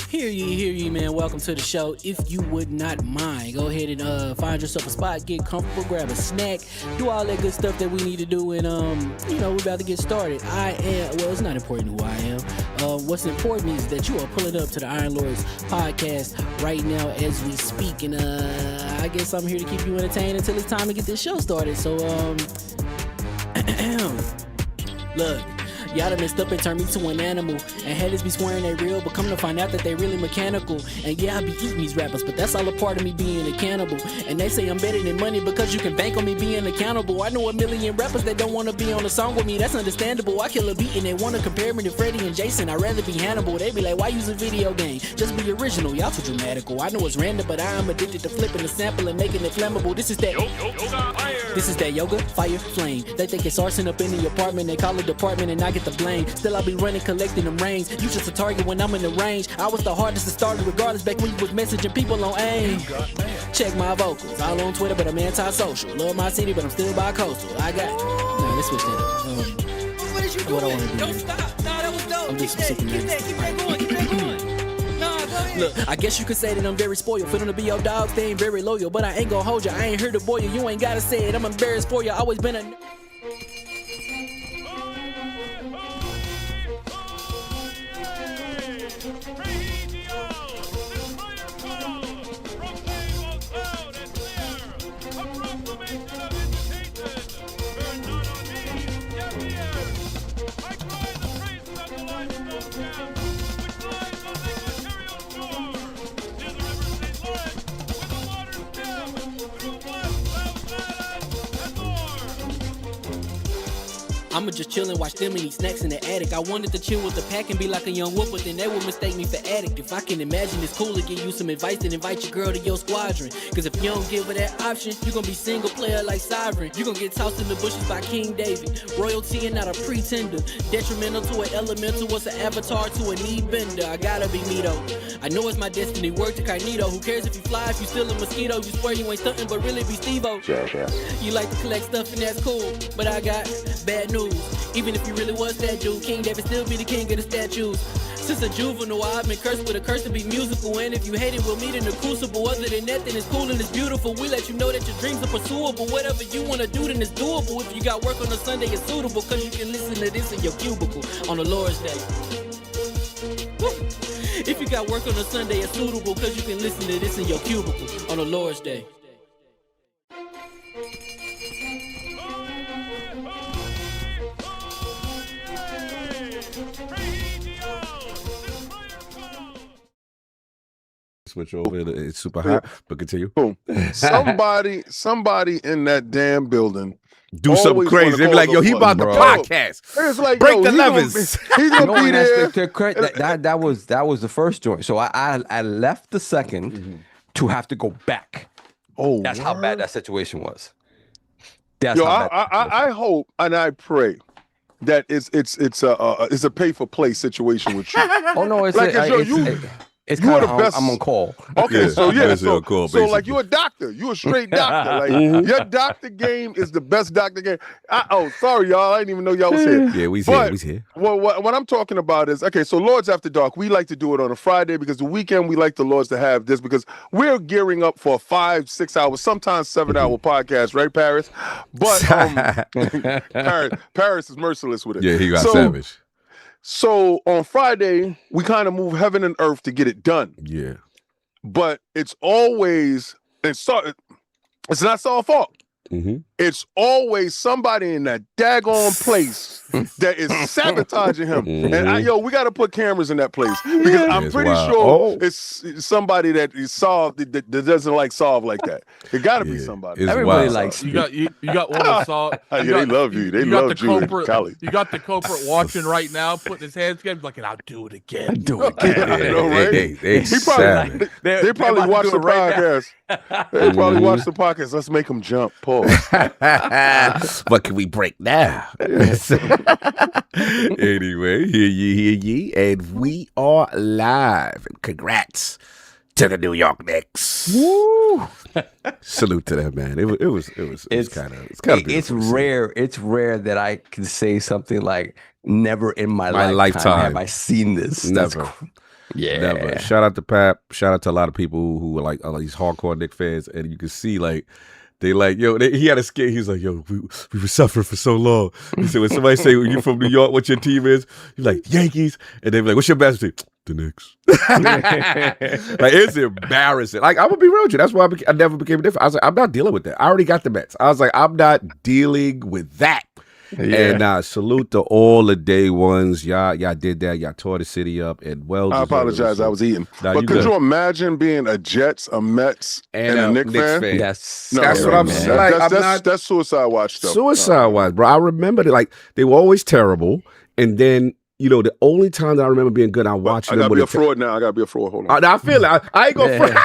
Hear ye, man. Welcome to the show. If you would not mind, go ahead and find yourself a spot, get comfortable, grab a snack, do all that good stuff that we need to do, and we're about to get started. It's not important who I am. What's important is that you are pulling up to the Iron Lords podcast right now as we speak, and I guess I'm here to keep you entertained until it's time to get this show started. So look, y'all done messed up and turned me to an animal, and haters be swearing they real, but come to find out that they really mechanical. And yeah, I be eating these rappers, but that's all a part of me being a cannibal. And they say I'm better than money because you can bank on me being accountable. I know a million rappers that don't want to be on a song with me, that's understandable. I kill a beat and they want to compare me to Freddie and Jason. I'd rather be Hannibal. They be like, why use a video game? Just be original, y'all too dramatical. I know it's random, but I am addicted to flipping the sample and making it flammable. This is that yoga, fire, flame. They think it's arson up in the apartment, they call it department and I get the blame. Still I be running, collecting them rains. You just a target when I'm in the range. I was the hardest to start regardless back when you was messaging people on AIM. Check my vocals, all on Twitter, but I'm anti-social. Love my city, but I'm still bi-coastal. I got let's switch that up. What is you doing? What I want to do? Don't stop. Nah, that was dope. I'm just Keep that going. Keep that going. Nah, go ahead. Look, I guess you could say that I'm very spoiled. For them to be your dogs, they ain't very loyal. But I ain't gonna hold you, I ain't here to boil you. You ain't gotta say it, I'm embarrassed for you. Always been a... I'ma just chill and watch them and eat snacks in the attic. I wanted to chill with the pack and be like a young wolf, but then they would mistake me for addict. If I can imagine it's cool to give you some advice, then invite your girl to your squadron. Cause if you don't give her that option, you gon' be single player like Sovereign. You gon' get tossed in the bushes by King David. Royalty and not a pretender. Detrimental to an elemental, what's an avatar to a knee bender. I gotta be me though. I know it's my destiny, word to Cognito. Who cares if you fly, if you still a mosquito? You swear you ain't stunting, but really be Steve-O. Yeah. You like to collect stuff and that's cool, but I got bad news. Even if you really was that dude, King David still be the king of the statues. Since a juvenile, I've been cursed with a curse to be musical. And if you hate it, we'll meet in the crucible. Other than that, then it's cool and it's beautiful. We let you know that your dreams are pursuable. Whatever you wanna do, then it's doable. If you got work on a Sunday, it's suitable. Cause you can listen to this in your cubicle on the Lord's Day. Woo. If you got work on a Sunday, it's suitable. Cause you can listen to this in your cubicle on the Lord's Day. Switch over. It's super hot, but continue. Boom. Somebody in that damn building do something crazy. They be like, yo, he about the podcast. It's like, break the levers. He's gonna be there. That was the first joint. So I left the second to have to go back. Oh, that's how bad that situation was. That's yo, how bad I hope and I pray that it's a pay for play situation with you. Oh no, it's like, it's kind of I'm on call. Okay, so call, so like you're a doctor, you're a straight doctor. Like your doctor game is the best doctor game. Sorry y'all, I didn't even know y'all was here. Yeah, we here. Well, what I'm talking about is so Lords After Dark. We like to do it on a Friday because the weekend we like the Lords to have this because we're gearing up for a 5-6 hour, sometimes 7-hour podcast, right, Parris? But Parris is merciless with it. Yeah, he got savage. So on Friday, we kind of move heaven and earth to get it done. Yeah. But it's always, it's not Saul's fault. Mm-hmm. it's always somebody in that daggone place that is sabotaging him. And we got to put cameras in that place because I'm It's pretty wild. sure it's somebody that is solved that doesn't like solve like that. It got to be somebody. It's Everybody wild. likes You got one of the Yeah, they love you. They love you in Cali. You got the culprit watching right now, putting his hands together, like, and I'll do it again. do it again. I know, right? They He probably, savage. they probably watch the podcast. They probably watch the podcast. Let's make them jump. Pause. What can we break now? Anyway, hear ye, and we are live. And congrats to the New York Knicks. Woo! Salute to them, man. It was kind of It's rare. It's rare that I can say something like, "Never in my lifetime have I seen this." Never. Yeah. Never. Shout out to Pap. Shout out to a lot of people who are like these hardcore Knicks fans, and you can see like they like he had a skit. He's like, "Yo, we were suffering for so long." He said, when somebody say, "You from New York? What your team is?" He's like, "Yankees," and they be like, "What's your best team?" The Knicks. Like, it's embarrassing. Like, I'm gonna be real with you. That's why I never became different. I was like, I'm not dealing with that. I already got the Mets. I was like, I'm not dealing with that. Yeah. And salute to all the day ones. Y'all did that. Y'all tore the city up. And I apologize. I was eating. Nah, but could you imagine being a Jets, a Mets, and a Knicks fan? Yes. No, that's what I'm saying. Like, that's Suicide Watch stuff. Suicide Watch, bro. I remember that. Like, they were always terrible. And then, the only time that I remember being good, I watched them. I gotta be a fraud now. I gotta be a fraud. Hold on. I feel it. I ain't gonna fraud.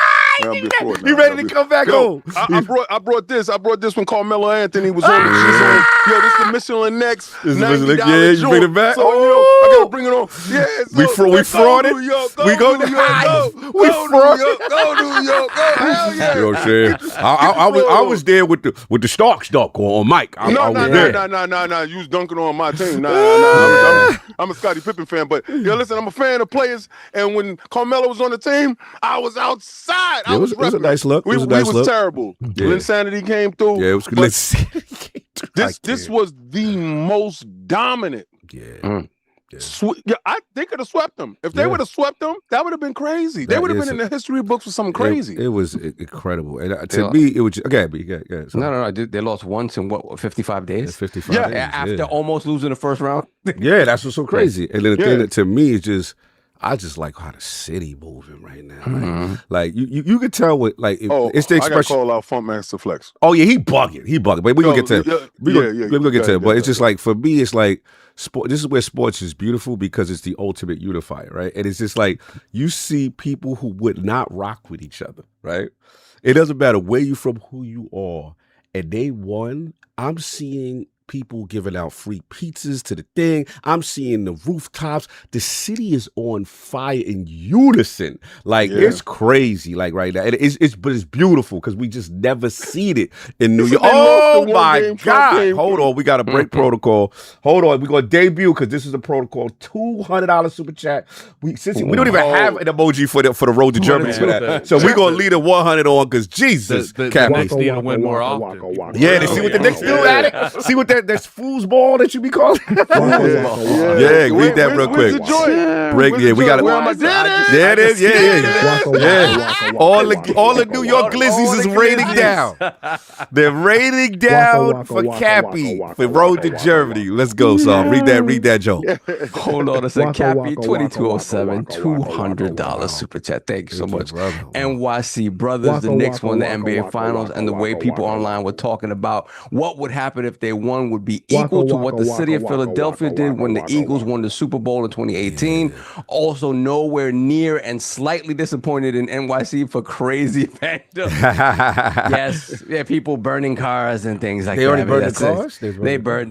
You ready to come back home? I brought this when Carmelo Anthony was on. This the Michelin Next. $90 Yeah, you bring it back. So, I gotta bring it on. Yeah, so, we frauded. We go New York. We frauded. Go New York. Go hell yeah. You know what I'm saying? I was there with the Starks dunk on Mike. No. You was dunking on my team. I'm a Scottie Pippen fan, but listen, I'm a fan of players. And when Carmelo was on the team, I was outside. It was a nice look. We was terrible. Yeah. Linsanity came through. Yeah, it was good. This was the most dominant. Yeah. I they could have swept them. If they would have swept them, that would have been crazy. They would have been in the history books with something crazy. It was incredible. And to me, it was just, No. They lost once in 55 days? 55 days. After almost losing the first round? Yeah, that's what's so crazy. And then the thing that to me is just, I just like how the city moving right now. Like you could tell what it's the expression. I got to call out Funkmaster Flex. Oh yeah, he bugging. But we gonna get to it. We gonna get to it. But it's just like, for me, it's like sport. This is where sports is beautiful because it's the ultimate unifier, right? And it's just like you see people who would not rock with each other, right? It doesn't matter where you from, who you are, and they won. I'm seeing people giving out free pizzas to the thing. I'm seeing the rooftops. The city is on fire in unison. Like, it's crazy. Like, right now, but it's beautiful because we just never seen it in New York. Oh my God! Hold on, we got to break protocol. Hold on, we gonna debut because this is a protocol. $200 super chat. We don't even have an emoji for the road to Germany for that. So we gonna lead a 100 on because Jesus, the Knicks need to win more often. Yeah, they see what the Knicks do at it. See what that's foosball that you be calling. Yeah, read that real quick. We got it. There it is. Yeah. All the New York Glizzies is raining down. They're raining down for Cappy for Road to Germany. Let's go, Saul. Read that joke. Hold on a second. Cappy 2207, $200 super chat. Thank you so much. NYC brothers, the Knicks won the NBA Finals, and the way people online were talking about what would happen if they won would be equal to what the city of Philadelphia did when the Eagles won the Super Bowl in 2018. Also, nowhere near and slightly disappointed in NYC for crazy fandom. Yes, people burning cars and things like that. They already burned the cars?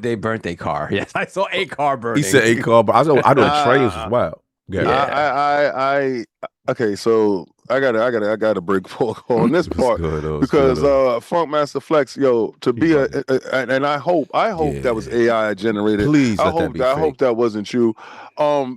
They burnt a car. Yes, I saw a car burning. He said a car, but I know trains as well. Okay, so I gotta break protocol on this part because Funkmaster Flex, to be and I hope that was AI generated. Please, I hope that wasn't you,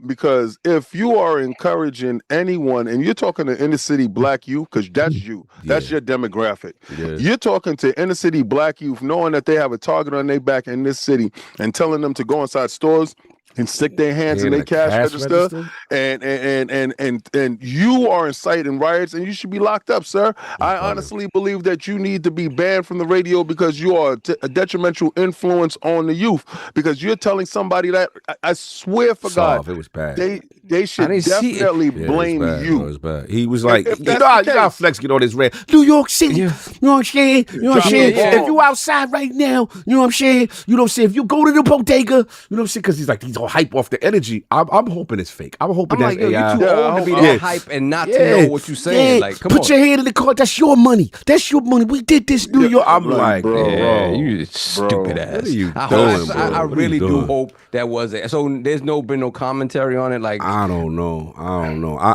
because if you are encouraging anyone and you're talking to inner city black youth, because that's you, that's your demographic. You're talking to inner city black youth, knowing that they have a target on their back in this city and telling them to go inside stores. and stick their hands in their cash register, and you are inciting riots, and you should be locked up, sir. I honestly believe that you need to be banned from the radio because you are a detrimental influence on the youth. Because you're telling somebody that I swear for God, it was bad. They should definitely blame you. It was bad. He was like, you know how Flex get on this red. New York City, you know what I'm saying? You know what I'm saying? If you outside right now, you know what I'm saying? You know what I'm saying? If you go to the bodega, you know what I'm saying? Because he's all hype off the energy. I'm hoping it's fake. I'm hoping that's AI. You're too old to be that hype and not to know what you're saying. Like, come Put your hand in the car. That's your money. That's your money. We did this, New York. I'm like, bro, you stupid ass. What are you doing, bro? I really do hope that was it. So there's been no commentary on it. Like, I don't know.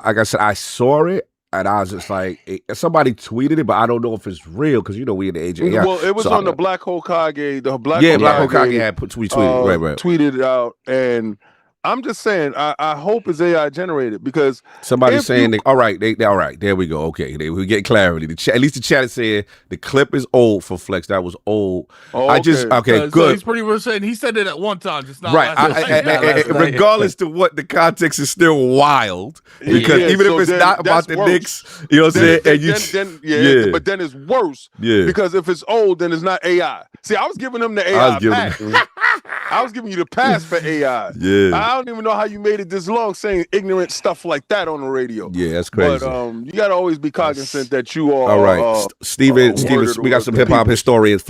Like I said, I saw it. And I was just like, somebody tweeted it, but I don't know if it's real because we in the age of AI. Well, it was on the Black Hole Kage. Black Hole Kage had tweeted it out, and I'm just saying, I hope it's AI generated because somebody's saying, all right, there we go. Okay, we get clarity. At least the chat is saying the clip is old for Flex. That was old. Good. So he's pretty much saying he said it at one time, just not right. Regardless to what the context is, still wild because even if it's not about the Knicks, you know what I'm saying. But then it's worse. Because if it's old, then it's not AI. See, I was giving him the AI pass. I was giving you the pass for AI. I don't even know how you made it this long saying ignorant stuff like that on the radio. Yeah, that's crazy. But you got to always be cognizant that you are. All right, Steven, we got some hip hop historians.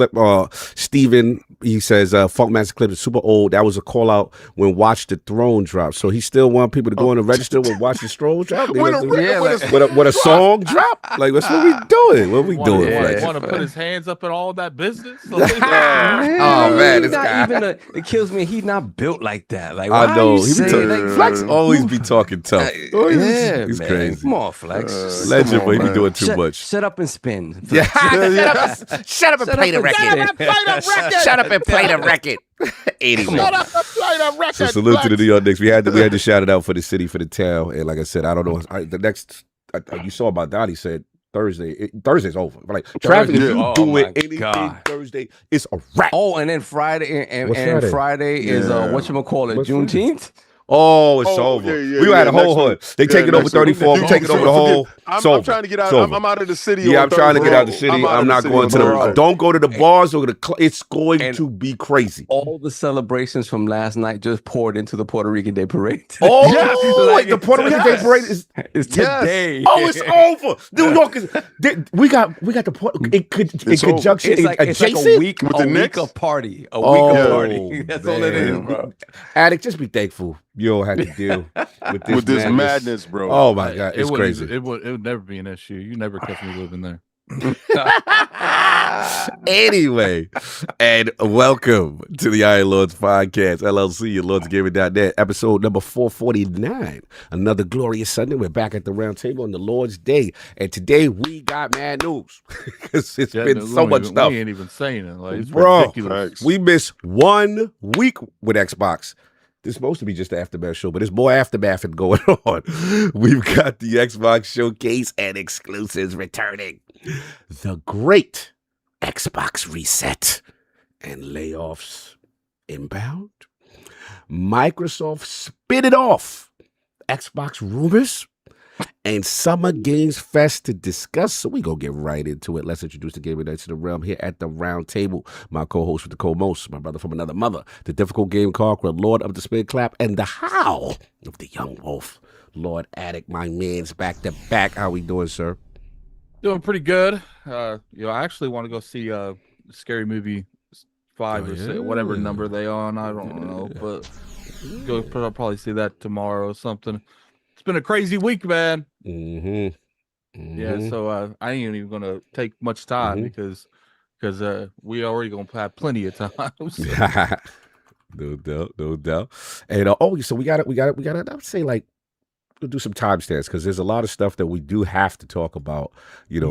Steven, he says, Funkmaster clip is super old. That was a call out when Watch the Throne dropped. So he still want people to go in and register when Watch the Throne drop? When a song drop? Like, that's what we doing. What we doing, Flex? Want to put his hands up in all that business? Oh, man, this guy. It kills me. He's not built like that. Like, I know. Flex always be talking tough. He's crazy. Come on, Flex. Legend, but he be doing too much. Shut up and spin. Shut up and play the record. Shut up and play the record. Anyway. Shut up and play the record. So salute to the New York Knicks. We had to shout it out for the city, for the town. And like I said, I don't know. The next, you saw about Donnie said, Thursday's over. Like traffic, if you do anything Thursday, it's a wrap. Oh, and then Friday Friday is whatchamacallit, Juneteenth. Oh, it's over. We had a whole hood. They taking over 34. We taking over the whole. I'm trying to get out. I'm out of the city. Yeah, I'm trying to get out of the city. I'm not going to the. Don't go to the bars or it's going to be crazy. All the celebrations from last night just poured into the Puerto Rican Day Parade. Oh, like the Puerto Rican Day Parade is today. Oh, it's over. New York is. We got the in conjunction. It's like a week of party. A week of party. That's all it is, bro. Addict, just be thankful you don't have to deal with this madness, bro. Oh my God, it's crazy. It would never be an issue. You never catch me living there. Anyway, and welcome to the Iron Lords Podcast, LLC, your LordsGaming.net, episode number 449. Another glorious Sunday. We're back at the round table on the Lord's Day, and today we got mad news because it's been so much stuff. We ain't even saying it. Like, it's bro, ridiculous. We missed 1 week with Xbox. This is supposed to be just the aftermath show, but there's more aftermath going on. We've got the Xbox Showcase and exclusives returning. The great Xbox reset and layoffs inbound. Microsoft spit it off. Xbox rumors and Summer Games Fest to discuss. So we gonna get right into it. Let's introduce the gaming nights to the realm here at the round table. My co-host with the co-most, my brother from another mother, the difficult game conqueror, Lord of the Spin Clap, and the howl of the young wolf, Lord Addict. My man's back to back. How we doing, sir? Doing pretty good. I actually want to go see Scary Movie 5 or whatever number they on. I don't know, but I'll probably see that tomorrow or something. It's been a crazy week, man. Yeah, so I ain't even gonna take much time because we already gonna have plenty of time. No doubt. And so we got I would say like we'll do some timestamps because there's a lot of stuff that we do have to talk about,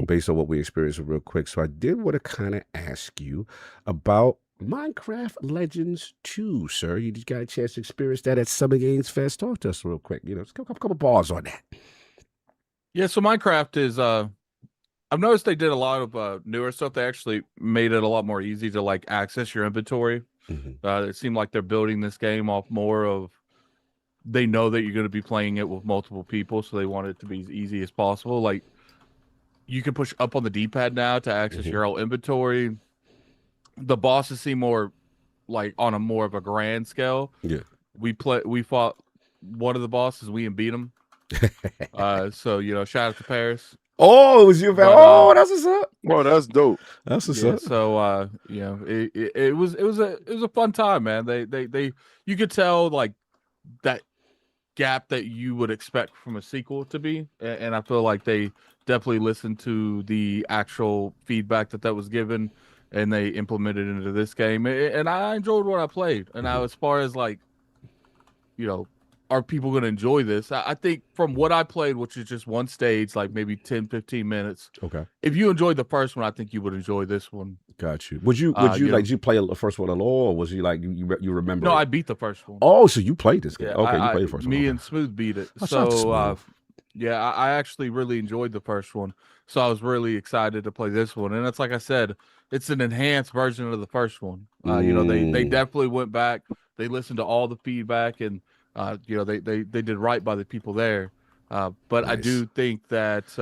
based on what we experienced real quick. So I did want to kind of ask you about Minecraft Legends 2, sir. You just got a chance to experience that at Summer Games Fest. Talk to us real quick. Just a couple bars on that. Yeah, so Minecraft is I've noticed they did a lot of newer stuff. They actually made it a lot more easy to like access your inventory. It seemed like they're building this game off more of they know that you're going to be playing it with multiple people, so they want it to be as easy as possible. Like, you can push up on the D-pad now to access your whole inventory. The bosses seem more like on a more of a grand scale. Yeah. We fought one of the bosses, we beat him. So, you know, shout out to Parris. Oh, it was you. Oh, that's what's up. Well, that's dope. That's what's up. So, you know, it was a fun time, man. They you could tell like that gap that you would expect from a sequel to be, and I feel like they definitely listened to the actual feedback that was given, and they implemented it into this game. And I enjoyed what I played. And now, as far as like, you know, are people going to enjoy this? I think from what I played, which is just one stage, like maybe 10, 15 minutes. Okay. If you enjoyed the first one, I think you would enjoy this one. Got you. Would you did you play the first one alone, or was you like you remember? No, it? I beat the first one. Oh, so you played this game? Yeah, Okay, you played the first one. Me okay. and Smooth beat it. Oh, shout out to So, Smooth. yeah, I actually really enjoyed the first one. So I was really excited to play this one. And it's like I said, it's an enhanced version of the first one. You know, they definitely went back. They listened to all the feedback, and you know, they did right by the people there. But nice. I do think that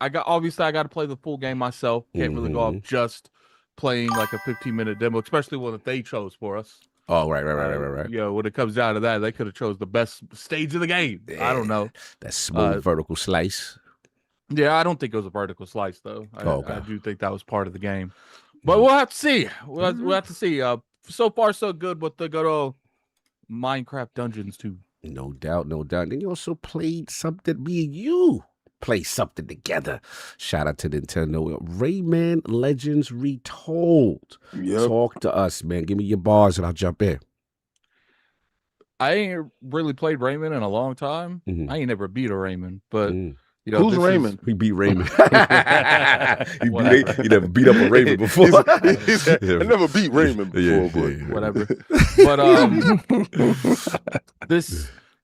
I got to play the full game myself. Can't really go off just playing like a 15-minute demo, especially one that they chose for us. Oh, right. You know, when it comes down to that, they could have chose the best stage of the game. Yeah, I don't know. That smooth vertical slice. Yeah, I don't think it was a vertical slice though. Okay. I do think that was part of the game. But we'll have to see. We'll have to see. So far, so good with the good old Minecraft Dungeons too. No doubt. Then you also played something. Me and you play something together. Shout out to Nintendo. Rayman Legends Retold. Yep. Talk to us, man. Give me your bars and I'll jump in. I ain't really played Rayman in a long time. I ain't never beat a Rayman, but you know, who's Rayman? He beat Rayman. he never beat up a Rayman before. I never beat Rayman before, whatever. But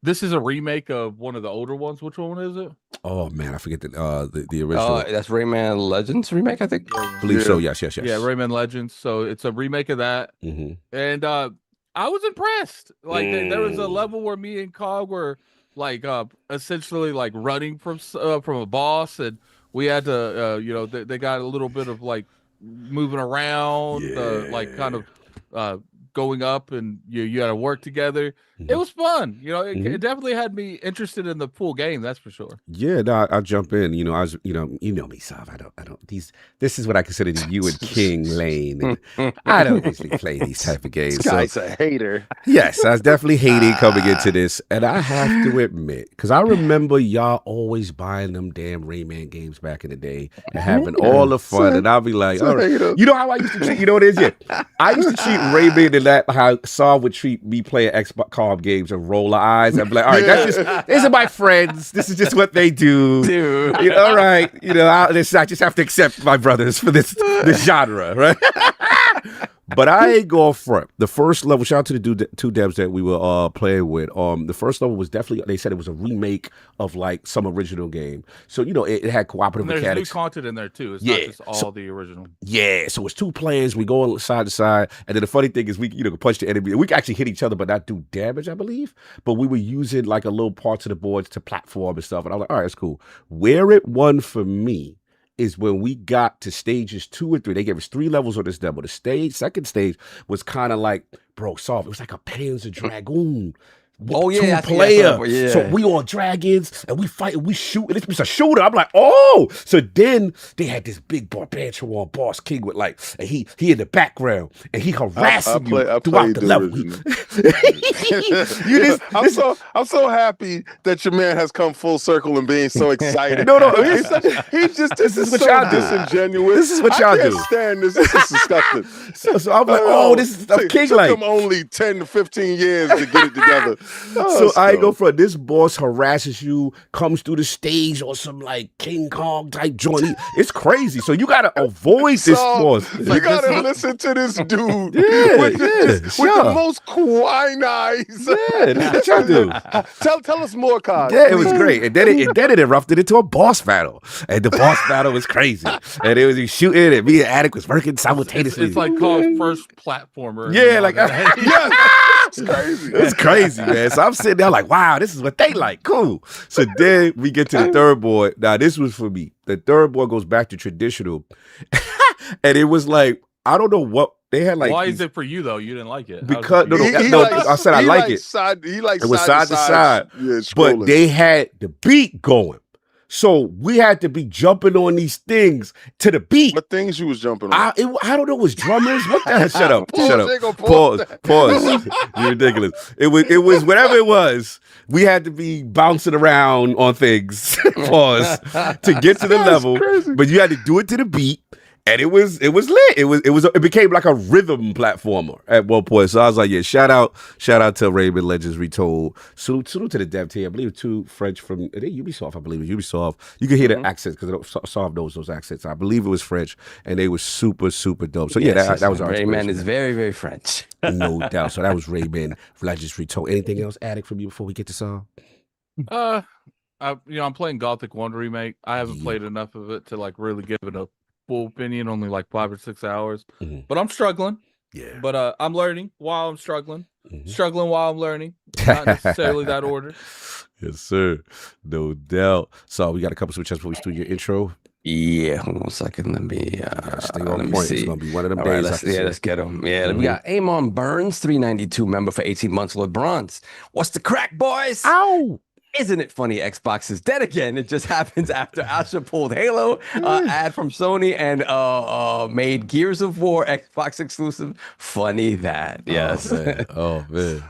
this is a remake of one of the older ones. Which one is it? Oh man, I forget the original. That's Rayman Legends remake, I think. I believe so. Yes. Yeah, Rayman Legends. So it's a remake of that, and I was impressed. Like there was a level where me and Cog were like essentially like running from a boss, and we had to you know, they got a little bit of like moving around, like kind of going up, and you had to work together. It was fun. You know, it definitely had me interested in the full game. That's for sure. Yeah, no, I'll jump in. You know, I was, you know me, Sav. I don't. This is what I consider the you and King lane. And I don't usually play these type of games. This guy's a hater. Yes, I was definitely hating coming into this, and I have to admit, because I remember y'all always buying them damn Rayman games back in the day and having all the fun, and I'll be like, all right. You know how I used to treat. You know what it is? Yeah, I used to treat Rayman and that how Sav would treat me playing Xbox carb games and roll our eyes. I'd be like, all right, these are my friends. This is just what they do. Dude. You know, all right. You know, I just have to accept my brothers for this genre, right? But I ain't going front. The first level, shout out to the two devs that we were playing with. The first level was definitely, they said it was a remake of like some original game. So, you know, it had cooperative mechanics. There's new content in there too. It's not just all the original. Yeah, so it's two players. We go side to side. And then the funny thing is we, you know, punch the enemy. We can actually hit each other but not do damage, I believe. But we were using like a little parts of the boards to platform and stuff. And I was like, all right, it's cool. Where it won for me is when we got to stages 2 and 3. They gave us 3 levels on this demo. The second stage was kind of like, bro, soft. It was like a Panzer Dragoon. Oh yeah, 2-player. Yeah. So we on dragons and we fight and we shoot, and it's a shooter. I'm like, oh. So then they had this big gargantuan boss king with like, and he in the background and he harassing you throughout the level. I'm so happy that your man has come full circle and being so excited. No, this is what y'all do. Disingenuous. This is what y'all do. I can't stand this. This is disgusting. So I'm like, oh, this is a king like. It took them only 10 to 15 years to get it together. So I go for this boss harasses you, comes through the stage on some like King Kong type joint. It's crazy. So you gotta avoid this boss. You gotta listen to this dude with the most kawaii eyes. Yeah, that's what y'all do. Tell us more, Kyle. Yeah, it was great. And then it erupted into a boss battle. And the boss battle was crazy. And it was shooting and me and Addict was working simultaneously. It's like called first platformer. Yeah, like yes. It's crazy. It's crazy, man. So I'm sitting there like, wow, this is what they like. Cool. So then we get to the third board. Now, this was for me. The third board goes back to traditional. And it was like, I don't know what they had like. Why is it for you though? You didn't like it Because I said I like it. He likes it was side to side. Yeah, but they had the beat going. So we had to be jumping on these things to the beat. What things you was jumping on? I don't know. It was drummers. What the hell? Shut up. Pause, Shut up. Pause. You're ridiculous. It was whatever it was. We had to be bouncing around on things. Pause. To get to the level. Crazy. But you had to do it to the beat. And it was lit. It became like a rhythm platformer at one point. So I was like, yeah, shout out to Rayman Legends Retold. Salute to the dev team. I believe 2 French from Ubisoft. I believe it was Ubisoft. You can hear the accents because Soft knows those accents. I believe it was French, and they were super dope. So yeah, that was our Rayman is very, very French. No doubt. So that was Rayman Legends Retold. Anything else, Addict, from you before we get to song? I'm playing Gothic 1 remake. I haven't played enough of it to like really give it a full opinion, only like 5 or 6 hours, but I'm struggling. Yeah, but I'm learning while I'm struggling, struggling while I'm learning. Not necessarily that order. Yes, sir. No doubt. So we got a couple switch ups before we do your intro. Yeah, hold on a second. Let me stay on point. It's gonna be one of them days. Let's get them. Yeah, we got Amon Burns, 392 member for 18 months. Lord Bronze, what's the crack, boys? Ow! Isn't it funny? Xbox is dead again. It just happens after Asher pulled Halo ad from Sony and made Gears of War Xbox exclusive. Funny that. Yes. Oh man.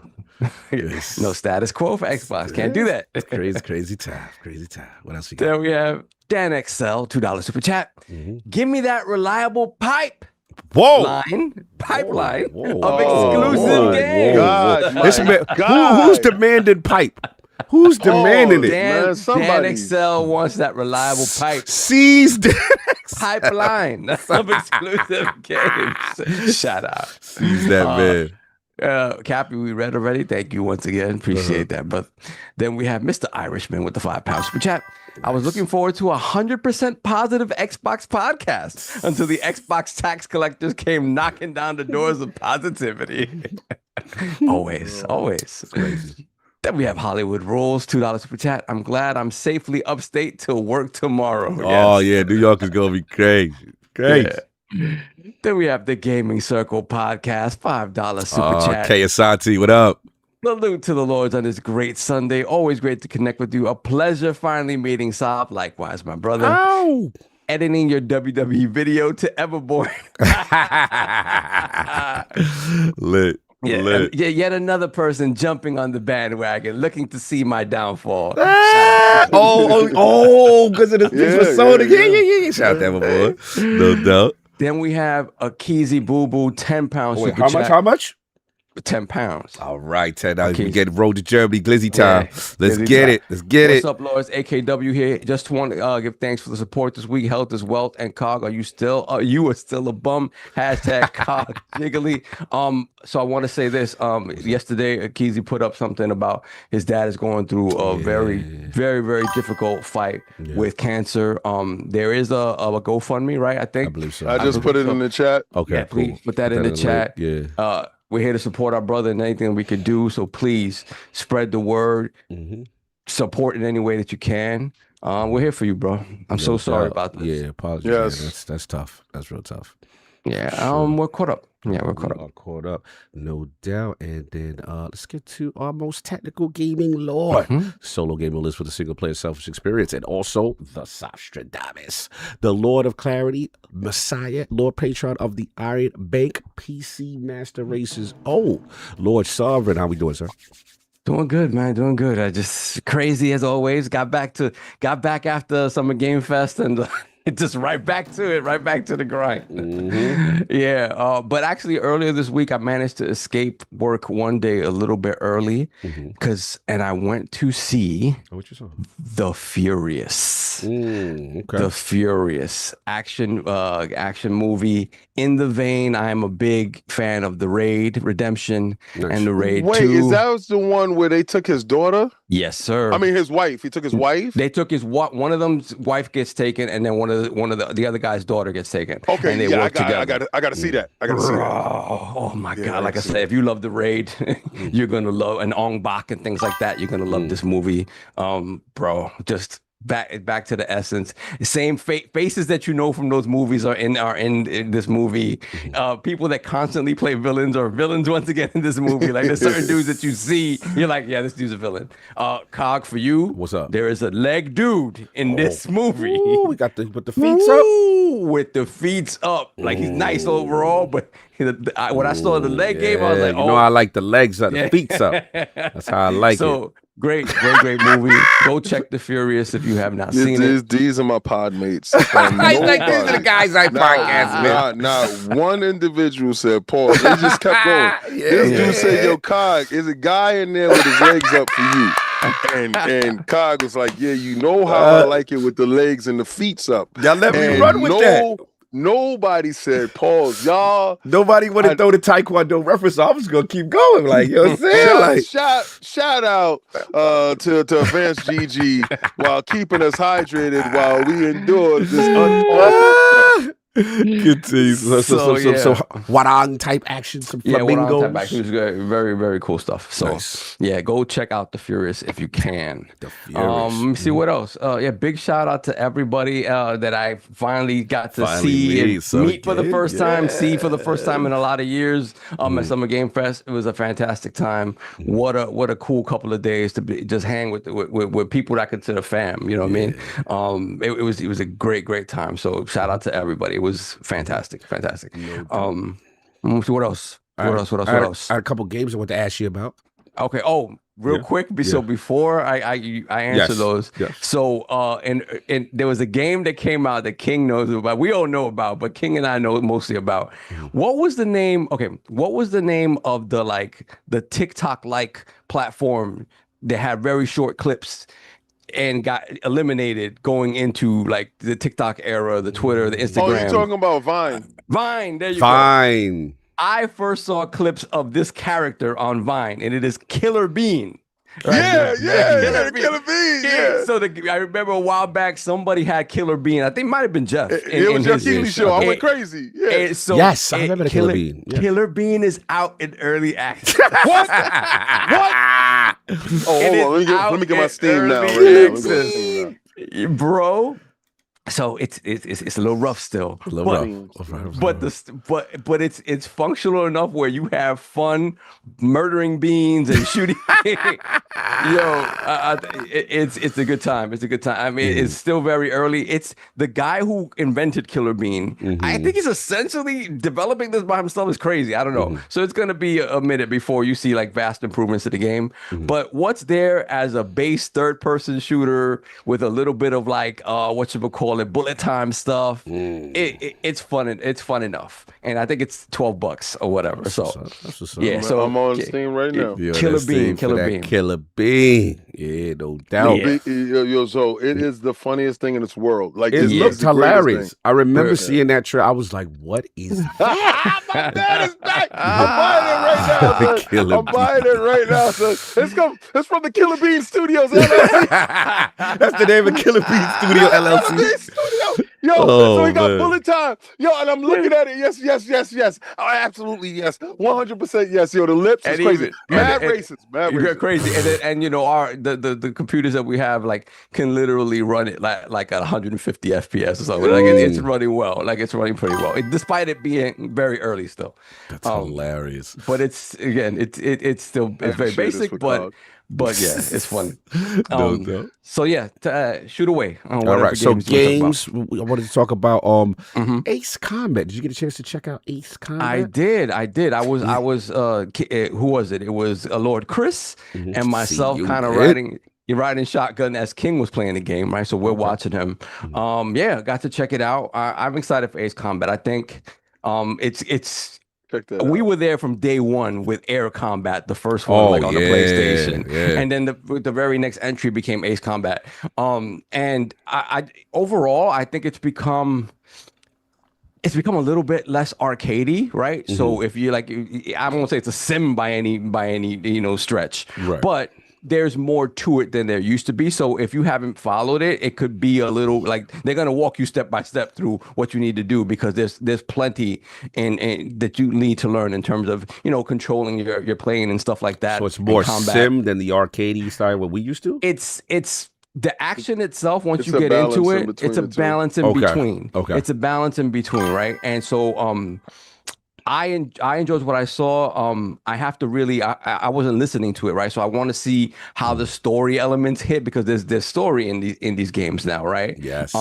Yes. No status quo for Xbox. Can't do that. Crazy time. What else we got? Then we have Dan XL, $2 super chat. Give me that reliable pipeline of exclusive games. God. Who's demanding pipe? Who's demanding it? Dan XL wants that reliable pipe. Seize pipeline of exclusive games. Shout out. Seize that man. Cappy, we read already. Thank you once again. Appreciate that. But then we have Mr. Irishman with the £5 super chat. I was looking forward to 100% positive Xbox podcast until the Xbox tax collectors came knocking down the doors of positivity. always. Crazy. Then we have Hollywood Rules, $2 super chat. I'm glad I'm safely upstate to work tomorrow. Oh, yeah. New York is going to be crazy. Yeah. Then we have the Gaming Circle podcast, $5 super chat. KSIT, what up? Salute to the Lords on this great Sunday. Always great to connect with you. A pleasure finally meeting Saab. Likewise, my brother. Ow! Editing your WWE video to Everborn. Lit. Yet another person jumping on the bandwagon, looking to see my downfall. Because of the things for Sony. Yeah. Shout out to Everborn. No doubt. Then we have a Keezy Boo Boo, £10 super chat. How much? £10. All right, $10. We get road to Germany, Glizzy time. Let's get it. What's up, Lords? AKW here. Just want to give thanks for the support this week. Health is wealth. And Cog, you are still a bum. Hashtag Cog Jiggly. So I want to say this. Yesterday, Keezy put up something about his dad is going through a very, very, very difficult fight with cancer. There is a GoFundMe, right? I think. I believe so. I just put it in the chat. Okay, yeah, cool. Please put that in the chat. Yeah. We're here to support our brother in anything we could do. So please spread the word. Support in any way that you can. We're here for you, bro. I'm so sorry about this. Yeah, apologies. Yes. That's tough. That's real tough. Yeah, we're caught up. Yeah, we're caught up. Caught up, no doubt. And then let's get to our most technical gaming lord. Solo gaming list for the single player selfish experience. And also the Sostradamus, the Lord of Clarity, Messiah, Lord Patron of the Iron Bank, PC Master Races. Oh, Lord Sovereign. How we doing, sir? Doing good, man. Doing good. I just crazy as always. Got back after Summer Game Fest and just right back to the grind. Yeah. But actually earlier this week, I managed to escape work one day a little bit early and I went to see what you saw? The Furious. Okay. The Furious action movie. In the vein, I am a big fan of The Raid Redemption and The Raid 2. Wait, is that the one where they took his daughter? Yes, sir. I mean, his wife. He took his wife? They took one of them's wife gets taken, and then one of the other guy's daughter gets taken. Okay, and they yeah, work together. I gotta see that. I gotta see that. Oh my God! Like I said, if you love the Raid, you're gonna love and Ong Bak and things like that. You're gonna love this movie, bro. Just back to the essence. Same faces that you know from those movies are in this movie. People that constantly play villains are villains once again in this movie. Like there's certain dudes that you see, you're like, yeah, this dude's a villain. Cog, for you, what's up? There is a leg dude in this movie. Ooh, we got with the feet up. With the feet up, like he's nice overall, but when I saw the leg game, I was like, you know, I like the legs up, the feet up. That's how I like it. So great movie. Go check The Furious if you have not seen it. These are my pod mates. I like these are the guys I podcast with. Not one individual said pause. They just kept going. This dude said, "Yo, Cog, is a guy in there with his legs up for you?" And Cog was like, "Yeah, you know how I like it with the legs and the feet up." Y'all let me run with that. Nobody said pause, y'all. Nobody want to throw the Taekwondo reference. I was gonna keep going, like, you know what I'm saying? Like, shout out to Advanced GG while keeping us hydrated while we endured this unawful. Good tease. So Warang type action, some flamingos. Warang type action was good. Very, very cool stuff. So yeah, go check out The Furious if you can. Let me see what else. Big shout out to everybody that I finally got to see and meet for the first time, see for the first time in a lot of years. At Summer Game Fest, it was a fantastic time. What a cool couple of days to just hang with people that I consider fam. You know what I mean? It was a great time. So shout out to everybody. It was fantastic. What else? What else? I had a couple games I want to ask you about. Okay. Oh, real quick. So before I answer those. Yes. So and there was a game that came out that King knows about. We all know about, but King and I know mostly about. What was the name? Okay. What was the name of the TikTok platform that had very short clips and got eliminated going into like the TikTok era, the Twitter, the Instagram? Oh, you're talking about Vine. Vine, there you go. Vine. I first saw clips of this character on Vine, and it is Killer Bean. Right? Killer Bean. Yeah. So I remember a while back, somebody had Killer Bean. I think it might have been Jeff. It was your TV show. I went crazy. Yeah. So yes, I remember the Killer Bean. Yeah. Killer Bean is out in early access. What? Oh, hold on. Let me get my Steam now. Bro. So it's a little rough still, but it's functional enough where you have fun murdering beans and shooting. It's a good time. It's a good time. I mean, it's still very early. It's the guy who invented Killer Bean. I think he's essentially developing this by himself. Is crazy. I don't know. So it's gonna be a minute before you see like vast improvements to the game. But what's there as a base third-person shooter with a little bit of like bullet time stuff. It's fun. It's fun enough, and I think it's $12 or whatever. So so I'm on Steam right now. Killer Bean. Yeah, no doubt. So it is the funniest thing in this world. Like it looks hilarious. I remember seeing that trailer. I was like, "What is that?" My dad is back. I'm buying it right now. So it's from the Killer Bean Studios LLC. That's the name of Killer Bean Studio LLC. So we got bullet time. And I'm looking at it. Yes. Oh, absolutely yes. 100% yes. The lips is crazy. Mad racist. You're crazy. And the computers that we have like can literally run it like at 150 FPS or something. Like it's running well. Like it's running pretty well, despite it being very early still. That's hilarious. But it's still very basic, but yeah, it's fun. So yeah, shoot away. All right. So games. I wanted to talk about Ace Combat. Did you get a chance to check out Ace Combat? I did. I was. Who was it? It was Lord Chris and myself, kind of riding shotgun as King was playing the game, right? So we're watching him. Got to check it out. I'm excited for Ace Combat. I think it's. We were there from day one with Air Combat, the first one, on the PlayStation, and then the very next entry became Ace Combat. And I overall, I think it's become a little bit less arcadey, right? So if you like, I won't say it's a sim by any stretch, right. But there's more to it than there used to be. So if you haven't followed it, it could be a little like they're gonna walk you step by step through what you need to do, because there's plenty in that you need to learn in terms of, you know, controlling your plane and stuff like that. So it's more sim than the arcadey style what we used to? It's the action itself, once you get into it, it's a balance in between. Okay. It's a balance in between, right? And so I enjoyed what I saw. I have to really, I wasn't listening to it, right? So I want to see how the story elements hit, because there's story in these games now, right? Yes.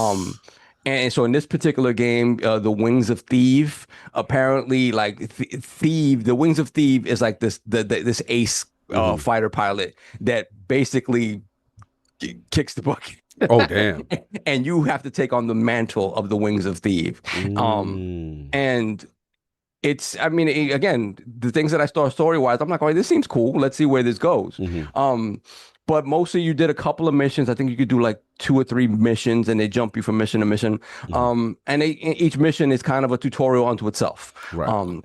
And so in this particular game, the Wings of Theve, apparently, like Theve, the Wings of Theve is like this ace fighter pilot that basically kicks the bucket. Oh, damn. And you have to take on the mantle of the Wings of Theve. And it's, I mean, again, the things that I saw story-wise, I'm like, oh, this seems cool. Let's see where this goes. But mostly you did a couple of missions. I think you could do like 2 or 3 missions, and they jump you from mission to mission. And each mission is kind of a tutorial unto itself. Right.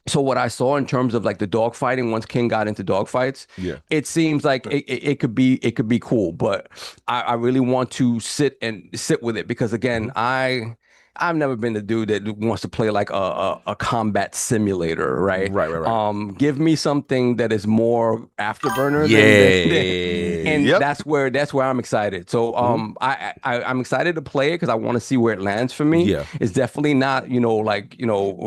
So what I saw in terms of like the dogfighting, once King got into dogfights, it seems like it could be cool. But I really want to sit with it, because again, I've never been the dude that wants to play like a combat simulator, right? Right. Give me something that is more afterburner. And that's where I'm excited. So I'm excited to play it, because I want to see where it lands for me. It's definitely not, like,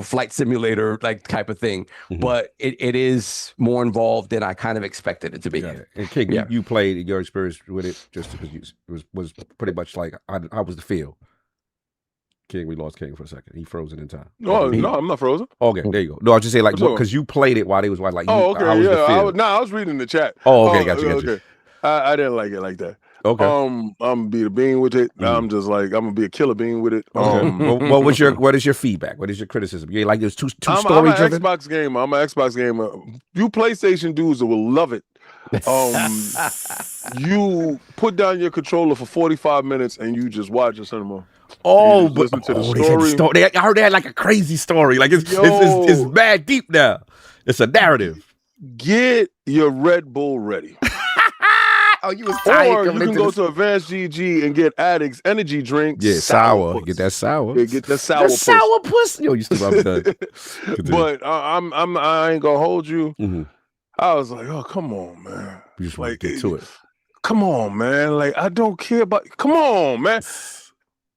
flight simulator like type of thing, but it is more involved than I kind of expected it to be. And King, you played, your experience with it just because was pretty much like how was the feel? King, we lost King for a second. He frozen in time. No, I'm not frozen. Okay, there you go. No, I was just saying, like, because you played it while they was like, oh, okay, how was the feel? I was reading the chat. Oh, okay, got you. Okay. I didn't like it like that. Okay. I'm gonna be the bean with it. I'm just like, I'm gonna be a killer bean with it. Well, what is your feedback? What is your criticism? You like there's two story driven? I'm an Xbox gamer. You PlayStation dudes will love it. You put down your controller for 45 minutes and you just watch the cinema. Oh, but listen to the story. I heard they had like a crazy story. Like it's mad deep now. It's a narrative. Get your Red Bull ready. Oh, you was tired. Or you can go to Advanced GG and get Addict's energy drinks. Yeah, sour. Get that sour. Yeah, get that sour. Sour puss. Yo, you still have done. But I ain't gonna hold you. I was like, oh, come on, man. You just want to get to it. Come on, man. Like, I don't care about. Come on, man.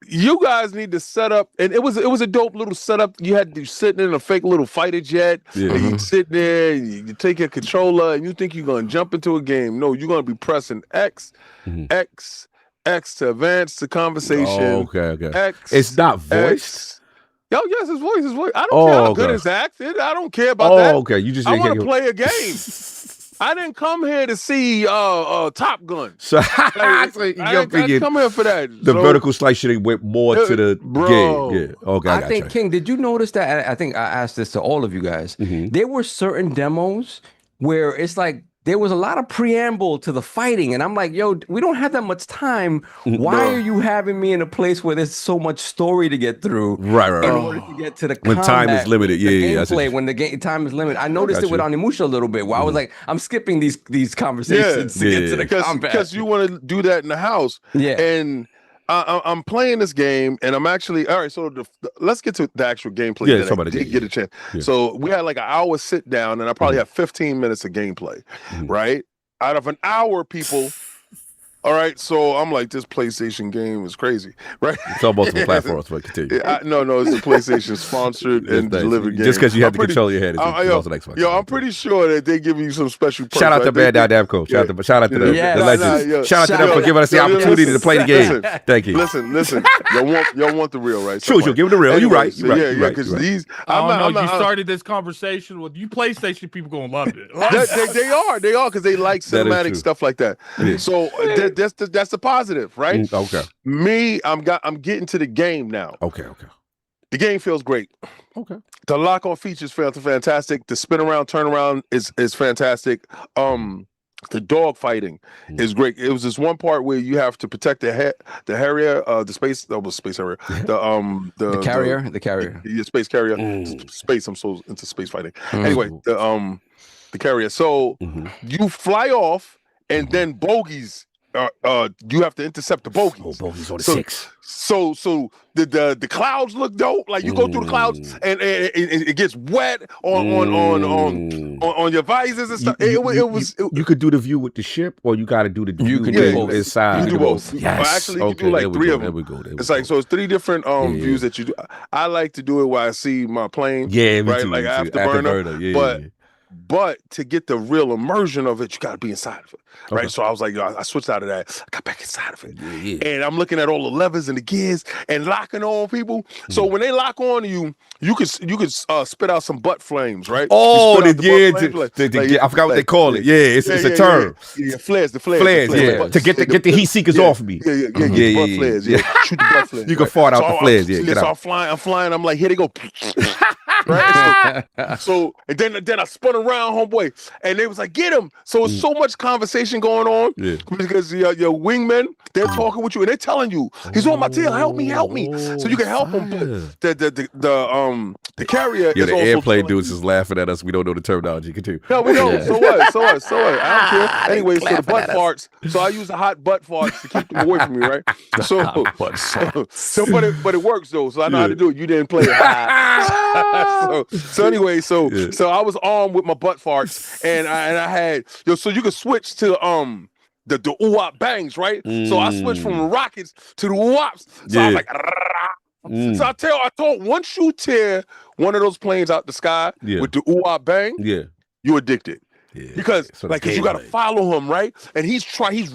You guys need to set up, and it was a dope little setup. You had to sit in a fake little fighter jet. And you sit there, and you take your controller, and you think you're gonna jump into a game. No, you're gonna be pressing X to advance the conversation. Oh, okay. X. It's not voiced. Yes, his voice. I don't care how good it's acted. I don't care about that. Oh, okay. You just I want to play a game. I didn't come here to see Top Gun. So, I didn't come here for that. The vertical slice should have went more to the game. Yeah. Okay. I think, King, did you notice that? I think I asked this to all of you guys. There were certain demos where it's like there was a lot of preamble to the fighting, and I'm like, yo, we don't have that much time. Why are you having me in a place where there's so much story to get through? Right. In order to get to the when time is limited, gameplay, when the time is limited. I noticed it with Onimusha a little bit, where I was like, I'm skipping these conversations to get to the combat. Because you want to do that in the house. Yeah. And I'm playing this game, and I'm actually all right. So let's get to the actual gameplay. Yeah, somebody did get a chance. Yeah. So we had like an hour sit down, and I probably have 15 minutes of gameplay, right? Out of an hour, people. All right, so I'm like, this PlayStation game is crazy, right? It's on multiple platforms, but continue. No, it's a PlayStation sponsored and delivered game. Just because you have to control your head. I'm pretty sure that they give you some special perks. Shout out to Bad Damco. Shout out to them. The legends. Shout out to them for giving us the opportunity to play the game. Thank you. Listen. Y'all want the real, right? True, give it the real. You're right. Yeah, because these. You started this conversation with you PlayStation people gonna love it. They are because they like cinematic stuff like that. So that's a positive, right? Okay. Me, I'm getting to the game now. Okay. The game feels great. Okay. The lock-on features feel fantastic. The spin around, turn around is fantastic. The dog fighting is great. It was this one part where you have to protect the Harrier, the space Harrier, the carrier, the space carrier, space. I'm so into space fighting. Anyway, the carrier. So you fly off. and then bogeys. You have to intercept the bogeys. Oh, bogeys on the 6. So the clouds look dope. Like you go through the clouds and it gets wet on your visors and stuff. You could do the view with the ship, or you got to do the view inside. You do both. Yes. Actually, you do like 3 of them. There we go. It's like so. It's 3 different views that you do. I like to do it while I see my plane. Yeah, me right. too, Like afterburner. But to get the real immersion of it, you got to be inside of it, right? So I was like, I switched out of that. I got back inside of it, and I'm looking at all the levers and the gears and locking on people. So when they lock on you, you could spit out some butt flames, right? Oh, I forgot what they call it. Yeah, it's a term. Yeah, flares. To get the heat seekers off me. Yeah. Butt flares. Yeah, shoot the butt flares. You can fart out the flares. So I'm flying. I'm like, here they go. Right. So and then I spun around, homeboy, and they was like, get him. So it's so much conversation going on because your wingmen, they're talking with you and they're telling you he's on my tail. Help me. So you can help him. But the carrier is the also airplane dudes is laughing at us. We don't know the terminology. Continue. No, we don't. So what? I don't care. Anyway, so the butt farts. So I use the hot butt farts to keep them away from me, right? But it works though. So I know how to do it. You didn't play it. So anyway, so I was armed with my butt farts, and I had so you could switch to the ooh-wop bangs, right? So I switched from the rockets to the ooh-wops. So I was like, so I told once you tear one of those planes out the sky with the ooh-wop bang, you're addicted. Yeah, because you gotta follow him, right? And he's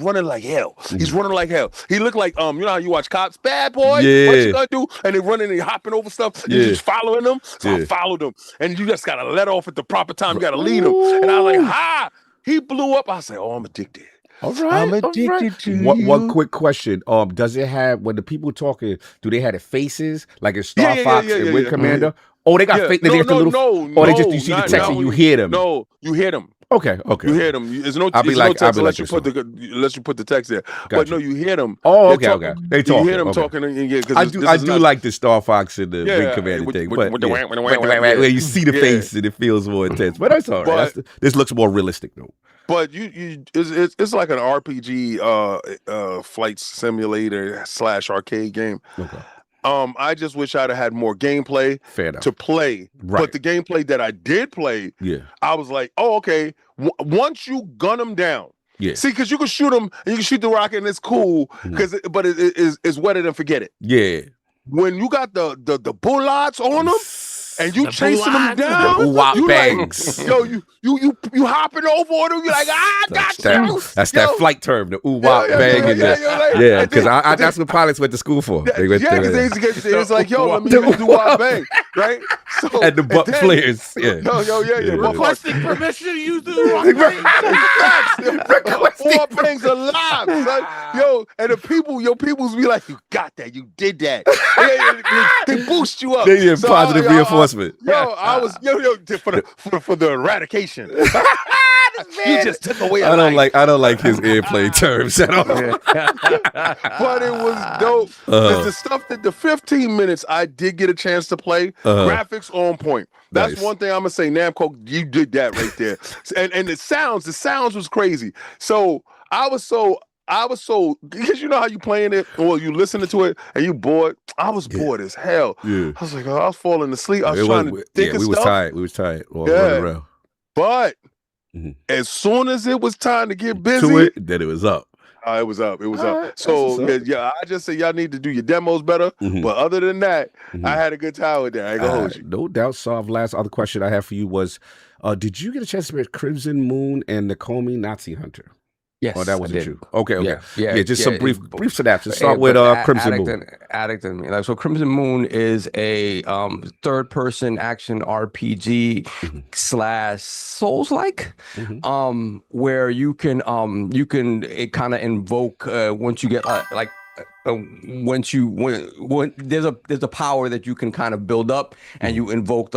running like hell. He's running like hell. He looked like you know how you watch cops, bad boy, what you gonna do? And they're running and hopping over stuff, and you're just following them. So I followed him. And you just gotta let off at the proper time, you gotta lead him. And I was like, he blew up. I said, oh, I'm addicted. All right, I'm addicted to you. One quick question. Does it have, when the people talking, do they have the faces like in Star Fox and Wing Commander? Oh, they got face. Or they just, you see the text and you hear them. No, you hear them. Okay. You hear them. There's no text unless you put the text there. But no, you hear them. Oh, okay. They talk. You hear them talking. I do like the Star Fox and the Wing Commander thing, but where you see the face and it feels more intense. But that's all right. This looks more realistic though. But it's like an RPG flight simulator / arcade game. Okay. I just wish I'd have had more gameplay to play. Right. But the gameplay that I did play, I was like, oh, okay. Once you gun them down, see, because you can shoot them and you can shoot the rocket and it's cool, but it's wetter than forget it. Yeah. When you got the bullets on them, and you chasing them down, you bangs. Like, yo, you hopping over on them. You like, I got you. That's that flight term, the ooh-wop bang. Because that's what pilots went to school for. It's like, yo, let me do ooh-wop bang, right? So, and the butt flares. Requesting permission to use the ooh-wop bang. Ooh-wop bangs alive, son. Yo, and the peoples be like, you got that, you did that. They boost you up. They get positive reinforcement. Yo, I was for the eradication. You just took away. I don't like his airplane terms at all. But it was dope. The stuff that the 15 minutes I did get a chance to play, graphics on point. That's one thing I'm gonna say. Namco, you did that right there. And the sounds was crazy. So I was so because you know how you playing it or you listening to it and you bored. I was bored as hell. I was like, I was falling asleep. I was trying to think of stuff. We was tired. Around. But as soon as it was time to get busy, then it was up. It was up. Right, so I just say y'all need to do your demos better. But other than that, I had a good time with that. I ain't gonna hold you. No doubt. So last other question I have for you was, did you get a chance to read Crimson Moon and Nekome Nazi Hunter? Yes, oh, that wasn't true. Okay. Yeah. Just some brief synopsis. Start with Crimson Moon. Addict and so Crimson Moon is a third-person action RPG / Souls-like, where you can it kind of invoke once you get when there's a power that you can kind of build up and you invoke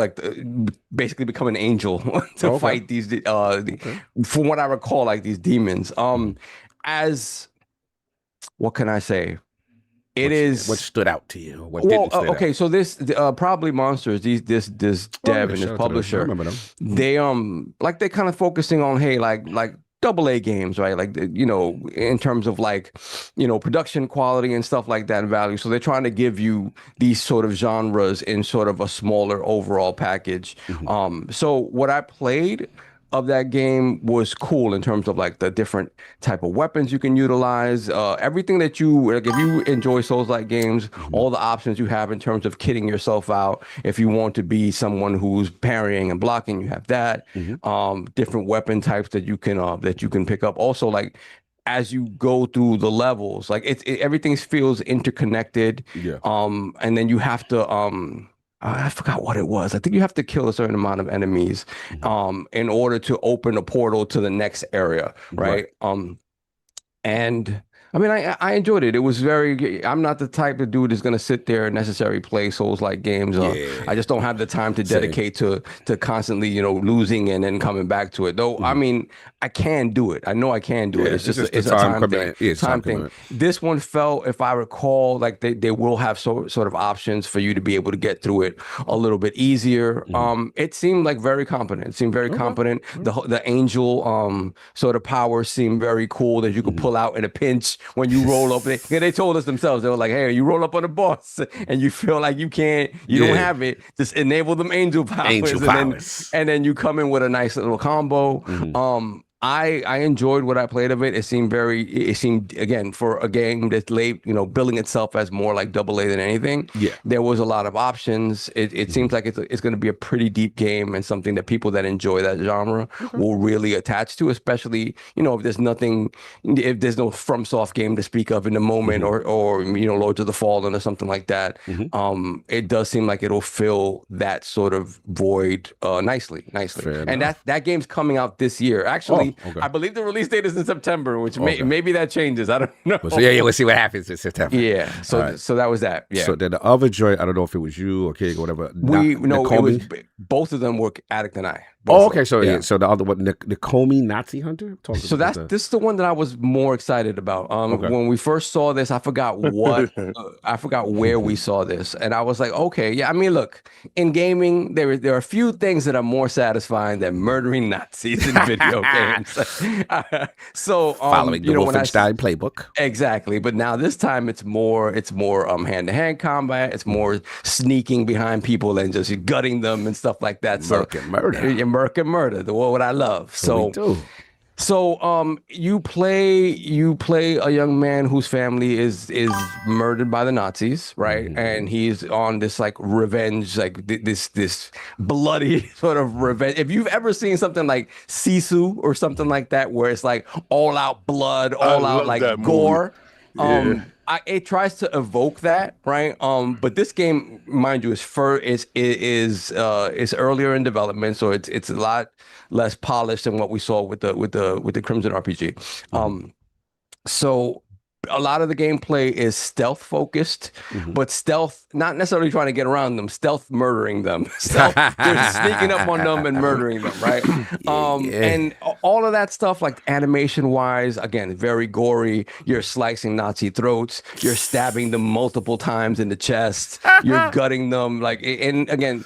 basically become an angel to fight these from what I recall, like these demons. As what can I say? What stood out to you? What didn't stand out? So this probably Monsters. This dev and this publisher. They they're kind of focusing on AA games, right? Like, you know, in terms of like, you know, production quality and stuff like that and value. So they're trying to give you these sort of genres in sort of a smaller overall package. So what I played of that game was cool in terms of like the different type of weapons you can utilize, everything that you like. If you enjoy Souls-like games, all the options you have in terms of kitting yourself out. If you want to be someone who's parrying and blocking, you have that. Different weapon types that you can pick up. Also, like as you go through the levels, like everything feels interconnected. Yeah. And then you have to I forgot what it was. I think you have to kill a certain amount of enemies in order to open a portal to the next area, right? And I mean, I enjoyed it. It was very. I'm not the type of dude that's gonna sit there and necessarily play Souls-like games. I just don't have the time to dedicate to constantly, you know, losing and then coming back to it. Though I mean, I can do it. I know I can do it. It's just a time thing. Time thing. This one felt, if I recall, like they will have sort of options for you to be able to get through it a little bit easier. It seemed like very competent. It seemed very competent. The angel sort of powers seemed very cool that you could pull out in a pinch. When you roll up, they told us themselves, they were like, hey, you roll up on a boss and you feel like you don't have it, just enable them angel powers. And then you come in with a nice little combo. I enjoyed what I played of it. It seemed again, for a game that's late, you know, billing itself as more like AA than anything. There was a lot of options. It seems like it's going to be a pretty deep game and something that people that enjoy that genre will really attach to, especially, you know, if there's no FromSoft game to speak of in the moment or you know, Lords of the Fallen or something like that. It does seem like it'll fill that sort of void nicely. And that game's coming out this year. Actually, I believe the release date is in September, which maybe that changes. I don't know. So we'll see what happens in September. Yeah. So that was that. Yeah. So then the other joint, I don't know if it was you or King or whatever. It was both of them were Addict and I. Okay. So so the other one, Nekome Nazi Hunter. This is the one that I was more excited about. When we first saw this, I forgot I forgot where we saw this, and I was like, okay, yeah. I mean, look, in gaming, there are a few things that are more satisfying than murdering Nazis in video games. So following the Wolfenstein playbook, exactly. But now this time it's more hand-to-hand combat. It's more sneaking behind people and just gutting them and stuff like that. Murk and murder. What I love. So you play a young man whose family is murdered by the Nazis, right? And he's on this like revenge, like this bloody sort of revenge. If you've ever seen something like Sisu or something like that, where it's like all out blood, all out like gore. It tries to evoke that, right? But this game, mind you, is earlier in development, so it's a lot less polished than what we saw with the Crimson RPG. So a lot of the gameplay is stealth focused, but stealth not necessarily trying to get around them, stealth murdering them. They're sneaking up on them and murdering them, right? And all of that stuff, like animation wise, again, very gory. You're slicing Nazi throats, you're stabbing them multiple times in the chest, you're gutting them, like, and again,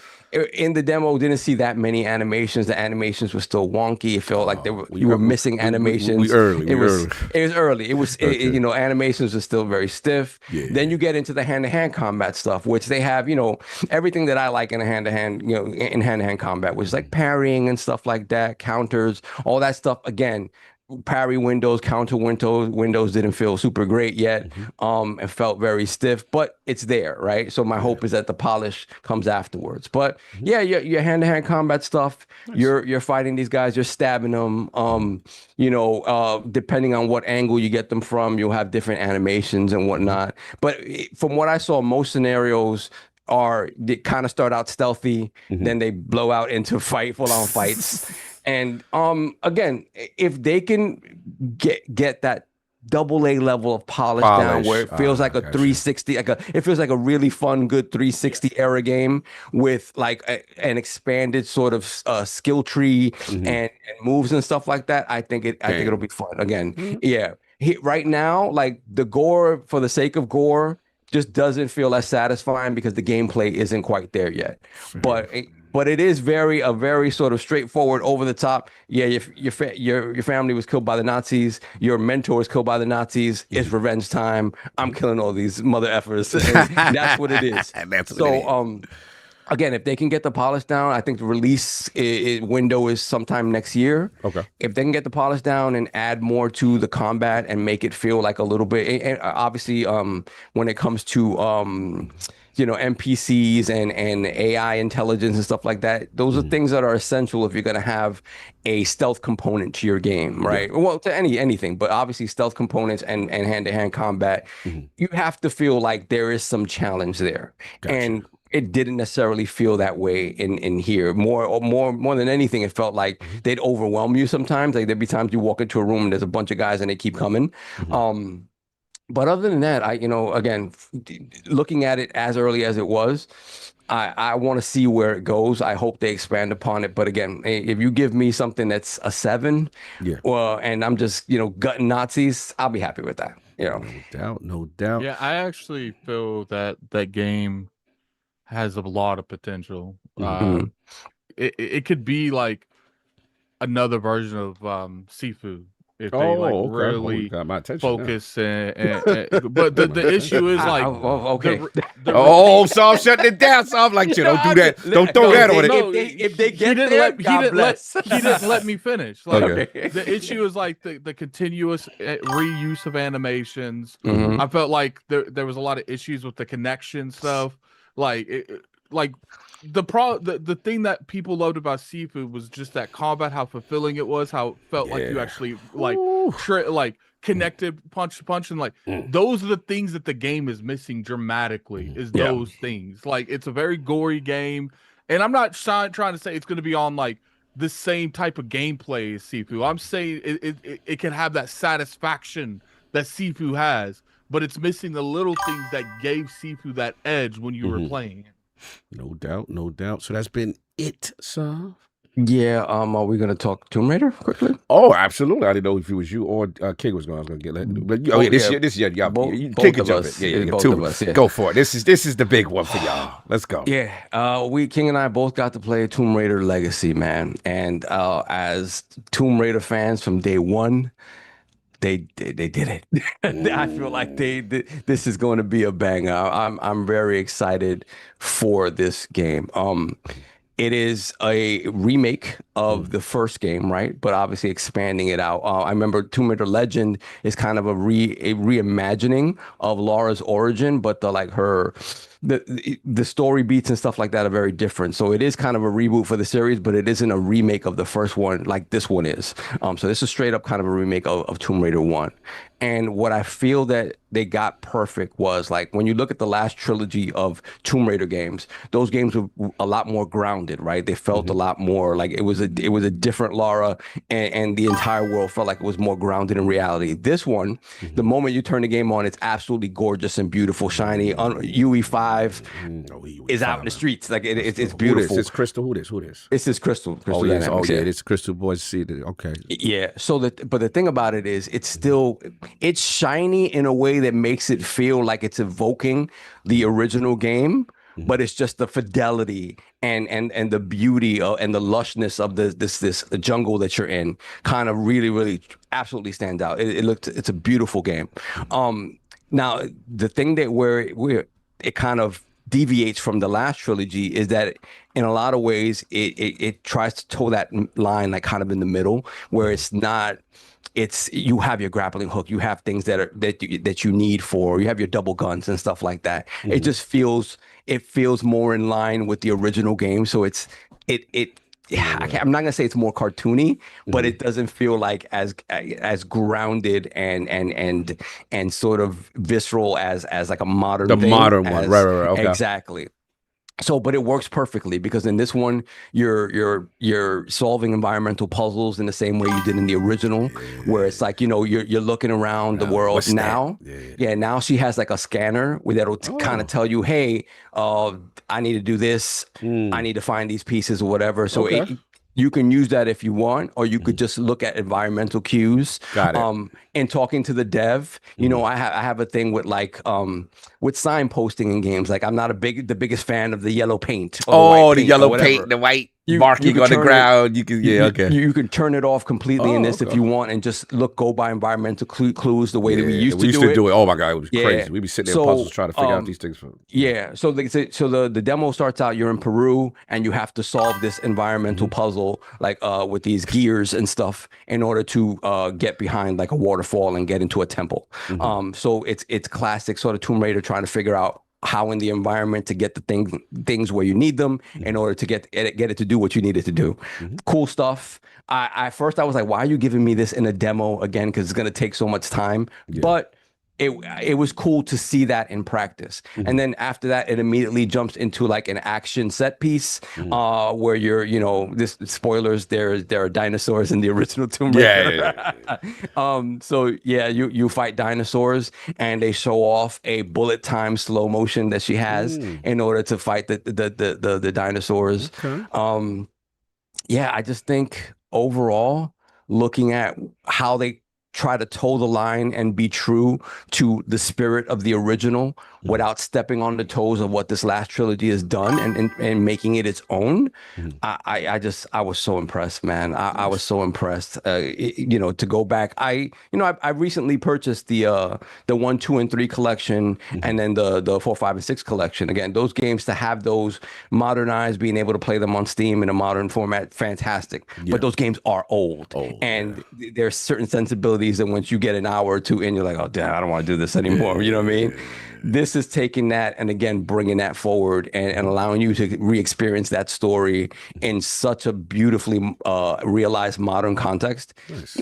in the demo, didn't see that many animations. The animations were still wonky. It felt like you were missing animations. It was early. You know, animations are still very stiff. Then you get into the hand-to-hand combat stuff, which they have, you know, everything that I like in a hand-to-hand, you know, in hand-to-hand combat, which is like parrying and stuff like that, counters, all that stuff. Again, parry windows, counter windows didn't feel super great yet. It felt very stiff, but it's there, right? So my hope is that the polish comes afterwards. But yeah, your hand-to-hand combat stuff, you're fighting these guys, you're stabbing them. You know, depending on what angle you get them from, you'll have different animations and whatnot. But from what I saw, most scenarios they kind of start out stealthy, then they blow out into full-on fights. And again, if they can get that AA level of polish down, where it feels like a 360, it feels like a really fun, good 360 era game with like an expanded sort of skill tree and moves and stuff like that. I think it'll be fun. Again, right now, like the gore for the sake of gore just doesn't feel as satisfying because the gameplay isn't quite there yet. But but it is a very sort of straightforward, over the top. Yeah, your family was killed by the Nazis. Your mentor was killed by the Nazis. It's revenge time. I'm killing all these mother effers. And that's what it is. Again, if they can get the polish down, I think the release window is sometime next year. Okay. If they can get the polish down and add more to the combat and make it feel like a little bit, and obviously, when it comes to NPCs and AI intelligence and stuff like that, those are things that are essential if you're going to have a stealth component to your game, right? Yeah. Well, to anything, but obviously stealth components and hand-to-hand combat, you have to feel like there is some challenge there. Gotcha. And it didn't necessarily feel that way in here. More than anything, it felt like they'd overwhelm you sometimes. Like there'd be times you walk into a room and there's a bunch of guys and they keep coming. But other than that, again, looking at it as early as it was, I want to see where it goes. I hope they expand upon it. But again, if you give me something that's a 7, and I'm just, gutting Nazis, I'll be happy with that. No doubt. Yeah, I actually feel that game has a lot of potential. It could be like another version of Sifu if they really got my attention focus but the issue is like Saul shut it down. Saul like, don't do that. Don't throw that on it. If they get there, he didn't let me finish. Like the issue is like the continuous reuse of animations. I felt like there was a lot of issues with the connection stuff. The thing that people loved about Sifu was just that combat, how fulfilling it was, how it felt like you actually connected punch to punch, and those are the things that the game is missing dramatically. Is those things. Like it's a very gory game, and I'm not trying to say it's going to be on like the same type of gameplay as Sifu. I'm saying it can have that satisfaction that Sifu has, but it's missing the little things that gave Sifu that edge when you were playing. No doubt. So that's been it, sir. Yeah. Are we gonna talk Tomb Raider quickly? Oh, absolutely. I didn't know if it was you or King was gonna get that. But this year, yeah, King can jump in. Both of us. Yeah. Go for it. This is the big one for y'all. Let's go. Yeah. King and I both got to play Tomb Raider Legacy, man. And as Tomb Raider fans from day one, they did it. I feel like this is going to be a banger. I'm very excited for this game. It is a remake of the first game, right? But obviously expanding it out. I remember Tomb Raider Legend is kind of a reimagining of Laura's origin, but the story beats and stuff like that are very different. So it is kind of a reboot for the series, but it isn't a remake of the first one like this one is. So this is straight up kind of a remake of Tomb Raider 1. And what I feel that they got perfect was like when you look at the last trilogy of Tomb Raider games, those games were a lot more grounded, right? They felt a lot more like it was a different Lara, and the entire world felt like it was more grounded in reality. This one, the moment you turn the game on, it's absolutely gorgeous and beautiful, shiny. UE5 is out in the streets, like it's beautiful. It's Crystal. Who this? This is Crystal. It's Crystal Boys. See, okay. Yeah. But the thing about it is, it's shiny in a way that makes it feel like it's evoking the original game, but it's just the fidelity and the beauty and the lushness of this jungle that you're in kind of really absolutely stand out. It's a beautiful game. Now the thing that it kind of deviates from the last trilogy is that in a lot of ways it tries to toe that line like kind of in the middle, where it's not. You have your grappling hook, you have things that you need you have your double guns and stuff like that. It just feels more in line with the original game. So I'm not gonna say it's more cartoony, but it doesn't feel like as grounded and sort of visceral as like a modern modern one, right, okay. Exactly. So, but it works perfectly because in this one, you're solving environmental puzzles in the same way you did in the original, where it's like, you're looking around the world now. Yeah, now she has like a scanner that'll kind of tell you, hey, I need to do this. I need to find these pieces or whatever. So You can use that if you want, or you could just look at environmental cues. Got it. And talking to the dev, you know, I have a thing with like with signposting in games. Like I'm not the biggest fan of the yellow paint. Or the yellow paint, the white marking on the ground. You can You can turn it off completely in this if you want, and just go by environmental clues the way that we used to do it. Oh my god, it was crazy. We'd be sitting there in puzzles trying to figure out these things. So the demo starts out. You're in Peru, and you have to solve this environmental puzzle, like with these gears and stuff, in order to get behind like a waterfall and get into a temple. So it's classic sort of Tomb Raider trying to figure out how in the environment to get the things where you need them in order to get it to do what you need it to do. Cool stuff. I first was like, why are you giving me this in a demo again? Because it's going to take so much time. But it was cool to see that in practice. And then after that, it immediately jumps into like an action set piece where you're, you know, this spoilers, there are dinosaurs in the original Tomb Raider. So yeah, you fight dinosaurs, and they show off a bullet time slow motion that she has in order to fight the dinosaurs. I just think overall, looking at how they try to toe the line and be true to the spirit of the original without stepping on the toes of what this last trilogy has done and making it its own. I was so impressed, man. I was so impressed. You know, to go back, I recently purchased the 1, 2, and 3 collection, and then the 4, 5, and 6 collection. Again, those games, to have those modernized, being able to play them on Steam in a modern format, fantastic. But those games are old, and there's certain sensibilities that once you get an hour or two in, you're like, oh damn, I don't want to do this anymore. You know what I mean? This is taking that and again bringing that forward and allowing you to re-experience that story in such a beautifully realized modern context.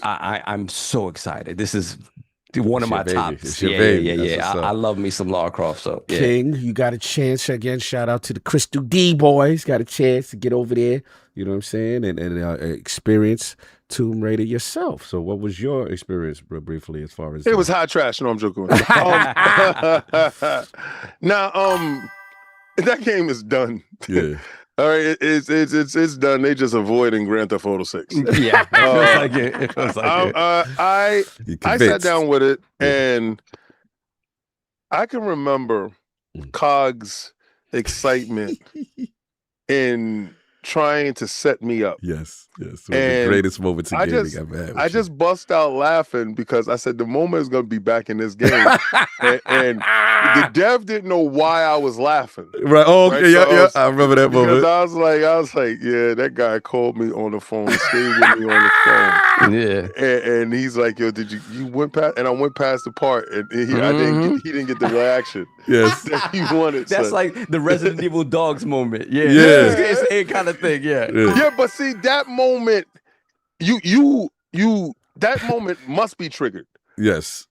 I'm so excited. This is one of my tops. I love me some Lara Croft. So King, you got a chance again. Shout out to the Crystal D boys. Got a chance to get over there. You know what I'm saying, and experience Tomb Raider yourself. So what was your experience briefly as far as it was hot trash? No, I'm joking. Now that game is done. All right, it's done. They just avoiding Grand Theft Auto 6. It feels like it. I sat down with it, and I can remember Cog's excitement in trying to set me up. Yes. One of the greatest moments in gaming I've had. I just bust out laughing because I said the moment is going to be back in this game, and the dev didn't know why I was laughing. Right. Oh, okay. Right? So I remember that moment. I was like, yeah, that guy called me on the phone, stayed with me on the phone. And he's like, yo, did you went past? And I went past the part, and he didn't get the reaction. Yes. That he wanted. That's like the Resident Evil Dogs moment. It's a kind of thing. Yeah, but see that moment, you that moment must be triggered. Yes.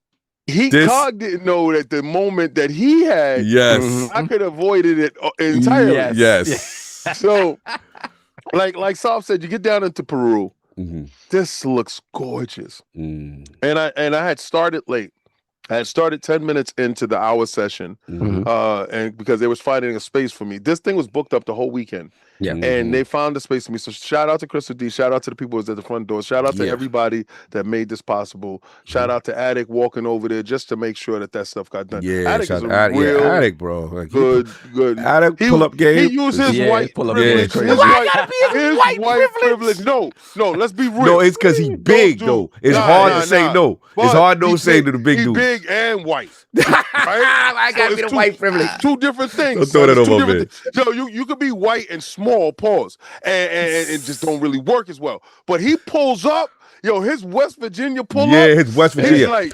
Cog didn't know that the moment that he had, I could have avoided it entirely. Yes. So, like Saab said, you get down into Peru. This looks gorgeous. And I had started late. I had started 10 minutes into the hour session, and because they was finding a space for me. This thing was booked up the whole weekend. And they found a space for me. So shout out to Crystal D. Shout out to the people who was at the front door. Shout out to everybody that made this possible. Shout out to Addict walking over there just to make sure that stuff got done. Addict is a real Addict, bro. Like, good. Addict pull-up game. He used his white privilege. His white privilege. No, let's be real. No, it's because he's big, though. It's hard to say no. It's hard to say to the big dude. He's big and white. Right? I gotta be the white privilege. Two different things. Don't throw that over me. So you could be white and small, pause, and just don't really work as well. But he pulls up, his West Virginia pull up. Yeah, his West Virginia. He's like,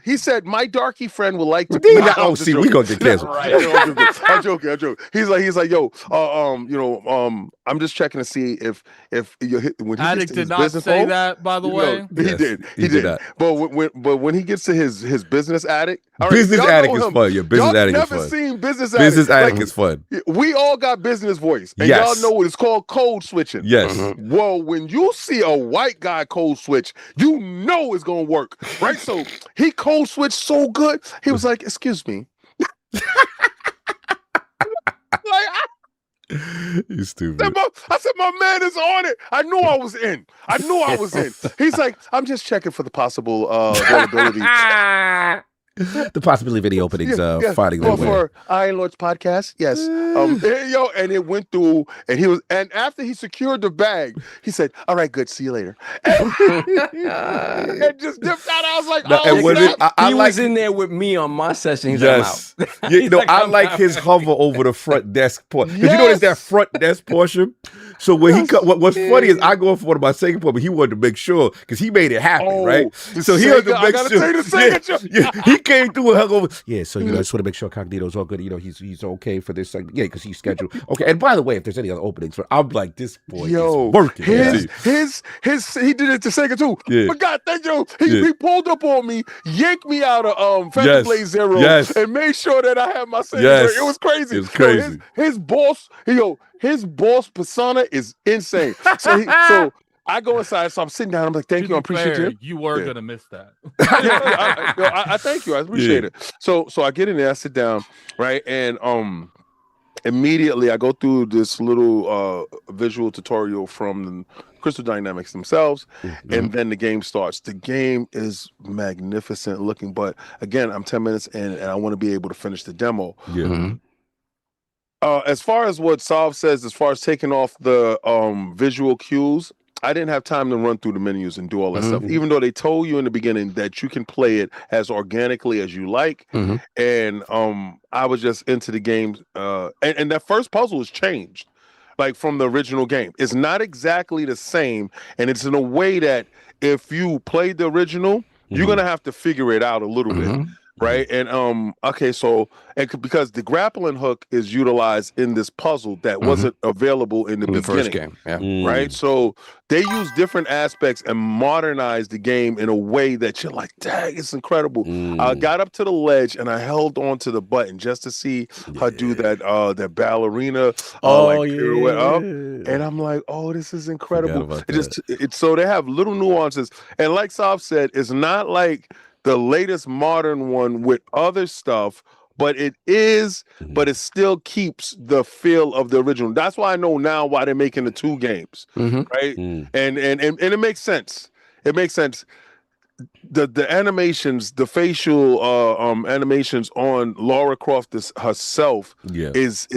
he said, my darky friend would like to. We gonna get canceled. I'm joking. He's like, I'm just checking to see if when he Addict did not say that, by the way. He did. But when he gets to his business addict, business addict is fun. Your business addict is fun. Never seen business addict. Business addict is fun. We all got business voice, and y'all know what it's called, code switching. Yes. Well, when you see a white guy code switch, you know it's gonna work, right? So he code switched so good. He was like, "Excuse me." You stupid. I said, my man is on it. I knew I was in. He's like, I'm just checking for the possible availability. The possibility of any openings finding their way. For Iron Lord's podcast, yes. And it went through, and after he secured the bag, he said, "All right, good, see you later," and just dipped out. I was like, he was in there with me on my session. He's yes, like, I'm out. I like his hover over the front desk portion because you know there's that front desk portion. So when what's funny is I go for one of my second point, but he wanted to make sure because he made it happen, right? So he had to make sure. He came through and hung over. Yeah, so I just want to make sure Cognito's all good. He's okay for this. Because he's scheduled. Okay, and by the way, if there's any other openings, I'm like, this boy is working. He did it to Sega too. Yeah. But God, thank you. He pulled up on me, yanked me out of Phantom Blade Zero, and made sure that I had my Sega. Yes. It was crazy. It was crazy. His boss persona is insane. So I go inside, so I'm sitting down. I'm like, thank you, I appreciate you. You were gonna miss that. I thank you. I appreciate it. So I get in there, I sit down, right, and immediately I go through this little visual tutorial from the Crystal Dynamics themselves, and then the game starts. The game is magnificent looking, but again, I'm 10 minutes in, and I want to be able to finish the demo. Yeah. As far as what Sav says, as far as taking off the visual cues, I didn't have time to run through the menus and do all that stuff, even though they told you in the beginning that you can play it as organically as you like. And I was just into the game. And that first puzzle has changed, like from the original game. It's not exactly the same. And it's in a way that if you played the original, you're going to have to figure it out a little bit. Right. And because the grappling hook is utilized in this puzzle that wasn't available in the beginning. First game. Yeah. Right. So they use different aspects and modernize the game in a way that you're like, dang, it's incredible. I got up to the ledge and I held on to the button just to see her do that ballerina pirouette up. And I'm like, oh, this is incredible. So they have little nuances. And like Sav said, it's not like the latest modern one with other stuff, but it still keeps the feel of the original. That's why I know now why they're making the two games, right? And it makes sense. It makes sense. The animations, the facial animations on Lara Croft herself is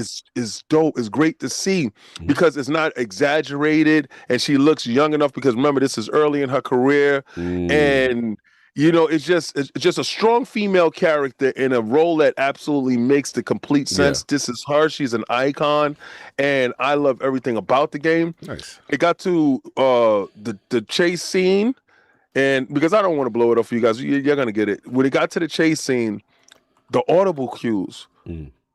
dope. It's great to see because it's not exaggerated and she looks young enough because remember this is early in her career and it's just a strong female character in a role that absolutely makes the complete sense. This is her. She's an icon, and I love everything about the game. Nice. It got to the chase scene, and because I don't want to blow it up for you guys, you're gonna get it. When it got to the chase scene, the audible cues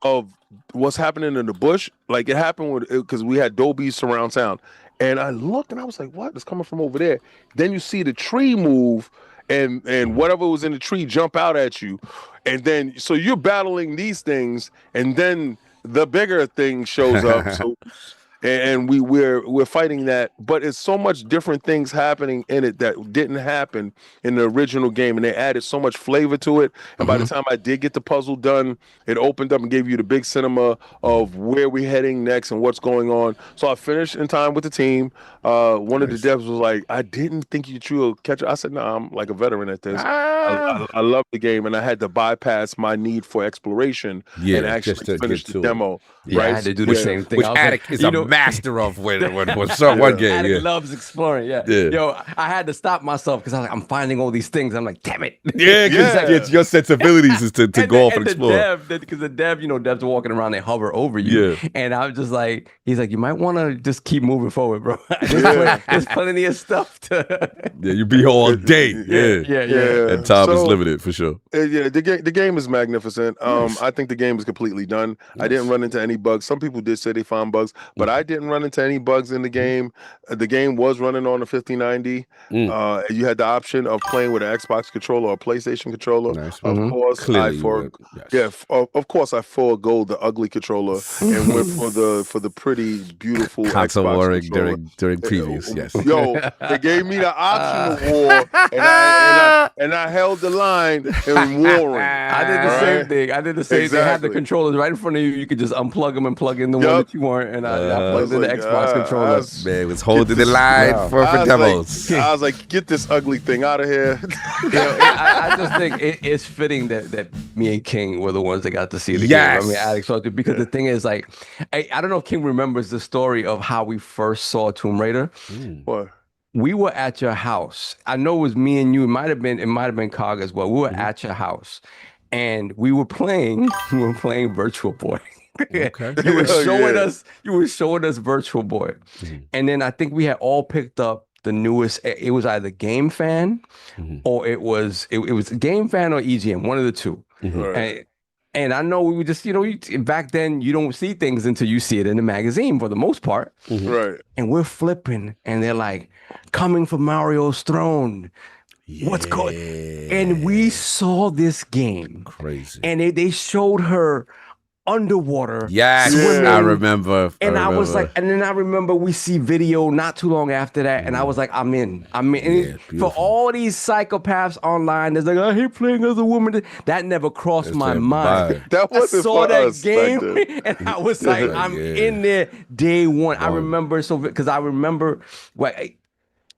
of what's happening in the bush, like it happened because we had Dolby surround sound, and I looked and I was like, "What? It's coming from over there." Then you see the tree move. And whatever was in the tree jump out at you, and then so you're battling these things, and then the bigger thing shows up. So, and we're fighting that, but it's so much different things happening in it that didn't happen in the original game, and they added so much flavor to it. And by the time I did get the puzzle done, it opened up and gave you the big cinema of where we're heading next and what's going on. So I finished in time with the team. One of the devs was like, "I didn't think you would catch it." I said, "No, I'm like a veteran at this. I love the game, and I had to bypass my need for exploration and actually finish the demo." Yeah, right? I had to do the same thing. Which Addict is a master of when one game. Addict loves exploring. Yo, I had to stop myself because I was like, I'm finding all these things. I'm like, damn it. It's your sensibilities is to go off and explore. Because the dev, devs are walking around, they hover over you. And I was just like, he's like, you might want to just keep moving forward, bro. There's plenty of stuff to. You be here all day. And time is limited for sure. The game is magnificent. I think the game is completely done. I didn't run into any bugs. Some people did say they found bugs, but I didn't run into any bugs in the game. The game was running on a 5090. You had the option of playing with an Xbox controller or a PlayStation controller. Nice. Of course, Clearly of course, I forego the ugly controller and went for the pretty, beautiful console Xbox warring controller. during previews. Yes. Yo, they gave me the option of war, and I held the line in warring. I did the same thing. I did the same thing. I had the controllers right in front of you. You could just unplug them and plug in the one that you want. And I plugged in the Xbox controller. Man, it was holding the line for demos. I was like, get this ugly thing out of here. I just think it's fitting that me and King were the ones that got to see the game. I mean, Alex, because the thing is, like, I don't know if King remembers the story of how we first saw Tomb Raider. What? We were at your house. I know it was me and you. It might have been Cog as well. We were at your house, and we were playing Virtual Boy. Okay. You were showing us Virtual Boy, and then I think we had all picked up the newest. It was either Game Fan, or it was Game Fan or EGM, one of the two. And I know we were just, back then you don't see things until you see it in the magazine for the most part. Right. And we're flipping, and they're like, coming for Mario's throne. What's going? And we saw this game. Crazy. And they showed her underwater. Yes, swimming. I remember. I was like, and then I remember we see video not too long after that, and I was like, I'm in. And for all these psychopaths online, there's like, I hate playing as a woman. That never crossed my mind. That wasn't I saw for that us game, and I was like, I'm in there day one. I remember because I remember what.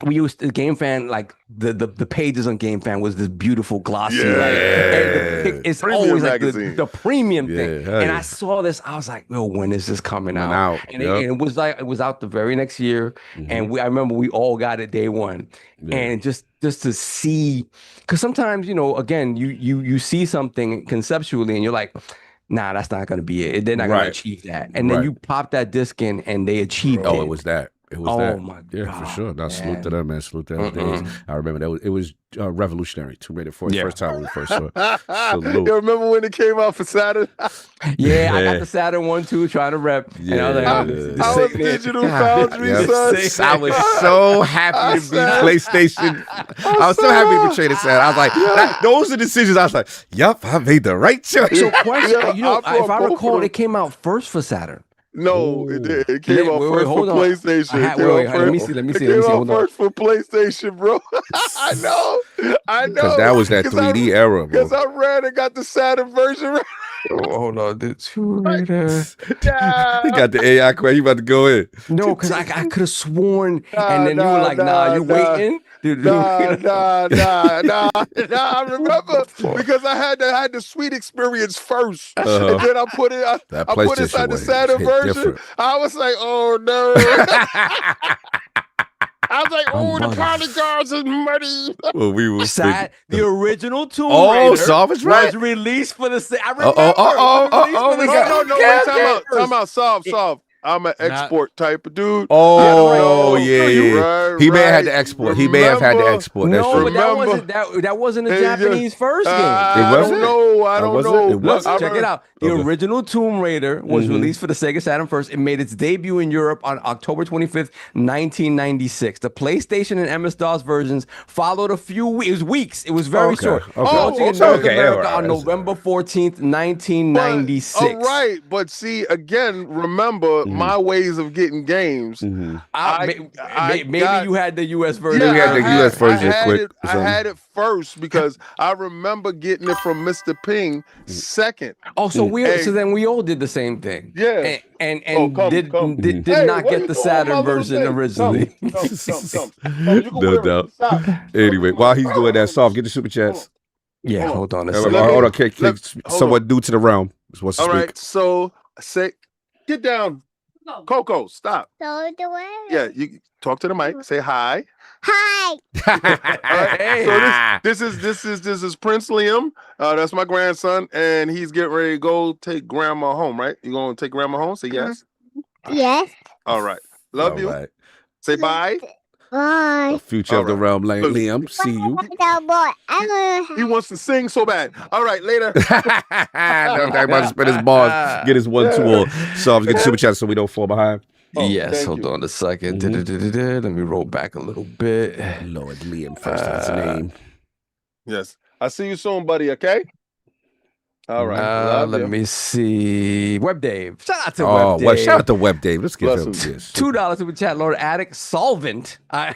We used the Game Fan, like the pages on Game Fan was this beautiful glossy, it's premium always like magazine. the premium thing. And I I saw this, I was like, yo, when is this coming out? And it was out the very next year, and I remember we all got it day one, and just to see, because sometimes again you see something conceptually and you're like, nah, that's not gonna be it. They're not gonna achieve that, and then you pop that disc in and they achieved it. Oh, it was that. It was that. My God. Yeah, for sure. Now, salute to them, man. Salute to them. I remember it was revolutionary. Tomb Raider 4, the first time when we first saw it. Salute. You remember when it came out for Saturn? I got the Saturn 1 too, trying to rep. Yeah, and I was like, I was Digital Foundry, son. I was so happy to be PlayStation. I was so happy to be Trader Saturn. I was like, those are decisions. I was like, yup, I made the right choice. So, question, if I recall, it came out first for Saturn. No, it did. It came out first for PlayStation. Let me see. It came out first for PlayStation, bro. I know. Because that was that 3D era, bro. Because I ran and got the Saturn version. Hold on, the Tomb Raider. He got the AI question. You about to go in? No, because I could have sworn, and then you were like, "Nah, you waiting." Nah. I remember because I had the sweet experience first, and then I put it. I put it inside the Saturn version. Different. I was like, oh no. I was like, oh, the polygons is muddy. Well, we were the original Tomb Raider was released for the. I remember. No, time out. Solve. I'm an export type of dude. Oh, yeah. He may have had to export. He may have had to export. That's true. But that wasn't a Japanese first game. I don't know. Check it out. The original Tomb Raider was released for the Sega Saturn first. It made its debut in Europe on October 25th, 1996. The PlayStation and MS-DOS versions followed a few weeks. It was very short. On November 14th, 1996. All right, but see, again, remember my ways of getting games. Maybe you had the US version. Yeah, you had the US version quick. I had it first because I remember getting it from Mr. Ping second. Oh, so then we all did the same thing. Yeah. And did not get the Saturn version originally. No doubt. Anyway, while he's doing that, Soft, get the super chats. Yeah, hold on. Hold on. Someone new to the realm. All right, so say, get down. Coco, stop. Yeah, you talk to the mic. Say hi. Hi. Right, so this is Prince Liam. That's my grandson, and he's getting ready to go take grandma home. Right? You gonna take grandma home? Say yes. Yes. All right. Love you. Right. Say bye. Bye. The future of the realm, Liam. See you. He wants to sing so bad. All right, later. Don't talk about to spin his bars. Get his 1-2 on. So I'm getting super chat so we don't fall behind. Yes, hold on a second. Let me roll back a little bit. Lord Liam, first that's his name. Yes. I see you soon, buddy, okay? All right. Let me see. Web Dave. Shout out to Web Dave. Well, shout out to Web Dave. Let's give him this. $2 super chat, Lord Addict. Solvent. Okay.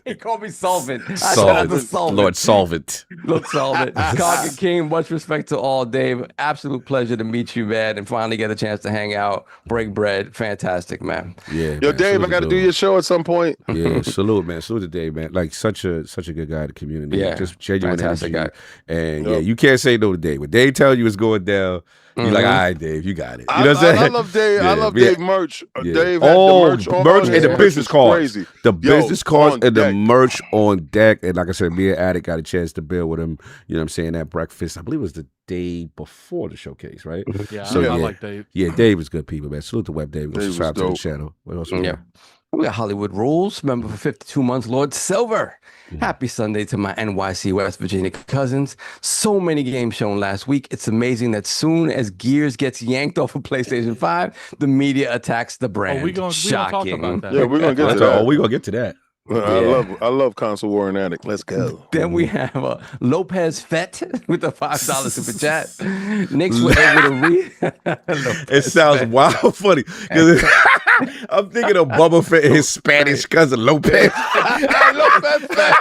He called me Solvent. Solvent. Lord Solvent. Lord Solvent. Cog and King, much respect to all, Dave. Absolute pleasure to meet you, man, and finally get a chance to hang out, break bread. Fantastic, man. Yeah. Yo, Dave, I got to do your show at some point. Yeah, salute, man. Salute to Dave, man. Like such a good guy in the community. Yeah, just genuine fantastic energy. guy. And yeah, you can't say no to Dave. When Dave tell you it's going down, you're like, all right, Dave, you got it. You know what I'm saying? I love Dave. I love Dave merch. Yeah. Dave had the merch and the business cards. Crazy. The business cards and deck. the merch on deck. And like I said, me and Addict got a chance to build with him. You know what I'm saying? At breakfast. I believe it was the day before the showcase, right? Yeah, so, I like Dave. Yeah, Dave is good people, man. Salute to Web Dave. Go subscribe to the channel. What else? Yeah. We got Hollywood Rules, member for 52 months, Lord Silver. Happy Sunday to my NYC West Virginia cousins. So many games shown last week. It's amazing that soon as Gears gets yanked off of PlayStation 5, the media attacks the brand. We gonna talk about that. Yeah, we're going to get to that. Oh, we're going to get to that. I love Console War and Addict. Let's go. Then we have Lopez Fett with the $5 super chat. Knicks were able to read. It sounds wild funny. I'm thinking of Bubba Fett and his Spanish cousin Lopez. Lopez Fett.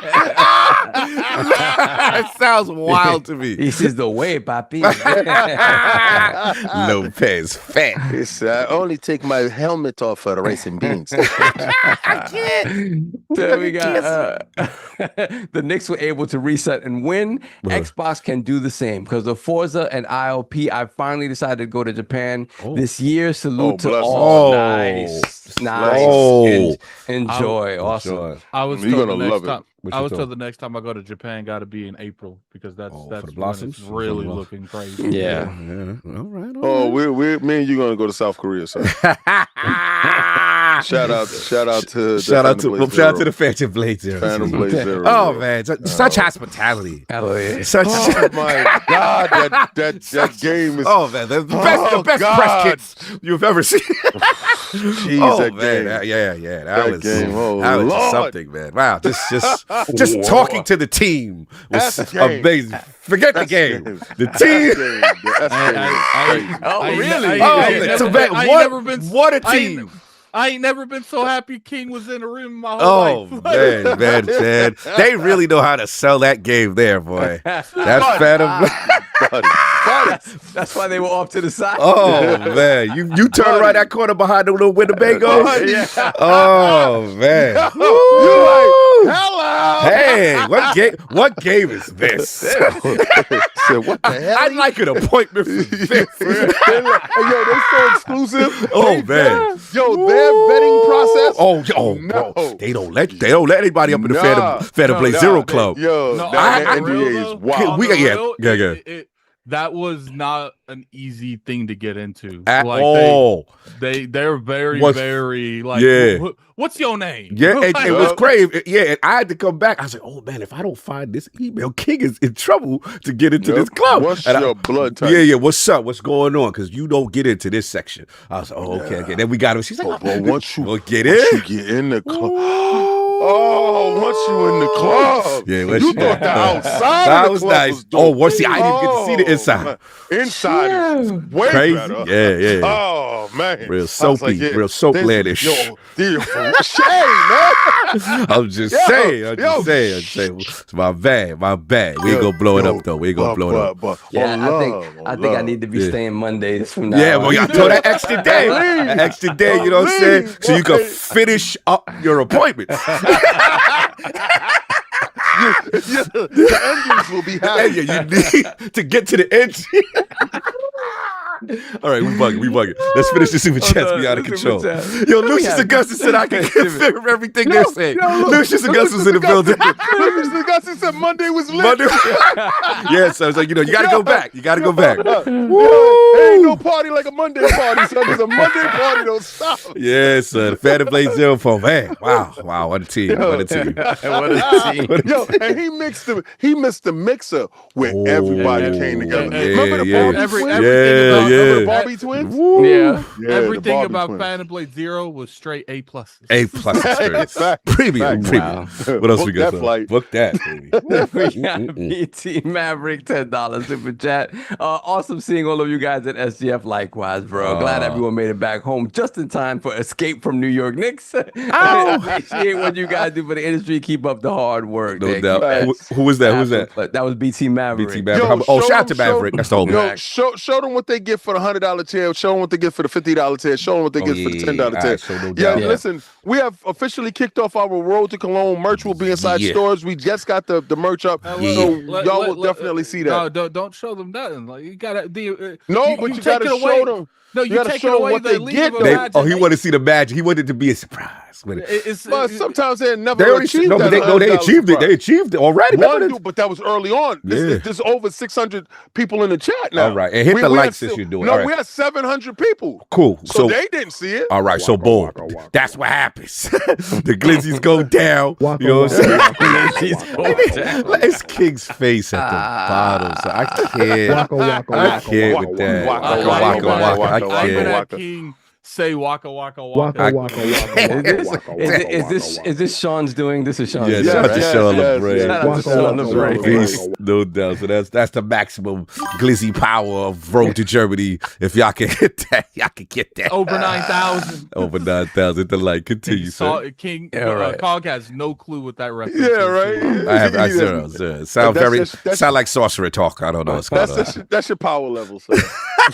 It sounds wild to me. This is the way, papi. Lopez Fett. It's, I only take my helmet off for racing beans. Then we got the Knicks were able to reset and win. Xbox can do the same because of Forza and ILP. I finally decided to go to Japan this year. Salute to all. Nice. Enjoy. Awesome. I was You're told gonna love it. I was told the next time I go to Japan got to be in April because that's for the when blossoms? it's really looking crazy. Yeah. All right. Oh, we're me and you gonna go to South Korea, son. Shout out to the Phantom Blade Zero. Phantom Blade Zero. Oh man, such hospitality. Oh my God, that game is. Oh man, the best press kits you've ever seen. Jeez, that game. That was game. Oh, that was Lord. something, man. Wow, just talking to the team was amazing. Forget the game. The team. Really? What a team. I ain't never been so happy King was in the room my whole life. Man. They really know how to sell that game there, boy. That's Phantom. That's why they were off to the side. Oh man, you turn around that corner behind the little Winnebagos. Yeah. Oh man, You like hello? Hey, what game is this? Said, what the hell? I'd like an appointment for this. Hey, yo, they so exclusive. Oh man, yo, their vetting process. No. Bro, they don't let anybody up in the Phantom Blade Zero Club. Yo, that NDA is wild. That was not an easy thing to get into at all. They're very like, what's your name? Yeah, it was crazy. Yeah, and I had to come back. I was like, oh man, if I don't find this email, King is in trouble to get into this club. What's your blood type? Yeah, what's up? What's going on? Because you don't get into this section. I was like, okay. Then we got him. She's like, once you get in the club. Oh, once you in the club. Yeah, you thought the outside that was nice. Was see, I didn't get to see the inside. Inside is way crazy. Better. Yeah. Oh man, real soapy, real soap-landish. Shame, man. I'm just saying. It's my bad. We ain't gonna blow it up though. We ain't gonna blow it up. I think I need to be staying Mondays from now. Yeah, well, you throw that extra day. You know what I'm saying? So you can finish up your appointments. The engines will be happy. You need to get to the engine. All right, we bugging. Let's finish the super chats. Be out of control. Yo, Lucius Augustus said I can confirm everything they're saying. Lucius Augustus in the building. Lucius Augustus said Monday was lit. Yeah, so I was like, you gotta go back. Ain't no party like a Monday party, son. Because a Monday party don't stop. Yeah, son. Phantom Blade Zero for man. Wow, what a team. What a team. Yo, and he mixed the mixer where everybody came together. Remember the party? Remember the Barbie twins? Woo. Yeah. Everything the about twins. Phantom Blade Zero was straight A+. A+ experience. Fact. Premium. Wow. What else Book we got? that flight. Book that, baby. We got BT Maverick, $10 super chat. Awesome seeing all of you guys at SGF. Likewise, bro. Glad everyone made it back home just in time for Escape from New York Knicks. Appreciate what you guys do for the industry. Keep up the hard work. No doubt. Who was that? Who's that? That was BT Maverick. BT Maverick. Shout out to Maverick. That's the whole Yo, show them what they get for the $100 chair. Show them what they get for the $50 chair. Show them what they get for the $10 chair. Listen, we have officially kicked off our Road to Cologne. Merch will be inside stores. We just got the merch up, so y'all will definitely see that. No, don't show them nothing. Like you gotta. But you gotta show them. No, you gotta take show away what the they leave get. of he wanted to see the magic. He wanted it to be a surprise. But sometimes they never They achieved no, that. they achieved it. They achieved it already. But that was early on. There's over 600 people in the chat now. All right, and hit the likes since you're doing. No, we had 700 people. Cool. So they didn't see it. All right, so boom. That's what happens. The glizzies go down. You know what I'm saying? It's King's face at the bottom. So I can't with that. I can't had King say waka waka waka. Is this Sean's doing? This is Sean's. Yeah, shout out to Sean LeBray. Shout out to Sean LeBray. No doubt. So that's the maximum glizzy power of Road to Germany. If y'all can hit that, y'all can get that. Over 9,000. Over 9,000. The like continue. King Cog has no clue what that reference is. Yeah, right. I zero. Sound like sorcerer talk. I don't know what's going on. That's your power level, sir.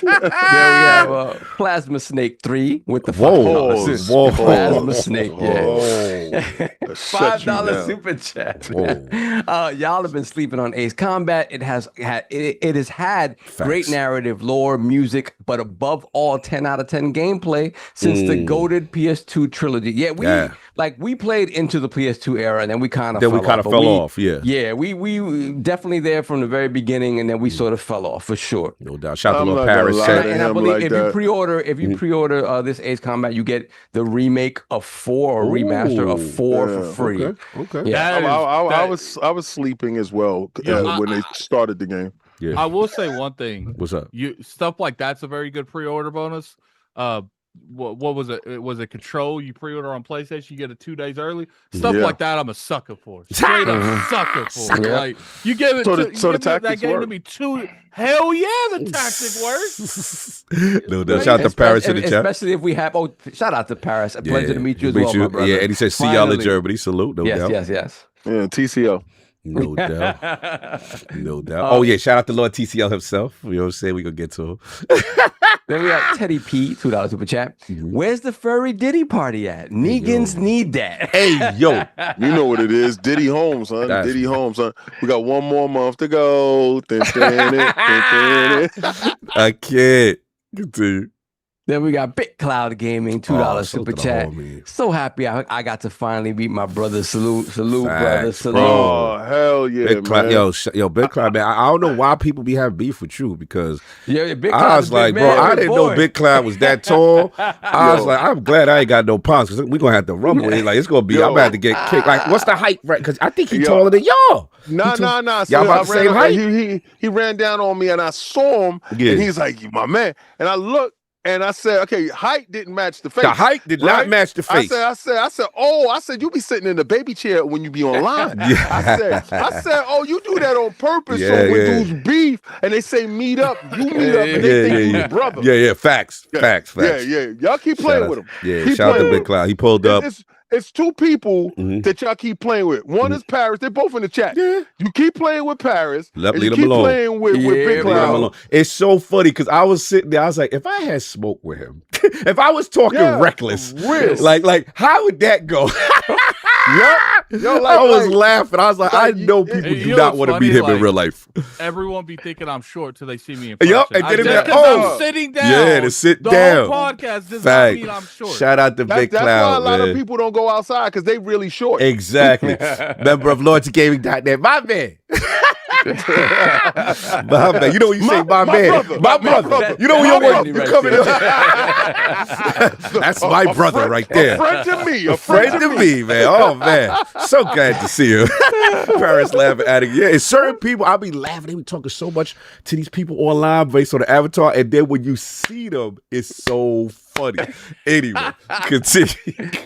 There we have Plasma Snake 3 with the $5 Plasma Snake. $5 super chat. Y'all have been sleeping on Ace Combat. It has had great narrative, lore, music, but above all, 10 out of 10 gameplay since the goated PS2 trilogy. We played into the PS2 era, and then we kind of fell off. Yeah, we definitely there from the very beginning, and then we sort of fell off for sure. No doubt. Shout out to Lord Parris. And I believe if you pre-order this Ace Combat, you get the remake of 4 or remaster of 4 for free. Okay. Yeah, I was sleeping as well when they started the game. Yeah. I will say one thing. What's up? Stuff like that's a very good pre-order bonus. What was it? Was it Control? You pre-order on PlayStation, you get it 2 days early. Stuff like that, I'm a sucker for. Straight up sucker for. Like you give it that game to me 2. Hell yeah, the tactic works. No doubt. Shout out to Parris in the chat. Especially if we have. Shout out to Parris. A pleasure to meet you as well, my brother. Yeah, and he said, "See y'all in Germany." Salute. No doubt. Yes. Yeah, TCL. No doubt. No doubt. Shout out to Lord TCL himself. You know what I'm saying? We gonna get to him. Then we got Teddy P, $2 super chat. Where's the furry Diddy party at? Negans need that. Hey, yo. You know what it is. Diddy home, son. Diddy home, son. We got 1 more month to go. I can't. Continue. Then we got Big Cloud Gaming, $2 super chat. So happy I got to finally meet my brother. Salute, brother. Salute. Oh, hell yeah, Big Cloud, man. Yo, Big Cloud, man. I don't know why people be having beef with you because Big I was like, bro, I didn't know Big Cloud was that tall. I was like, I'm glad I ain't got no pounds because we're going to have to rumble. Like, it's going to be, I'm going to have to get kicked. Like, what's the height? Right? Because I think he's taller than y'all. Nah. Y'all about the same height? He ran down on me and I saw him and he's like, my man. And I looked. And I said, okay, height didn't match the face. The height did not match the face. I said, you be sitting in the baby chair when you be online. I said, oh, you do that on purpose. So when dudes beef and they say meet up, you meet up and they think you your brother. Yeah, facts. Yeah. Y'all keep playing with him. Yeah, shout out to Big Cloud. He pulled up. It's 2 people that y'all keep playing with. One is Parris. They're both in the chat. Yeah. You keep playing with Parris. Leave them alone. Playing with Big Cloud. It's so funny because I was sitting there. I was like, if I had smoke with him, if I was talking reckless, like how would that go? I was laughing. I was like, I know people do not want to meet him in real life. Everyone be thinking I'm short till they see me in person. And then I'm sitting down. Yeah, to sit down. The whole podcast does not mean I'm short. Shout out to Big Cloud. That's why a lot of people don't go outside because they really short. Exactly. Member of LordsGaming.net. My man. My man. You know when you say my man. My brother. You know when your word you coming in. That's my brother right there. A friend to me. A friend to me, man. Oh, man. So glad to see you. Parris laughing at it. Yeah, and certain people, I'll be laughing. They be talking so much to these people online based on the avatar. And then when you see them, it's so funny. Anyway, continue.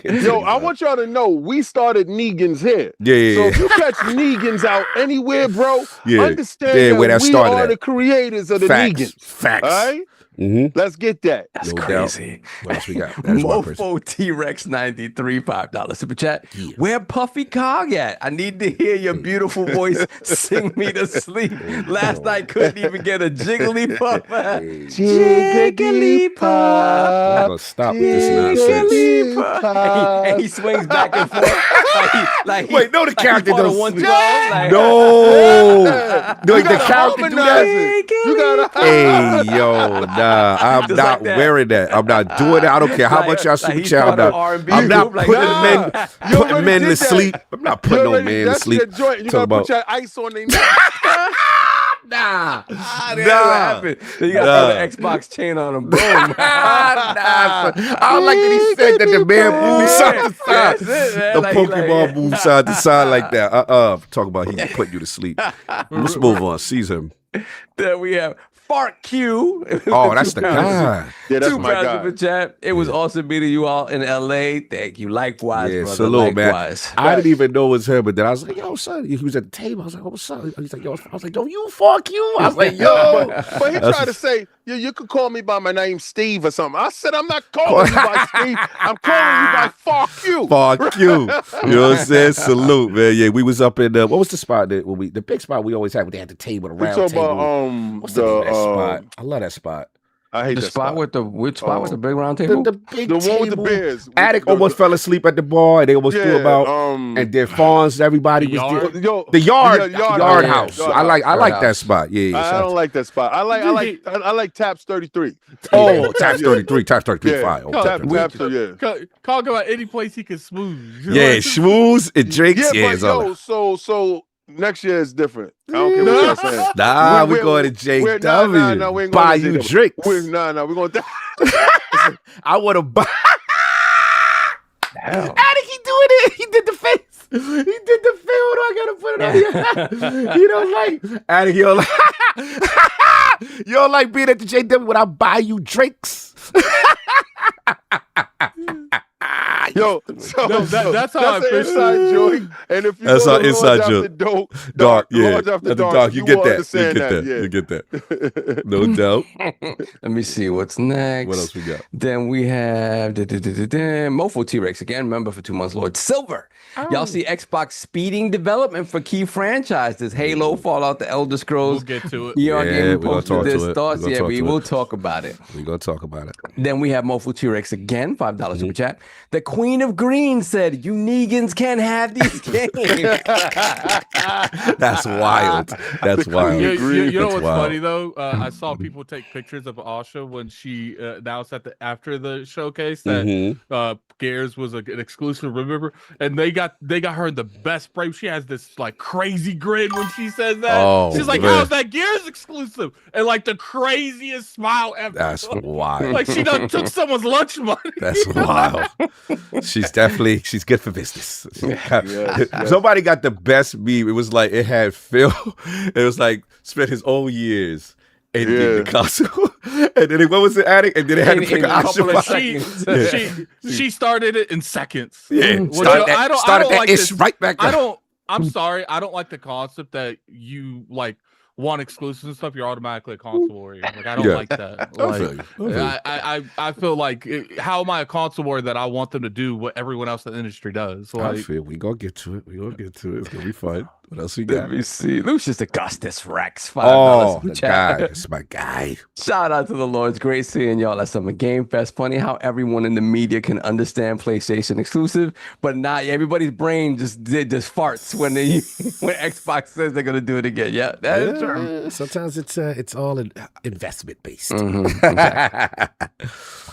Yo, I want y'all to know we started Negans here. Yeah. So if you catch Negans out anywhere, bro, Yeah. understand Yeah, where that that we started are at. the creators of the Facts. Negans. Facts. All right? Mm-hmm. Let's get that. That's No crazy. doubt. What else we got? That is one person. Mofo T-Rex 93, $5 super chat. Yeah. Where Puffy Cog at? I need to hear your beautiful voice sing me to sleep. Last night couldn't even get a jiggly puff. Jiggly I'm puff. gonna stop this nonsense. Jiggly puff. And he swings back and forth. Like Wait, no, the character does. does. 112. Like, No, the You gotta character do harmonize that. it. You gotta Hey, yo, nah, I'm Just not like that. wearing that. I'm not doing that. I don't care how much y'all super he's chat. I'm part of not. R&B I'm not group, like, putting nah. men, You putting already men to did that. sleep. I'm not putting no man to That's sleep. your joint. You Talk gotta put about your ice on their neck. nah, That's what happened. You got to throw the Xbox chain on him. Boom. nah. I don't like that he said that the man moves side to side. That's it, man. The Like, Pokemon moves side to side like that. Talk about he putting you to sleep. Let's move on. Seize him. Then we have Fart Q. Oh, that's the guy. Yeah, that's Two my pounds guy. of a chat. It was awesome meeting you all in LA. Thank you. Likewise, Yeah, brother. salute, man. Likewise. I didn't even know it was him, but then I was like, yo, son. He was at the table. I was like, oh, what's up? He's like, yo, I was like, yo, you fuck you. I was like, yo. But he tried to say, you could call me by my name Steve or something. I said, I'm not calling you by Steve. I'm calling you by fuck you. Fuck you. You know what I'm saying? Salute, man. Yeah, we was up in what was the spot that the big spot we always had where they had the table, the We round talking table. about What's the name of that spot? I love that spot. I hate The that spot with the which spot with the big round table? The big the table. one with the bears. Addict almost fell asleep at the bar. And they almost threw him out. And then Fawns, everybody was there. The yard house. I like that spot. Yeah. I don't like that spot. I like Taps 33. Oh, Taps 33. Taps 33. Yeah. Fire. Oh, Taps, Taps 33. Talk about any place he can smooth. Yeah, schmooze and drinks. Yeah, it's but all. So next year is different. I don't care what y'all saying. Nah, we're going to JW. Nah, we ain't buy going to you JW. drinks. We're going to. I want to buy. Addict, he doing it. He did the face. He did the face. Hold on, I gotta put it on here. He don't like Addict. You don't like being at the JW when I buy you drinks. Yo, so that's how I an inside joke. And if you That's go our to inside Lords joke. After Dark, yeah. Lords After At the Dark, dark, you get will that. You understand get that. Yeah. You get that. No doubt. Let me see what's next. What else we got? Then we have Mofo T-Rex again, member for 2 months, Lord Silver. Y'all see Xbox speeding development for key franchises, Halo, Fallout, The Elder Scrolls. We'll get to it. Yeah, we're gonna posted talk their to it. thoughts. We're gonna Yeah, talk we to will it. talk about it. We're going to talk about it. Then we have Mofo T-Rex again, $5 super chat. The Queen of Green said, you Negans can't have these games. That's wild. That's wild. You know That's what's wild. funny though? I saw people take pictures of Asha when she announced after the showcase that Gears was an exclusive. Remember, and they got her in the best frame. She has this like crazy grin when she says that. Oh, She's like, man. "How's that Gears exclusive?" And like the craziest smile ever. That's wild. Like she done took someone's lunch money. That's wild. She's good for business. Somebody got the best meme. It was like it had Phil. It was like spent his own years in the console, and then what was it, Addict? And then they had to pick an option. She started it in seconds. Yeah, Which, started that like ish this. right back there. I'm sorry. I don't like the concept that you like want exclusives and stuff. You're automatically a console warrior. Like I don't like that. I feel like how am I a console warrior that I want them to do what everyone else in the industry does? Like, I feel we gonna get to it. It's gonna be fun. What else we got? Let me see. Lucius Augustus Rex, $5. Oh, the chat. guy. It's my guy. Shout out to the Lords. Great seeing y'all at Summer Game Fest. Funny how everyone in the media can understand PlayStation exclusive, but not everybody's brain just farts when Xbox says they're gonna do it again. Yeah, that is true. Sometimes it's all investment based. Exactly.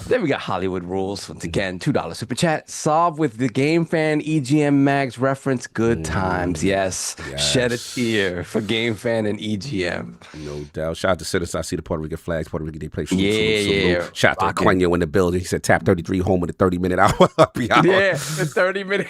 Then we got Hollywood Rules. Once again, $2 super chat. Solve with the Game Fan EGM Mags reference. Good times. Yes. Shed a tear for Game Fan and EGM. No doubt. Shout out to Citizens. I see the Puerto Rican flags. Puerto Rican, they play. Yeah. Shout out to Cognito in the building. He said tap 33 home with a 30-minute hour. Yeah, the 30-minute.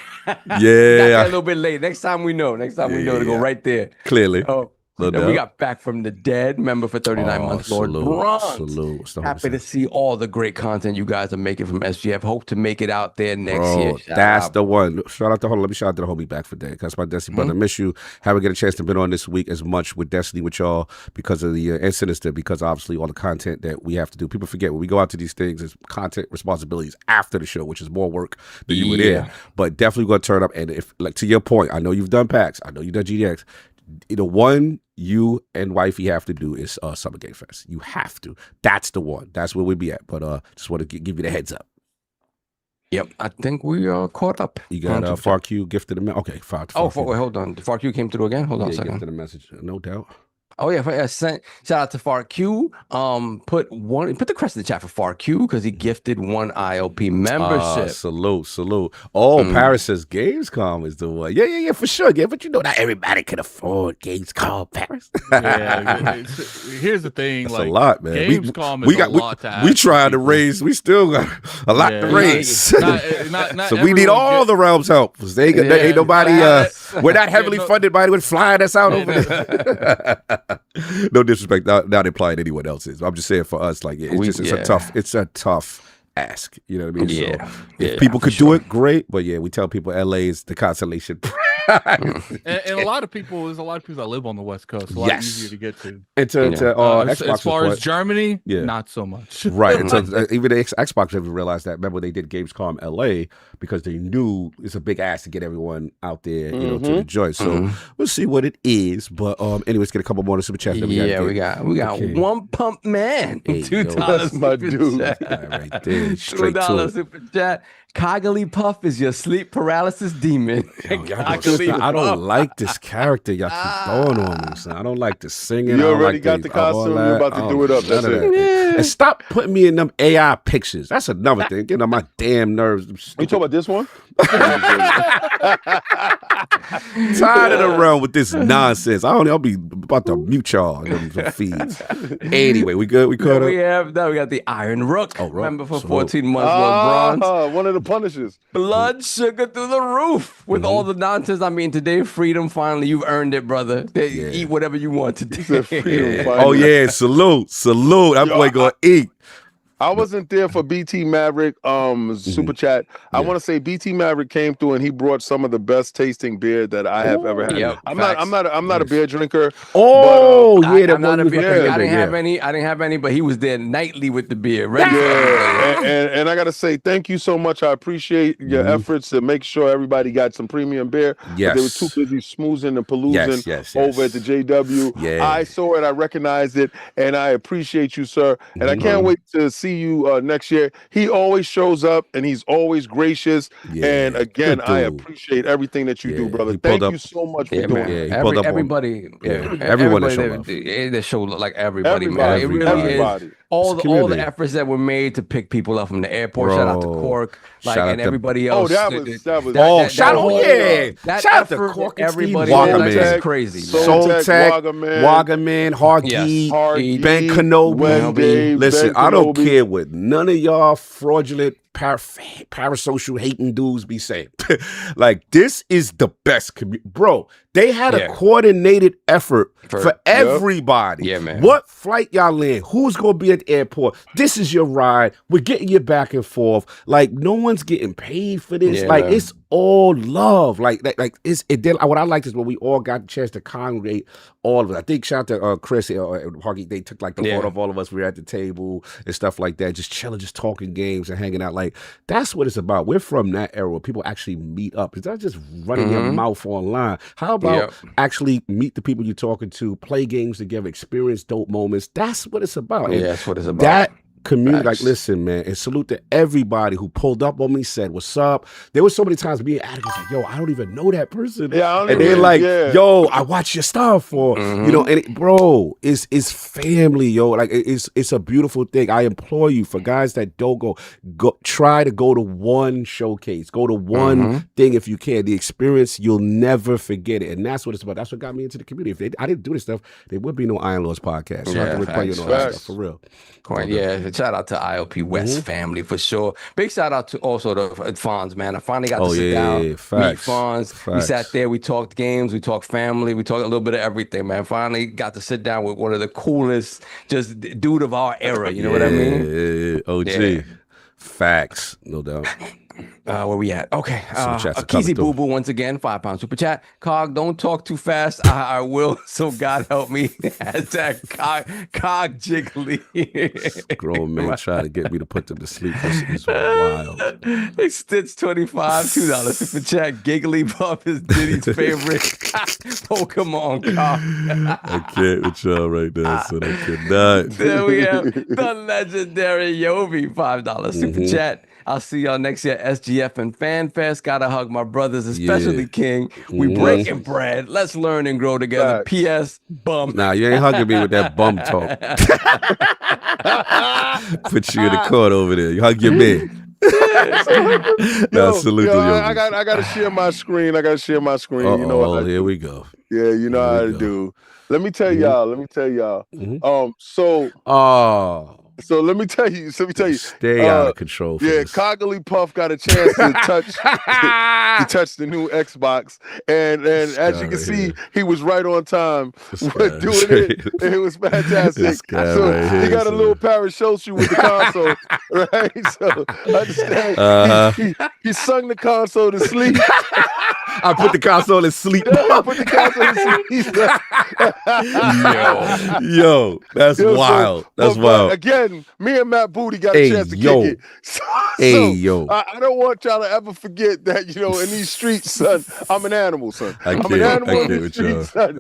Yeah. A little bit late. Next time we know. To go right there. Clearly. Oh. Then we got Back from the Dead, member for 39 months, Lord Bronze. Happy to see all the great content you guys are making from SGF. Hope to make it out there next year. That's the one. Shout out to let me shout out to the homie Back for Dead. Because my Destiny brother, miss you. Haven't get a chance to be on this week as much with Destiny with y'all because of the and Sinister, because obviously all the content that we have to do. People forget when we go out to these things, it's content responsibilities after the show, which is more work than you would in. But definitely gonna turn up. And if, like, to your point, I know you've done PAX, I know you've done GDX. The one you and wifey have to do is Summer Game Fest. You have to. That's the one. That's where we be at. But just want to give you the heads up. Yep, I think we are caught up. You got FarQ gifted a message. Okay, wait, hold on. FarQ came through again. Hold on a second. Gifted a message, no doubt. Oh yeah, shout out to FarQ. Put the crest in the chat for FarQ because he gifted 1 ILP membership. Salute. Oh, Parris says Gamescom is the one. Yeah, for sure. Yeah, but you know not everybody can afford Gamescom, Parris. Here's the thing. That's like, a lot, man. Gamescom is a lot to ask. We trying to raise. We still got a lot to raise. So we need all the realms' help. Ain't nobody. We're not heavily funded by anyone flying us out over there. No disrespect, not implying anyone else is. I'm just saying for us, like it's a tough ask. You know what I mean? Yeah. So if people could do it, great. But yeah, we tell people LA is the consolation. and a lot of people, there's a lot of people that live on the West Coast. A lot easier to get to. And Xbox as far as Germany, not so much. Right. And so even the Xbox haven't realized that. Remember, they did Gamescom LA because they knew it's a big ask to get everyone out there, to enjoy. So we'll see what it is. But anyways, get a couple more super chats. We got One Pump Man. $2 my dude. Right there. Straight to $2 it. super chat. Coggly Puff is your sleep paralysis demon. I don't like this character y'all keep throwing on me, son. I don't like the singing. You already got the costume. You're about to do it up. That's it. And stop putting me in them AI pictures. That's another thing. Getting on my damn nerves. You talking about this one? Tired of the realm with this nonsense. I'll be about to mute y'all in them feeds. Anyway, we good? We caught up? We got the Iron Rook. Remember for 14 months, Lord Bronze. One of the Punishers. Blood sugar through the roof with all the nonsense. I mean, today, freedom, finally, you've earned it, brother. Eat whatever you want today. Oh, yeah. Salute. That boy gonna eat. I wasn't there for BT Maverick super chat. I want to say BT Maverick came through and he brought some of the best tasting beer that I have ever had. Yep, I'm not a beer drinker. Oh, but, I'm not a beer drinker. I didn't have any, but he was there nightly with the beer. Right? Yeah, and I gotta say thank you so much. I appreciate your efforts to make sure everybody got some premium beer. Yes. They were too busy smoozing and paloozing over at the JW. Yeah. I saw it, I recognized it, and I appreciate you, sir. And I can't wait to see you next year. He always shows up and he's always gracious. And again, I appreciate everything that you do, brother. Thank you so much for doing it. Everybody, everyone that show like everybody, man. It really is. All the efforts that were made to pick people up from the airport. Shout out to Cork, and everybody else. Shout out to Cork, everybody. That's crazy. Soul Tech, Wagaman, Hargeet, Ben Kenobi. Listen, I don't care what none of y'all fraudulent parasocial hating dudes be saying. Like, this is the best community. Bro, they had a coordinated effort for everybody. Yeah, man. What flight y'all in? Who's going to be at the airport? This is your ride. We're getting you back and forth. Like, no one's getting paid for this. Yeah, like, man. it's all love. Like what I liked is when we all got the chance to congregate all of it. I think shout out to Chris and Hargeet. They took like the photo of all of us. We were at the table and stuff like that, just chilling, just talking games and hanging out. Like, that's what it's about. We're from that era where people actually meet up. It's not just running your mouth online. How about actually meet the people you're talking to, play games together, experience dope moments? That's what it's about. Yeah, that's what it's about. That community. Like, listen, man, and salute to everybody who pulled up on me, said, what's up? There was so many times me and Addict was like, yo, I don't even know that person. Yeah, and they're like, yo, I watch your stuff. Or, you know, and bro, it's family, yo. Like, it's a beautiful thing. I implore you, for guys that don't go, try to go to one showcase. Go to one thing if you can. The experience, you'll never forget it. And that's what it's about. That's what got me into the community. If I didn't do this stuff, there would be no Iron Laws podcast. So I have to require all that stuff, for real. Yeah, shout out to ILP West family for sure. Big shout out to also the Fonz, man. I finally got to sit down, meet Fonz. We sat there, we talked games, we talked family, we talked a little bit of everything, man. Finally got to sit down with one of the coolest, just dude of our era. You know what I mean? OG. Yeah. Facts, no doubt. Where we at? Okay. Keezy Boo Boo once again, £5 super chat. Cog, don't talk too fast. I will. So God help me. Hashtag Cog Jiggly. Grown man try to get me to put them to sleep. It's wild. Stitch 25, $2 super chat. Giggly Puff is Diddy's favorite Pokemon Cog. I can't with y'all right now, so I cannot. There we have the legendary Yovi, $5 super chat. I'll see y'all next year at SGF and Fan Fest. Gotta hug my brothers, especially King. We breaking bread. Let's learn and grow together. P.S. Bum. Nah, you ain't hugging me with that bum talk. Put you in the court over there. You hug your man. Salute to you. I gotta share my screen. You know here we go. Yeah, you know how to do. Let me tell y'all. So let me tell you. Stay out of control. Yeah, Coggly Puff got a chance to touch the new Xbox, and as you can see, he was right on time with doing it. It was fantastic. So he got a little Parris Lilly with the console, right? So understand. He sung the console to sleep. I put the console to sleep. Yo, that's wild. That's wild. Again, me and Matt Booty got a chance to kick it. I don't want y'all to ever forget that, you know, in these streets, son, I'm an animal, son. I'm an animal in the streets, son.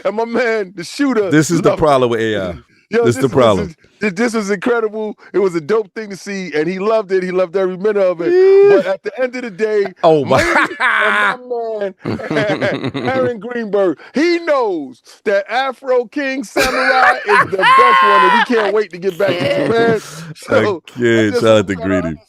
And my man, the shooter. This is the problem with AI. This is the problem. This was incredible. It was a dope thing to see, and he loved it. He loved every minute of it. But at the end of the day, my man, Aaron Greenberg, he knows that Afro King Samurai is the best one, and we can't wait to get back to Japan. So shout out to Greedy.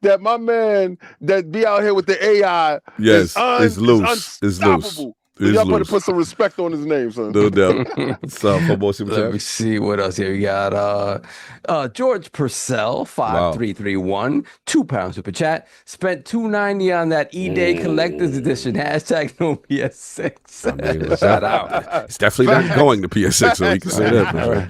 That my man that be out here with the AI is loose. It's loose. Y'all better put some respect on his name, son. No doubt. Let me see what else here we got. George Purcell, 5331, £2 super chat. Spent $2.90 on that E-Day Collector's Edition. Hashtag no PS6. I mean, shout out. It's definitely not going to PS6, so we can say that. Sure.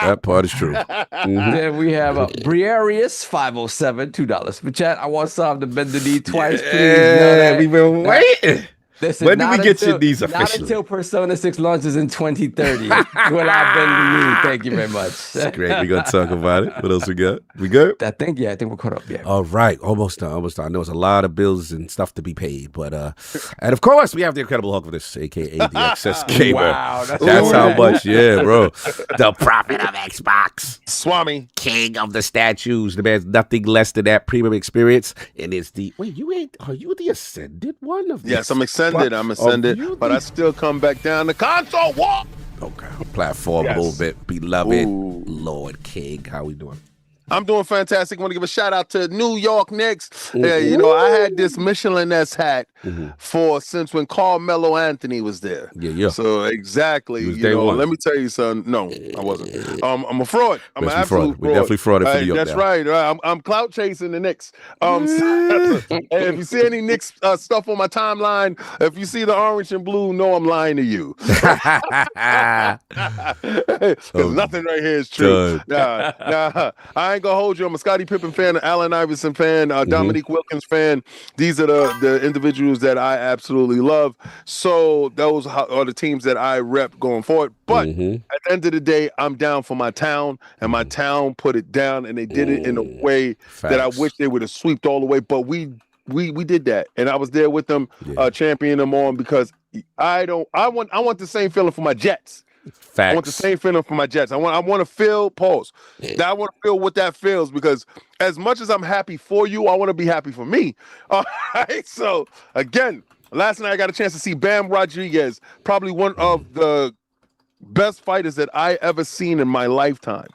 That part is true. Then we have Briarius, 507, $2 super chat. I want Sam to bend the knee twice, please. Yeah, we've been waiting. Listen, when do we get you these officially? Not until Persona 6 launches in 2030 will I bend the knee. Thank you very much. That's great. We're going to talk about it. What else we got? We good? I think we're caught up. Yeah. All right. Almost done. I know it's a lot of bills and stuff to be paid. But, and of course, we have the Incredible Hulk of this, a.k.a. the Excess Gamer. Wow. That's how much, bro. The prophet of Xbox. Swami. King of the statues. The man's nothing less than that premium experience. And it's the, are you the Ascended one? Yes, I'm Ascended. I'm Ascended, but I still come back down the console wall. Okay, platform a little bit. Beloved Lord King, how we doing? I'm doing fantastic. I want to give a shout out to New York Knicks. You know, I had this Michelin-esque hat since when Carmelo Anthony was there. Yeah. So exactly. You know, let me tell you, son. No, I wasn't. I'm a fraud. I'm an absolute fraud. We definitely frauded for you. That's right. I'm clout chasing the Knicks. And if you see any Knicks stuff on my timeline, if you see the orange and blue, know I'm lying to you. Because nothing right here is true. Nah, I ain't gonna hold you. I'm a Scottie Pippen fan, an Allen Iverson fan, Dominique Wilkins fan. These are the individuals that I absolutely love. So those are the teams that I rep going forward. But at the end of the day, I'm down for my town, and my town put it down, and they did it in a way that I wish they would have swept all the way. But we did that, and I was there with them, championing them on, because I want the same feeling for my Jets. Facts. I want the same feeling for my Jets. I want to feel pause. I want to feel what that feels, because as much as I'm happy for you, I want to be happy for me. All right. So again, last night I got a chance to see Bam Rodriguez, probably one of the best fighters that I ever seen in my lifetime.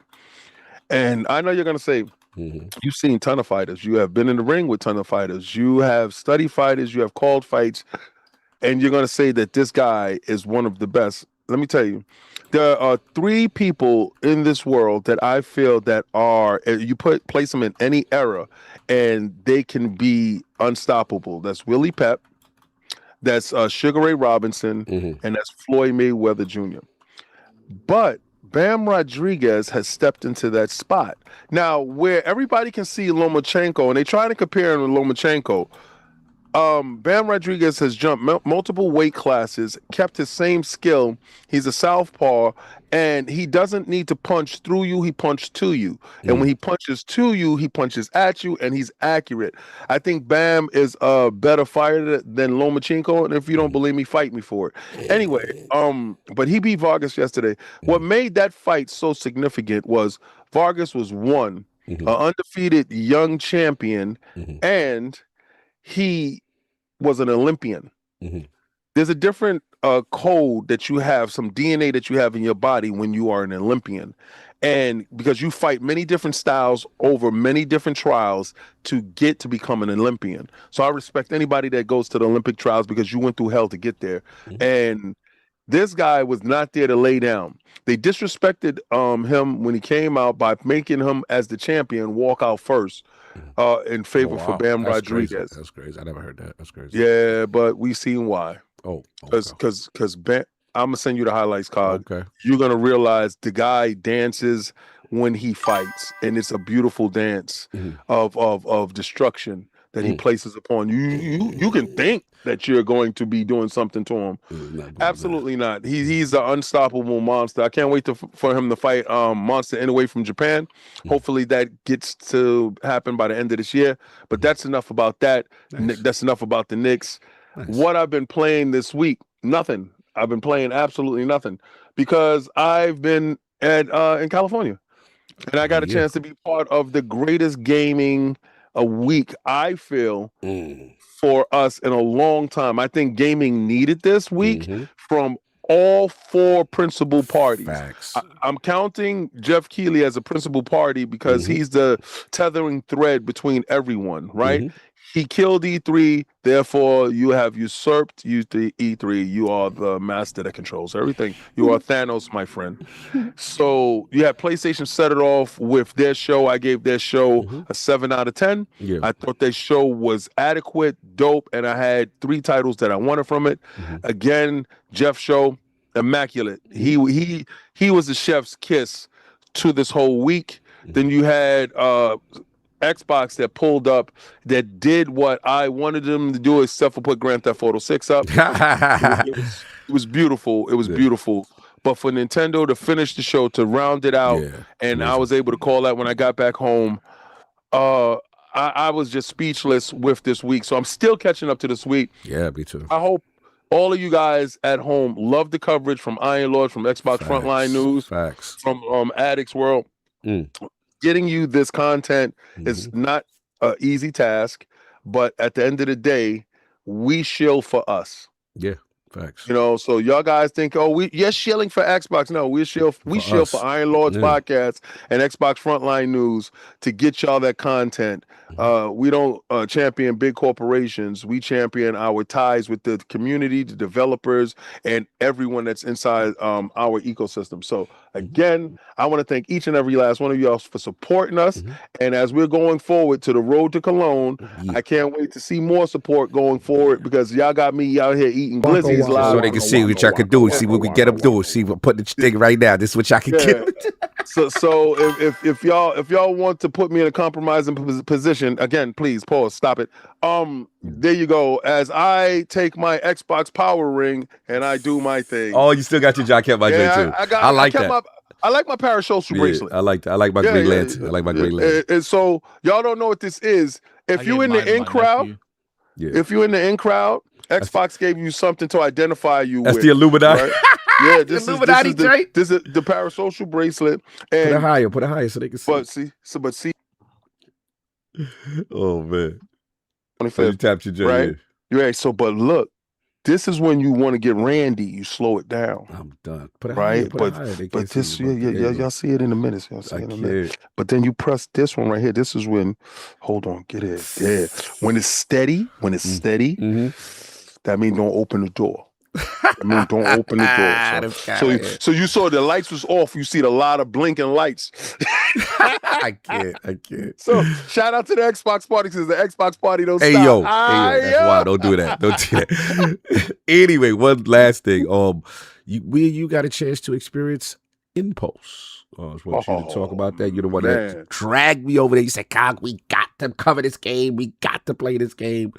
And I know you're gonna say, you've seen a ton of fighters. You have been in the ring with a ton of fighters. You have studied fighters. You have called fights. And you're going to say that this guy is one of the best. Let me tell you, there are 3 people in this world that I feel that are, you place them in any era and they can be unstoppable. That's Willie Pep, that's Sugar Ray Robinson, and that's Floyd Mayweather Jr. But Bam Rodriguez has stepped into that spot. Now, where everybody can see Lomachenko, and they try to compare him to Lomachenko, Bam Rodriguez has jumped multiple weight classes, kept his same skill. He's a southpaw, and he doesn't need to punch through you. He punches to you. And when he punches to you, he punches at you, and he's accurate. I think Bam is a better fighter than Lomachenko, and if you don't believe me, fight me for it. Anyway, but he beat Vargas yesterday. What made that fight so significant was Vargas was an undefeated young champion, and he was an Olympian. There's a different code that you have, some DNA that you have in your body when you are an Olympian. And because you fight many different styles over many different trials to get to become an Olympian. So I respect anybody that goes to the Olympic trials, because you went through hell to get there. And this guy was not there to lay down. They disrespected him when he came out by making him, as the champion, walk out first in favor for Bam Rodriguez. That's crazy. I never heard that. That's crazy. Yeah, but we seen why. Because Bam, I'm gonna send you the highlights card. Okay. You're gonna realize the guy dances when he fights, and it's a beautiful dance of destruction that he places upon you. You can think that you're going to be doing something to him. Absolutely not. He's an unstoppable monster. I can't wait for him to fight Monster Inoue from Japan. Hopefully that gets to happen by the end of this year. But that's enough about that. That's enough about the Knicks. What I've been playing this week, nothing. I've been playing absolutely nothing, because I've been in California, and I got a chance to be part of the greatest gaming week, I feel, for us in a long time. I think gaming needed this week from all 4 principal parties. I'm counting Jeff Keighley as a principal party because he's the tethering thread between everyone, right? He killed E3, therefore you have usurped E3. You are the master that controls everything. You are Thanos, my friend. So you had PlayStation set it off with their show. I gave their show a 7 out of 10. I thought their show was adequate, dope, and I had 3 titles that I wanted from it. Again, Jeff's show, immaculate. He was the chef's kiss to this whole week. Then you had Xbox that pulled up that did what I wanted them to do, except for put Grand Theft Auto 6 up. It was beautiful. It was beautiful. But for Nintendo to finish the show, to round it out, and I was able to call that when I got back home, I was just speechless with this week. So I'm still catching up to this week. Yeah, me too. I hope all of you guys at home love the coverage from Iron Lord, from Xbox Frontline News, from Addict's World. Getting you this content is not an easy task, but at the end of the day, we shill for us. Yeah, facts. You know, so y'all guys think, you're shilling for Xbox. No, we shill for Iron Lord's podcast and Xbox Frontline News to get y'all that content. We don't champion big corporations. We champion our ties with the community, the developers, and everyone that's inside our ecosystem. So again, I want to thank each and every last one of y'all for supporting us. And as we're going forward to the road to Cologne, I can't wait to see more support going forward, because y'all got me out here eating glizzies live. So they can see what y'all can do, see what we get them doing, see what put the thing right now. This is what y'all can get. So if y'all want to put me in a compromising position, again, please pause, stop it. There you go. As I take my Xbox Power Ring and I do my thing. Oh, you still got your Jack Kept my J too. I like that. I like my Parris Lilly bracelet. I like that. I like my Green Lantern. I like my Green Lantern. And so y'all don't know what this is. If you're in the in crowd, Xbox gave you something to identify you with. That's the Illuminati. Right? Yeah, this is Illuminati joint. this is the parasocial bracelet. And Put it higher so they can see. But see. Oh man. 25th, So you tapped your joint, right? Right. So, but look, this is when you want to get randy. You slow it down. I'm done. Put it right, higher, but this, y'all see it in a minute. Y'all see it in a minute. But then you press this one right here. This is when, hold on, get it there. When it's steady, that means don't open the door. I mean, don't open the door. So you saw the lights was off. You see a lot of blinking lights. I can't. So shout out to the Xbox party because the Xbox party don't stop. Hey yo, that's wild. Don't do that. Don't do that. Anyway, one last thing. You got a chance to experience Impulse. I just want you to talk about that. You're the one that dragged me over there. You said, "Cog, we got to cover this game. We got to play this game."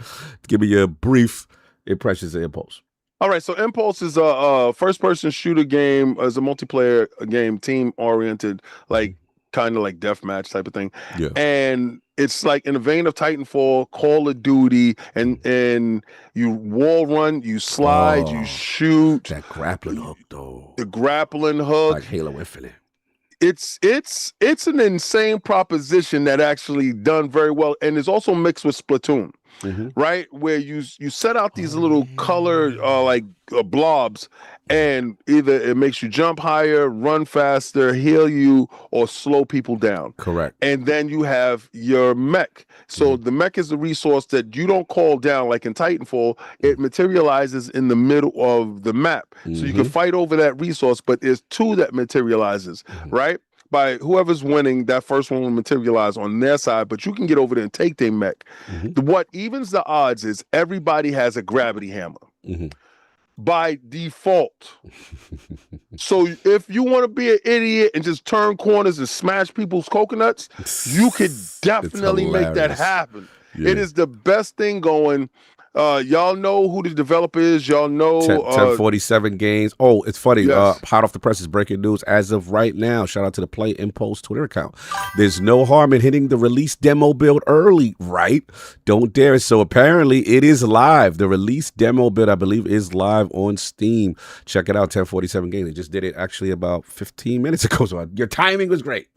Give me your brief impressions of Impulse. All right, so Impulse is a first-person shooter game, as a multiplayer game, team-oriented, like kind of like deathmatch type of thing. Yeah. And it's like in the vein of Titanfall, Call of Duty, and you wall run, you slide, you shoot. That grappling hook, though. The grappling hook. Like Halo Infinite. It's an insane proposition that actually done very well, and it's also mixed with Splatoon. Right, where you set out these little color blobs, and either it makes you jump higher, run faster, heal you, or slow people down. Correct. And then you have your mech. So the mech is the resource that you don't call down like in Titanfall. It materializes in the middle of the map, so you can fight over that resource. But there's two that materializes, right? By whoever's winning, that first one will materialize on their side, but you can get over there and take their mech. What evens the odds is everybody has a gravity hammer by default. So if you want to be an idiot and just turn corners and smash people's coconuts, you could definitely make that happen. Yeah. It is the best thing going. Y'all know who the developer is. Y'all know 1047 Games. Oh, it's funny. Yes. Hot off the press is breaking news as of right now. Shout out to the Play Impulse Twitter account. There's no harm in hitting the release demo build early, right? Don't dare. So apparently it is live. The release demo build, I believe, is live on Steam. Check it out, 1047 Games. They just did it actually about 15 minutes ago. So your timing was great.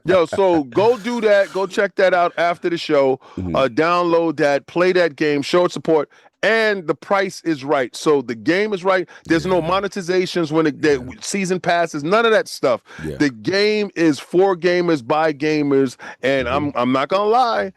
Yo, so go do that. Go check that out after the show. Download that, play that game, show it support. And the price is right. So the game is right. There's no monetizations when the season passes, none of that stuff. The game is for gamers, by gamers. And I'm not gonna lie.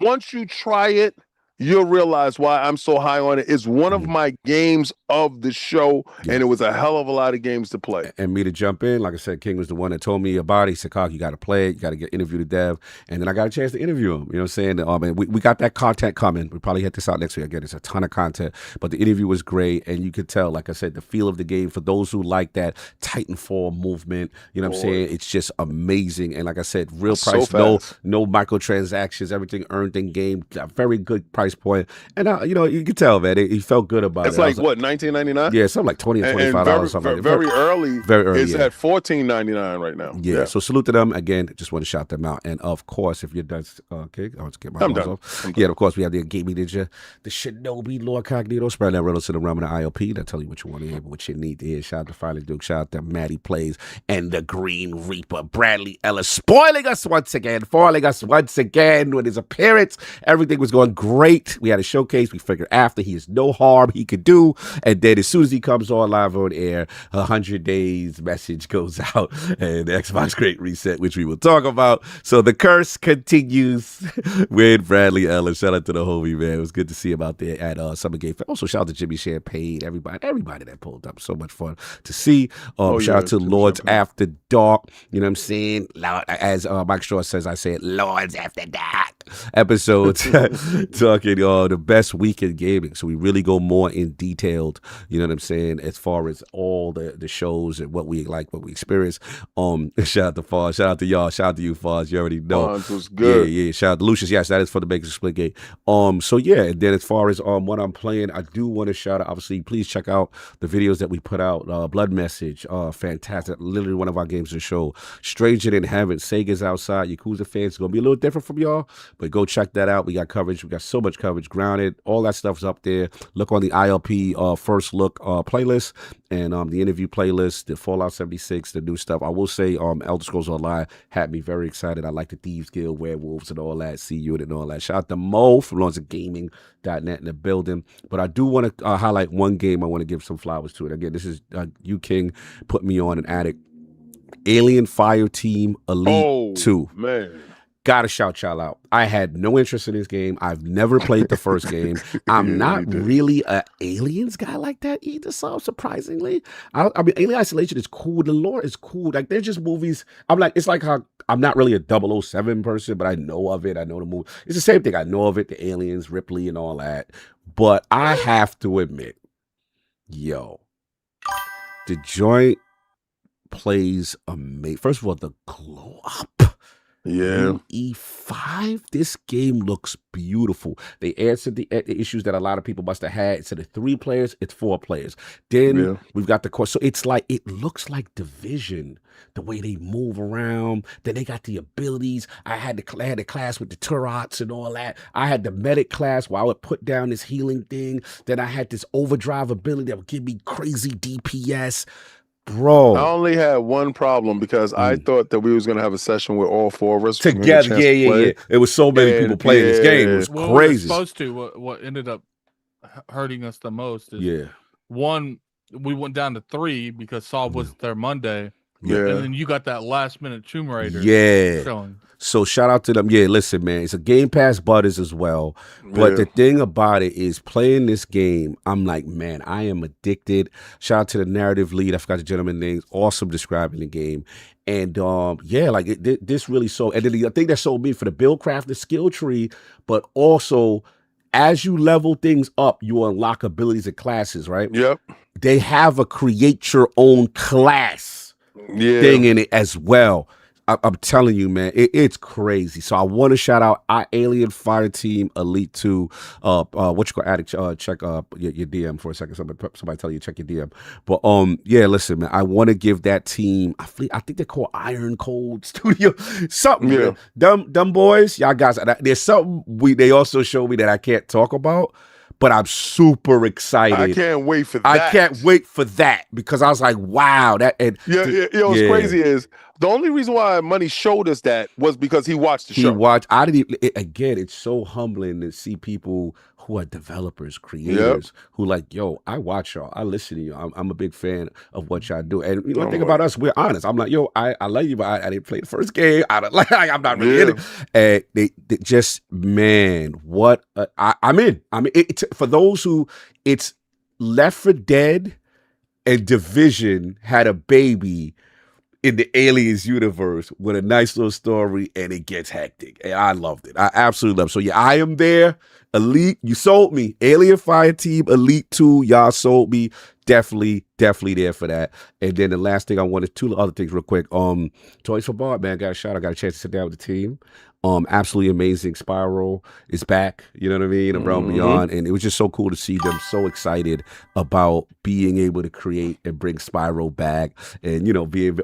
Once you try it, you'll realize why I'm so high on it. It's one of my games of the show, and it was a hell of a lot of games to play. And me to jump in, like I said, King was the one that told me about it. He said, "Cock, you got to play it. You got to interview the dev." And then I got a chance to interview him. You know what I'm saying? And we got that content coming. We probably hit this out next week. Again, it's a ton of content, but the interview was great, and you could tell, like I said, the feel of the game for those who like that Titanfall movement. You know what I'm saying? It's just amazing. And like I said, real price, no microtransactions, everything earned in game, a very good price point. And you can tell, man, he felt good about it. It's like what, $19.99? Yeah, something like $20 or $25 something. Very early. It's at $14.99 right now. Yeah. So salute to them again. Just want to shout them out. And of course, if you're done, okay, I'll just get my clothes off. Yeah, of course, we have the Gaming Ninja, the Shinobi, Lord Cognito, spread that riddle to the realm of the ILP. They'll tell you what you want to hear, what you need to hear. Shout out to Finally Duke. Shout out to Maddie Plays and the Green Reaper, Bradley Ellis, spoiling us once again with his appearance. Everything was going great. We had a showcase. We figured after he is no harm he could do. And then as soon as he comes on live on air, 100 days message goes out and the Xbox Great Reset, which we will talk about. So the curse continues with Bradley Ellis. Shout out to the homie, man. It was good to see him out there at Summer Game. Also, shout out to Jimmy Champagne, everybody that pulled up. So much fun to see. Shout out to Lords After Dark. You know what I'm saying? As Mike Straw says, I said Lords After Dark episodes talking the best weekend gaming. So we really go more in detailed, you know what I'm saying, as far as all the shows and what we like, what we experience. Shout out to Foz, shout out to y'all, shout out to you, Foz. You already know. Foz was good. Yeah. Shout out to Lucius. Yes, that is for the Bakers Split Gate. So yeah, and then as far as what I'm playing, I do want to shout out, obviously, please check out the videos that we put out. Blood Message, fantastic. Literally one of our games of the show. Stranger Than Heaven, Sega's Outside. Yakuza fans, it's gonna be a little different from y'all, but go check that out. We got coverage. We got so much much coverage. Grounded, all that stuff's up there. Look on the ILP First Look playlist and the interview playlist, the Fallout 76, the new stuff. I will say Elder Scrolls Online had me very excited. I like the Thieves Guild, Werewolves, and all that, C-Unit and all that. Shout out to Mo from LawrenceGaming.net in the building. But I do want to highlight one game. I want to give some flowers to it. Again, this is you King put me on an Addict. Alien Fireteam Elite 2. Man. Gotta shout y'all out. I had no interest in this game. I've never played the first game. I'm not really an Aliens guy like that either, so surprisingly. I mean, Alien Isolation is cool. The lore is cool. Like, they're just movies. It's like how I'm not really a 007 person, but I know of it. I know the movie. It's the same thing. I know of it, the aliens, Ripley, and all that. But I have to admit, the joint plays amazing. First of all, the glow up. Yeah. E5, this game looks beautiful. They answered the issues that a lot of people must have had. Instead of 3 players, it's 4 players. Then we've got the course. So it's like, it looks like Division, the way they move around. Then they got the abilities. I had the class with the Turrets and all that. I had the medic class where I would put down this healing thing. Then I had this overdrive ability that would give me crazy DPS. Bro, I only had one problem because I thought that we was gonna have a session with all 4 of us together. Yeah. It was so many people playing this game. It was crazy. We were supposed to. What ended up hurting us the most is one. We went down to 3 because Saul was there Monday. Yeah, and then you got that last minute Tomb Raider. Showing. So shout out to them. Yeah, listen, man, it's a Game Pass Butters as well. But the thing about it is playing this game, I'm like, man, I am addicted. Shout out to the narrative lead. I forgot the gentleman's name. Awesome describing the game. And this really sold. And then the thing that sold me for the build craft, the skill tree, but also as you level things up, you unlock abilities and classes, right? Yep. They have a create your own class thing in it as well. I'm telling you, man, it's crazy. So I want to shout out Alien Fireteam Elite 2. What you call Addict? Check your DM for a second. Somebody tell you check your DM. But listen, man, I want to give that team. I think they're called Iron Cold Studio. Something. Yeah. Them boys, y'all guys. There's something they also show me that I can't talk about. But I'm super excited. I can't wait for that. I can't wait for that because I was like, wow. What's crazy is the only reason why Money showed us that was because he watched the show. I didn't even, again, it's so humbling to see people who are developers, creators, who like, yo, I watch y'all. I listen to you. I'm a big fan of what y'all do. And the thing about us, we're honest. I'm like, yo, I love you, but I didn't play the first game. I'm not really in it. And they just, man, what I'm in. I mean, for those who, it's Left 4 Dead and Division had a baby in the Aliens universe with a nice little story, and it gets hectic. And I loved it. I absolutely loved it. So yeah, I am there. Elite, you sold me. Alien Fireteam Elite 2, y'all sold me. Definitely there for that. And then the last thing I wanted, 2 other things real quick. Toys for Bob, man, got a shot. I got a chance to sit down with the team. Absolutely amazing. Spyro is back, you know what I mean, around beyond, and it was just so cool to see them so excited about being able to create and bring Spyro back, and being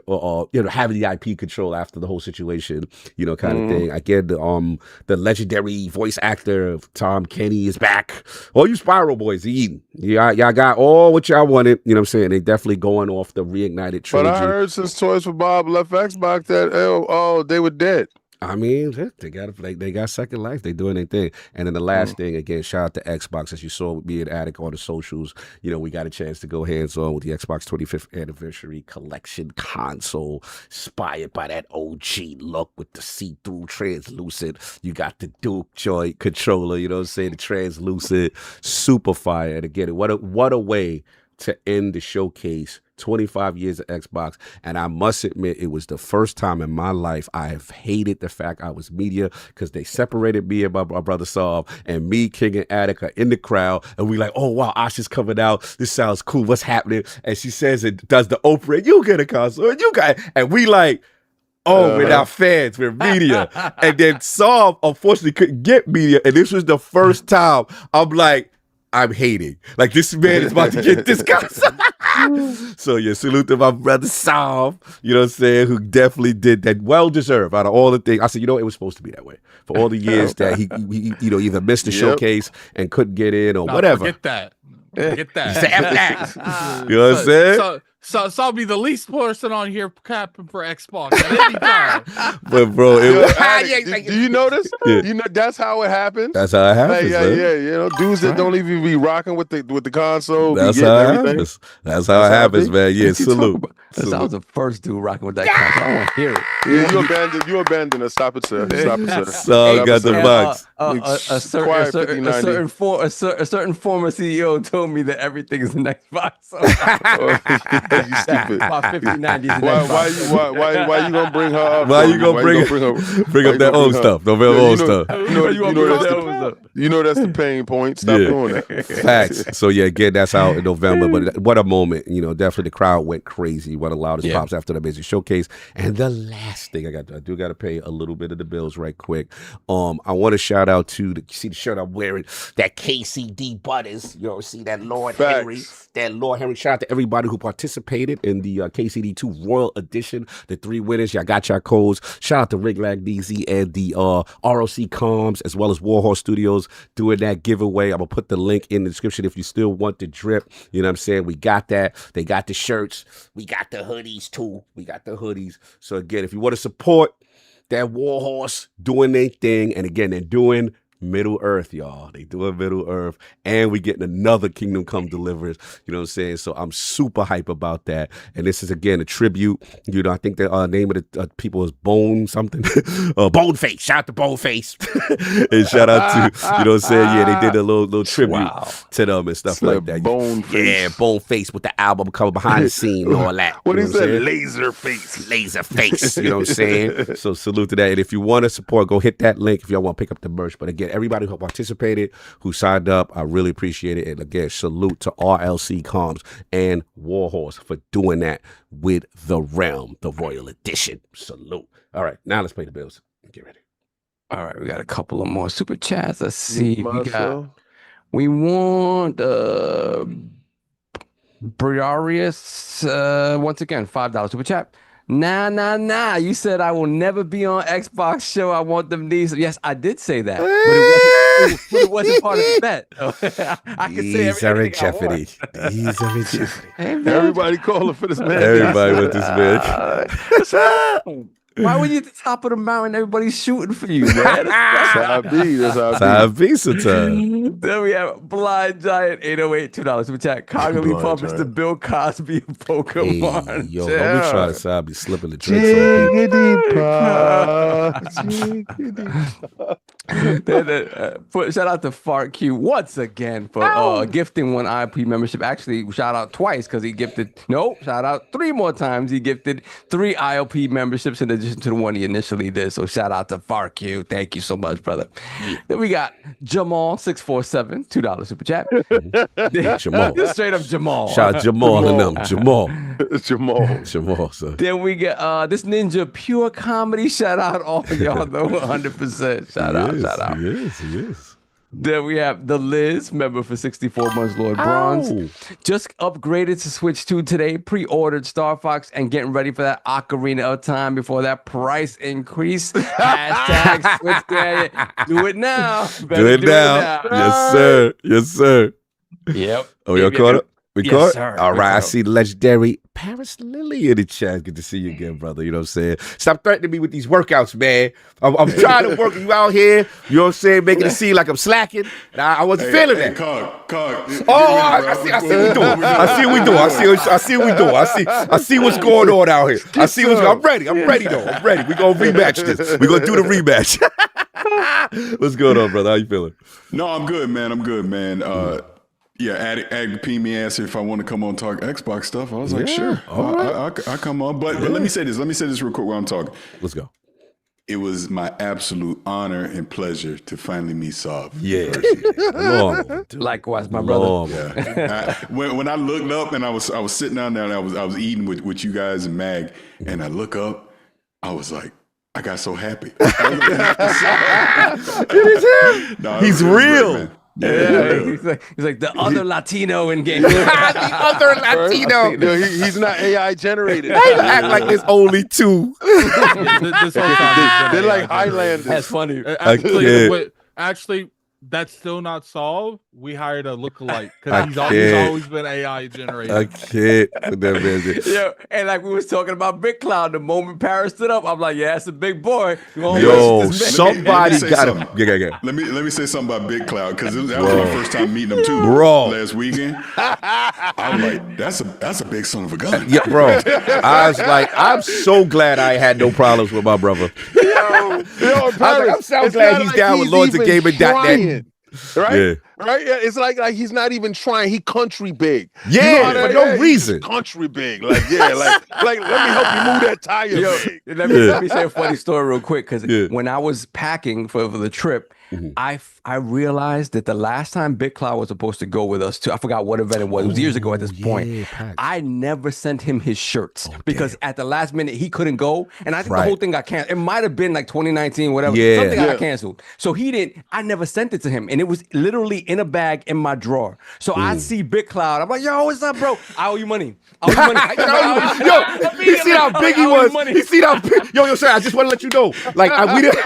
having the IP control after the whole situation, kind of thing. Again, the legendary voice actor Tom Kenny is back. All you Spyro boys, y'all got all what y'all wanted. You know what I'm saying? They definitely going off the reignited trilogy. But I heard since Toys for Bob left Xbox that they were dead. I mean, they got second life. They doing their thing. And then the last thing, again, shout out to Xbox. As you saw me and Addict on the socials, we got a chance to go hands-on with the Xbox 25th Anniversary Collection console, inspired by that OG look with the see-through translucent. You got the Duke joint controller, you know what I'm saying? The translucent, super fire. And again, what a way to end the showcase. 25 years of Xbox, and I must admit it was the first time in my life I have hated the fact I was media, because they separated me and my brother Saul, and me, King, and Attic are in the crowd, and we like, oh wow, Asha's coming out, this sounds cool, what's happening? And she says it does the Oprah, and you get a console, and you got, and we like, we're not fans, we're media. And then Saul unfortunately couldn't get media, and this was the first time I'm like, I'm hating. Like, this man is about to get this console. So yeah, salute to my brother Sav, you know what I'm saying, who definitely did that, well deserved out of all the things. I said, you know, it was supposed to be that way. For all the years that he you know, either missed the showcase and couldn't get in or whatever. Forget that. Forget that. That. You know what I'm saying? So I'll be the least person on here capping for Xbox at any time. But bro, do you notice? Yeah. You know that's how it happens. That's how it happens. Yeah. You know, dudes that don't even be rocking with the console. That's how it happens. That's how it happens, man. Yeah, salute. I was the first dude rocking with that console. I want to hear it. Yeah, you abandoned us. Stop it, sir. Stop it, sir. So got the box. A certain former CEO told me that everything is an Xbox. So. You stupid. About 5090 is an Xbox. Why you gonna bring her up? Why you gonna bring up that old stuff? Don't bring up old stuff. You know that's the pain point. Stop doing that. Facts. So yeah, again, that's out in November. But what a moment. You know, definitely the crowd went crazy. One of the loudest pops after the Amazing Showcase. And the last thing I do got to pay a little bit of the bills right quick. I want to shout out to you see the shirt I'm wearing, that KCD Butters. You know, see that Lord Henry. That Lord Henry. Shout out to everybody who participated in the KCD2 Royal Edition. The 3 winners. Y'all got your codes. Shout out to Rig Lag DZ and the ROC Comms as well as Warhorse Studios doing that giveaway. I'm going to put the link in the description if you still want the drip. You know what I'm saying? We got that. They got the shirts. We got the hoodies too. So again, if you want to support that Warhorse doing their thing, and again, they're doing Middle Earth, y'all. They doing Middle Earth, and we getting another Kingdom Come Deliverance. You know what I'm saying? So I'm super hype about that. And this is again a tribute. You know, I think the name of the people is Bone something. Boneface. Shout out to Boneface, and shout out to you know what I'm saying? Yeah, they did a little tribute to them and stuff like that. Boneface. Yeah, Boneface with the album cover behind the scene and all that. What you he know said? Laser face. You know what I'm saying? So salute to that. And if you want to support, go hit that link if y'all want to pick up the merch. But again, everybody who participated, who signed up, I really appreciate it. And again, salute to RLC Comms and Warhorse for doing that with the Realm, the Royal Edition. Salute. All right, now let's pay the bills. Get ready. All right, we got a couple of more super chats. Let's see. We want Briarius once again, $5 super chat. Nah. You said I will never be on Xbox show. I want them these. Yes, I did say that, but it wasn't part of the bet. I could say everything I want. These are in jeopardy. Everybody calling for this man. Everybody with this man. Why were you at the top of the mountain? Everybody's shooting for you, man. That's how I be. Sometimes. Then we have Blind Giant 808 $2 super chat. Cognitively Pump is the Bill Cosby of Pokemon. Hey, yo, don't be trying to say I'll be slipping the drinks on people. Shout out to Fart Q once again for gifting 1 ILP membership. Actually, shout out twice because he gifted. Shout out 3 more times. He gifted 3 ILP memberships in addition to the one he initially did. So shout out to Fart Q. Thank you so much, brother. Then we got Jamal 647 $2 super chat. Jamal. Just straight up Jamal. Shout out Jamal and them. Jamal. So. Then we get this Ninja Pure Comedy. Shout out all of y'all though. 100%. Shout out. He is. Then we have the Liz, member for 64 months, Lord Bronze. Just upgraded to Switch 2 today, pre-ordered Star Fox, and getting ready for that Ocarina of Time before that price increase. Hashtag Switch Gadget. Do it now. Do it now. Yes, sir. Yep. Oh, y'all caught it? We caught it? Sir. All right, I see the legendary Parris Lilly in the chat. Good to see you again, brother. You know what I'm saying? Stop threatening me with these workouts, man. I'm trying to work you out here. You know what I'm saying? Making it seem like I'm slacking. I wasn't feeling that. I see what we do. I see what's going on out here. I'm ready though. I'm ready. We're going to rematch this. We're going to do the rematch. What's going on, brother? How you feeling? No, I'm good, man. Yeah, Addict P me asked if I want to come on and talk Xbox stuff. I was like, sure, I come on. But let me say this real quick while I'm talking. Let's go. It was my absolute honor and pleasure to finally meet Sav. Yeah. Likewise, my brother. Yeah. When I looked up and I was sitting down there and I was eating with you guys and Mag, and I look up, I was like, I got so happy. It is him. No, He's real. Yeah, he's like the other Latino in game. The other Latino. No, he's not AI generated. They act like there's only two. This whole time They're like Highlanders. That's funny. Actually, that's still not solved. We hired a lookalike because he's always been AI generated. I can't. With that man. Yeah, and like we was talking about Big Cloud, the moment Parris stood up, I'm like, yeah, it's a big boy. Yo, somebody got him. Yeah. Let me say something about Big Cloud because that was my first time meeting him too, bro. Last weekend. I'm like, that's a big son of a gun. Yeah, bro. I was like, I'm so glad I had no problems with my brother. I'm so glad he's down with Lords of Gaming.net. Right? Yeah. Right? Yeah, it's like he's not even trying. He country big. Yeah, for no reason. Country big. Like, yeah, like let me help you move that tire big. Let me say a funny story real quick because when I was packing for the trip, I realized that the last time Big Cloud was supposed to go with us to, I forgot what event it was. It was years ago at this point. I never sent him his shirts because at the last minute he couldn't go, and I think the whole thing got canceled. It might have been like 2019, whatever. Something got canceled. So he didn't. I never sent it to him, and it was literally in a bag in my drawer. So I see Big Cloud. I'm like, yo, what's up, bro? I owe you money. Yo, he see how big he was. He see how big. Yo, sir, I just want to let you know. Like, we didn't.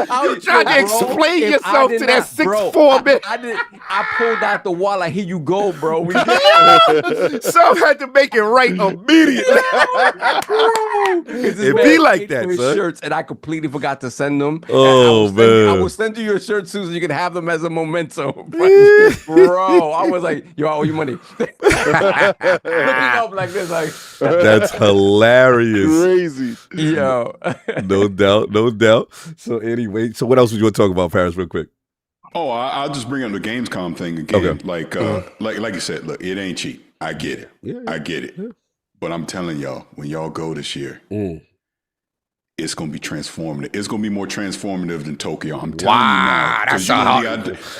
You tried to explain yourself to that 6'4" man. I pulled out the wallet. Here you go, bro. Some had to make it right immediately. It be like that, son. Shirts, and I completely forgot to send them. Oh, man. I will send you your shirt soon so you can have them as a memento. Bro, I was like, yo, I owe you money. Looking up like this, like. That's hilarious. Crazy. Yo. No doubt. So anyway, so what else would you want to talk about, Parris, real quick? Oh, I'll just bring up the Gamescom thing again. Okay. Like you said, look, it ain't cheap. I get it. I get it. But I'm telling y'all, when y'all go this year, it's gonna be transformative. It's gonna be more transformative than Tokyo. I'm telling you now. That's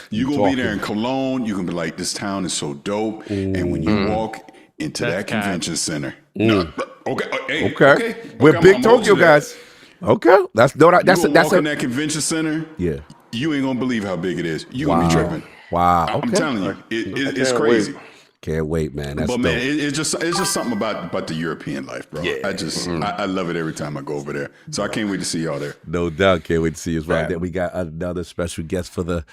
you're gonna be there in Cologne. You're gonna be like, this town is so dope. And when you walk into that convention center, okay, we're big Tokyo guys. Okay, that's in that convention center. Yeah, you ain't gonna believe how big it is. You gonna be tripping. Wow, I'm telling you, it's crazy. Can't wait, man. That's but dope. man, it's just something about the European life, bro. Yeah. I love it every time I go over there. So I can't wait to see y'all there. No doubt, can't wait to see you as well. Then we got another special guest for the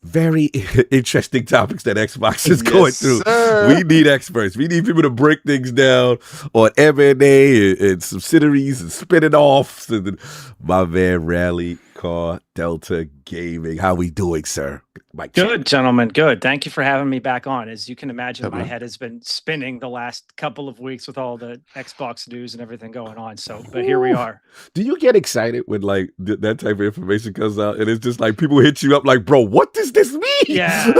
very interesting topics that Xbox is going through. Sir. We need experts. We need people to break things down on M&A and subsidiaries and spin-offs. And my man, RallyCarDelta Gaming. How we doing, sir? Good, gentlemen. Good. Thank you for having me back on. As you can imagine, my head has been spinning the last couple of weeks with all the Xbox news and everything going on. But here we are. Do you get excited when like that type of information comes out and it's just like people hit you up like, bro, what does this mean? Yeah.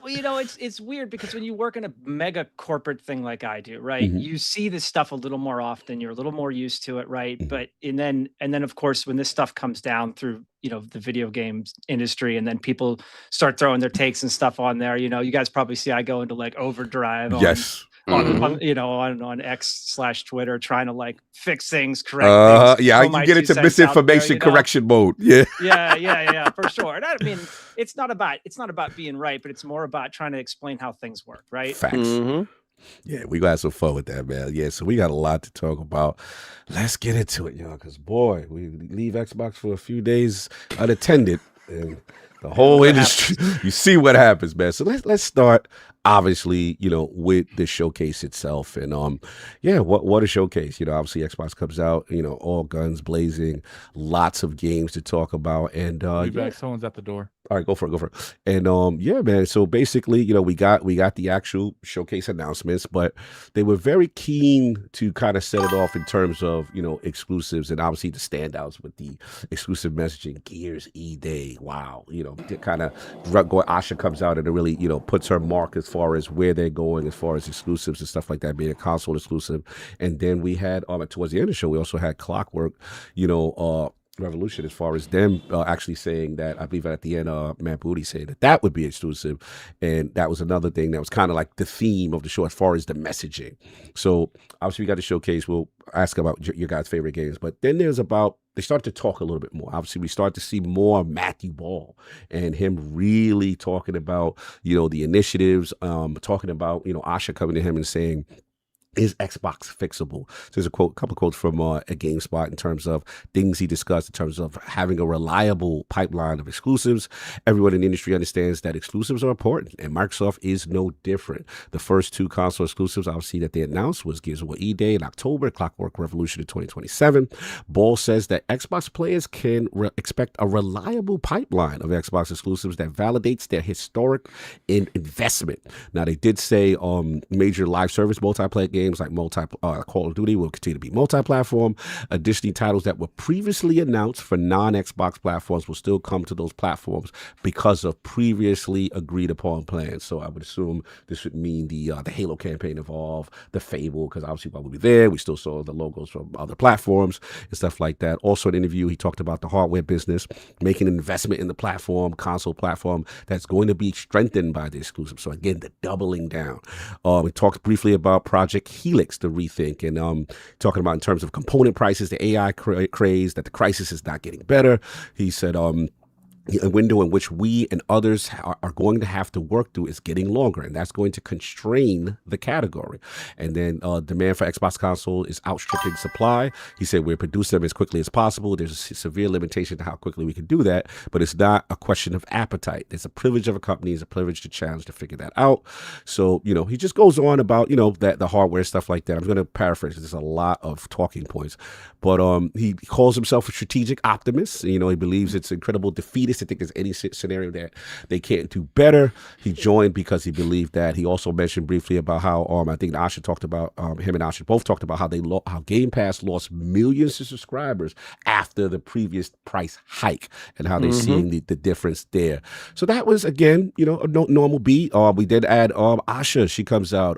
It's weird because when you work in a mega corporate thing like I do, right? You see this stuff a little more often. You're a little more used to it, right? But and then of course when this stuff comes down through the video games industry, and then people start throwing their takes and stuff on there. You guys probably see I go into like overdrive. On X/Twitter, trying to like fix things, correct things. You get into misinformation correction mode. Yeah, for sure. And I mean, it's not about being right, but it's more about trying to explain how things work, right? Facts. Yeah, we got some fun with that, man. Yeah, so we got a lot to talk about. Let's get into it, y'all, because boy, we leave Xbox for a few days unattended, and the whole industry, you see what happens, man. So let's start, obviously, with the showcase itself. And what a showcase. Obviously Xbox comes out, all guns blazing, lots of games to talk about. And someone's at the door. All right, go for it. And man. So basically, we got the actual showcase announcements, but they were very keen to kind of set it off in terms of exclusives, and obviously the standouts with the exclusive messaging. Gears E-Day, wow. Kind of Asha comes out and it really puts her mark as far as where they're going as far as exclusives and stuff like that, being a console exclusive. And then we had towards the end of the show, we also had Clockwork, Revolution, as far as them actually saying that. I believe at the end, Matt Booty said that would be exclusive, and that was another thing that was kind of like the theme of the show as far as the messaging. So obviously we got to showcase. We'll ask about your guys' favorite games, but then there's about, they start to talk a little bit more. Obviously we start to see more Matthew Ball and him really talking about, the initiatives, talking about, Asha coming to him and saying, is Xbox fixable? So there's a couple quotes from a GameSpot in terms of things he discussed in terms of having a reliable pipeline of exclusives. Everyone in the industry understands that exclusives are important, and Microsoft is no different. The first 2 console exclusives, obviously, that they announced was Gears of War E-Day in October, Clockwork Revolution in 2027. Ball says that Xbox players can expect a reliable pipeline of Xbox exclusives that validates their historic investment. Now, they did say major live service multiplayer games like Call of Duty will continue to be multi-platform. Additionally, titles that were previously announced for non-Xbox platforms will still come to those platforms because of previously agreed upon plans. So I would assume this would mean the Halo campaign involved, the Fable, because obviously while we were there, we still saw the logos from other platforms and stuff like that. Also, in an interview, he talked about the hardware business, making an investment in the console platform that's going to be strengthened by the exclusive. So again, the doubling down. We talked briefly about Project Helix, the rethink, and talking about in terms of component prices, the AI craze, that the crisis is not getting better. He said a window in which we and others are going to have to work through is getting longer, and that's going to constrain the category. And then demand for Xbox console is outstripping supply. He said we're producing them as quickly as possible. There's a severe limitation to how quickly we can do that, but it's not a question of appetite. It's a privilege of a company, it's a privilege to challenge to figure that out. So, he just goes on about, that the hardware, stuff like that. I'm going to paraphrase. There's a lot of talking points, but he calls himself a strategic optimist. He believes it's incredible defeatist to think there's any scenario that they can't do better. He joined because he believed that. He also mentioned briefly about how I think Asha talked about, him and Asha both talked about how Game Pass lost millions of subscribers after the previous price hike, and how they're seeing the difference there. So that was, again, a normal beat. We did add Asha. She comes out,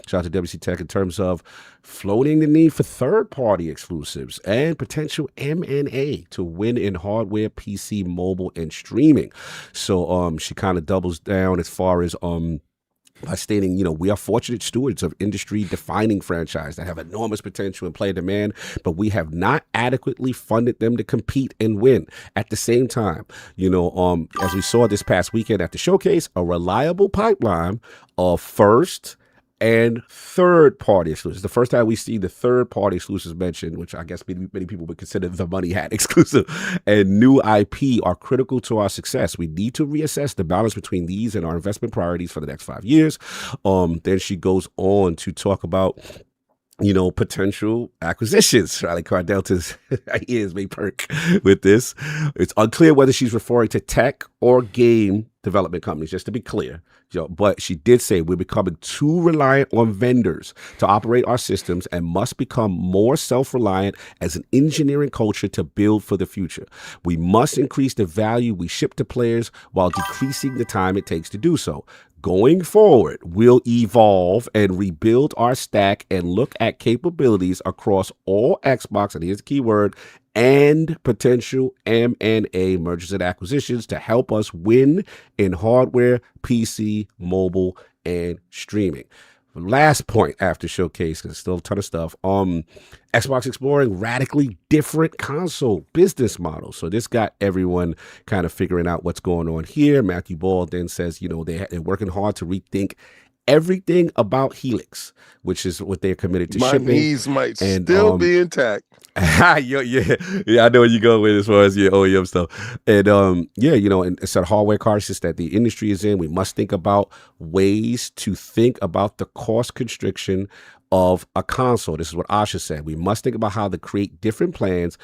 shout out to WC Tech, in terms of floating the need for third-party exclusives and potential M&A to win in hardware, PC, mobile, and streaming. So she kind of doubles down as far as by stating, we are fortunate stewards of industry-defining franchise that have enormous potential and player demand, but we have not adequately funded them to compete and win. At the same time, as we saw this past weekend at the showcase, a reliable pipeline of first and third-party exclusives. The first time we see the third-party exclusives mentioned, which I guess many people would consider the money hat exclusive, and new IP are critical to our success. We need to reassess the balance between these and our investment priorities for the next 5 years. Then she goes on to talk about potential acquisitions. RallyCarDelta's ears may perk with this. It's unclear whether she's referring to tech or game development companies, just to be clear. But she did say we're becoming too reliant on vendors to operate our systems and must become more self-reliant as an engineering culture to build for the future. We must increase the value we ship to players while decreasing the time it takes to do so. Going forward, we'll evolve and rebuild our stack and look at capabilities across all Xbox, and here's the key word, and potential M&A, mergers and acquisitions, to help us win in hardware, PC, mobile, and streaming. Last point after showcase, because there's still a ton of stuff, Xbox exploring radically different console business models. So this got everyone kind of figuring out what's going on here. Matthew Ball then says, they're working hard to rethink everything about Helix, which is what they're committed to shipping. My knees might still be intact. yeah, I know where you go with as far as your OEM stuff. And and it's a hardware crisis that the industry is in. We must think about ways to think about the cost constriction of a console. This is what Asha said. We must think about how to create different plans,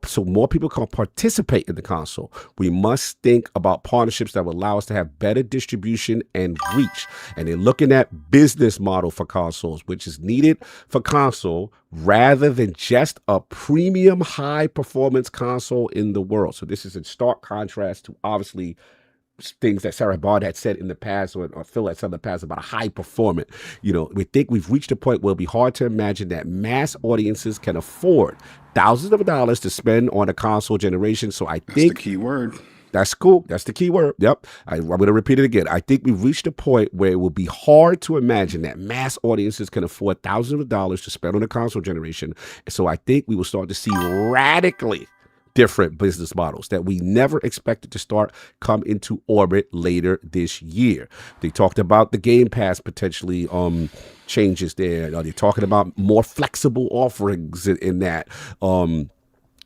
so more people can participate in the console. We must think about partnerships that will allow us to have better distribution and reach. And they're looking at business model for consoles, which is needed for console rather than just a premium high performance console in the world. So this is in stark contrast to obviously things that Sarah Bond had said in the past, or Phil had said in the past about a high performant. We think we've reached a point where it'll be hard to imagine that mass audiences can afford thousands of dollars to spend on a console generation. So I think that's the key word. That's cool. That's the key word. Yep. I'm going to repeat it again. I think we've reached a point where it will be hard to imagine that mass audiences can afford thousands of dollars to spend on a console generation. So I think we will start to see radically different business models that we never expected to start come into orbit later this year. They talked about the Game Pass potentially changes there. They're talking about more flexible offerings in that.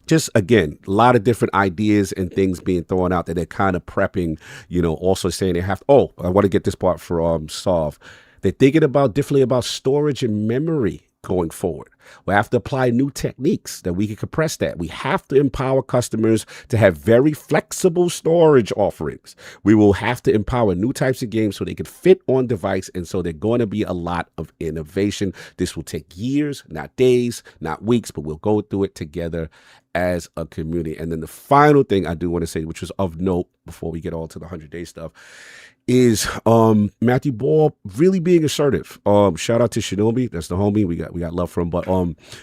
Just, again, a lot of different ideas and things being thrown out that they're kind of prepping, also saying they have, I want to get this part for Solve. They're thinking about differently about storage and memory going forward. We have to apply new techniques that we can compress that. We have to empower customers to have very flexible storage offerings. We will have to empower new types of games so they can fit on device. And so there's going to be a lot of innovation. This will take years, not days, not weeks, but we'll go through it together as a community. And then the final thing I do want to say, which was of note before we get all to the 100-day stuff, is Matthew Ball really being assertive. Shout out to Shinobi, that's the homie we got love from. But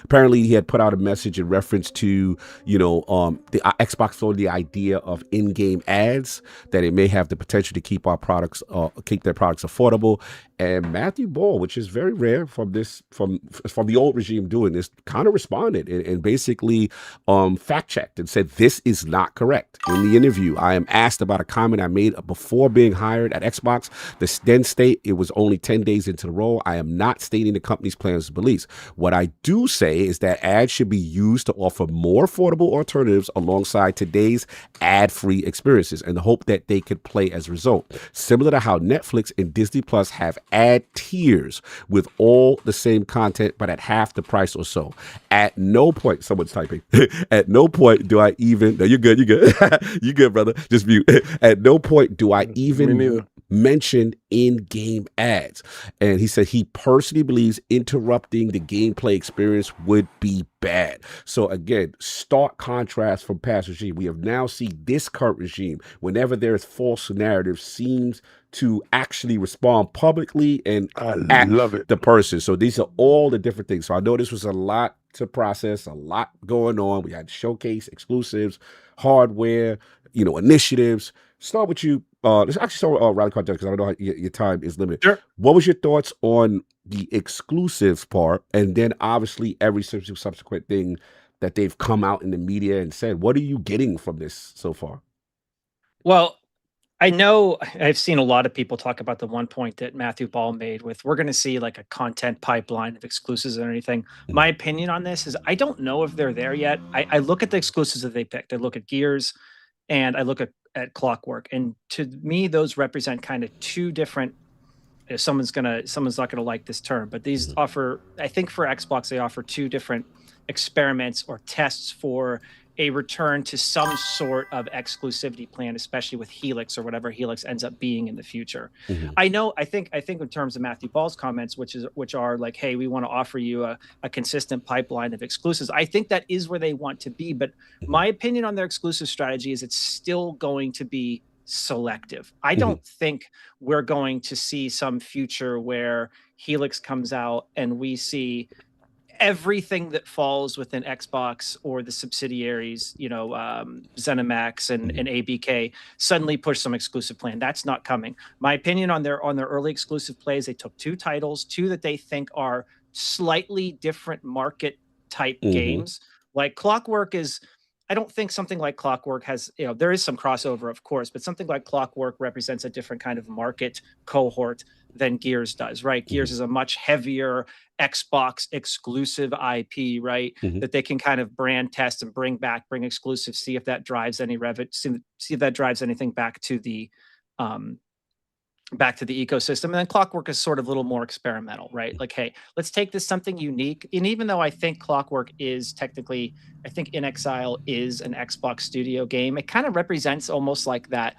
apparently he had put out a message in reference to the Xbox for the idea of in-game ads, that it may have the potential to keep their products affordable. And Matthew Ball, which is very rare from the old regime doing this, kind of responded and basically fact-checked and said, this is not correct. In the interview, I am asked about a comment I made before being hired at Xbox. The then state it was only 10 days into the role. I am not stating the company's plans or beliefs. What I do say is that ads should be used to offer more affordable alternatives alongside today's ad-free experiences, and the hope that they could play as a result. Similar to how Netflix and Disney Plus have ad tiers with all the same content, but at half the price or so. At no point, someone's typing, at no point do I even, no, you're good. You good, brother. Just mute. At no point do I even mention in-game ads. And he said he personally believes interrupting the gameplay experience would be bad. So again, stark contrast from past regime. We have now seen this current regime, whenever there's false narrative, seems to actually respond publicly and love it. The person. So these are all the different things. So I know this was a lot to process, a lot going on. We had showcase exclusives, hardware, initiatives. Start with you. Let's actually start with RallyCarDelta, because I don't know how your time is limited. Sure. What was your thoughts on the exclusives part, and then obviously every subsequent thing that they've come out in the media and said? What are you getting from this so far? Well, I know I've seen a lot of people talk about the one point that Matthew Ball made with, we're going to see like a content pipeline of exclusives or anything. My opinion on this is I don't know if they're there yet. I look at the exclusives that they picked. I look at Gears and I look at Clockwork. And to me, those represent kind of two different, someone's not gonna like this term, but these offer, I think for Xbox, they offer two different experiments or tests for a return to some sort of exclusivity plan, especially with Helix or whatever Helix ends up being in the future. I think in terms of Matthew Ball's comments, which are like, hey, we want to offer you a consistent pipeline of exclusives. I think that is where they want to be. But my opinion on their exclusive strategy is it's still going to be selective. I don't think we're going to see some future where Helix comes out and we see everything that falls within Xbox or the subsidiaries, ZeniMax and ABK suddenly push some exclusive plan. That's not coming. My opinion on their early exclusive plays, they took two titles, two that they think are slightly different market type games. Like Clockwork is, I don't think something like Clockwork has, there is some crossover, of course, but something like Clockwork represents a different kind of market cohort than Gears does, right? Gears is a much heavier Xbox exclusive IP, right? That they can kind of brand test and bring exclusive, see if that drives any revenue, see if that drives anything back to the ecosystem. And then Clockwork is sort of a little more experimental, right? Like, hey, let's take this something unique. And even though I think Clockwork is technically, I think In Exile is an Xbox Studio game, it kind of represents almost like that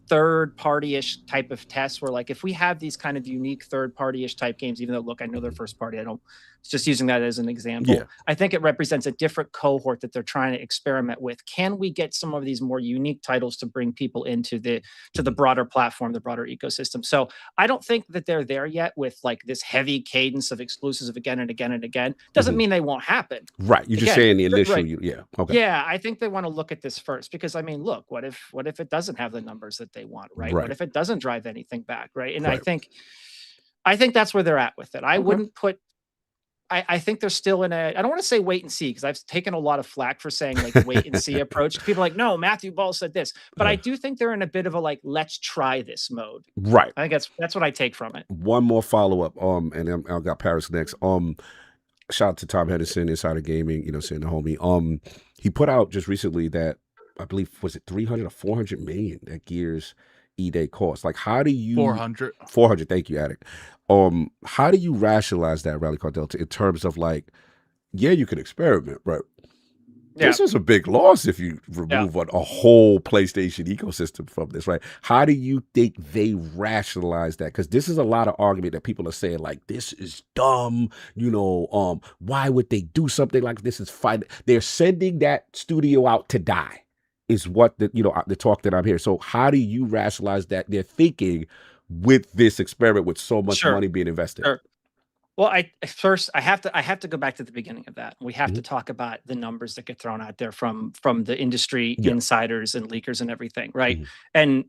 third-party-ish type of tests where, like, if we have these kind of unique third-party-ish type games, even though, look, I know they're first party, just using that as an example. Yeah. I think it represents a different cohort that they're trying to experiment with. Can we get some of these more unique titles to bring people into the broader platform, the broader ecosystem? So I don't think that they're there yet with like this heavy cadence of exclusives of again and again and again. Doesn't mean they won't happen. Right. You're just saying the initial, yeah. Okay. Yeah, I think they want to look at this first because I mean, look, what if it doesn't have the numbers that they want, right? What if it doesn't drive anything back, right? And I think that's where they're at with it. I wouldn't put I think they're still in I don't want to say wait and see because I've taken a lot of flack for saying like wait and see approach. People are like, no, Matthew Ball said this, but I do think they're in a bit of a like, let's try this mode. Right. I think that's what I take from it. One more follow up. And then I got Parris next. Shout out to Tom Henderson, Insider Gaming, saying the homie. He put out just recently that I believe was it 300 or 400 million that Gears E-Day cost. Like, how do you 400? Thank you, Addict. How do you rationalize that, RallyCarDelta, in terms of like, yeah, you can experiment, but this is a big loss if you remove a whole PlayStation ecosystem from this, right? How do you think they rationalize that? Because this is a lot of argument that people are saying, like, this is dumb. Why would they do something like this? Is fine. They're sending that studio out to die, is what the talk that I'm hearing. So how do you rationalize that they're thinking with this experiment with so much money being invested? Sure. Well, I have to go back to the beginning of that. We have to talk about the numbers that get thrown out there from the industry insiders and leakers and everything, right? And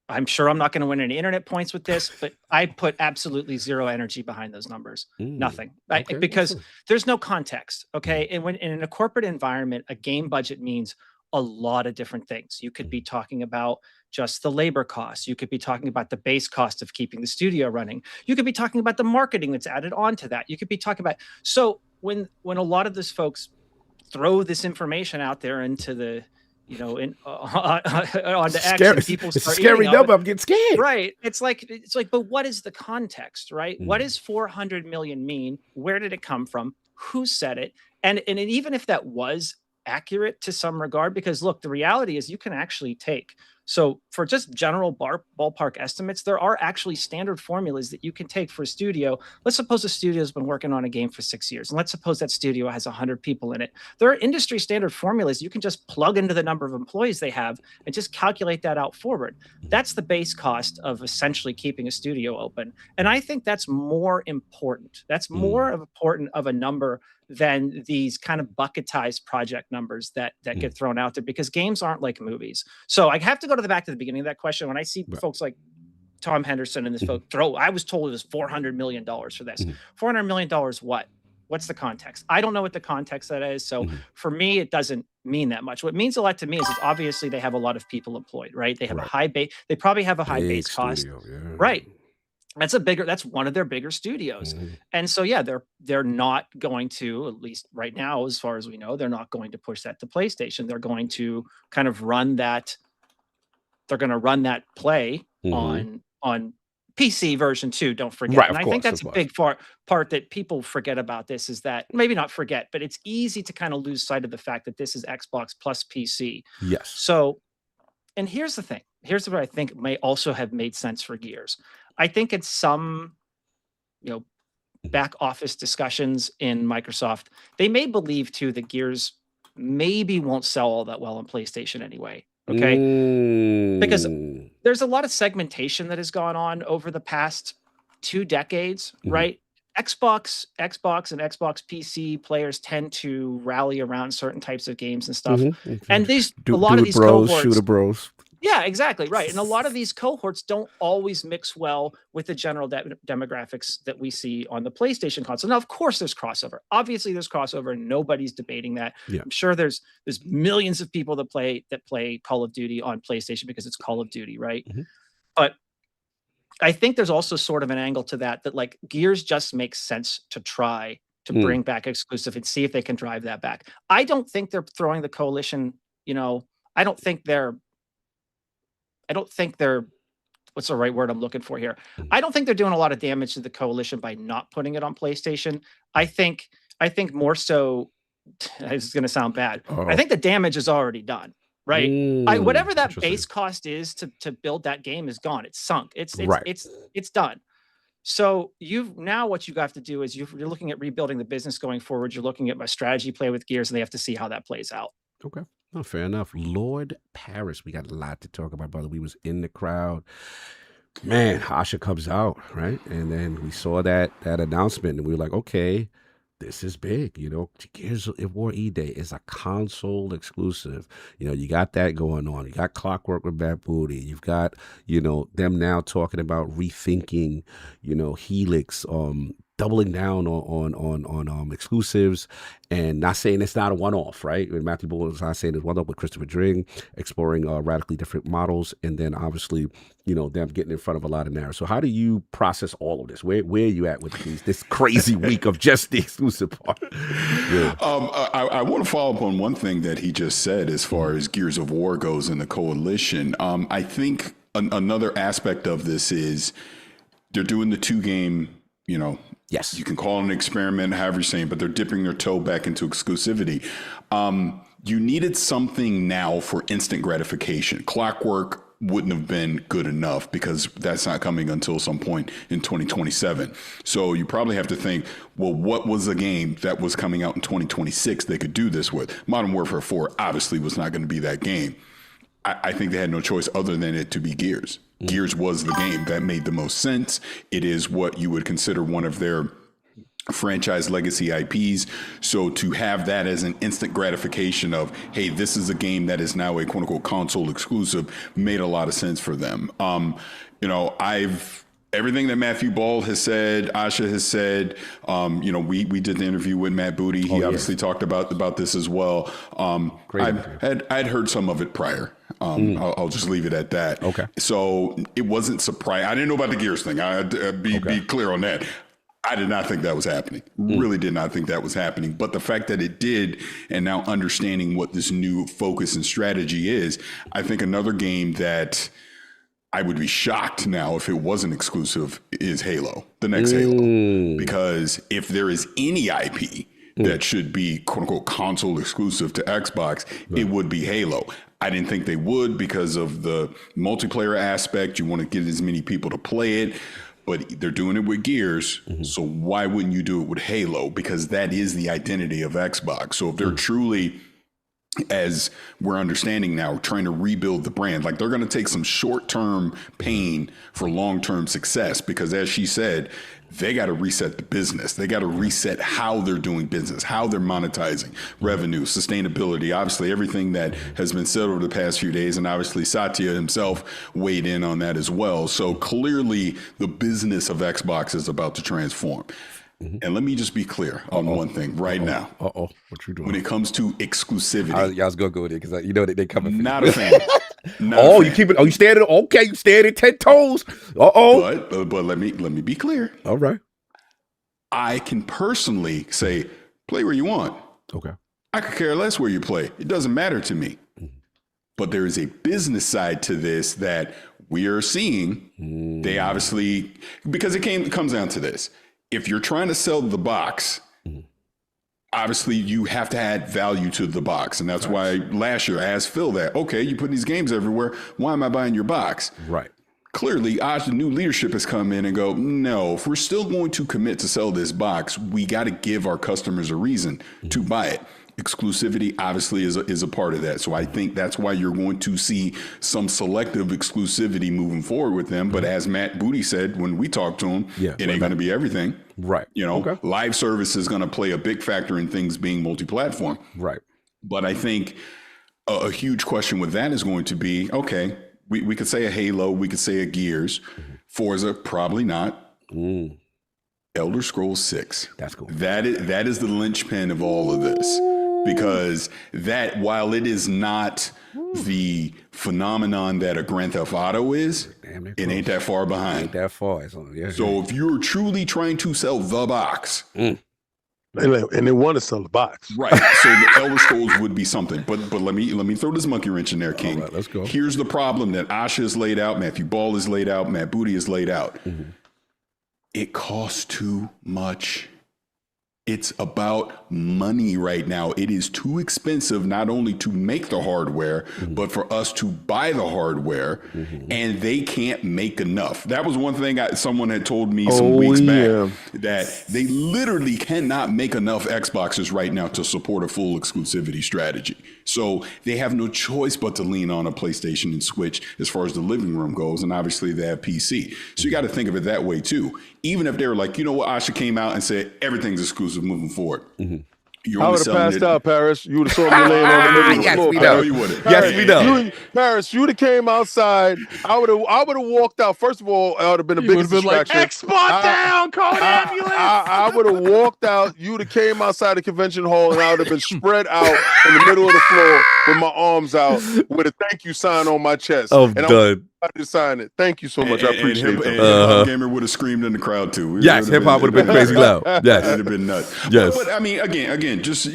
I'm sure I'm not going to win any internet points with this, but I put absolutely zero energy behind those numbers. Nothing. Because there's no context, okay? And when in a corporate environment, a game budget means a lot of different things. You could be talking about just the labor costs. You could be talking about the base cost of keeping the studio running. You could be talking about the marketing that's added on to that. You could be talking about, so when a lot of these folks throw this information out there into the, onto X, and people start, it's a scary number. I'm getting scared. Right. It's like, but what is the context, right? What does 400 million mean? Where did it come from? Who said it? And even if that was accurate to some regard, because look, the reality is you can actually take, so for just general ballpark estimates, there are actually standard formulas that you can take for a studio. Let's suppose a studio has been working on a game for 6 years, and let's suppose that studio has 100 people in it. There are industry standard formulas you can just plug into the number of employees they have and just calculate that out forward. That's the base cost of essentially keeping a studio open. And I think that's more important. That's more important of a number than these kind of bucketized project numbers that get thrown out there, because games aren't like movies. So I have to go to the back to the beginning of that question. When I see folks like Tom Henderson and this folk I was told it was $400 million for this. $400 million what? What's the context? I don't know what the context that is. So for me, it doesn't mean that much. What means a lot to me is obviously they have a lot of people employed, right? They have a high base. They probably have a high base cost, right? That's one of their bigger studios. And so, yeah, they're not going to, at least right now, as far as we know, they're not going to push that to PlayStation. They're going to kind of run that. They're going to run that play on PC version 2. Don't forget. Right, and I think that's a big part that people forget about this, is that maybe not forget, but it's easy to kind of lose sight of the fact that this is Xbox plus PC. Yes. So, and here's the thing. Here's what I think may also have made sense for Gears. I think it's some, back office discussions in Microsoft, they may believe too that Gears maybe won't sell all that well on PlayStation anyway. Okay. Because there's a lot of segmentation that has gone on over the past 2 decades, right? Xbox and Xbox PC players tend to rally around certain types of games and stuff. And a lot of these cohorts, shooter bros. Yeah, exactly. Right. And a lot of these cohorts don't always mix well with the general demographics that we see on the PlayStation console. Now, of course, there's crossover. Obviously, there's crossover. Nobody's debating that. Yeah. I'm sure there's millions of people that play Call of Duty on PlayStation because it's Call of Duty, right? But I think there's also sort of an angle to that like Gears just makes sense to try to bring back exclusive and see if they can drive that back. I don't think they're throwing the coalition, I don't think they're what's the right word I'm looking for here? I don't think they're doing a lot of damage to the coalition by not putting it on PlayStation. I think more so, this is going to sound bad. I think the damage is already done. right? Whatever that base cost is to build that game is gone. It's sunk. It's done. So what you have to do is you're looking at rebuilding the business going forward. You're looking at my strategy play with Gears, and they have to see how that plays out. Okay. No, fair enough. Lord Parris, we got a lot to talk about, brother. We was in the crowd. Man, Asha comes out, right? And then we saw that announcement, and we were like, okay, this is big. Gears of War E-Day is a console exclusive. You got that going on. You got Clockwork with Bad Booty. You've got, them now talking about rethinking, Helix, doubling down on exclusives, and not saying it's not a one-off, right? And Matthew Bull is not saying it's one-off with Christopher Dring, exploring radically different models, and then obviously, them getting in front of a lot of narratives. So how do you process all of this? Where are you at with this crazy week of just the exclusive part? Yeah. I want to follow up on one thing that he just said as far as Gears of War goes in the coalition. I think another aspect of this is they're doing the 2-game, yes, you can call it an experiment, however you're saying, but they're dipping their toe back into exclusivity. You needed something now for instant gratification. Clockwork wouldn't have been good enough because that's not coming until some point in 2027. So you probably have to think, well, what was a game that was coming out in 2026 they could do this with? Modern Warfare 4 obviously was not going to be that game. I think they had no choice other than it to be Gears. Gears was the game that made the most sense. It is what you would consider one of their franchise legacy IPs. So to have that as an instant gratification of, hey, this is a game that is now a quote unquote console exclusive made a lot of sense for them. Everything that Matthew Ball has said, Asha has said, we did the interview with Matt Booty. He obviously talked about this as well. I'd heard some of it prior. I'll just leave it at that. Okay. So it wasn't surprising. I didn't know about the Gears thing. I'd be clear on that. I did not think that was happening. Really did not think that was happening. But the fact that it did, and now understanding what this new focus and strategy is, I think another game that I would be shocked now if it wasn't exclusive is Halo, the next Halo. Because if there is any IP that should be quote unquote console exclusive to Xbox, it would be Halo. I didn't think they would because of the multiplayer aspect. You want to get as many people to play it, but they're doing it with Gears. So why wouldn't you do it with Halo? Because that is the identity of Xbox. So if they're truly, as we're understanding now, trying to rebuild the brand, like they're going to take some short-term pain for long-term success, because as she said, they got to reset the business. They got to reset how they're doing business, how they're monetizing revenue, sustainability, obviously everything that has been said over the past few days. And obviously Satya himself weighed in on that as well. So clearly the business of Xbox is about to transform. And let me just be clear on one thing right now. What you doing? When it comes to exclusivity. I was going to go with it because they coming. Not a fan. You keep it. Oh, you standing? Okay, you standing 10 toes. But let me be clear. All right. I can personally say, play where you want. Okay. I could care less where you play. It doesn't matter to me. But there is a business side to this that we are seeing. They obviously, because it comes down to this. If you're trying to sell the box, obviously you have to add value to the box. And that's why last year I asked Phil that, okay, you put these games everywhere. Why am I buying your box? Right. Clearly, the new leadership has come in and go, no, if we're still going to commit to sell this box, we got to give our customers a reason to buy it. Exclusivity obviously is a part of that. So I think that's why you're going to see some selective exclusivity moving forward with them. But as Matt Booty said, when we talked to him, it ain't going to be everything. Right. Live service is going to play a big factor in things being multi-platform. Right. But I think a huge question with that is going to be, okay, we could say a Halo, we could say a Gears. Forza, probably not. Elder Scrolls 6. That's cool. That is the linchpin of all of this. Because that, while it is not the phenomenon that a Grand Theft Auto is, it ain't that far behind. Ain't that far. So if you're truly trying to sell the box, and they want to sell the box, right? So the Elder Scrolls would be something. But let me throw this monkey wrench in there, King. All right, let's go. Here's the problem that Asha has laid out, Matthew Ball has laid out, Matt Booty has laid out. It costs too much. It's about money right now. It is too expensive not only to make the hardware, but for us to buy the hardware, and they can't make enough. That was one thing someone had told me some weeks back, that they literally cannot make enough Xboxes right now to support a full exclusivity strategy. So they have no choice but to lean on a PlayStation and Switch as far as the living room goes, and obviously they have PC. So you got to think of it that way too. Even if they were like, you know what, Asha came out and said everything's exclusive moving forward. I would have passed out, Parris. You would have saw me laying on the middle of the floor. We know. You would have. Yes, we know. Paris, you would have came outside. I would have walked out. First of all, I would have been a big distraction. Like, Xbox down, call an ambulance. I would have walked out. You would have came outside the convention hall, and I would have been spread out in the middle of the floor with my arms out with a thank you sign on my chest. I'm done. To sign it. Thank you so much. I appreciate it. And Gamer would have screamed in the crowd too. Yes, hip hop would have been crazy loud. Yes, it would have been nuts. Yes, but I mean, again, just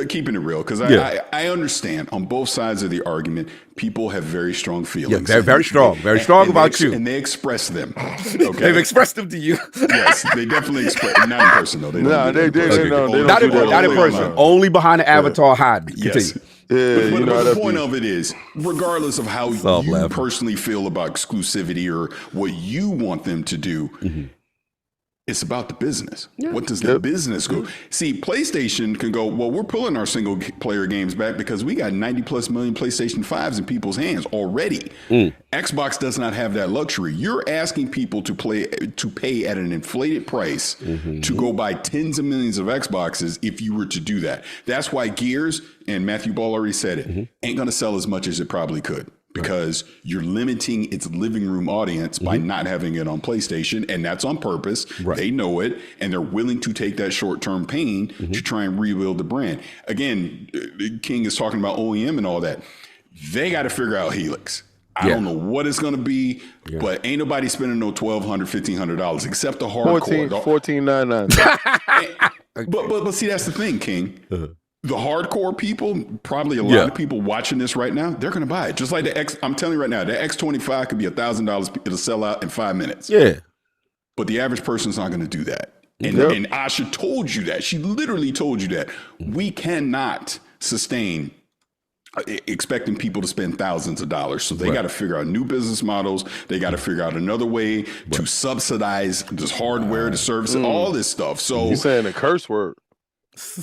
keeping it real, because I understand on both sides of the argument, people have very strong feelings. Yeah, very strong about you, and they express them. Okay, they've expressed them to you. Yes, they definitely express. Not in person though. Not in person. Only behind the avatar hiding. Yes. Yeah, but the point of it is, regardless of how you personally feel about exclusivity or what you want them to do, it's about the business. Yeah. What does the business go? See, PlayStation can go, well, we're pulling our single player games back because we got 90+ million PlayStation 5s in people's hands already. Xbox does not have that luxury. You're asking people to pay at an inflated price to go buy tens of millions of Xboxes if you were to do that. That's why Gears, and Matthew Ball already said it, ain't going to sell as much as it probably could. Because you're limiting its living room audience by not having it on PlayStation, and that's on purpose. They know it, and they're willing to take that short-term pain to try and rebuild the brand. Again, King is talking about OEM and all that. They got to figure out Helix. I don't know what it's going to be, but ain't nobody spending no $1,200, $1,500 except the hardcore. $14.99. But see, that's the thing, King. The hardcore people, probably a lot of people watching this right now, they're going to buy it. Just like the X, I'm telling you right now, the X25 could be $1,000. It'll sell out in 5 minutes. Yeah. But the average person's not going to do that. And Asha told you that. She literally told you that. We cannot sustain expecting people to spend thousands of dollars. So they got to figure out new business models. They got to figure out another way to subsidize this hardware, the service, all this stuff. So you're saying a curse word.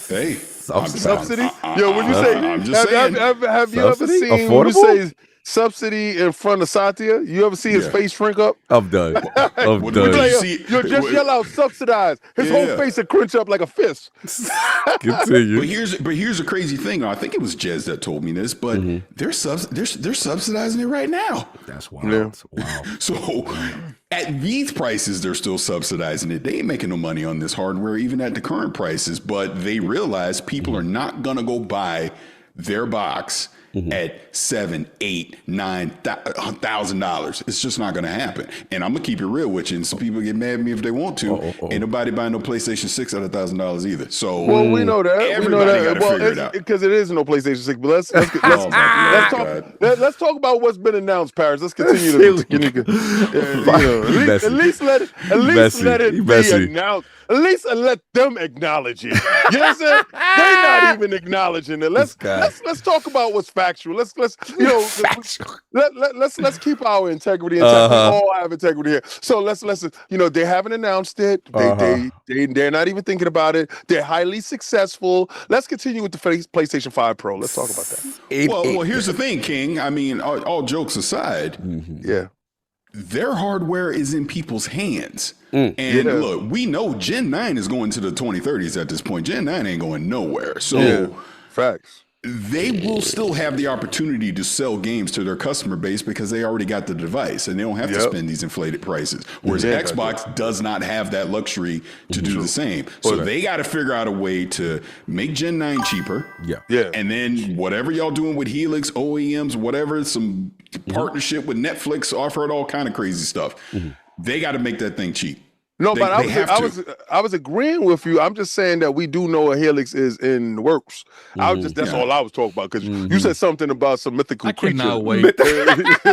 Hey, subsidy? Yo, when you say, I'm just saying, have you ever seen when you say subsidy in front of Satya? You ever see his face shrink up? I'm done. I'm done. Yo, just yell out subsidize. His whole face would crunch up like a fist. Continue. But here's a crazy thing. I think it was Jez that told me this, but they're subsidizing it right now. That's wild. Wow. So at these prices, they're still subsidizing it. They ain't making no money on this hardware, even at the current prices. But they realize people are not gonna go buy their box at $7,000, $8,000, $9,000. It's just not going to happen. And I'm going to keep it real with you. And some people get mad at me if they want to. Ain't nobody buying no PlayStation 6 at $1,000 either. So we know that. Everybody got to figure it out. Because it is no PlayStation 6. But let's talk about what's been announced, Parris. Let's continue at least let it be announced. At least let them acknowledge it. You know what I'm saying? They're not even acknowledging it. Let's talk about what's factual. Let's keep our integrity intact. We all have integrity here. So let's they haven't announced it. They're not even thinking about it. They're highly successful. Let's continue with the PlayStation 5 Pro. Let's talk about that. Well, here's the thing, King. I mean, all jokes aside, their hardware is in people's hands. And look, we know Gen 9 is going to the 2030s at this point. Gen 9 ain't going nowhere. So facts. They will still have the opportunity to sell games to their customer base because they already got the device and they don't have to spend these inflated prices. Whereas Xbox does not have that luxury to do the same. So they got to figure out a way to make Gen 9 cheaper. And then whatever y'all doing with Helix, OEMs, whatever, some partnership with Netflix, offer it all kind of crazy stuff. They got to make that thing cheap. No, but I was agreeing with you. I'm just saying that we do know a helix is in the works. That's all I was talking about, because you said something about some mythical creature. Cannot wait.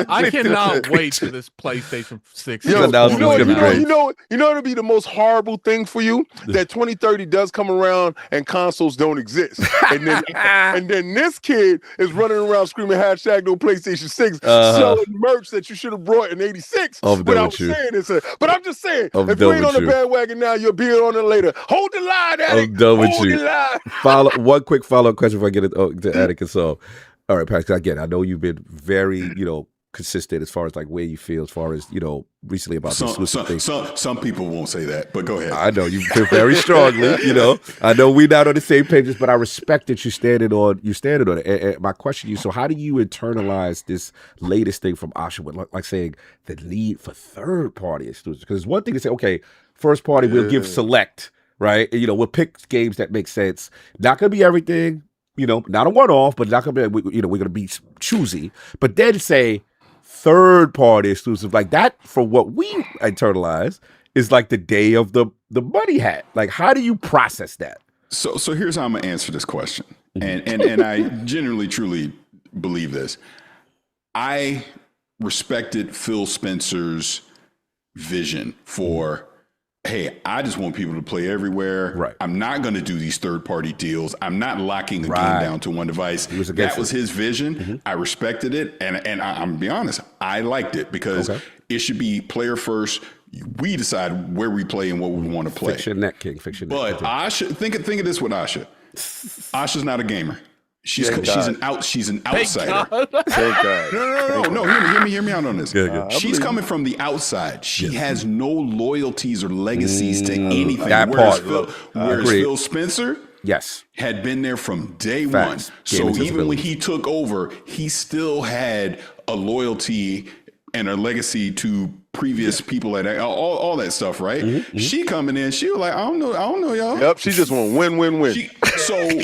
I cannot wait for this PlayStation 6. You know it'll be the most horrible thing for you, that 2030 does come around and consoles don't exist, and then this kid is running around screaming hashtag no PlayStation 6, selling merch that you should have brought in '86. Without saying this, but I'm just saying, if you ain't on the bandwagon now, you'll be on it later. Hold the line, Addict. I'm done with you. One quick follow-up question before I get it to Addict and so. All right, Patrick, again, I know you've been very, consistent as far as like where you feel, as far as, recently about things. Some people won't say that, but go ahead. I know you feel very strongly, I know we're not on the same pages, but I respect that you're standing on it. And my question to you, so how do you internalize this latest thing from Asha with like saying the need for third party exclusives? Because it's one thing to say, okay, first party, we'll give select, right? And, we'll pick games that make sense. Not going to be everything, not a one-off, but not going to be, we're going to be choosy. But then say third party exclusive, like that, for what we internalize, is like the day of the money hat. Like, how do you process that? So here's how I'm going to answer this question. And I genuinely, truly believe this. I respected Phil Spencer's vision for, hey, I just want people to play everywhere. Right. I'm not going to do these third-party deals. I'm not locking a game down to one device. That was his vision. I respected it, and I'm going to be honest, I liked it, because it should be player first. We decide where we play and what we want to play. Fiction net king. But Asha, think of this with Asha. Asha's not a gamer. She's an outsider. Thank God. No. Hear me out on this. She's coming from the outside. She has no loyalties or legacies to anything. Whereas Phil Spencer, had been there from day one. So even when he took over, he still had a loyalty and a legacy to previous people at all that stuff, right? She coming in, she was like, I don't know, y'all. Yep, she just want win. So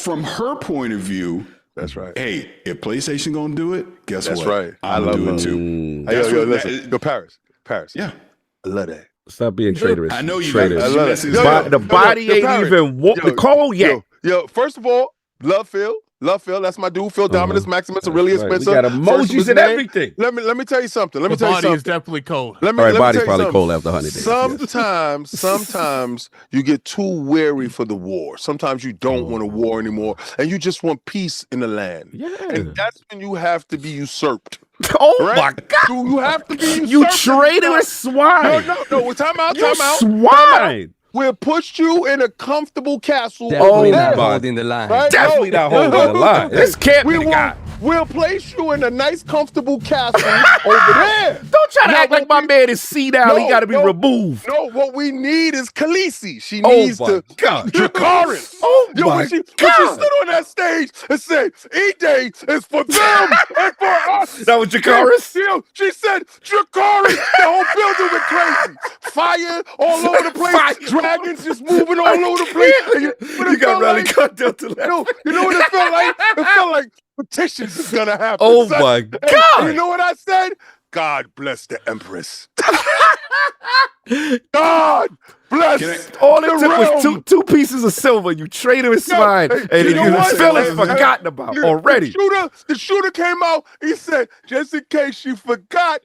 from her point of view, that's right. Hey, if PlayStation gonna do it, guess what? That's right. I love it too. Yo, listen. Yo, Parris. Yeah. I love that. Stop being traitorous. I know you. I love it. The body ain't even the cold yet. Yo, first of all, love Phil. That's my dude. Phil Dominus Maximus, Aurelius Spencer. We got emojis and everything. Let me tell you something. The body is definitely cold. Body's probably cold after 100 days. Sometimes you get too wary for the war. Sometimes you don't want a war anymore, and you just want peace in the land. Yeah. And that's when you have to be usurped. Oh my God! You have to be usurped. You traitorous swine. No. Time out. Swine. We'll put you in a comfortable castle. Definitely not holding the line. Right? Definitely not holding the line. This can't be the guy. We'll place you in a nice, comfortable castle over there. Don't try to act like my man is C-down. He got to be removed. No, what we need is Khaleesi. She needs to. Dracarys. When she stood on that stage and said, E-Day is for them and for us. That was Dracarys? She said, Dracarys. The whole building went crazy. Fire all over the place. Dragons just moving all over the place. You got RallyCarDelta. You know what it felt like? It felt like petitions is gonna happen. Oh my God! And you know what I said? God bless the Empress. God bless. All it took was two pieces of silver. You traitorous swine, and you feeling forgotten about already. The shooter came out. He said, just in case you forgot.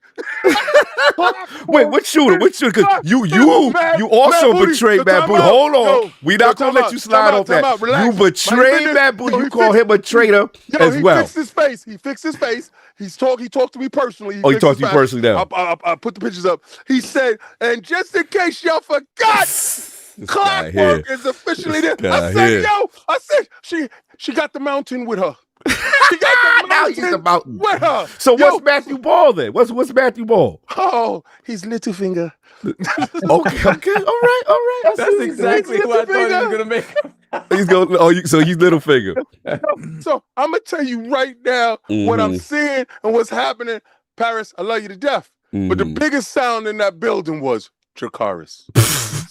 Wait, what shooter? Which shooter? Because you also betrayed Mad Boo. Hold on, we not gonna let you slide off that. You betrayed Mad Boo. You call him a traitor as well. He fixed his face. He talked to me personally. He talked to you personally now. I put the pictures up. He said, and just in case y'all forgot, Clockwork is officially there. I said, she got the mountain with her. She got the mountain with her. So what's Matthew Ball then? What's Matthew Ball? Oh, he's Littlefinger. Okay, all right. That's exactly who I thought he was gonna make. He's going. So he's Littlefinger. So I'm gonna tell you right now what I'm seeing and what's happening. Parris, I love you to death, but the biggest sound in that building was Dracarys.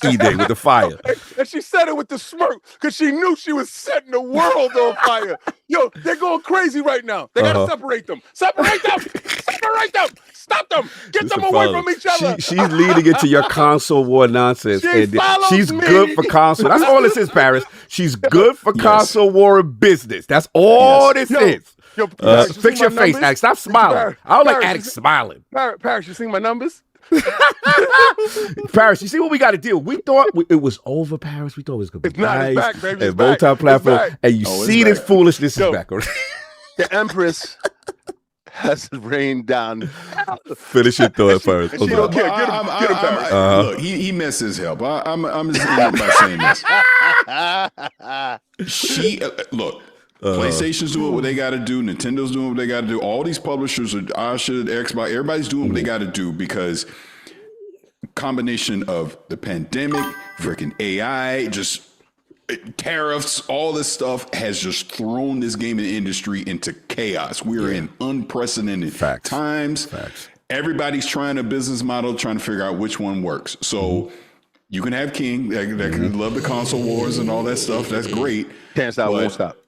E-Day with the fire. And she said it with the smirk because she knew she was setting the world on fire. Yo, they're going crazy right now. They gotta separate them. Separate them. Separate them. Stop them. Get them away from each other. She's leading into your console war nonsense. She's me. good for console. That's all this is, Parris. She's good for console war and business. That's all this is. Yo, fix your face, Addict. Stop smiling. I don't like Addict smiling. Parris, you see my numbers? Parris, you see what we got to do? We thought it was over, Parris. We thought it was going to be nice. It's back, baby. And multi-platform. And you see this foolishness is back. The Empress has rained down. Finish your thought, Parris. She don't care. Get him, Parris. Look, he missed his help. I'm just by saying this. She look. PlayStation's doing what they got to do. Nintendo's doing what they got to do. All these publishers, Xbox, everybody's doing what they got to do because combination of the pandemic, freaking AI, just tariffs, all this stuff has just thrown this gaming industry into chaos. We're in unprecedented times. Everybody's trying a business model, trying to figure out which one works. So you can have King that can love the console wars and all that stuff. That's great. Can't stop, won't stop.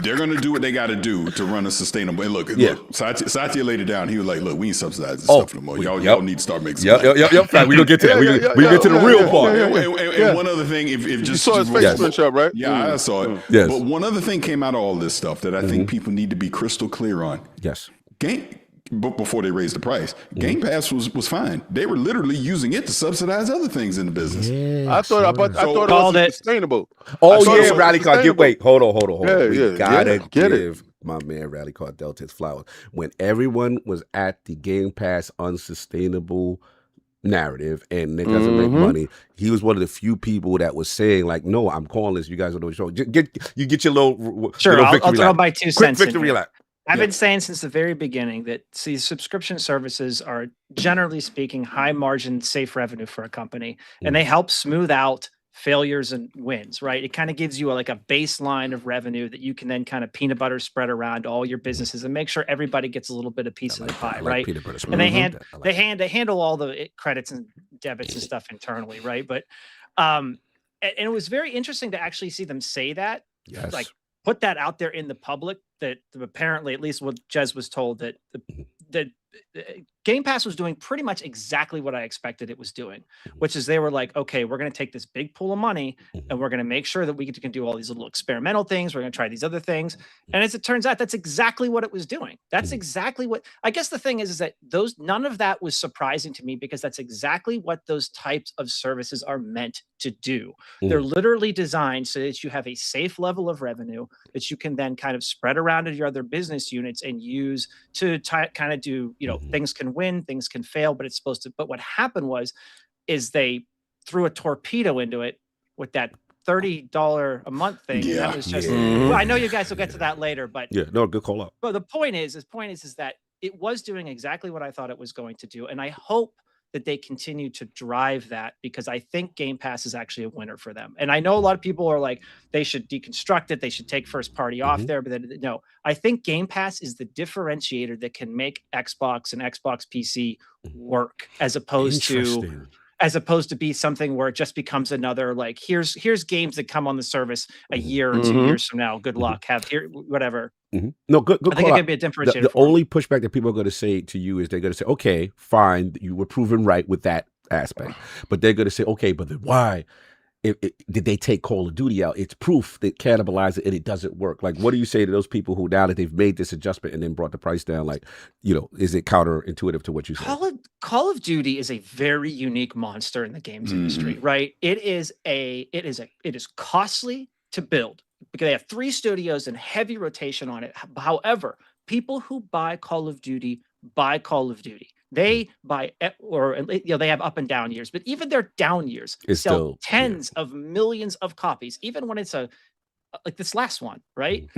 They're going to do what they got to do to run a sustainable. And look, Satya laid it down. He was like, look, we ain't subsidizing this stuff no more. Y'all need to start making some money. We're going to get to that. We get to the real part. And one other thing, if just... You saw his face switch up, right? Yeah, I saw it. Yes. But one other thing came out of all this stuff that I think people need to be crystal clear on. Yes. Before they raised the price, Game Pass was fine. They were literally using it to subsidize other things in the business. I thought it was sustainable. Oh yeah, RallyCard. Wait, hold on. We gotta get give my man RallyCarDelta his flowers. When everyone was at the Game Pass unsustainable narrative and it doesn't make money, he was one of the few people that was saying like, "No, I'm calling this. You guys are doing the show. You get your little sure. I'll throw my 2 cents. Quick victory lap. I've been saying since the very beginning that subscription services are, generally speaking, high margin, safe revenue for a company, and they help smooth out failures and wins, right? It kind of gives you a baseline of revenue that you can then kind of peanut butter spread around all your businesses and make sure everybody gets a little bit of piece of the pie, right? And they handle all the credits and debits and stuff internally, right? But and it was very interesting to actually see them say that, put that out there in the public, that apparently, at least what Jez was told, that the Game Pass was doing pretty much exactly what I expected it was doing, which is they were like, okay, we're going to take this big pool of money and we're going to make sure that we can do all these little experimental things. We're going to try these other things. And as it turns out, that's exactly what it was doing. That's exactly what, I guess the thing is that none of that was surprising to me because that's exactly what those types of services are meant to do. They're literally designed so that you have a safe level of revenue that you can then kind of spread around to your other business units and use to kind of do, things can win, things can fail, but it's supposed to. But what happened is they threw a torpedo into it with that $30 a month thing. Yeah. That was just. Well, I know you guys will get to that later, but good call out. But the point is that it was doing exactly what I thought it was going to do, and I hope that they continue to drive that because I think Game Pass is actually a winner for them. And I know a lot of people are like, they should deconstruct it. They should take first party off there. But no, I think Game Pass is the differentiator that can make Xbox and Xbox PC work as opposed to be something where it just becomes another, like, here's games that come on the service a year or 2 years from now. Good luck. Have here, whatever. No, good. I think it could be a differentiator. The only pushback that people are going to say to you is they're going to say, okay, fine, you were proven right with that aspect. But they're going to say, okay, but then why? Did they take Call of Duty out? It's proof that cannibalize it and it doesn't work. Like, what do you say to those people who, now that they've made this adjustment and then brought the price down, like, is it counterintuitive to what you say? Call of Duty is a very unique monster in the games industry, right? It is costly to build because they have 3 studios and heavy rotation on it. However, people who buy Call of Duty buy Call of Duty. They buy, or they have up and down years, but even their down years sell tens of millions of copies, even when it's like this last one, right?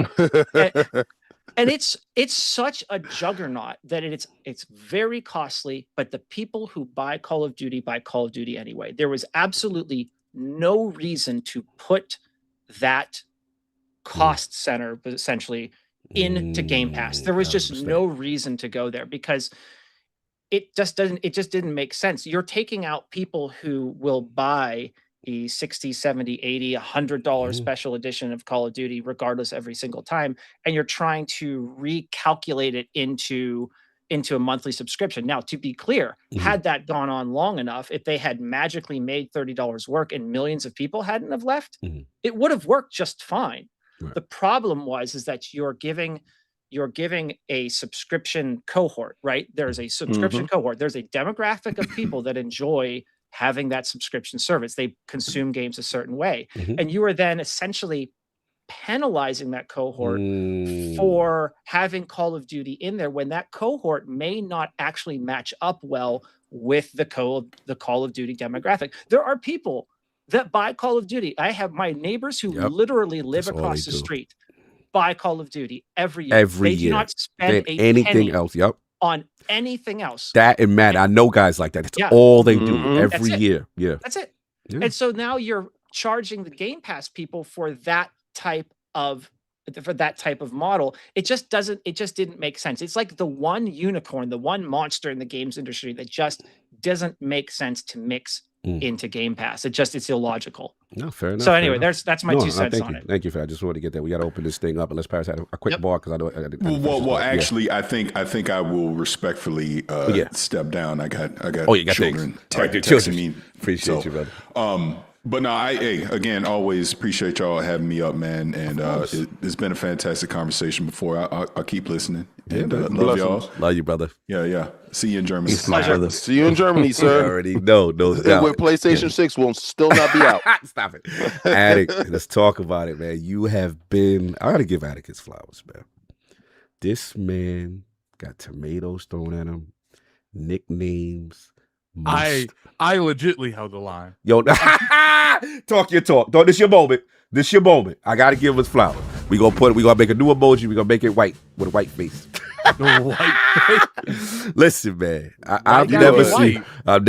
And it's such a juggernaut that it's very costly, but the people who buy Call of Duty anyway. There was absolutely no reason to put that cost center essentially into Game Pass. There was just no reason to go there because it just didn't make sense. You're taking out people who will buy the $60, $70, $80, $100 special edition of Call of Duty, regardless, every single time, and you're trying to recalculate it into a monthly subscription. Now, to be clear, had that gone on long enough, if they had magically made $30 work and millions of people hadn't have left, it would have worked just fine. Right. The problem is that you're giving a subscription cohort, right? There's a subscription cohort. There's a demographic of people that enjoy having that subscription service. They consume games a certain way. And you are then essentially penalizing that cohort for having Call of Duty in there when that cohort may not actually match up well with the Call of Duty demographic. There are people that buy Call of Duty. I have my neighbors who literally live across the street buy Call of Duty every year. They do not spend anything else. On anything else. That and Matt, I know guys like that. It's all they do every year. Yeah, that's it. Yeah. And so now you're charging the Game Pass people for that type of model. It just didn't make sense. It's like the one unicorn, the one monster in the games industry that just doesn't make sense to mix into Game Pass. It's illogical. No, fair enough. So anyway, that's my 2 cents on it. Thank you for that. I just wanted to get that. We got to open this thing up, unless Parris had a quick bar, because I know. Well, actually, I think I will respectfully step down. I got children texting me. Appreciate you, brother. But no, again, always appreciate y'all having me up, man. And it's been a fantastic conversation before. I'll keep listening. And love y'all. Love you, brother. Yeah. See you in Germany. See you in Germany, sir. Already no. With PlayStation 6 will still not be out. Stop it. Addict, let's talk about it, man. You have been, I got to give Addict his flowers, man. This man got tomatoes thrown at him, nicknames. I legitly held the line. Yo, talk your talk. This your moment. This your moment. I gotta give us flowers. We gonna make a new emoji. We gonna make it white with a white face. Listen, man. I've never seen a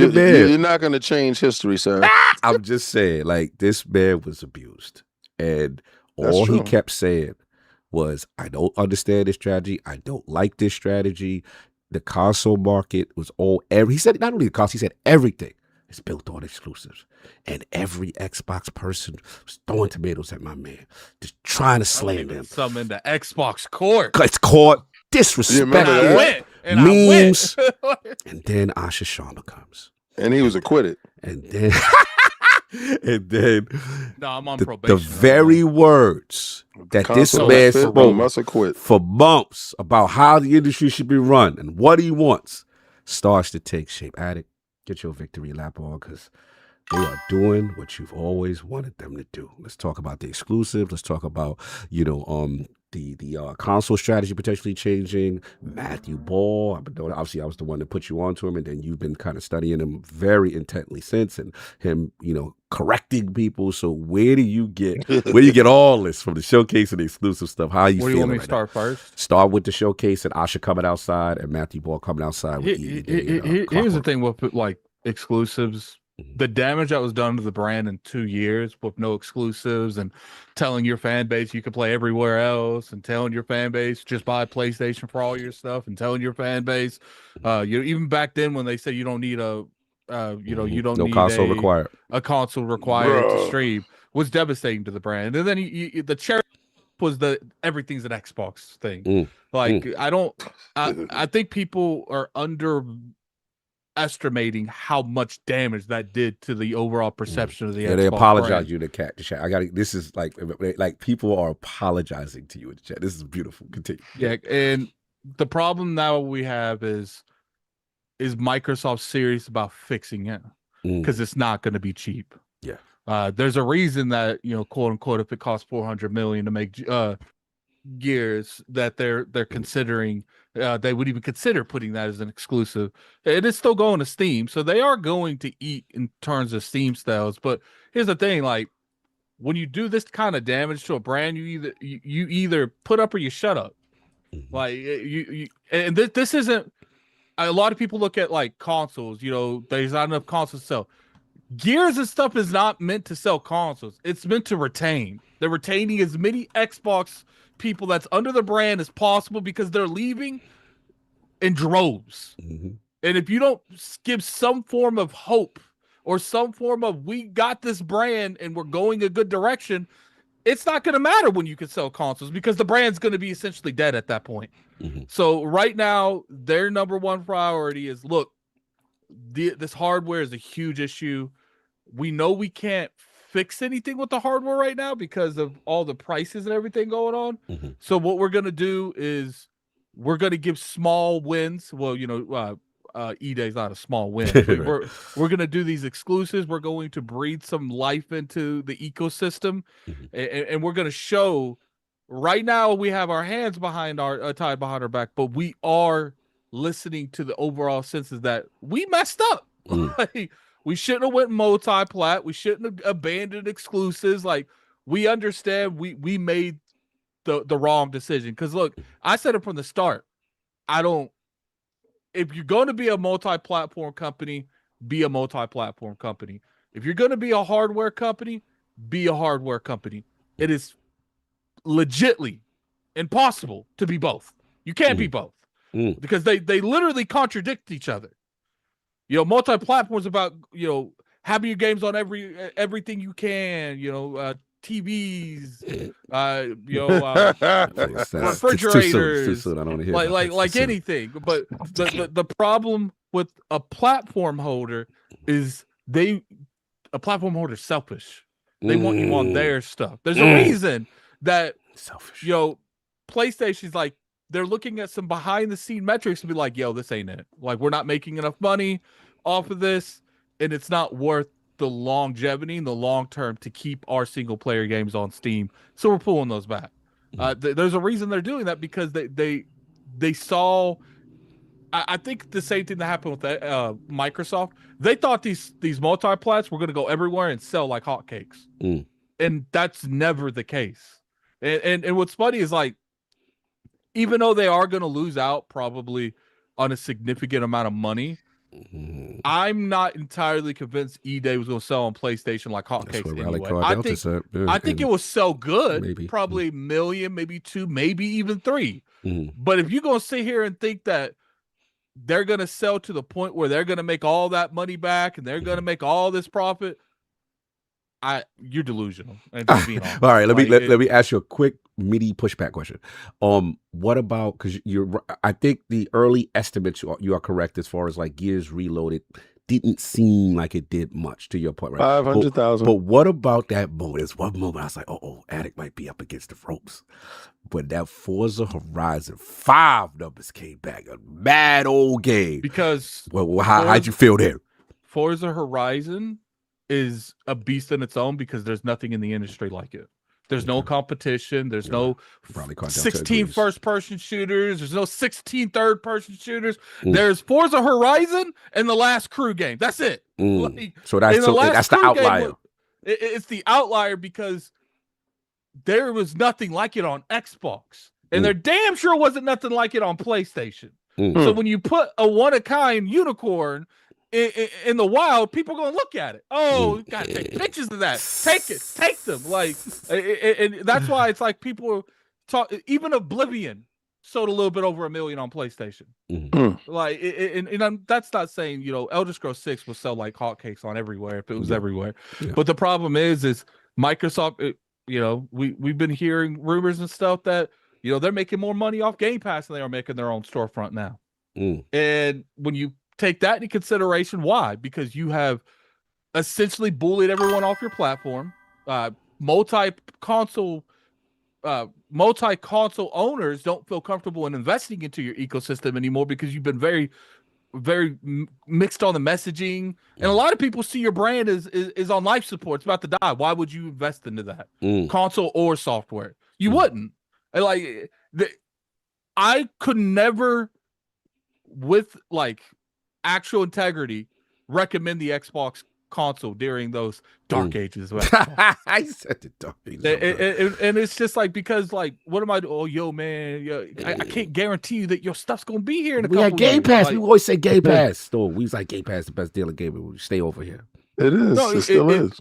man. You're not gonna change history, sir. I'm just saying, like, this man was abused, and all he kept saying was, "I don't understand this strategy. I don't like this strategy." The console market was he said not only the console, he said everything is built on exclusives. And every Xbox person was throwing tomatoes at my man, just trying to slam him. Some in the Xbox court. It's called disrespect. Memes. And then Asha Sharma comes. And he was acquitted. And then no, I'm on probation. The very words that this man spoke for months about how the industry should be run and what he wants starts to take shape. Addict, get your victory lap on, because they are doing what you've always wanted them to do. Let's talk about the exclusive. Let's talk about, the console strategy potentially changing. Matthew Ball, obviously I was the one that put you onto him, and then you've been kind of studying him very intently since, and him, correcting people. So where do you get all this from the showcase and the exclusive stuff? How are you feeling? Where do you want me to start first? Start with the showcase and Asha coming outside and Matthew Ball coming outside. Here's the thing with like exclusives. The damage that was done to the brand in 2 years with no exclusives, and telling your fan base you can play everywhere else, and telling your fan base just buy PlayStation for all your stuff, and telling your fan base, even back then when they said you don't need you don't need console required. A console required to stream, was devastating to the brand. And then the cherry was the everything's an Xbox thing. I think people are underestimating how much damage that did to the overall perception of the Xbox. They apologize brand. You to chat. This is like people are apologizing to you in the chat. This is beautiful. Continue. Yeah, and the problem now we have is Microsoft serious about fixing it? Because it's not going to be cheap. Yeah. There's a reason that, quote unquote, if it costs $400 million to make Gears, that they're considering. They would even consider putting that as an exclusive. It is still going to Steam, so they are going to eat in terms of Steam sales. But here's the thing: like, when you do this kind of damage to a brand, you either put up or you shut up. Like and this isn't. A lot of people look at like consoles. There's not enough consoles to sell. Gears and stuff is not meant to sell consoles. It's meant to retain. They're retaining as many Xbox people that's under the brand as possible, because they're leaving in droves. And if you don't give some form of hope or some form of we got this brand and we're going a good direction, it's not going to matter when you can sell consoles because the brand's going to be essentially dead at that point. So right now, their number one priority is, look, this hardware is a huge issue. We know we can't fix anything with the hardware right now because of all the prices and everything going on. So what we're going to do is we're going to give small wins. Well, E-Day's not a small win. We're going to do these exclusives. We're going to breathe some life into the ecosystem, and we're going to show. Right now, we have our hands behind our tied behind our back, but we are listening to the overall senses that we messed up. Like, we shouldn't have went multi-plat. We shouldn't have abandoned exclusives. Like, we understand we made the wrong decision. Because look, I said it from the start. If you're going to be a multi-platform company, be a multi-platform company. If you're going to be a hardware company, be a hardware company. It is legitly impossible to be both. You can't be both because they literally contradict each other. Multi-platform is about having your games on everything you can. TVs, refrigerators, like anything. But the problem with a platform holder is a platform holder is selfish. They want you on their stuff. There's a reason that selfish. PlayStation's like, they're looking at some behind the scene metrics to be like, yo, this ain't it. Like, we're not making enough money off of this, and it's not worth the longevity and the long term to keep our single player games on Steam. So we're pulling those back. There's a reason they're doing that because they saw. I think the same thing that happened with Microsoft. They thought these multi-plats were going to go everywhere and sell like hotcakes, and that's never the case. And what's funny is, like, even though they are going to lose out probably on a significant amount of money, I'm not entirely convinced E-Day was going to sell on PlayStation like hotcakes anyway. I think it will sell good, probably 1 million, maybe 2, maybe even 3. But if you're going to sit here and think that they're going to sell to the point where they're going to make all that money back and they're going to make all this profit, you're delusional. All right, let me ask you a quick meaty pushback question. What about, because I think the early estimates, you are correct as far as like Gears Reloaded didn't seem like it did much, to your point, right? 500,000. But what about that moment? There's one moment I was like, Addict might be up against the ropes. But that Forza Horizon 5 numbers came back, a mad old game. Because how'd you feel there? Forza Horizon is a beast in its own because there's nothing in the industry like it. There's no competition. There's no 16 first-person shooters. There's no 16 third-person shooters. There's Forza Horizon and The Last Crew game. That's it. So that's the outlier. It's the outlier because there was nothing like it on Xbox. And there damn sure wasn't nothing like it on PlayStation. So when you put a one-of-kind unicorn in the wild, people are gonna look at it. Oh, you gotta take pictures of that. Take them. Like, and that's why it's like people talk. Even Oblivion sold a little bit over 1 million on PlayStation. Like, and that's not saying Elder Scrolls 6 will sell like hotcakes on everywhere if it was everywhere. But the problem is Microsoft. We've been hearing rumors and stuff that they're making more money off Game Pass than they are making their own storefront now. And when you take that into consideration, why? Because you have essentially bullied everyone off your platform. Multi-console owners don't feel comfortable in investing into your ecosystem anymore because you've been very, very mixed on the messaging. And a lot of people see your brand is on life support. It's about to die. Why would you invest into that? Console or software? You wouldn't. I could never, with like actual integrity, recommend the Xbox console during those dark ages. I said the dark ages. And it's just like, because like, what am I doing? Oh, yo, man, I can't guarantee you that your stuff's gonna be here in a couple years. We had Game Pass. Like, we always say Game Pass. So we was like, Game Pass the best deal in gaming. We stay over here. It is. No, it still is.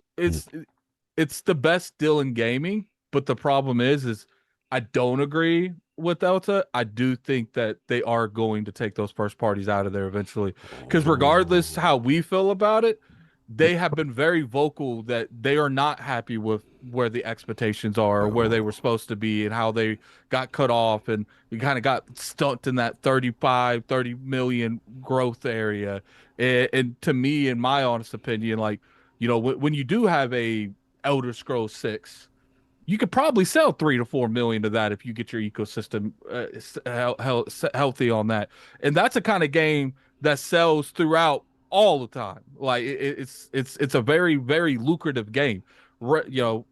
It's the best deal in gaming. But the problem is I don't agree with Delta, I do think that they are going to take those first parties out of there eventually. Because regardless how we feel about it, they have been very vocal that they are not happy with where the expectations are, or where they were supposed to be, and how they got cut off, and we kind of got stuck in that 30 million growth area. And to me, in my honest opinion, like, you know, when you do have a Elder Scrolls 6, you could probably sell 3 to 4 million of that if you get your ecosystem healthy on that. And that's a kind of game that sells throughout all the time. Like it's a very, very lucrative game, you know.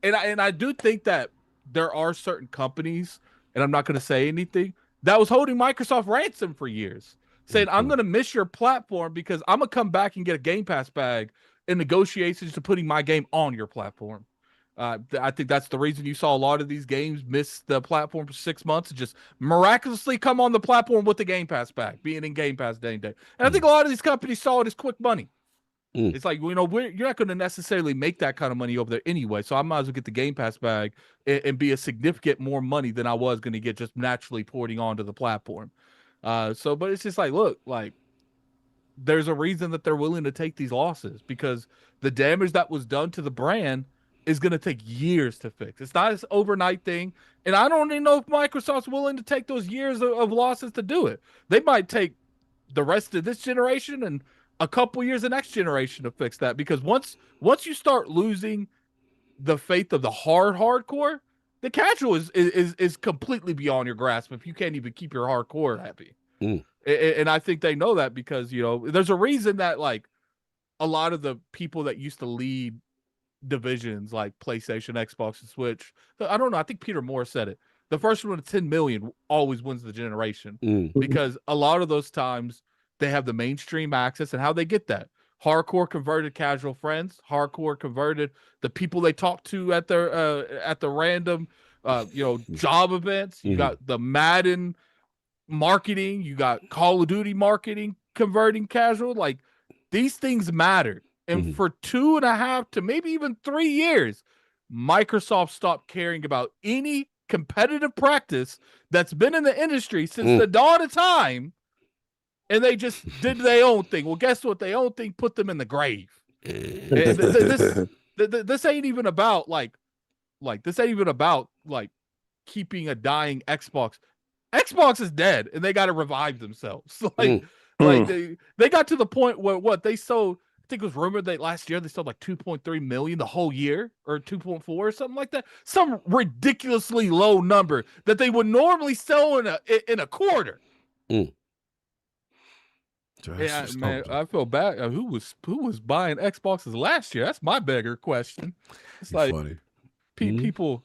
And I do think that there are certain companies, and I'm not going to say anything, that was holding Microsoft ransom for years, saying, I'm going to miss your platform because I'm going to come back and get a Game Pass bag in negotiations to putting my game on your platform. I think that's the reason you saw a lot of these games miss the platform for 6 months and just miraculously come on the platform with the Game Pass back, being in Game Pass day and day. And I think a lot of these companies saw it as quick money. It's like, you know, you're not going to necessarily make that kind of money over there anyway, so I might as well get the Game Pass bag and be a significant more money than I was going to get just naturally porting onto the platform. But it's just like, look, like, there's a reason that they're willing to take these losses, because the damage that was done to the brand is going to take years to fix. It's not an overnight thing. And I don't even know if Microsoft's willing to take those years of losses to do it. They might take the rest of this generation and a couple years of next generation to fix that. Because once you start losing the faith of the hardcore, the casual is completely beyond your grasp if you can't even keep your hardcore happy. And I think they know that, because, you know, there's a reason that, like, a lot of the people that used to lead divisions like PlayStation, Xbox, and Switch, I don't know, I think Peter Moore said it, the first one to 10 million always wins the generation. Because a lot of those times they have the mainstream access, and how they get that: hardcore converted casual friends, hardcore converted the people they talk to at the random you know, job events. You got the Madden marketing, you got Call of Duty marketing converting casual. Like, these things matter. And for 2.5 to maybe even 3 years, Microsoft stopped caring about any competitive practice that's been in the industry since the dawn of time, and they just did their own thing. Well, guess what? Their own thing put them in the grave. This ain't even about keeping a dying Xbox. Xbox is dead, and they got to revive themselves. Like they got to the point where they sold. I think it was rumored that last year they sold like 2.3 million the whole year, or 2.4 or something like that. Some ridiculously low number that they would normally sell in a quarter. Yeah, man, I feel bad. Who was buying Xboxes last year? That's my bigger question. It's like funny. People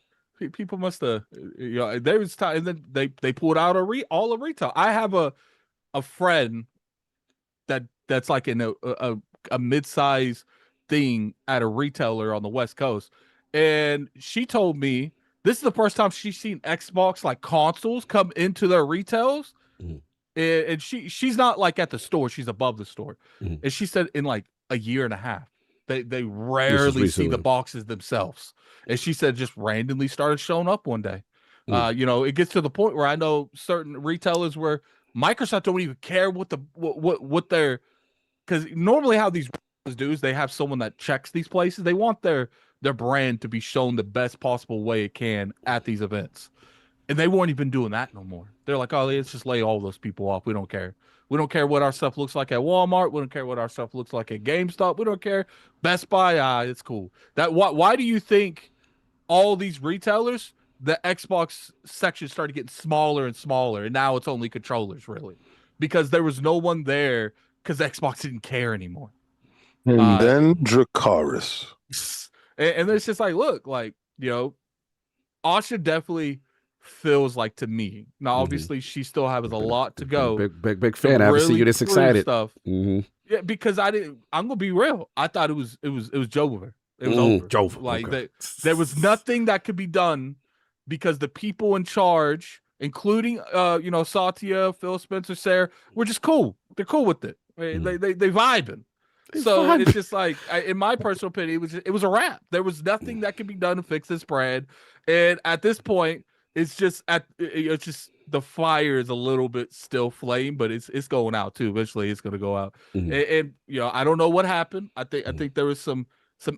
must have, you know, there was time, and then they pulled out all of retail. I have a friend that's like in a mid-size thing at a retailer on the West Coast, and she told me this is the first time she's seen Xbox, like, consoles come into their retails. And she's not like at the store, she's above the store. And she said in like a year and a half they rarely see the boxes themselves, and she said just randomly started showing up one day. You know, it gets to the point where I know certain retailers where Microsoft don't even care what they're, because normally how these do is they have someone that checks these places. They want their brand to be shown the best possible way it can at these events. And they weren't even doing that no more. They're like, oh, let's just lay all those people off. We don't care. We don't care what our stuff looks like at Walmart. We don't care what our stuff looks like at GameStop. We don't care. Best Buy, it's cool. Why do you think all these retailers, the Xbox section started getting smaller and smaller, and now it's only controllers, really? Because there was no one there, because Xbox didn't care anymore. And then Dracarys. And it's just like, look, like, you know, Asha definitely feels like, to me, now obviously she still has a lot to go. Big fan. I haven't seen you this excited. Stuff. Yeah, because I'm gonna be real. I thought it was Jover. It was over. Jover. Like there was nothing that could be done, because the people in charge, including you know, Satya, Phil Spencer, Sarah, were just cool. They're cool with it. They vibing. So it's just like, in my personal opinion, it was a wrap. There was nothing that could be done to fix this brand, and at this point, it's just the fire is a little bit still flame, but it's going out too. Eventually, it's going to go out. And I don't know what happened. I think there was some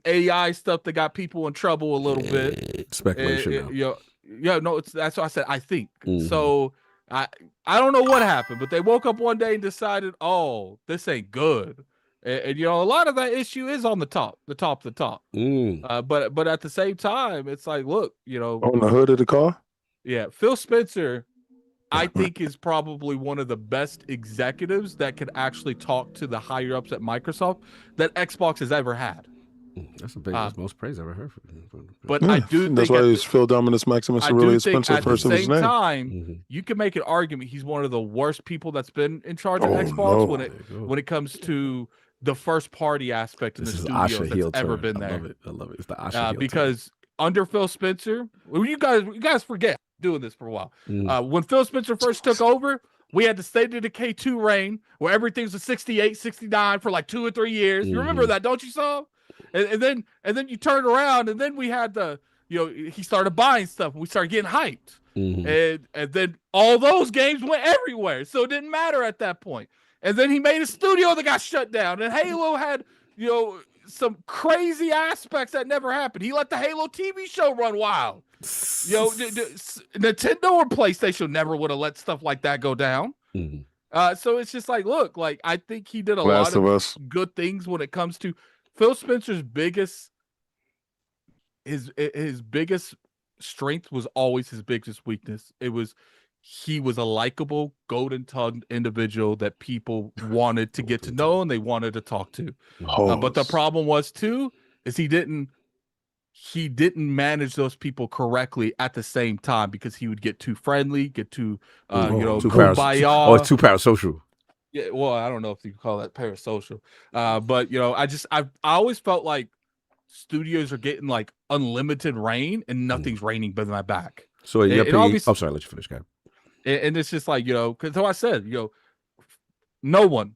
AI stuff that got people in trouble a little bit. Speculation. That's what I said. I think so. I don't know what happened, but they woke up one day and decided, oh, this ain't good. And a lot of that issue is on the top. But at the same time, it's like, look, on the hood of the car. Yeah, Phil Spencer, I think, is probably one of the best executives that can actually talk to the higher ups at Microsoft that Xbox has ever had. That's the biggest, most praise I ever heard from him. But I do think that's why he's Phil Dominus Maximus Aurelius Spencer first in his name. At the same time, you can make an argument he's one of the worst people that's been in charge of Xbox when it comes to the first party aspect in the studio that's ever been there. I love it. It's the Asha because under Phil Spencer, you guys forget doing this for a while. When Phil Spencer first took over, we had the State of Decay 2 reign where everything's a 68, 69 for like 2 or 3 years. You remember that, don't you, Sam? And then you turned around, and then we had he started buying stuff, and we started getting hyped. And then all those games went everywhere, so it didn't matter at that point. And then he made a studio that got shut down, and Halo had some crazy aspects that never happened. He let the Halo TV show run wild. Nintendo or PlayStation never would have let stuff like that go down. So it's just like, look, like I think he did a lot of good things when it comes to Phil Spencer's biggest strength was always his biggest weakness. He was a likable, golden-tongued individual that people wanted to get to know and they wanted to talk to. But the problem was too is he didn't manage those people correctly at the same time because he would get too friendly, get too too parasocial. Yeah, well, I don't know if you can call that parasocial, but I always felt like studios are getting like unlimited rain and nothing's raining but my back. So I'm sorry, I'll let you finish, guy. And it's just like because I said no one,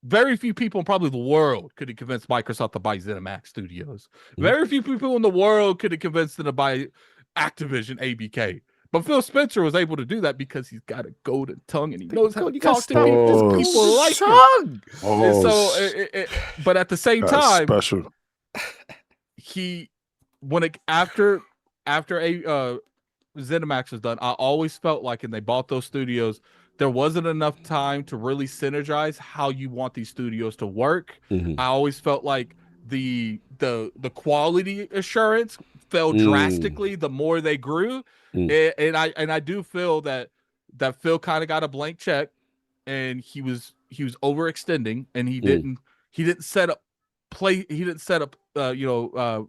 very few people in probably the world could have convinced Microsoft to buy ZeniMax Studios. Very few people in the world could have convinced them to buy Activision ABK. But Phil Spencer was able to do that because he's got a golden tongue and he knows how to talk to people. People like him. And so, but at the same time, special. After ZeniMax was done, I always felt like, and they bought those studios, there wasn't enough time to really synergize how you want these studios to work. I always felt like the quality assurance fell drastically the more they grew. And I do feel that Phil kind of got a blank check, and he was overextending, and he didn't set up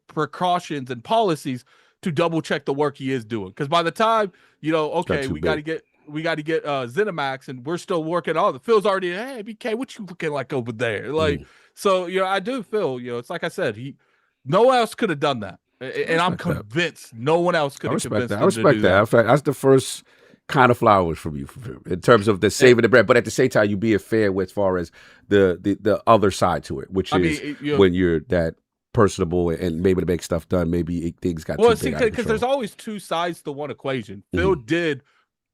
precautions and policies to double check the work he is doing. Because by the time we got to get ZeniMax, and we're still working on it. Phil's already, hey BK, what you looking like over there? Like so, I do feel it's like I said, no one else could have done that. And I'm convinced no one else could have convinced him to do that. I respect that. In fact, that's the first kind of flowers from you in terms of the saving the bread, but at the same time, you being fair with as far as the other side to it, which is when you're that personable and maybe to make stuff done, maybe things got too big because there's always two sides to one equation. Phil did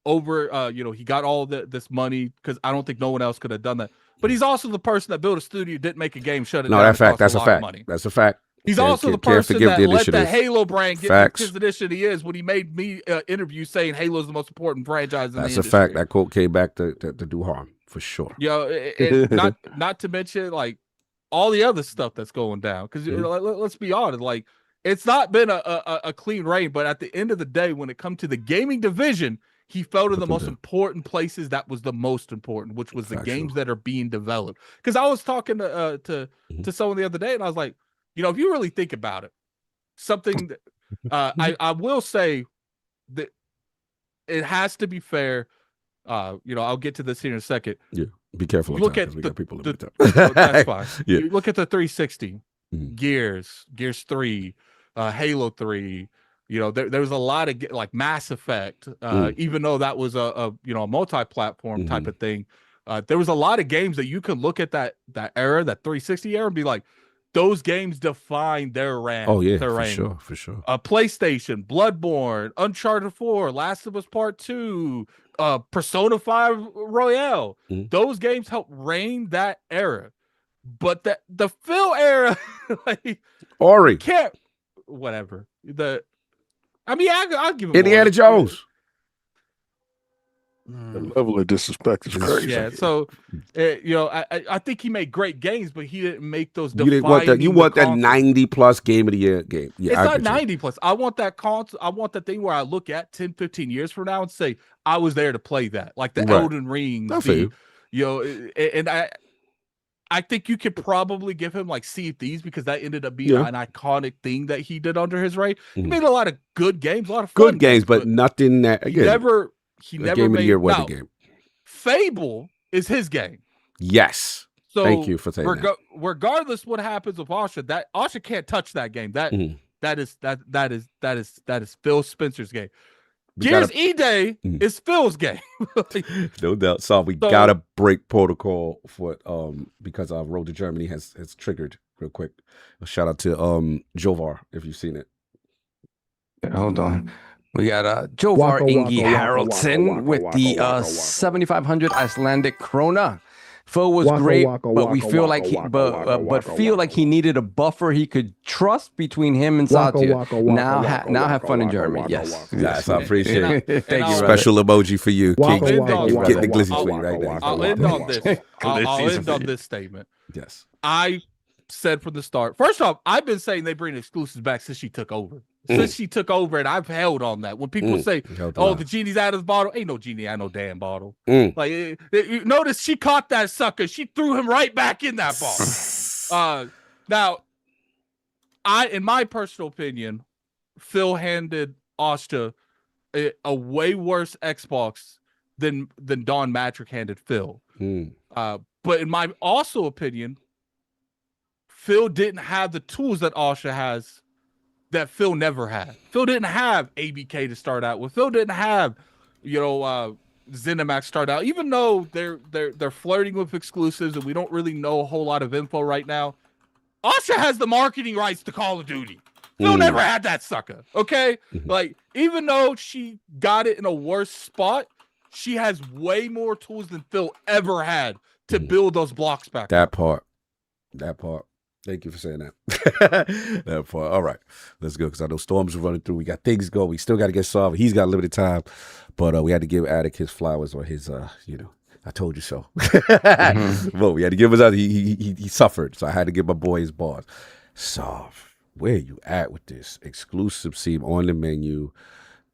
he got all this money because I don't think no one else could have done that. But he's also the person that built a studio, didn't make a game, shut it down. That's a fact. That's a fact. He's also the person that let the Halo brand get the position he is when he made me interview saying Halo's the most important franchise in the industry. That's a fact. That quote came back to do harm for sure. And not to mention like all the other stuff that's going down. Because let's be honest, like it's not been a clean reign. But at the end of the day, when it comes to the gaming division, he fell to the most important places. That was the most important, which was the games that are being developed. Because I was talking to someone the other day, and I was like, if you really think about it, something that, I will say that it has to be fair. I'll get to this here in a second. Yeah, be careful. Look at we got people that's fine. Yeah. You look at the 360, Gears 3, Halo 3. There was a lot of like Mass Effect, even though that was a multi-platform type of thing. There was a lot of games that you could look at that era, that 360 era, and be like, those games define their reign. Oh yeah, their for reign. sure, for sure. PlayStation, Bloodborne, Uncharted 4, Last of Us Part 2, Persona 5 Royale. Those games help reign that era. But the Phil era, like Ori, can't whatever. I'll give him Indiana Ori. Jones. The level of disrespect is crazy. Yeah, so I think he made great games, but he didn't make those. You didn't want that. You want that 90+ game of the year game. Yeah, it's not 90+. I want that console. I want that thing where I look at 10, 15 years from now and say I was there to play that, like the Elden Ring. And I think you could probably give him like Sea of Thieves because that ended up being an iconic thing that he did under his reign. He made a lot of good games, a lot of fun games, but nothing that again. He never game made of the year was a game. Fable is his game. Yes. So thank you for saying that. Regardless what happens with Asha, that Asha can't touch that game. That is Phil Spencer's game. Gears E-Day is Phil's game. No doubt. So we gotta break protocol for because Road to Germany has triggered real quick. A shout out to Jovar if you've seen it. Hold on. We got Jovar Ingi Haraldson with the 7,500 Icelandic krona. Phil was great, but we feel like feel like he needed a buffer he could trust between him and Satya. Now have fun in Germany. Yes, I appreciate it. Thank you. Special emoji for you. Getting the glizzy for you right now. I'll end on this. I'll end on this statement. Yes. I said from the start. First off, I've been saying they bring exclusives back since she took over. Since she took over, and I've held on that. When people say, "Oh, the genie's out of the bottle," ain't no genie out of no damn bottle. Like, you notice she caught that sucker. She threw him right back in that bottle. Now, in my personal opinion, Phil handed Asha a way worse Xbox than Don Matrick handed Phil. But in my also opinion, Phil didn't have the tools that Asha has that Phil never had. Phil didn't have ABK to start out with. Phil didn't have, ZeniMax start out. Even though they're flirting with exclusives and we don't really know a whole lot of info right now, Asha has the marketing rights to Call of Duty. Phil never had that sucker. Okay? Like, even though she got it in a worse spot, she has way more tools than Phil ever had to build those blocks back. That part. Thank you for saying that. That part. All right, let's go because I know storms are running through. We got things going. We still got to get solved. He's got limited time, but we had to give Addict his flowers or his, I told you so. But we had to give his. He suffered, so I had to give my boy his bars. So where you at with this exclusive seam on the menu?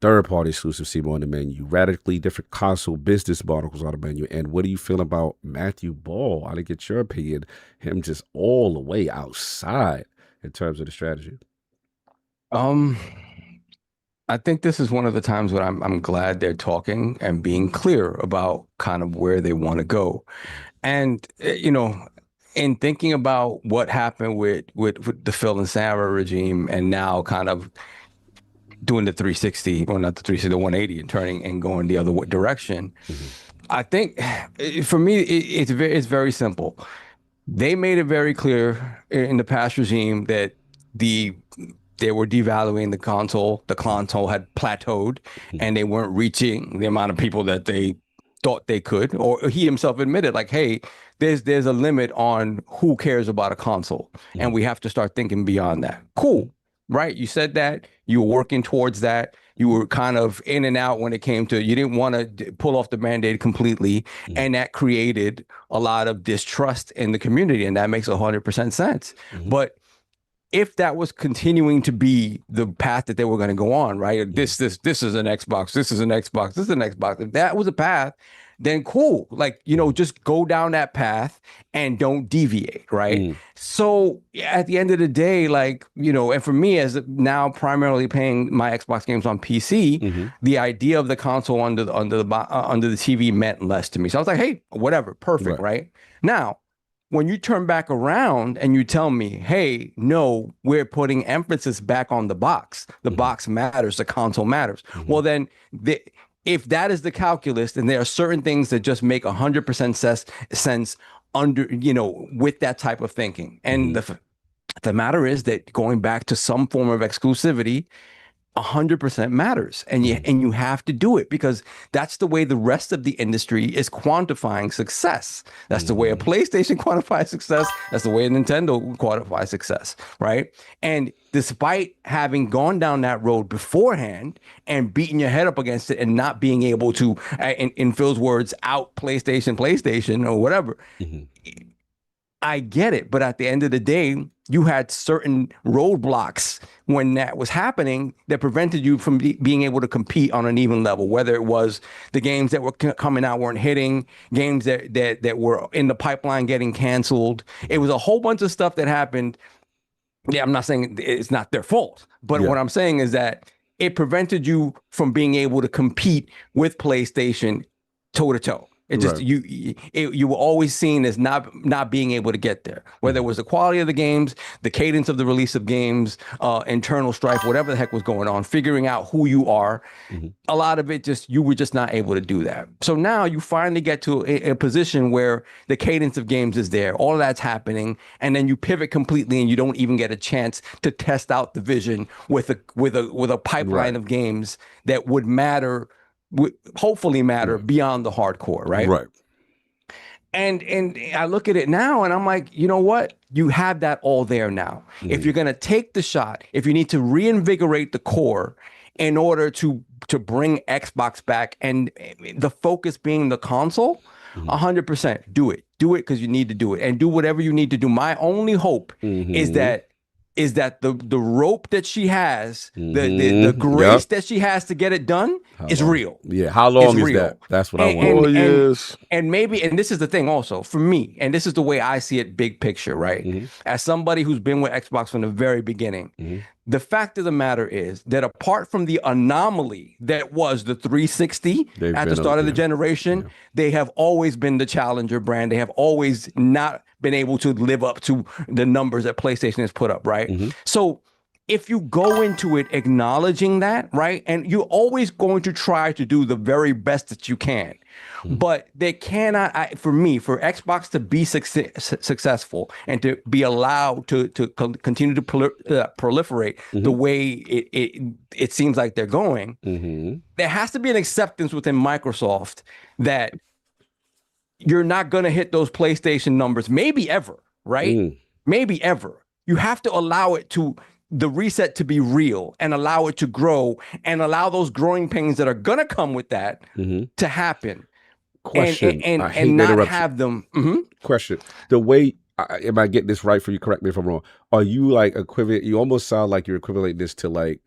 Third-party exclusive seam on the menu, radically different console business models on the menu, and what do you feel about Matthew Ball? I didn't get your opinion. Him just all the way outside in terms of the strategy. I think this is one of the times when I'm glad they're talking and being clear about kind of where they want to go, and in thinking about what happened with the Phil and Sarah regime, and now kind of doing the 360, or not the 360, the 180, and turning and going the other direction. I think for me, it's very simple. They made it very clear in the past regime that they were devaluing the console. The console had plateaued, and they weren't reaching the amount of people that they thought they could. Or he himself admitted, like, hey, there's a limit on who cares about a console, and we have to start thinking beyond that. Cool. Right? You said that. You were working towards that. You were kind of in and out when it came to, you didn't want to pull off the Band-Aid completely. And that created a lot of distrust in the community. And that makes 100% sense. But if that was continuing to be the path that they were going to go on, right? This is an Xbox. This is an Xbox. This is an Xbox. If that was a path, then cool. Like, just go down that path and don't deviate, right? So at the end of the day, like, and for me, as now primarily playing my Xbox games on PC, the idea of the console under the TV meant less to me. So I was like, hey, whatever, perfect, right? Now, when you turn back around and you tell me, hey, no, we're putting emphasis back on the box. The box matters. The console matters. Well, then if that is the calculus, then there are certain things that just make 100% sense under, with that type of thinking. And The matter is that going back to some form of exclusivity 100% matters, and you have to do it, because that's the way the rest of the industry is quantifying success. That's the way a PlayStation quantifies success. That's the way a Nintendo quantifies success, right? And despite having gone down that road beforehand and beating your head up against it and not being able to, in Phil's words, out PlayStation or whatever, I get it. But at the end of the day, you had certain roadblocks when that was happening that prevented you from being able to compete on an even level, whether it was the games that were coming out weren't hitting, games that were in the pipeline getting canceled. It was a whole bunch of stuff that happened. Yeah, I'm not saying it's not their fault, but what I'm saying is that it prevented you from being able to compete with PlayStation toe to toe. It just you were always seen as not being able to get there, whether it was the quality of the games, the cadence of the release of games, internal strife, whatever the heck was going on, figuring out who you are. A lot of it you were just not able to do that. So now you finally get to a position where the cadence of games is there, all of that's happening, and then you pivot completely, and you don't even get a chance to test out the vision with a pipeline of games that would matter. Hopefully matter beyond the hardcore, right? And I look at it now and I'm like, you know what? You have that all there now. If you're gonna take the shot, if you need to reinvigorate the core in order to bring Xbox back, and the focus being the console, 100% do it because you need to do it, and do whatever you need to do. My only hope is that the rope that she has, the grace that she has to get it done is real. Yeah, how long is that? That's what I want. And maybe, and this is the thing also for me, and this is the way I see it big picture, right? As somebody who's been with Xbox from the very beginning, the fact of the matter is that apart from the anomaly that was the 360 at the start of the generation, they have always been the challenger brand. They have always not been able to live up to the numbers that PlayStation has put up, right? So if you go into it acknowledging that, right, and you're always going to try to do the very best that you can, but they cannot, for Xbox to be successful and to be allowed to continue to proliferate the way it seems like they're going, there has to be an acceptance within Microsoft that you're not going to hit those PlayStation numbers, maybe ever, right? Maybe ever. You have to allow the reset to be real, and allow it to grow, and allow those growing pains that are going to come with that to happen. Question. And not have them. Question. The way, am I getting this right for you? Correct me if I'm wrong. Are you like equivalent? You almost sound like you're equivalating this to like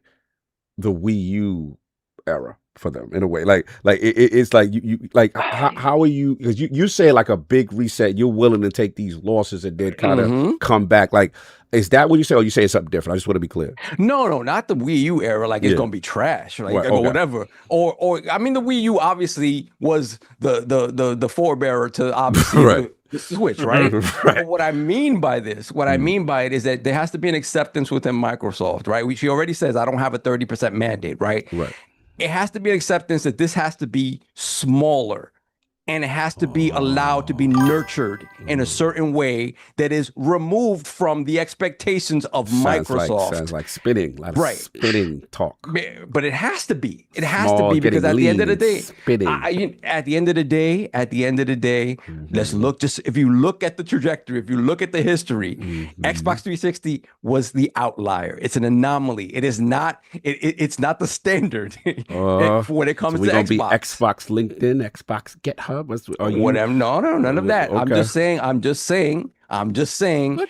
the Wii U era for them in a way. It's like you like how are you? Because you say like a big reset. You're willing to take these losses and then kind of come back. Like, is that what you say, or you say something different? I just want to be clear. No, not the Wii U era. Like it's gonna be trash, like or whatever. Or I mean, the Wii U obviously was the forebearer to obviously the Switch, right? But what I mean by this, is that there has to be an acceptance within Microsoft, right? She already says I don't have a 30% mandate, right? It has to be an acceptance that this has to be smaller, and it has to be allowed to be nurtured in a certain way that is removed from the expectations of Microsoft. Sounds like spinning, spinning talk. But it has to be. It has to be, because at the end of the day, at the end of the day, let's look. Just if you look at the trajectory, if you look at the history, Xbox 360 was the outlier. It's an anomaly. It is not. It's not the standard when it comes to Xbox. Be Xbox LinkedIn, Xbox GitHub. Whatever. No, none of that. I'm just saying. Look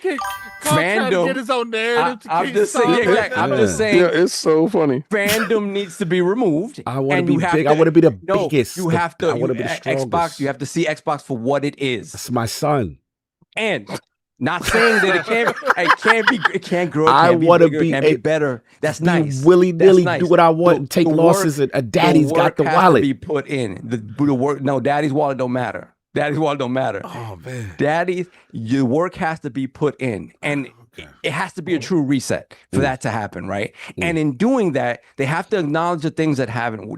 at fandom. Get his own narrative. I'm just saying. Yeah, it's so funny. Fandom needs to be removed. I want to be big. I want to be the biggest. You have to. I want to be the strongest. Xbox. You have to see Xbox for what it is. That's my son. And not saying that it can't grow. I want to be better. That's nice. Willy nilly, do what I want and take losses. And Daddy's got the wallet. To be put in the work. No, Daddy's wallet don't matter. Oh man, your work has to be put in, and it has to be a true reset for that to happen, right? And in doing that, they have to acknowledge the things that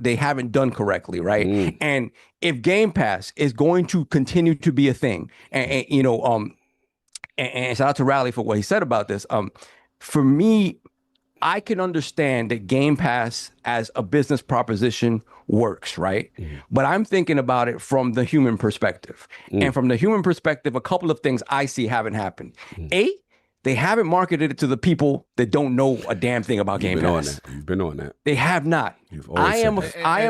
they haven't done correctly, right? And if Game Pass is going to continue to be a thing, and and shout out to Rally for what he said about this. For me, I can understand that Game Pass as a business proposition works, right? But I'm thinking about it from the human perspective. And from the human perspective, a couple of things I see haven't happened. A, they haven't marketed it to the people that don't know a damn thing about Game Pass. You've been on that. They have not. I am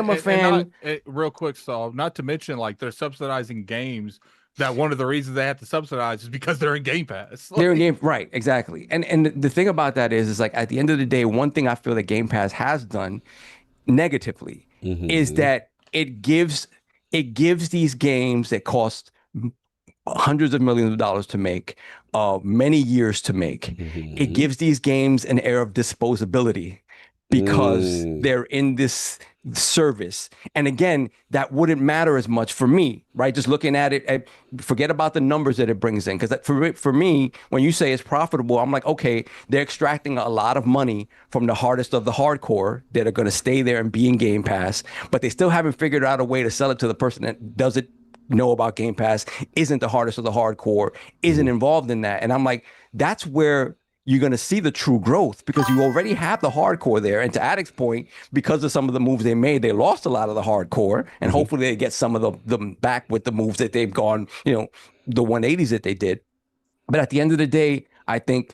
a fan. Real quick, Saul, not to mention, like, they're subsidizing games that one of the reasons they have to subsidize is because they're in Game Pass. They're in Game, right, exactly. And the thing about that is like, at the end of the day, one thing I feel that Game Pass has done negatively is that it gives these games that cost hundreds of millions of dollars to make, many years to make. It gives these games an air of disposability because they're in this service. And again, that wouldn't matter as much for me, right? Just looking at it, forget about the numbers that it brings in. Because for me, when you say it's profitable, I'm like, okay, they're extracting a lot of money from the hardest of the hardcore that are going to stay there and be in Game Pass, but they still haven't figured out a way to sell it to the person that doesn't know about Game Pass, isn't the hardest of the hardcore, isn't involved in that. And I'm like, that's where you're going to see the true growth, because you already have the hardcore there. And to Addict's point, because of some of the moves they made, they lost a lot of the hardcore, and hopefully they get some of them back with the moves that they've gone, the 180s that they did. But at the end of the day, I think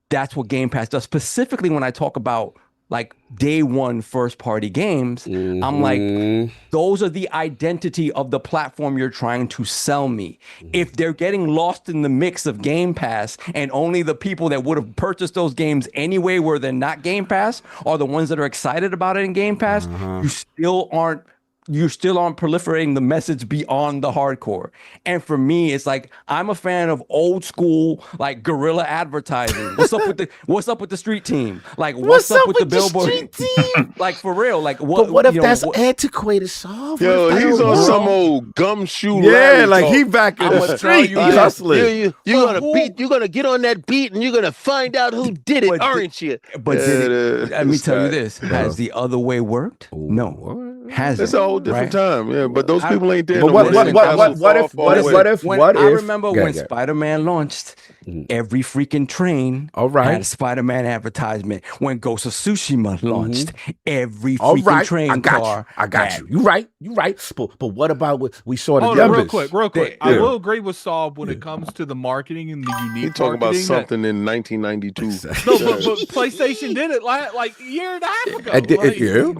that's what Game Pass does. Specifically when I talk about like day one first party games, I'm like, those are the identity of the platform you're trying to sell me. If they're getting lost in the mix of Game Pass, and only the people that would have purchased those games anyway where they're not Game Pass are the ones that are excited about it in Game Pass, you still aren't proliferating the message beyond the hardcore. And for me, it's like, I'm a fan of old school, like, guerrilla advertising. What's up with the street team? Like, what's up with the billboard? Street team? Like, for real. Like, what if that's antiquated soft? Yo, he's on some old gumshoe. Yeah, like he back in the street. He's hustling. You're gonna get on that beat and you're gonna find out who did it, aren't you? But let me tell you this: has the other way worked? No. Has it's a whole different time, yeah. But those people ain't there. But what if? I remember when Spider-Man launched, every freaking train had a Spider-Man advertisement. When Ghost of Tsushima launched, every freaking train car. I got you. You right. But what about what we saw the numbers? Real quick. I will agree with Saul when it comes to the marketing and the unique. He talking about something in 1992. No, but PlayStation did it like a year and a half ago.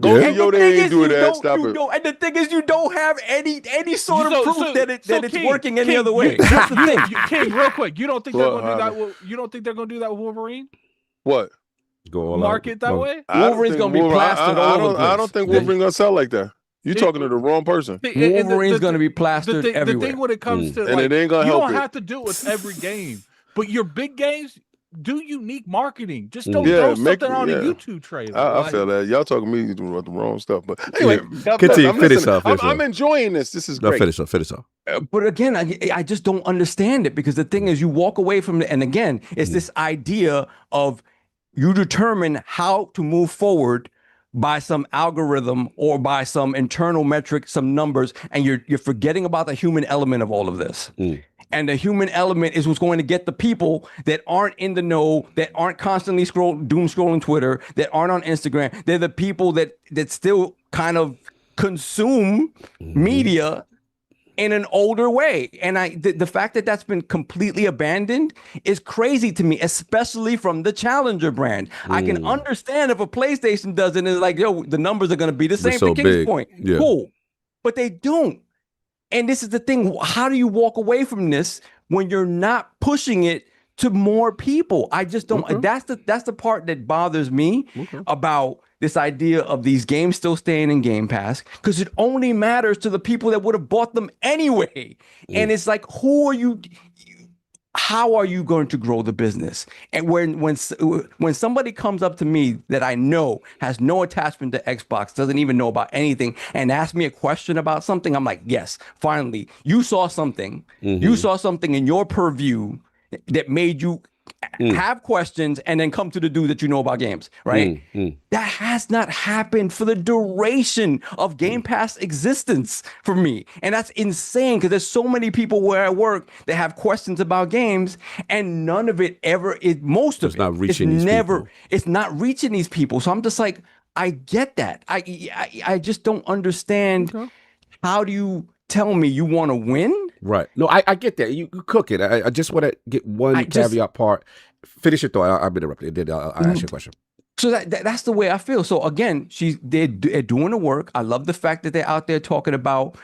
They ain't doing that. Stop it. And the thing is, you don't have any sort of proof that it's working any other way. That's the thing. King, real quick, you don't think they're going to do that? You don't think they're going to do that with Wolverine? What? Go all market that way? Wolverine's going to be plastered all over the place. I don't think Wolverine's going to sell like that. You're talking to the wrong person. Wolverine's going to be plastered everywhere. The thing when it comes to, and it ain't gonna help. You don't have to do it with every game, but your big games, do unique marketing. Just don't throw something on a YouTube trailer. I feel that. Y'all talking to me about the wrong stuff. But anyway, I'm enjoying this. This is great. Finish off. But again, I just don't understand it, because the thing is, you walk away from it, and again, it's this idea of you determine how to move forward by some algorithm or by some internal metric, some numbers, and you're forgetting about the human element of all of this. And the human element is what's going to get the people that aren't in the know, that aren't constantly doom scrolling Twitter, that aren't on Instagram. They're the people that still kind of consume media in an older way. And the fact that that's been completely abandoned is crazy to me, especially from the Challenger brand. I can understand if a PlayStation does it and it's like, yo, the numbers are going to be the same to King's point. Yeah. Cool. But they don't. And this is the thing. How do you walk away from this when you're not pushing it to more people? I just don't. That's the part that bothers me about this idea of these games still staying in Game Pass, because it only matters to the people that would have bought them anyway. And it's like, who are you? How are you going to grow the business? And when somebody comes up to me that I know has no attachment to Xbox, doesn't even know about anything, and asks me a question about something, I'm like, yes, finally, you saw something. You saw something in your purview that made you have questions and then come to the dude that you know about games, right? That has not happened for the duration of Game Pass existence for me. And that's insane because there's so many people where I work that have questions about games and none of it ever is it's not reaching these people. So I'm just like, I get that. I just don't understand. How do you tell me you want to win? Right. No, I get that. You cook it. I just want to get one caveat part. Finish your thought. I've interrupted. Then I'll ask you a question. So that's the way I feel. So again, they're doing the work. I love the fact that they're out there talking about,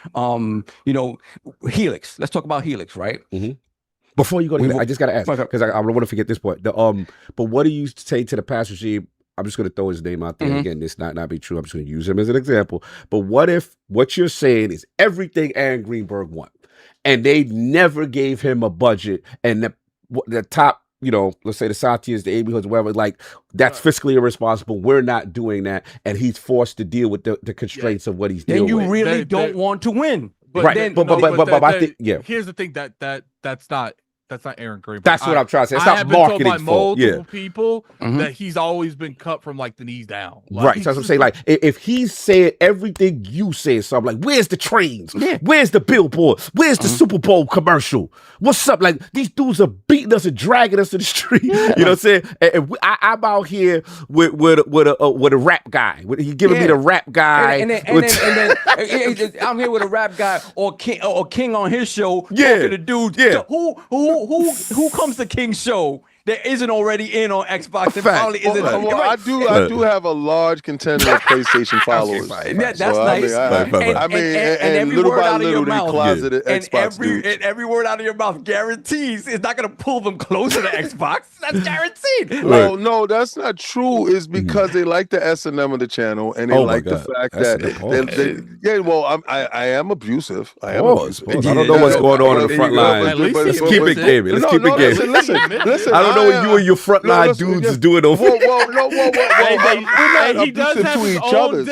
Helix. Let's talk about Helix, right? Before you go to that, I just got to ask because I don't want to forget this point. But what do you say to the past regime? I'm just going to throw his name out there. Again, this not be true. I'm just going to use him as an example. But what if what you're saying is everything Aaron Greenberg want, and they never gave him a budget, and the top, let's say the Satias, the Amy Hoods, whatever, like that's fiscally irresponsible. We're not doing that, and he's forced to deal with the constraints of what he's dealing with. Then you really don't want to win. But I think, here's the thing that's not Aaron Greenberg. That's what I'm trying to say. It's not marketing by multiple people that he's always been cut from like the knees down. Like, right. So that's what I'm saying. Like if he's saying everything you say, so I'm like, where's the trains? Where's the billboard? Where's the Super Bowl commercial? What's up? Like these dudes are beating us and dragging us to the street. You know what I'm saying? And I'm out here with a rap guy. He's giving me the rap guy. And then I'm here with a rap guy or King on his show. Talking to dudes. Who comes to King's show that isn't already in on Xbox and probably isn't? I do have a large contingent of PlayStation followers. That's nice. And every little word by out of your little, mouth, closeted Xbox and every word out of your mouth guarantees it's not going to pull them closer to Xbox. That's guaranteed. Well, no, that's not true. It's because they like the S&M of the channel, and they like the fact that I am abusive. I don't know what's going on in the front line. Let's keep it gaming. Let's keep it gaming. Listen. I don't know what you and your frontline dudes is doing over here. We're not abusive to each other.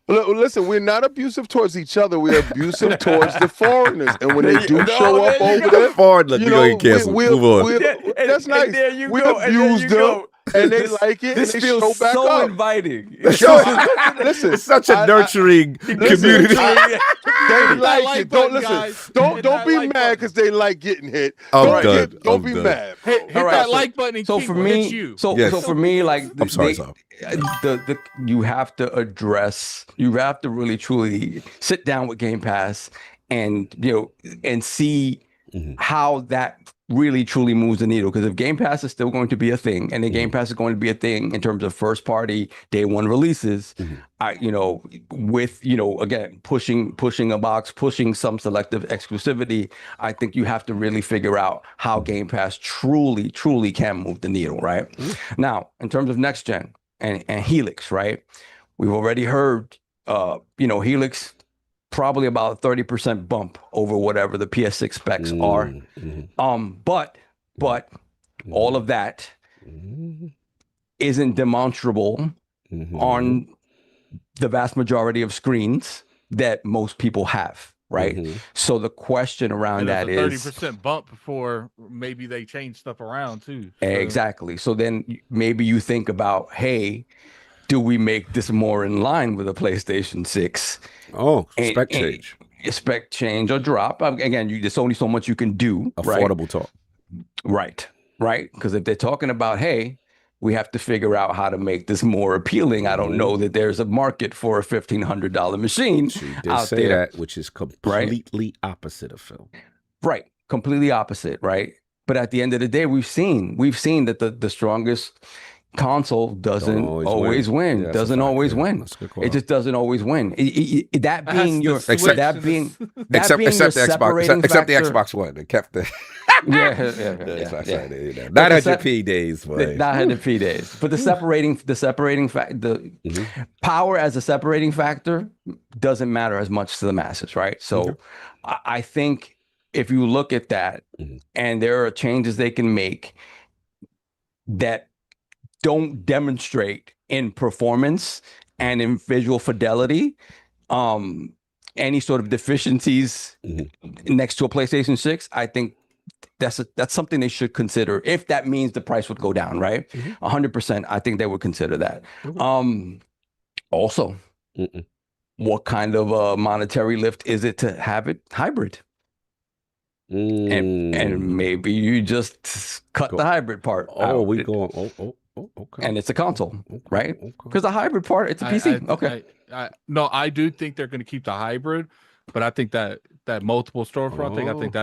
Listen, we're not abusive towards each other. We're abusive towards the foreigners. And when they do show up over there, that's nice. We abuse them. And they like it. This and they feels show back so up. inviting. Listen, it's such a nurturing community. They like it. Don't be mad because they like getting hit. Don't be mad. Hit that like button and keep hit you. So for me, like I'm sorry, Tom. You have to address. You have to really truly sit down with Game Pass and see how that really truly moves the needle. Because if Game Pass is still going to be a thing, and the Game Pass is going to be a thing in terms of first party day one releases, again pushing a box, pushing some selective exclusivity, I think you have to really figure out how Game Pass truly can move the needle, right? Now, in terms of next gen and Helix, right? We've already heard Helix probably about a 30% bump over whatever the PS6 specs are. But all of that isn't demonstrable on the vast majority of screens that most people have, right? So the question around that is 30% bump before maybe they change stuff around too. So. Exactly. So then maybe you think about, hey, do we make this more in line with a PlayStation 6? Spec change or drop. Again, there's only so much you can do. Affordable talk. Right. Because if they're talking about, hey, we have to figure out how to make this more appealing. I don't know that there's a market for a $1,500 machine out say there. That, which is completely opposite of Phil. Right. Completely opposite. Right. But at the end of the day, we've seen that the strongest console doesn't always win. Yeah, doesn't always win. It just doesn't always win. That being your except the Xbox One. They kept the 900p days. 900p days. But the power as a separating factor doesn't matter as much to the masses, right? So I think if you look at that and there are changes they can make that don't demonstrate in performance and in visual fidelity any sort of deficiencies next to a PlayStation 6, I think that's something they should consider if that means the price would go down, right? 100%. I think they would consider that. Also, what kind of monetary lift is it to have it hybrid? And maybe you just cut the hybrid part. Oh, we going. Okay. And it's a console, right? Because the hybrid part, it's a PC. No, I do think they're going to keep the hybrid, but I think that multiple storefront thing, I think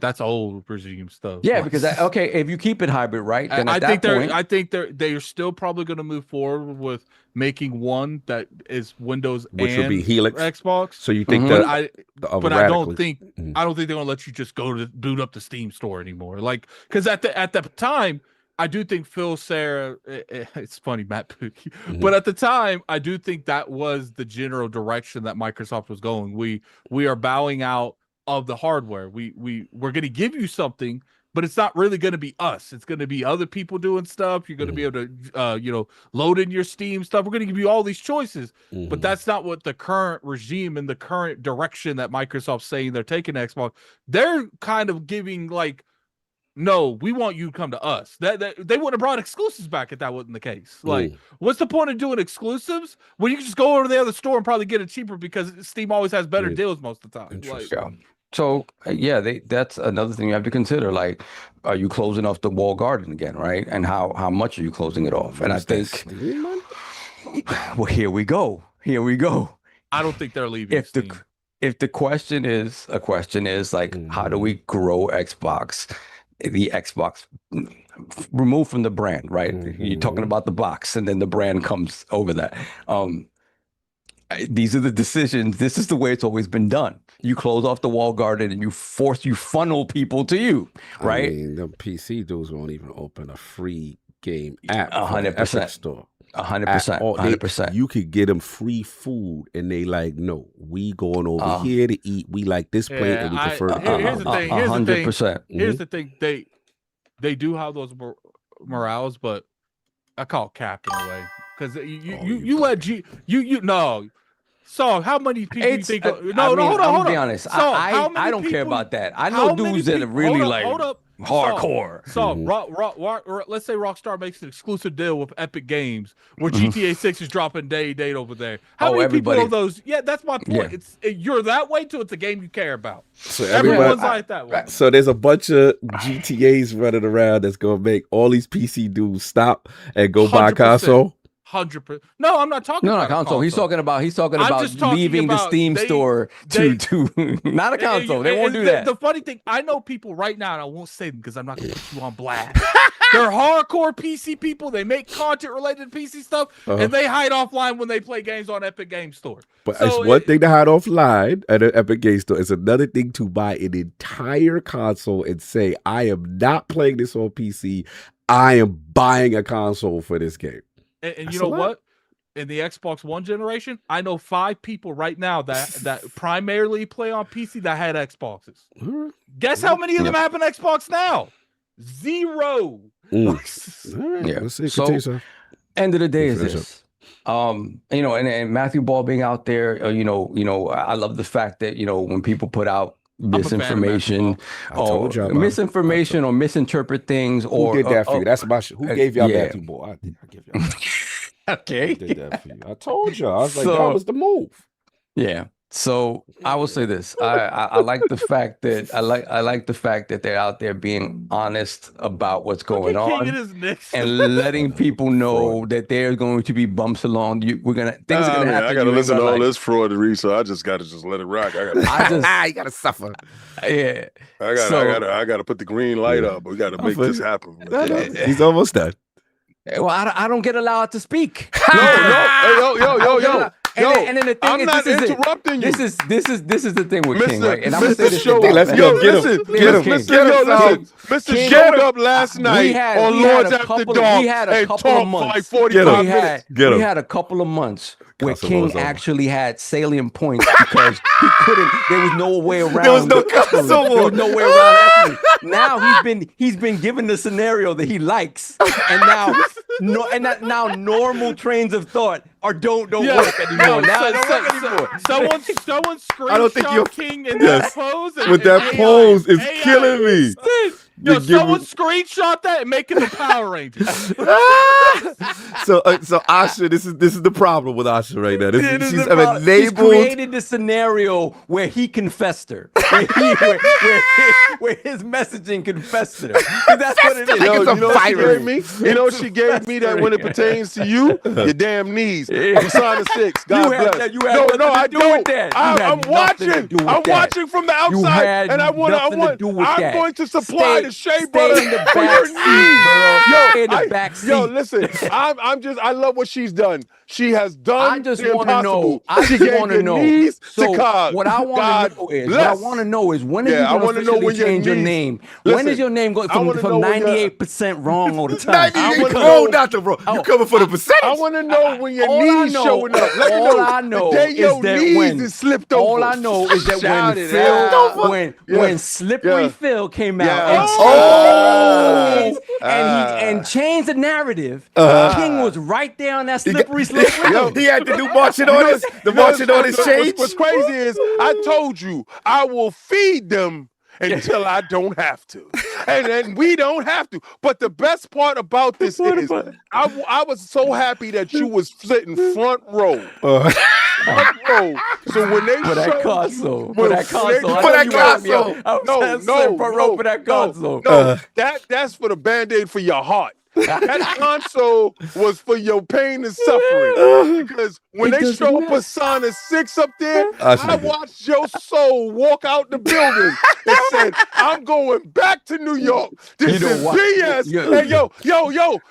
that's old regime stuff. Yeah, because if you keep it hybrid, right? Then I think they're still probably going to move forward with making one that is Windows which would be Helix Xbox. So you think but I don't think they're going to let you just go to boot up the Steam store anymore. Like, because at the time, I do think Phil Sarah, it's funny, Matt Pookie, but at the time, I do think that was the general direction that Microsoft was going. We are bowing out of the hardware. We're going to give you something, but it's not really going to be us. It's going to be other people doing stuff. You're going to be able to, load in your Steam stuff. We're going to give you all these choices, but that's not what the current regime and the current direction that Microsoft's saying they're taking Xbox. They're kind of giving like, no, we want you to come to us. That they wouldn't have brought exclusives back if that wasn't the case. Like, what's the point of doing exclusives when you can just go over to the other store and probably get it cheaper because Steam always has better deals most of the time. So that's another thing you have to consider. Like, are you closing off the wall garden again, right? And how much are you closing it off? And I think, well, here we go. I don't think they're leaving. If the question is like, how do we grow Xbox? The Xbox removed from the brand, right? You're talking about the box, and then the brand comes over that. These are the decisions. This is the way it's always been done. You close off the wall garden and you funnel people to you, right? I mean, the PC dudes won't even open a free game app. 100%. Store. 100%. You could get them free food, and they like, no, we going over here to eat. We like this plate, and we prefer. Here's the thing. 100%. Here's the thing. They do have those morales, but I call it cap in a way because you let no. So how many people you think? Hold on. I'm be honest. I don't care about that. I know dudes that are really hardcore. So let's say Rockstar makes an exclusive deal with Epic Games where GTA 6 is dropping date over there. How many people of those? Yeah, that's my point. Yeah. You're that way too. It's a game you care about. So everyone's like that way. So there's a bunch of GTAs running around that's gonna make all these PC dudes stop and go buy a console. 100%. No, I'm not talking about console. He's talking about leaving the Steam store to not a console. They won't do that. The funny thing, I know people right now, and I won't say them because I'm not going to put you on blast. They're hardcore PC people. They make content related to PC stuff, and they hide offline when they play games on Epic Games Store. But it's one thing to hide offline at an Epic Games Store. It's another thing to buy an entire console and say, I am not playing this on PC. I am buying a console for this game. And you know what? In the Xbox One generation, I know 5 people right now that primarily play on PC that had Xboxes. Guess how many of them have an Xbox now? 0. Yeah. So, end of the day is this. And Matthew Ball being out there, I love the fact that, when people put out misinformation or misinterpret things. Who did that for you? That's about who gave y'all Matthew Ball? I did. I give y'all. Okay. Who did that for you? I told y'all. I was like, that was the move. Yeah. So I will say this. I like the fact that I like the fact that they're out there being honest about what's going on and letting people know that there's going to be bumps along. Things are gonna happen. I gotta listen to all this fraudery, so I just gotta let it rock. You gotta suffer. Yeah. I gotta put the green light up. We gotta make this happen. He's almost done. Well, I don't get allowed to speak. Yo. And then the thing I'm not interrupting you. This is the thing with King, right? And I'm gonna say this. Let's go. Get him. Mr. showed up last night on Lords After Dark. We had a couple of months. We had a couple of months where King actually had salient points because he couldn't. There was no way around. There was no console. There was no way around it. Now he's been given the scenario that he likes, and now normal trains of thought or don't work anymore. Now it don't work anymore. Someone screenshot I don't think you're King in that pose. With that pose, it's killing me. Yo, someone screenshot that and make it the Power Rangers. So Asha, this is the problem with Asha right now. She's enabled. He's created the scenario where he can fester, where his messaging can fester. That's what it is. Yo, you know what she gave me? You know what she gave me that when it pertains to you, your damn knees. I'm Sonic 6. God bless. I don't. I'm watching. I'm watching from the outside, and I'm going to supply the shea butter for your knees. Yo, listen. I love what she's done. She has done the impossible. I just want to know. So what I want to know is when are you going to officially change your name? When is your name going from 98% wrong all the time? You coming for the percentage? I want to know when your knees showing up. All I know is that slipped over. All I know is that when Slippery Phil came out and changed the narrative, King was right there on that slippery slope. He had to do marching on his chains. What's crazy is I told you I will feed them until I don't have to, and then we don't have to. But the best part about this is I was so happy that you was sitting front row. Front row. So when they for that console, that's for the Band-Aid for your heart. That console was for your pain and suffering. Because when they showed Persona 6 up there, I watched your soul walk out the building and said, I'm going back to New York. This is BS. Hey, yo,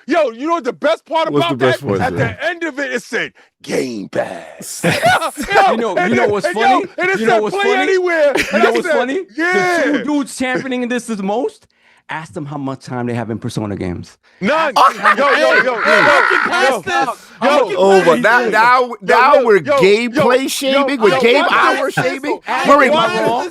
you know what the best part about that? At the end of it said, Game Pass. You know what's funny? And it said play anywhere. You know what's funny? Yeah. The two dudes championing this the most. Ask them how much time they have in Persona games. None. But now we're gameplay shaming, we're game hour shaming. Murray, am I wrong?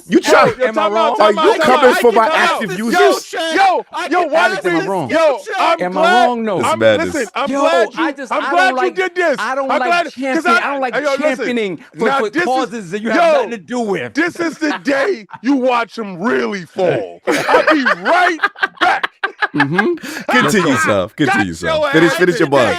Am I wrong? Are you coming for my active users? Am I wrong? No. Listen, I'm glad you did this. I don't like championing for causes that you have nothing to do with. This is the day you watch them really fall. I'll be right back. Continue, Seth. Finish your buzz.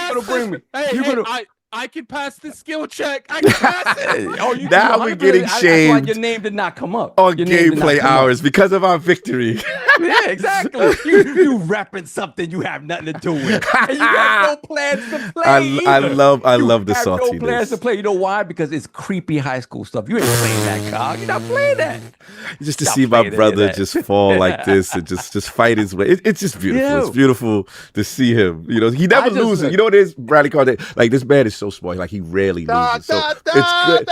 I can pass the skill check. I can pass it. Now we're getting shamed. That's why your name did not come up on gameplay hours because of our victory. Yeah, exactly. You rapping something you have nothing to do with. And you got no plans to play. I love the saltiness. No plans to play. You know why? Because it's creepy high school stuff. You ain't playing that, Cog. You're not playing that. Just to see my brother just fall like this and just fight his way. It's just beautiful. Yeah. It's beautiful to see him. You know, he never loses. You know what it is, RallyCarDelta? Like, this man is so smart. Like, he rarely loses. So it's good.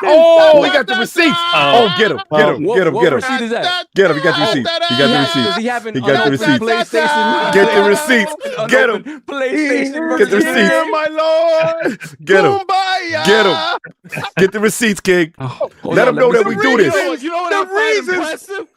Oh, he got the receipts. Oh, get him. What receipt is that? Get him. He got the receipt. Does he have an PlayStation? Get the receipts. Get him. PlayStation. Get the receipts. My Lord. Get him. Get him. Get the receipts, King. Let him know that we do this. You know what I find impressive?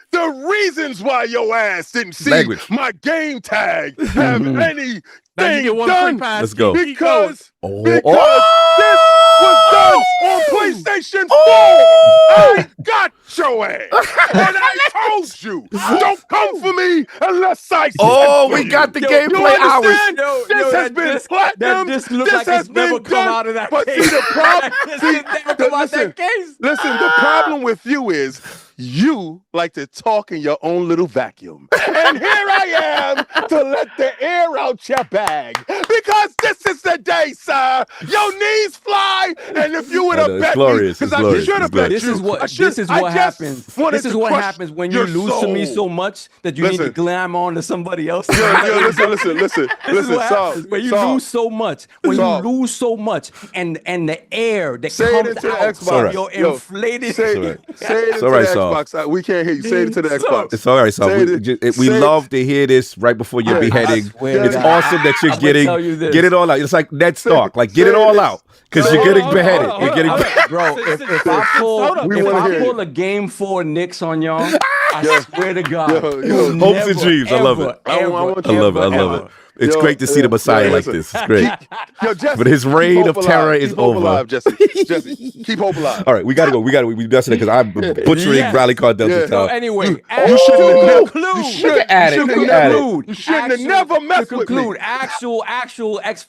The reasons why your ass didn't see my game tag have anything done. Let's go. Because this was done on PlayStation 4. I got your ass. And I told you, don't come for me unless I say we got the gameplay hours. This has been platinum. This looks like it's never come out of that case. But see, the problem, listen, the problem with you is you like to talk in your own little vacuum. And here I am to let the air out your bag. Because this is the day, sir. Your knees fly. And if you would have bet me, because I should have bet you. This is what happens. This is what happens when you lose to me so much that you need to glam on to somebody else. Listen. This is what happens when you lose so much. When you lose so much and the air that comes out, you're inflated. Say it into the Xbox. We can't hear you. Say it to the Xbox. It's all right, son. We love to hear this right before your beheading. It's awesome that you're get it all out. It's like Ned Stark. Like, get it all out. Because you're getting beheaded. You're getting Bro, if I pull a game 4 Knicks on y'all, I swear to God. Hopes and dreams. I love it. I love it. I love it. It's great to see the Messiah like this. It's great. Jesse, but his reign of terror is over. Alive, Jesse, keep hope alive. All right, we gotta go. We got to because I'm butchering RallyCarDelta. So anyway, you shouldn't have never messed with me. Actual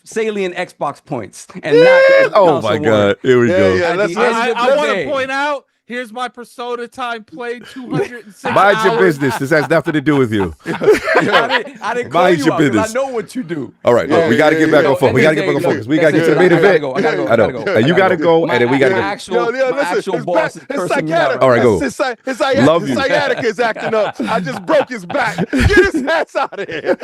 salient Xbox points and not. Oh my God! Here we go. I want to point out. Here's my Persona time played 206 Mind your business. This has nothing to do with you. I didn't call you out because I know what you do. All right, look, we got to get back on focus. We got to get back on focus. We got to get to the main event. I know. And you got to go, and then we got to go. My actual boss is cursing me out. All right, go. His sciatica is acting up. I just broke his back. Get his ass out of here.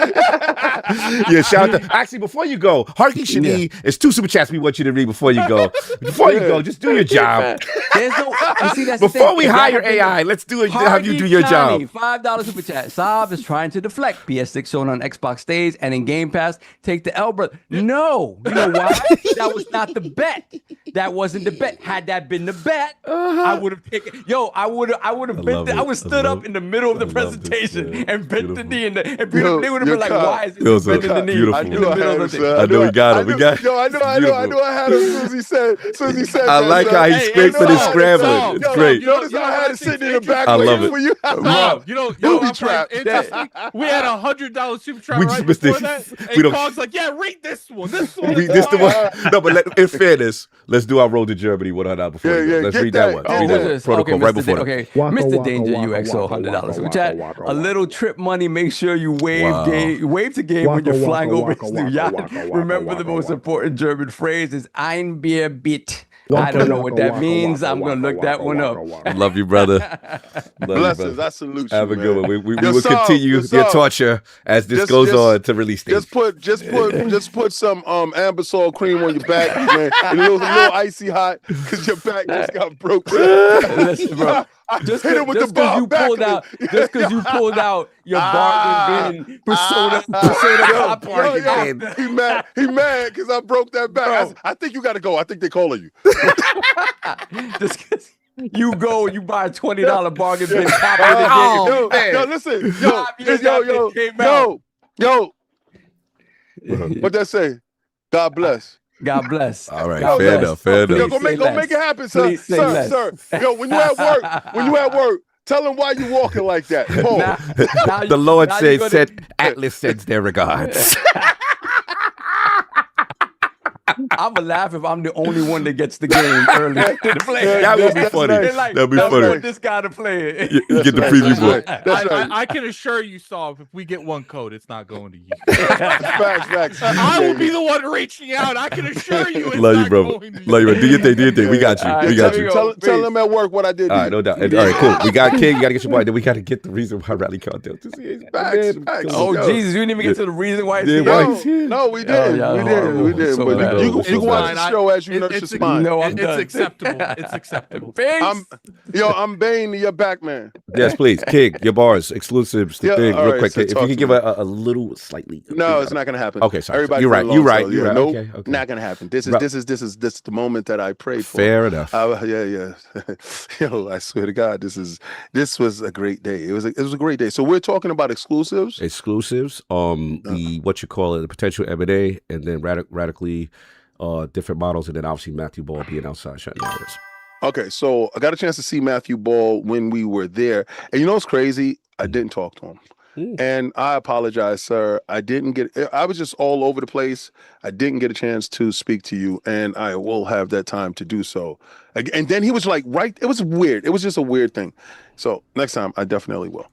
Yeah, shout out to... Actually, before you go, Harky Shani, it's 2 super chats we want you to read before you go. Before you go, just do your job. There's no... See, that's before we hire AI, let's do it. Have you do your job. $5 super chat. Saab is trying to deflect. PS6 shown on Xbox stage and in Game Pass. Take the L, brother. No, you know why? That was not the bet. That wasn't the bet. Had that been the bet, I would have taken. Yo, I would have bent. I would stood up in the middle of the presentation and bent the knee, and they would have been like, "Why is it bending the knee?" I know we got him. We got. Yo, I know. I had him. Susie said. I like how he scraping and scrambling. It's great. You notice how I had it sitting in the back. I love it. For you. Booby trap. We had $100 super trap right before that. And Cog's like, yeah, read this one. This one. No, but in fairness, let's do our road to Germany $100 before. Let's read that one. Read that protocol right before. Okay, Mr. Danger UXO $100 super chat. A little trip money. Make sure you wave to game when you're flying over his new yacht. Remember the most important German phrase is "Ein Bier bitte." I don't know what that means. I'm going to look that one up. Love you, brother. Blessings. I salute you. Have a good one. We will continue your torture as this goes on to release things. Just put some Ambisol cream on your back, man. And a little icy hot because your back just got broken. Listen, bro. Just because you pulled out your bargain bin persona bargain bin. He mad because I broke that back. I think you got to go. I think they calling you. Just because you go, you buy a $20 bargain bin copy of the game. Yo, listen, yo. What that say? God bless. God bless. All right, fair enough. Yo, go make it happen, sir. Sir. Yo, when you at work, tell them why you walking like that. Now the Lord said Atlas sends their regards. I'm gonna laugh if I'm the only one that gets the game early. That would be funny. That'd be funny. I want this guy to play it. You get the preview book. I can assure you, Saul, if we get one code, it's not going to you. Facts. I will be the one reaching out. I can assure you. It's Love you, brother. Love you, brother. Do your thing. We got you. We got you. Tell them at work what I did. All right, no doubt. All right, cool. We got King. You got to get your boy. Then we got to get the reason why RallyCarDelta is facts. Oh, Jesus. You didn't even get to the reason why he's here. No, we did. We did. But you can watch the show as you nurse your spine. No, it's acceptable. It's acceptable. I'm Bane, your back man. Yes, please. King, your bars, exclusives, the thing, real quick. If you can give a little slightly. No, it's not going to happen. Okay, sorry. Everybody, you're right. Nope, okay. Not going to happen. This is the moment that I prayed for. Fair enough. Yeah. Yo, I swear to God, this was a great day. It was a great day. So we're talking about exclusives. The what you call it, the potential M&A, and then radically different models, and then obviously Matthew Ball being outside shutting narratives. Okay, so I got a chance to see Matthew Ball when we were there, and you know what's crazy? I didn't talk to him. And I apologize, sir. I was just all over the place. I didn't get a chance to speak to you, and I will have that time to do so. And then he was like, right, it was weird. It was just a weird thing. So next time I definitely will.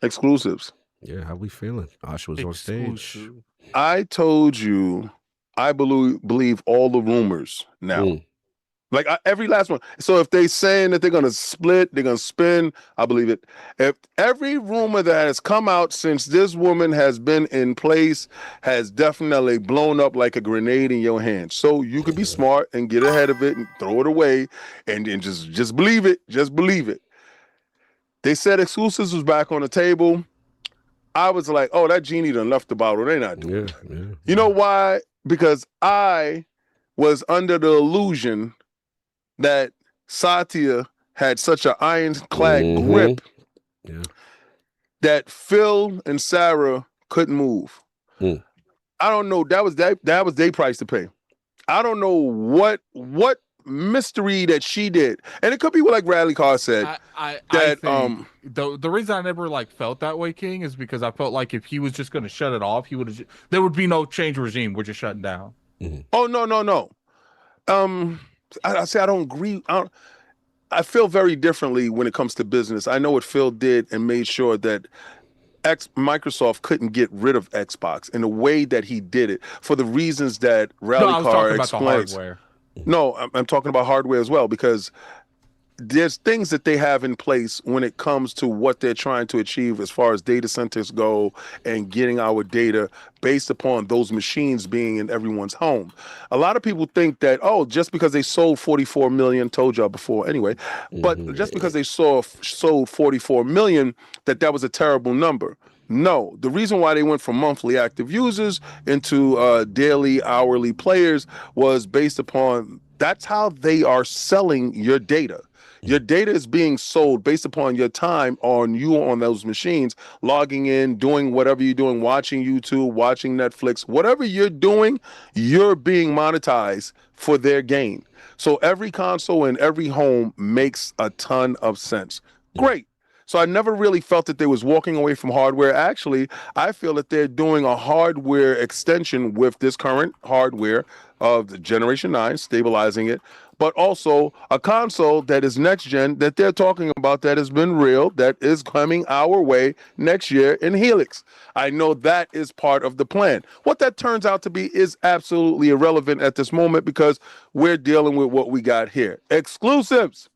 Exclusives. Yeah, how we feeling? Ash was on stage. I told you I believe all the rumors now. Like every last one. So if they saying that they're going to split, they're going to spin, I believe it. If every rumor that has come out since this woman has been in place has definitely blown up like a grenade in your hand. So you could be smart and get ahead of it and throw it away and just believe it. Just believe it. They said exclusives was back on the table. I was like, oh, that genie done left the bottle. They not doing it. Yeah. You know why? Because I was under the illusion that Satya had such an ironclad grip that Phil and Sarah couldn't move. I don't know. That was their price to pay. I don't know what mystery that she did, and it could be like Rally Car said. I think the reason I never like felt that way, King, is because I felt like if he was just going to shut it off, there would be no change regime. We're just shutting down. Oh no. I say I don't agree. I feel very differently when it comes to business. I know what Phil did and made sure that Microsoft couldn't get rid of Xbox in the way that he did it for the reasons that Rally Car explains. No, I'm talking about hardware as well, because there's things that they have in place when it comes to what they're trying to achieve as far as data centers go and getting our data based upon those machines being in everyone's home. A lot of people think that, oh, just because they sold 44 million, told y'all before anyway, but just because they sold 44 million, that was a terrible number. No, the reason why they went from monthly active users into daily, hourly players was based upon that's how they are selling your data. Your data is being sold based upon your time on those machines, logging in, doing whatever you're doing, watching YouTube, watching Netflix, whatever you're doing, you're being monetized for their gain. So every console in every home makes a ton of sense. Great. So I never really felt that they was walking away from hardware. Actually, I feel that they're doing a hardware extension with this current hardware of the Generation 9, stabilizing it, but also a console that is next gen that they're talking about that has been real, that is coming our way next year in Helix. I know that is part of the plan. What that turns out to be is absolutely irrelevant at this moment because we're dealing with what we got here. Exclusives.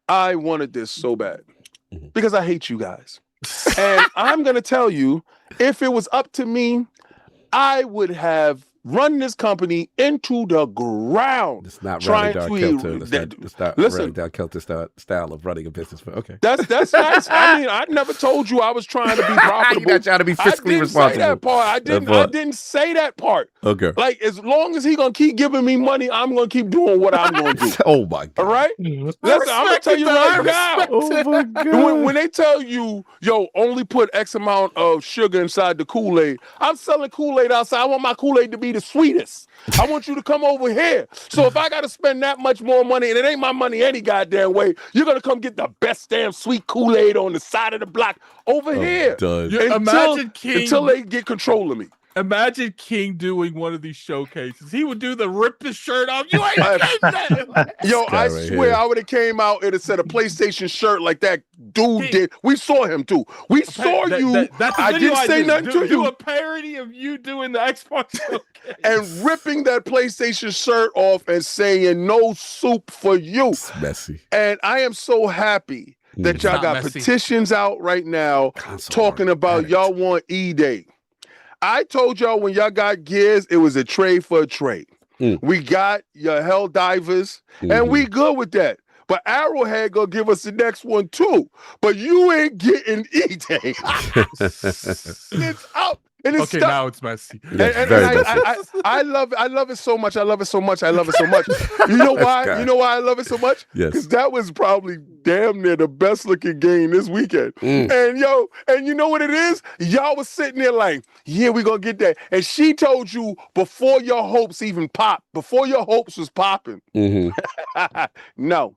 I wanted this so bad because I hate you guys. And I'm going to tell you, if it was up to me, I would have run this company into the ground. It's not RallyCarDelta. It's not RallyCarDelta style of running a business. But okay, that's nice. I mean, I never told you I was trying to be profitable. You're not trying to be fiscally responsible. Say that part. I didn't say that part. Okay. Like, as long as he gonna keep giving me money, I'm gonna keep doing what I'm gonna do. Oh my God. All right. Listen, I'm gonna tell you right now. Oh my God. When they tell you, yo, only put X amount of sugar inside the Kool-Aid, I'm selling Kool-Aid outside. I want my Kool-Aid to be the sweetest. I want you to come over here. So if I got to spend that much more money, and it ain't my money any goddamn way, you're going to come get the best damn sweet Kool-Aid on the side of the block over here. Until they get control of me. Imagine King doing one of these showcases. He would do the rip the shirt off. You ain't that. Yo, I swear I would have came out and said a PlayStation shirt like that dude did. We saw him too. We saw you. I didn't say nothing to you. Do a parody of you doing the Xbox showcase. And ripping that PlayStation shirt off and saying no soup for you. It's messy. And I am so happy that y'all got petitions out right now talking about y'all want E-Day. I told y'all when y'all got gears, it was a trade for a trade. We got your Hell Divers, and we good with that. But Arrowhead gonna give us the next one too. But you ain't getting E-Day. It's out. And it's okay, now it's messy. I love it so much. I love it so much. You know why? You know why I love it so much? Yes. Because that was probably damn near the best looking game this weekend. And you know what it is? Y'all was sitting there like, yeah, we gonna get that. And she told you before your hopes even popped, before your hopes was popping. No.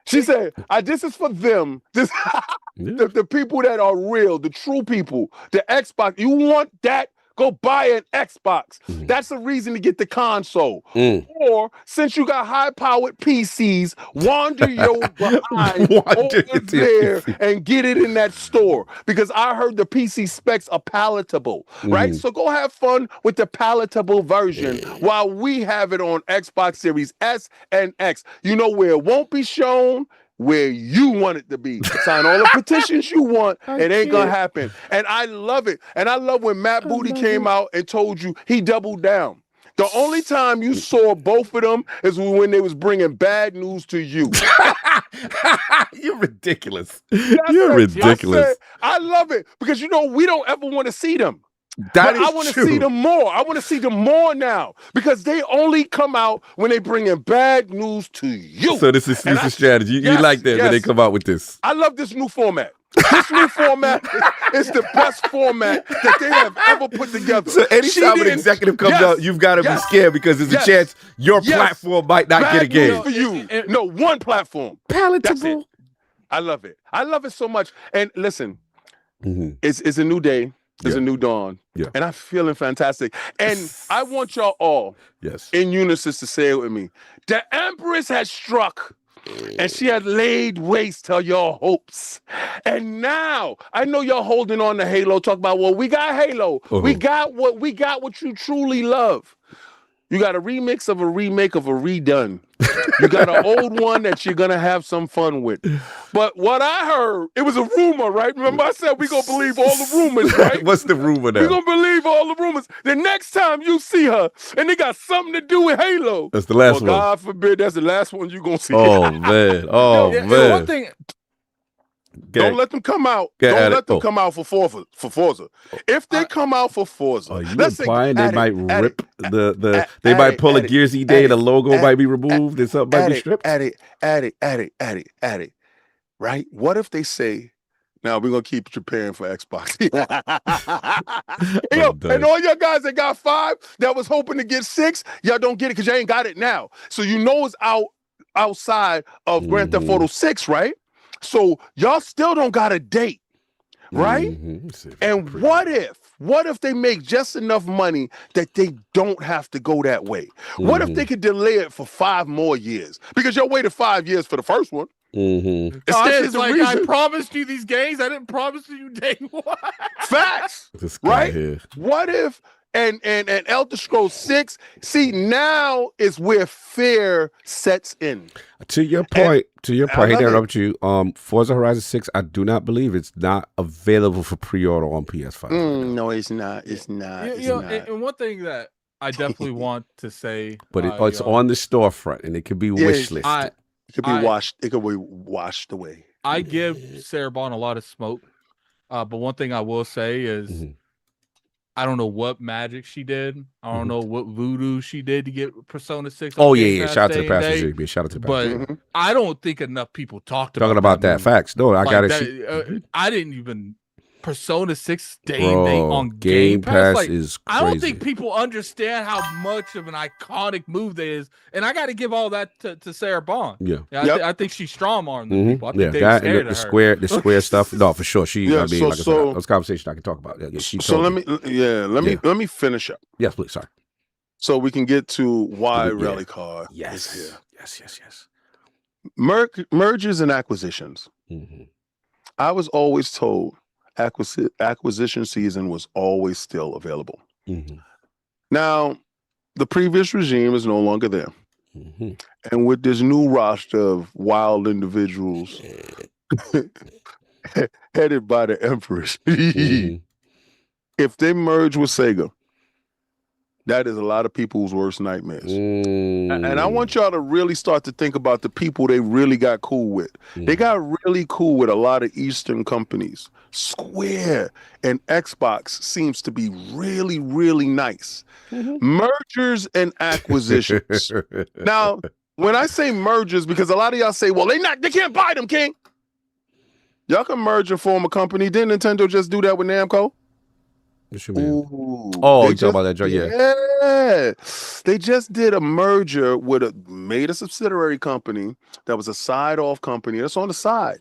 She said, this is for them. The people that are real, the true people, the Xbox. You want that? Go buy an Xbox. That's the reason to get the console. Or since you got high-powered PCs, wander your behind over there and get it in that store. Because I heard the PC specs are palatable, right? So go have fun with the palatable version while we have it on Xbox Series S and X. You know where it won't be shown? Where you want it to be. Sign all the petitions you want. It ain't gonna happen. And I love it. And I love when Matt Booty came out and told you he doubled down. The only time you saw both of them is when they was bringing bad news to you. You're ridiculous. You're ridiculous. I love it because we don't ever want to see them. But I want to see them more. I want to see them more now because they only come out when they bring in bad news to you. So this is strategy. You like that when they come out with this. I love this new format. This new format is the best format that they have ever put together. So anytime an executive comes out, you've got to be scared because there's a chance your platform might not get a game. For you. No, one platform. Palatable. I love it. I love it so much. And listen, it's a new day. It's a new dawn. Yeah. And I'm feeling fantastic. And I want y'all all in unison to say it with me. The Empress has struck. And she had laid waste to your hopes. And now I know y'all holding on to Halo. Talk about, well, we got Halo. We got what you truly love. You got a remix of a remake of a redone. You got an old one that you're gonna have some fun with. But what I heard, it was a rumor, right? Remember I said we gonna believe all the rumors, right? What's the rumor now? We gonna believe all the rumors. The next time you see her, and it got something to do with Halo. That's the last one. God forbid that's the last one you gonna see. Oh man. Oh man. One thing. Don't let them come out. Don't let them come out for Forza. If they come out for Forza, implying they might rip they might pull a Gears E Day and the logo might be removed and something might be stripped. Addict. Right? What if they say, now we're gonna keep preparing for Xbox. And all your guys that got 5 that was hoping to get 6, y'all don't get it because you ain't got it now. So you know it's outside of Grand Theft Auto 6, right? So y'all still don't got a date, right? And what if they make just enough money that they don't have to go that way? What if they could delay it for 5 more years? Because y'all waited 5 years for the first one. Instead, it's like, I promised you these games. I didn't promise you day one. Facts, right? What if and Elder Scrolls 6? See, now is where fear sets in. To your point, I hate to interrupt you. Forza Horizon 6, I do not believe it's not available for pre-order on PS5. No, it's not. It's not. And one thing that I definitely want to say, but it's on the storefront and it can be wish listed. It could be washed. It could be washed away. I give Sarah Bond a lot of smoke, but one thing I will say is, I don't know what magic she did. I don't know what voodoo she did to get Persona 6. Oh yeah. Shout out to the Pastor. Shout out to the Pastor. But I don't think enough people talked about that. Facts. No, I got it. I didn't even Persona 6 day and date on Game Pass like, is crazy. I don't think people understand how much of an iconic move that is, and I got to give all that to Sarah Bond. Yeah, I think she's strong-armed the people. I think that and the square stuff. No, for sure. She. I mean, like I said, those conversations I can talk about. Let me finish up. Yes, please. Sorry. So we can get to why RallyCard is here. Yes. Mergers and acquisitions. I was always told acquisition season was always still available. Now, the previous regime is no longer there. And with this new roster of wild individuals headed by the Empress, if they merge with Sega, that is a lot of people's worst nightmares. And I want y'all to really start to think about the people they really got cool with. They got really cool with a lot of Eastern companies. Square and Xbox seems to be really, really nice. Mergers and acquisitions. Now, when I say mergers, because a lot of y'all say, well, they can't buy them, King. Y'all can merge and form a company. Didn't Nintendo just do that with Namco? You talking about that joint? Yeah, they just did a merger with made a subsidiary company that was a side-off company that's on the side.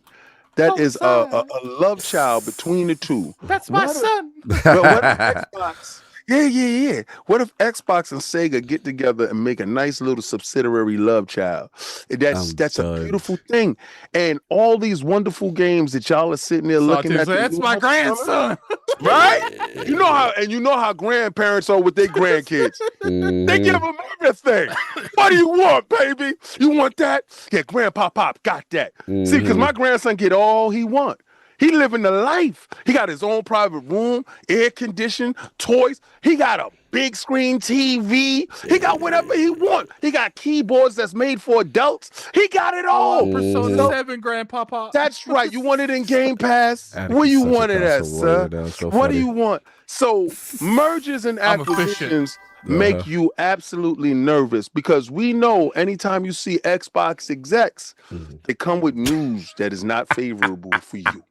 That is a love child between the two. That's my son. What if Xbox? Yeah. What if Xbox and Sega get together and make a nice little subsidiary love child? That's a beautiful thing. And all these wonderful games that y'all are sitting there looking at. That's my grandson. Right? You know how grandparents are with their grandkids. They give them everything. What do you want, baby? You want that? Yeah, Grandpa Pop got that. See, because my grandson get all he want. He living the life. He got his own private room, air conditioned, toys. He got a big screen TV. He got whatever he wants. He got keyboards that's made for adults. He got it all. Persona 7, Grandpapa. That's right. You want it in Game Pass? Where you want it at, sir? What do you want? So mergers and acquisitions make you absolutely nervous because we know anytime you see Xbox execs, they come with news that is not favorable for you.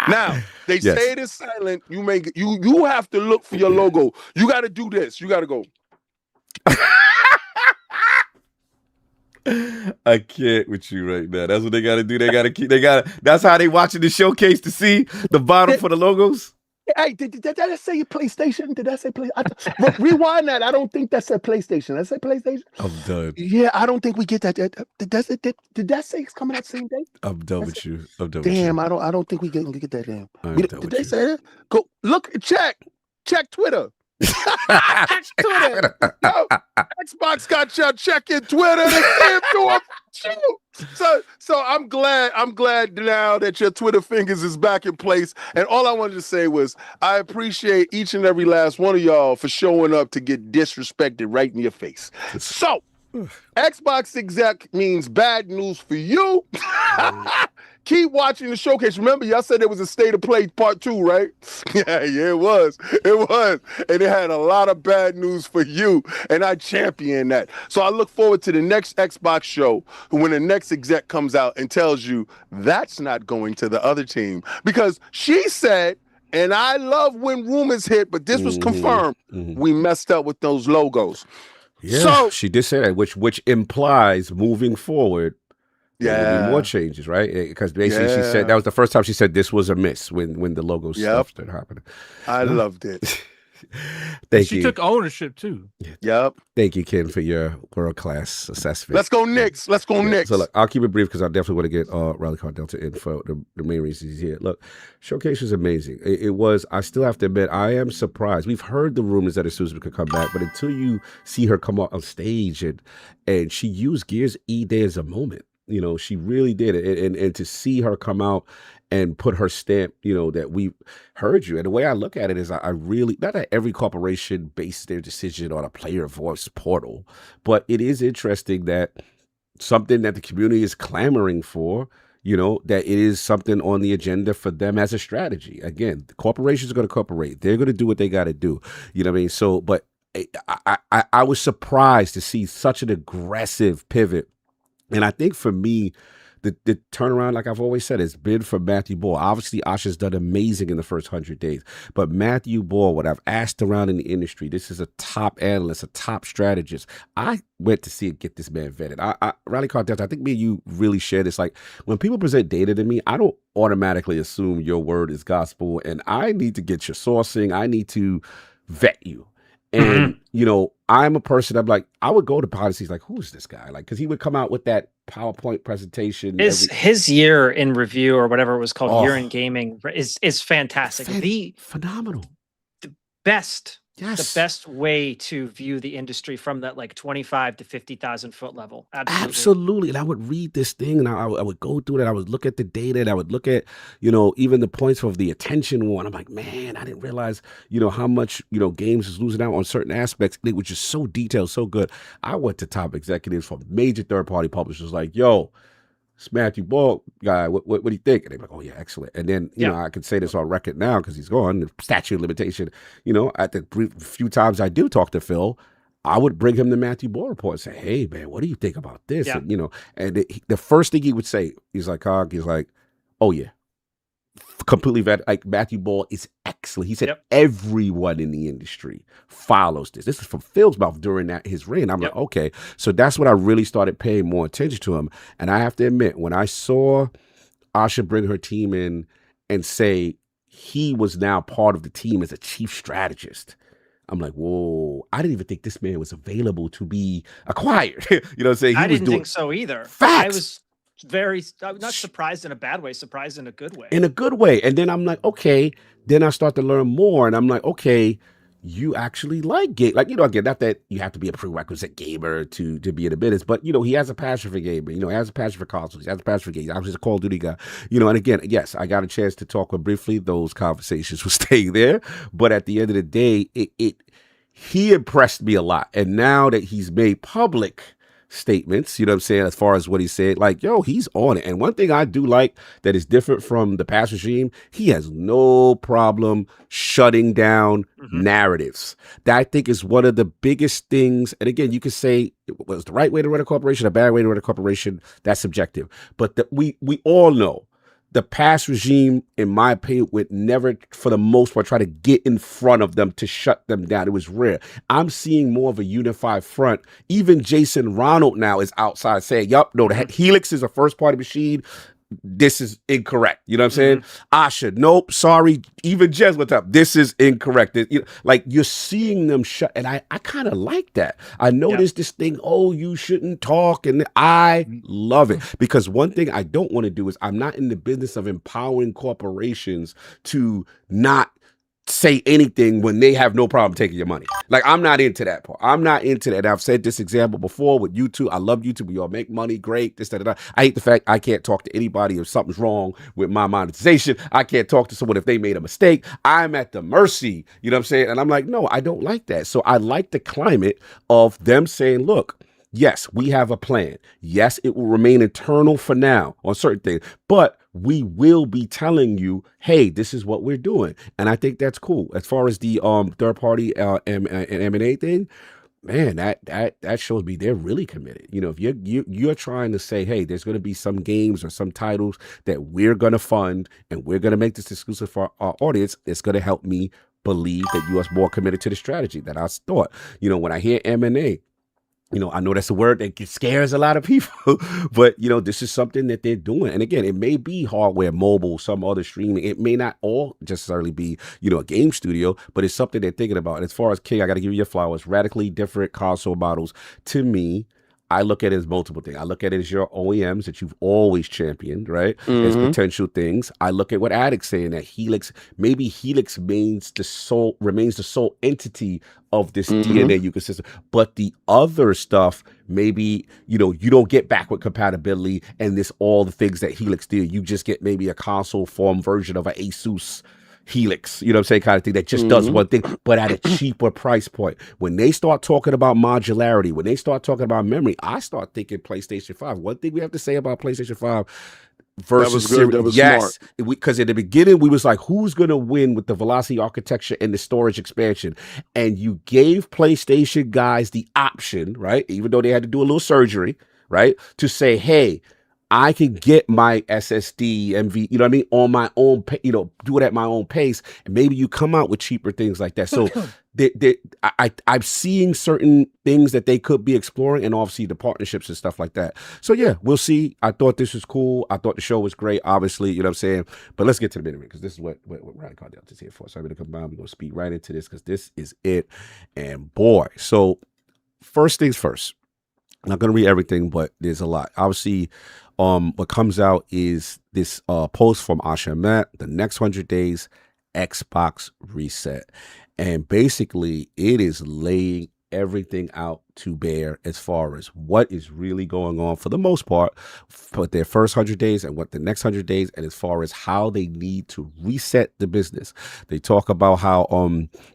Now they say it is silent. You have to look for your logo. You got to do this. You got to go. I can't with you right now. That's what they got to do. That's how they watching the showcase to see the bottom for the logos. Hey, did that say PlayStation? Did that say play? Rewind that. I don't think that said PlayStation. Did that say PlayStation? I'm done. Yeah, I don't think we get that. Did that say it's coming out the same day? I'm done with you. Damn, I don't think we get that damn. Did they say that? Go look, check Twitter. Check Twitter. Yo, Xbox got your check in Twitter. They can't do it. So I'm glad now that your Twitter fingers is back in place. And all I wanted to say was I appreciate each and every last one of y'all for showing up to get disrespected right in your face. So Xbox exec means bad news for you. Keep watching the showcase. Remember, y'all said there was a State of Play Part 2, right? Yeah, it was. And it had a lot of bad news for you, and I champion that. So I look forward to the next Xbox show when the next exec comes out and tells you that's not going to the other team. Because she said, and I love when rumors hit, but this was confirmed, we messed up with those logos. Yeah, so she did say that, which implies moving forward, there will be more changes, right? Because basically she said that was the first time she said this was a miss when the logo stuff started happening. I loved it. Thank you. She took ownership too. Yep. Thank you, Ken, for your world-class assessment. Let's go Knicks. Let's go Knicks. So look, I'll keep it brief because I definitely want to get RallyCarDelta in for the main reason he's here. Look, Showcase was amazing. It was, I still have to admit, I am surprised. We've heard the rumors that Susan could come back, but until you see her come on stage and she used Gears E Day as a moment. You know, she really did it. And to see her come out and put her stamp, you know, that we heard you. And the way I look at it is I really, not that every corporation bases their decision on a player voice portal, but it is interesting that something that the community is clamoring for, you know, that it is something on the agenda for them as a strategy. Again, the corporations are going to cooperate. They're going to do what they got to do. You know what I mean? So, but I was surprised to see such an aggressive pivot. And I think for me, the turnaround, like I've always said, has been for Matthew Ball. Obviously, Asha's done amazing in the first 100 days. But Matthew Ball, what I've asked around in the industry, this is a top analyst, a top strategist. I went to see it, get this man vetted. RallyCarDelta, I think me and you really share this. Like, when people present data to me, I don't automatically assume your word is gospel. And I need to get your sourcing. I need to vet you. And, you know, I'm a person, I'm like, I would go to policies like, who's this guy? Like, because he would come out with that PowerPoint presentation. His year in review or whatever it was called, year in gaming, is fantastic. Phenomenal. The best. Yes. The best way to view the industry from that like 25 to 50,000 foot level. Absolutely. And I would read this thing and I would go through it. I would look at the data and I would look at, you know, even the points of the attention war. And I'm like, man, I didn't realize, you know, how much, you know, games is losing out on certain aspects. It was just so detailed, so good. I went to top executives from major third-party publishers like, yo, it's Matthew Ball guy. What do you think? And they're like, oh yeah, excellent. And then, you know, I can say this on record now because he's gone. The statute of limitation, you know, at the few times I do talk to Phil, I would bring him the Matthew Ball report and say, hey man, what do you think about this? Yeah. And, you know, and the first thing he would say, he's like, oh yeah, completely valid. Like Matthew Ball is excellent. He said everyone in the industry follows this. This is from Phil's mouth during his reign. I'm like, okay. So that's when I really started paying more attention to him. And I have to admit, when I saw Asha bring her team in and say he was now part of the team as a chief strategist, I'm like, whoa, I didn't even think this man was available to be acquired. You know what I'm saying? I didn't think so either. Facts. I was not surprised in a bad way, surprised in a good way. In a good way. And then I'm like, okay. Then I start to learn more. And I'm like, okay, you actually like game. Like, you know, again, not that you have to be a prerequisite gamer to be in the business, but, you know, he has a passion for gaming. You know, he has a passion for consoles. He has a passion for games. I was just a Call of Duty guy. You know, and again, yes, I got a chance to talk with him briefly. Those conversations will stay there. But at the end of the day, he impressed me a lot. And now that he's made public statements, you know what I'm saying, as far as what he said, like, yo, he's on it. And one thing I do like that is different from the past regime, he has no problem shutting down narratives. That I think is one of the biggest things. And again, you could say it was the right way to run a corporation, a bad way to run a corporation. That's subjective. But we all know the past regime, in my opinion, would never, for the most part, try to get in front of them to shut them down. It was rare. I'm seeing more of a unified front. Even Jason Ronald now is outside saying, yup, no, the Helix is a first-party machine. This is incorrect. You know what I'm saying? Asha, nope, sorry. Even Jez, what's up? This is incorrect. Like, you're seeing them shut, and I kind of like that. I know there's this thing, oh, you shouldn't talk, and I love it. Because one thing I don't want to do is I'm not in the business of empowering corporations to not say anything when they have no problem taking your money. Like, I'm not into that part. I'm not into that. And I've said this example before with YouTube. I love YouTube. We all make money. Great. This, that, and that. I hate the fact I can't talk to anybody if something's wrong with my monetization. I can't talk to someone if they made a mistake. I'm at the mercy. You know what I'm saying? And I'm like, no, I don't like that. So I like the climate of them saying, look, yes, we have a plan. Yes, it will remain eternal for now on certain things, but we will be telling you, hey, this is what we're doing. And I think that's cool. As far as the third party and M&A thing, man, that shows me they're really committed. You know, if you're trying to say, hey, there's going to be some games or some titles that we're going to fund and we're going to make this exclusive for our audience, it's going to help me believe that you are more committed to the strategy that I thought. You know, when I hear M&A, you know, I know that's a word that scares a lot of people, but, you know, this is something that they're doing. And again, it may be hardware, mobile, some other streaming. It may not all necessarily be, you know, a game studio, but it's something they're thinking about. And as far as King, I got to give you your flowers. Radically different console models. To me, I look at it as multiple things. I look at it as your OEMs that you've always championed, right? As potential things. I look at what Addict's saying, that Helix, maybe Helix remains the sole entity of this DNA ecosystem. But the other stuff, maybe, you know, you don't get backward compatibility and this all the things that Helix did. You just get maybe a console form version of an Asus Helix, you know what I'm saying, kind of thing that just does one thing, but at a cheaper price point. When they start talking about modularity, when they start talking about memory, I start thinking PlayStation 5. One thing we have to say about PlayStation 5 versus that was good. That was yes, smart. Because in the beginning we was like, who's going to win with the velocity architecture and the storage expansion? And you gave PlayStation guys the option, right? Even though they had to do a little surgery, right? To say, hey, I can get my SSD, MV, you know what I mean, on my own, you know, do it at my own pace. And maybe you come out with cheaper things like that. So I'm seeing certain things that they could be exploring, and obviously the partnerships and stuff like that. So yeah, we'll see. I thought this was cool. I thought the show was great, obviously, you know what I'm saying? But let's get to the minute, because this is what RallyCarDelta is here for. So I'm going to combine, we're going to speed right into this, because this is it. And boy, so first things first. I'm not going to read everything, but there's a lot. Obviously, what comes out is this post from Asha Matt, the next 100 days Xbox reset. And basically, it is laying everything out to bear as far as what is really going on for the most part for their first 100 days and what the next 100 days, and as far as how they need to reset the business. They talk about how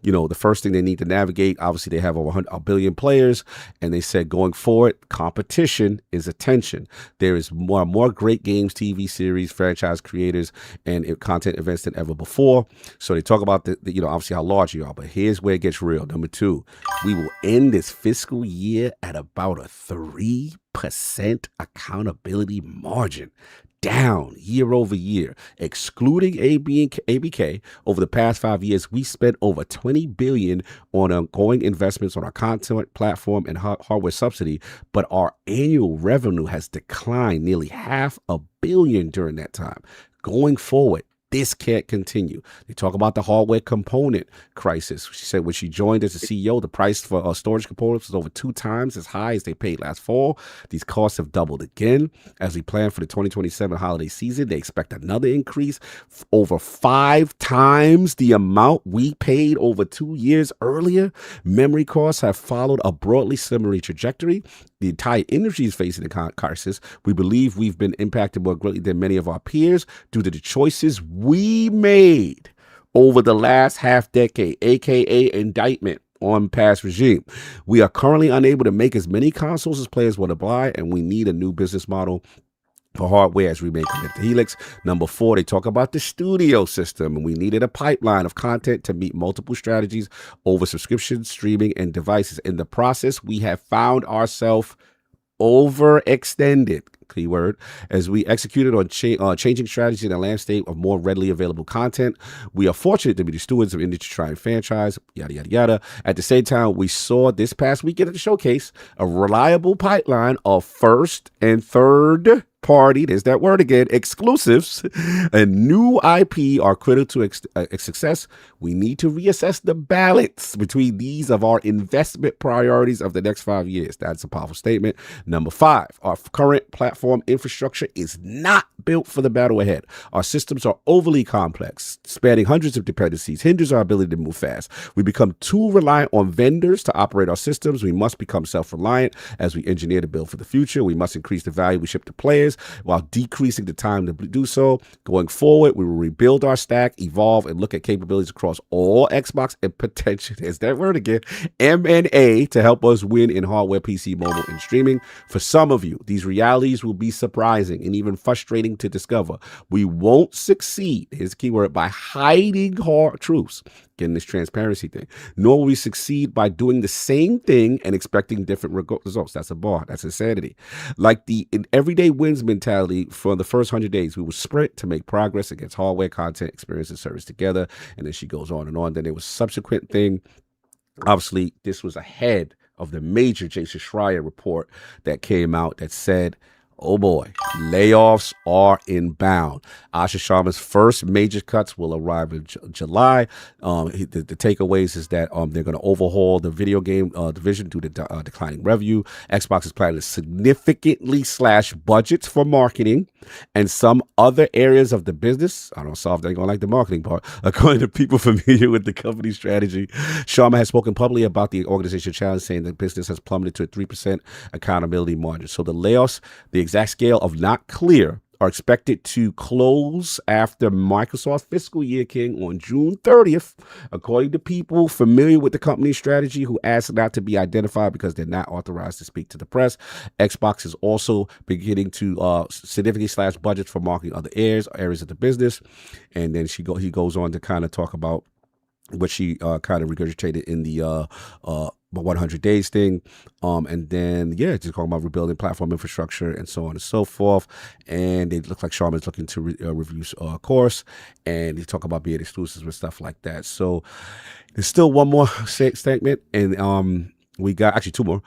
you know, the first thing they need to navigate, obviously they have over a billion players, and they said going forward, competition is attention. There is more great games, TV series, franchise creators, and content events than ever before. So they talk about the you know, obviously how large you are, but here's where it gets real. Number two, we will end this fiscal year at about a 3% accountability margin, down year over year. Excluding ABK, over the past 5 years, we spent over $20 billion on ongoing investments on our content platform and hardware subsidy, but our annual revenue has declined nearly $500 million during that time. Going forward, this can't continue. They talk about the hardware component crisis. She said when she joined as a CEO, the price for storage components was over 2 times as high as they paid last fall. These costs have doubled again. As we plan for the 2027 holiday season, they expect another increase, over 5 times the amount we paid over 2 years earlier. Memory costs have followed a broadly similar trajectory. The entire industry is facing the crisis. We believe we've been impacted more greatly than many of our peers due to the choices we made over the last half decade, aka indictment on pass regime. We are currently unable to make as many consoles as players want to buy, and we need a new business model for hardware as we make commit to Helix. Number 4, they talk about the studio system, and we needed a pipeline of content to meet multiple strategies over subscription, streaming, and devices. In the process, we have found ourselves overextended, keyword, as we executed on changing strategy in the landscape of more readily available content. We are fortunate to be the stewards of industry-trying franchise, yada, yada, yada. At the same time, we saw this past weekend at the showcase a reliable pipeline of first and third party, there's that word again, exclusives and new IP are critical to success. We need to reassess the balance between these of our investment priorities of the next 5 years. That's a powerful statement. Number 5, our current platform infrastructure is not built for the battle ahead. Our systems are overly complex, spanning hundreds of dependencies, hinders our ability to move fast. We become too reliant on vendors to operate our systems. We must become self-reliant as we engineer to build for the future. We must increase the value we ship to players while decreasing the time to do so. Going forward, we will rebuild our stack, evolve, and look at capabilities across all Xbox and potential, is that word again, M&A to help us win in hardware, PC, mobile, and streaming. For some of you, these realities will be surprising and even frustrating to discover. We won't succeed, here's the key word, by hiding hard truths, getting this transparency thing, nor will we succeed by doing the same thing and expecting different results. That's a bar. That's insanity. Like the everyday wins mentality for the first 100 days, we will sprint to make progress against hardware, content, experience, and service together. And then she goes on and on. Then there was a subsequent thing. Obviously, this was ahead of the major Jason Schreier report that came out that said, oh boy, layoffs are inbound. Asha Sharma's first major cuts will arrive in July. The takeaways is that they're going to overhaul the video game division due to declining revenue. Xbox is planning to significantly slash budgets for marketing and some other areas of the business. I don't know if they're going to like the marketing part. According to people familiar with the company's strategy, Sharma has spoken publicly about the organization challenge, saying the business has plummeted to a 3% accountability margin. So the layoffs, the exact scale of not clear, are expected to close after Microsoft's fiscal year, King, on June 30th, according to people familiar with the company's strategy who asked not to be identified because they're not authorized to speak to the press. Xbox is also beginning to significantly slash budgets for marketing other areas of the business. And then he goes on to kind of talk about what she kind of regurgitated in the 100 days thing. And then, just talking about rebuilding platform infrastructure and so on and so forth. And it looks like Sharma's looking to review course. And they talk about being exclusive and stuff like that. So there's still one more statement. And we got actually two more.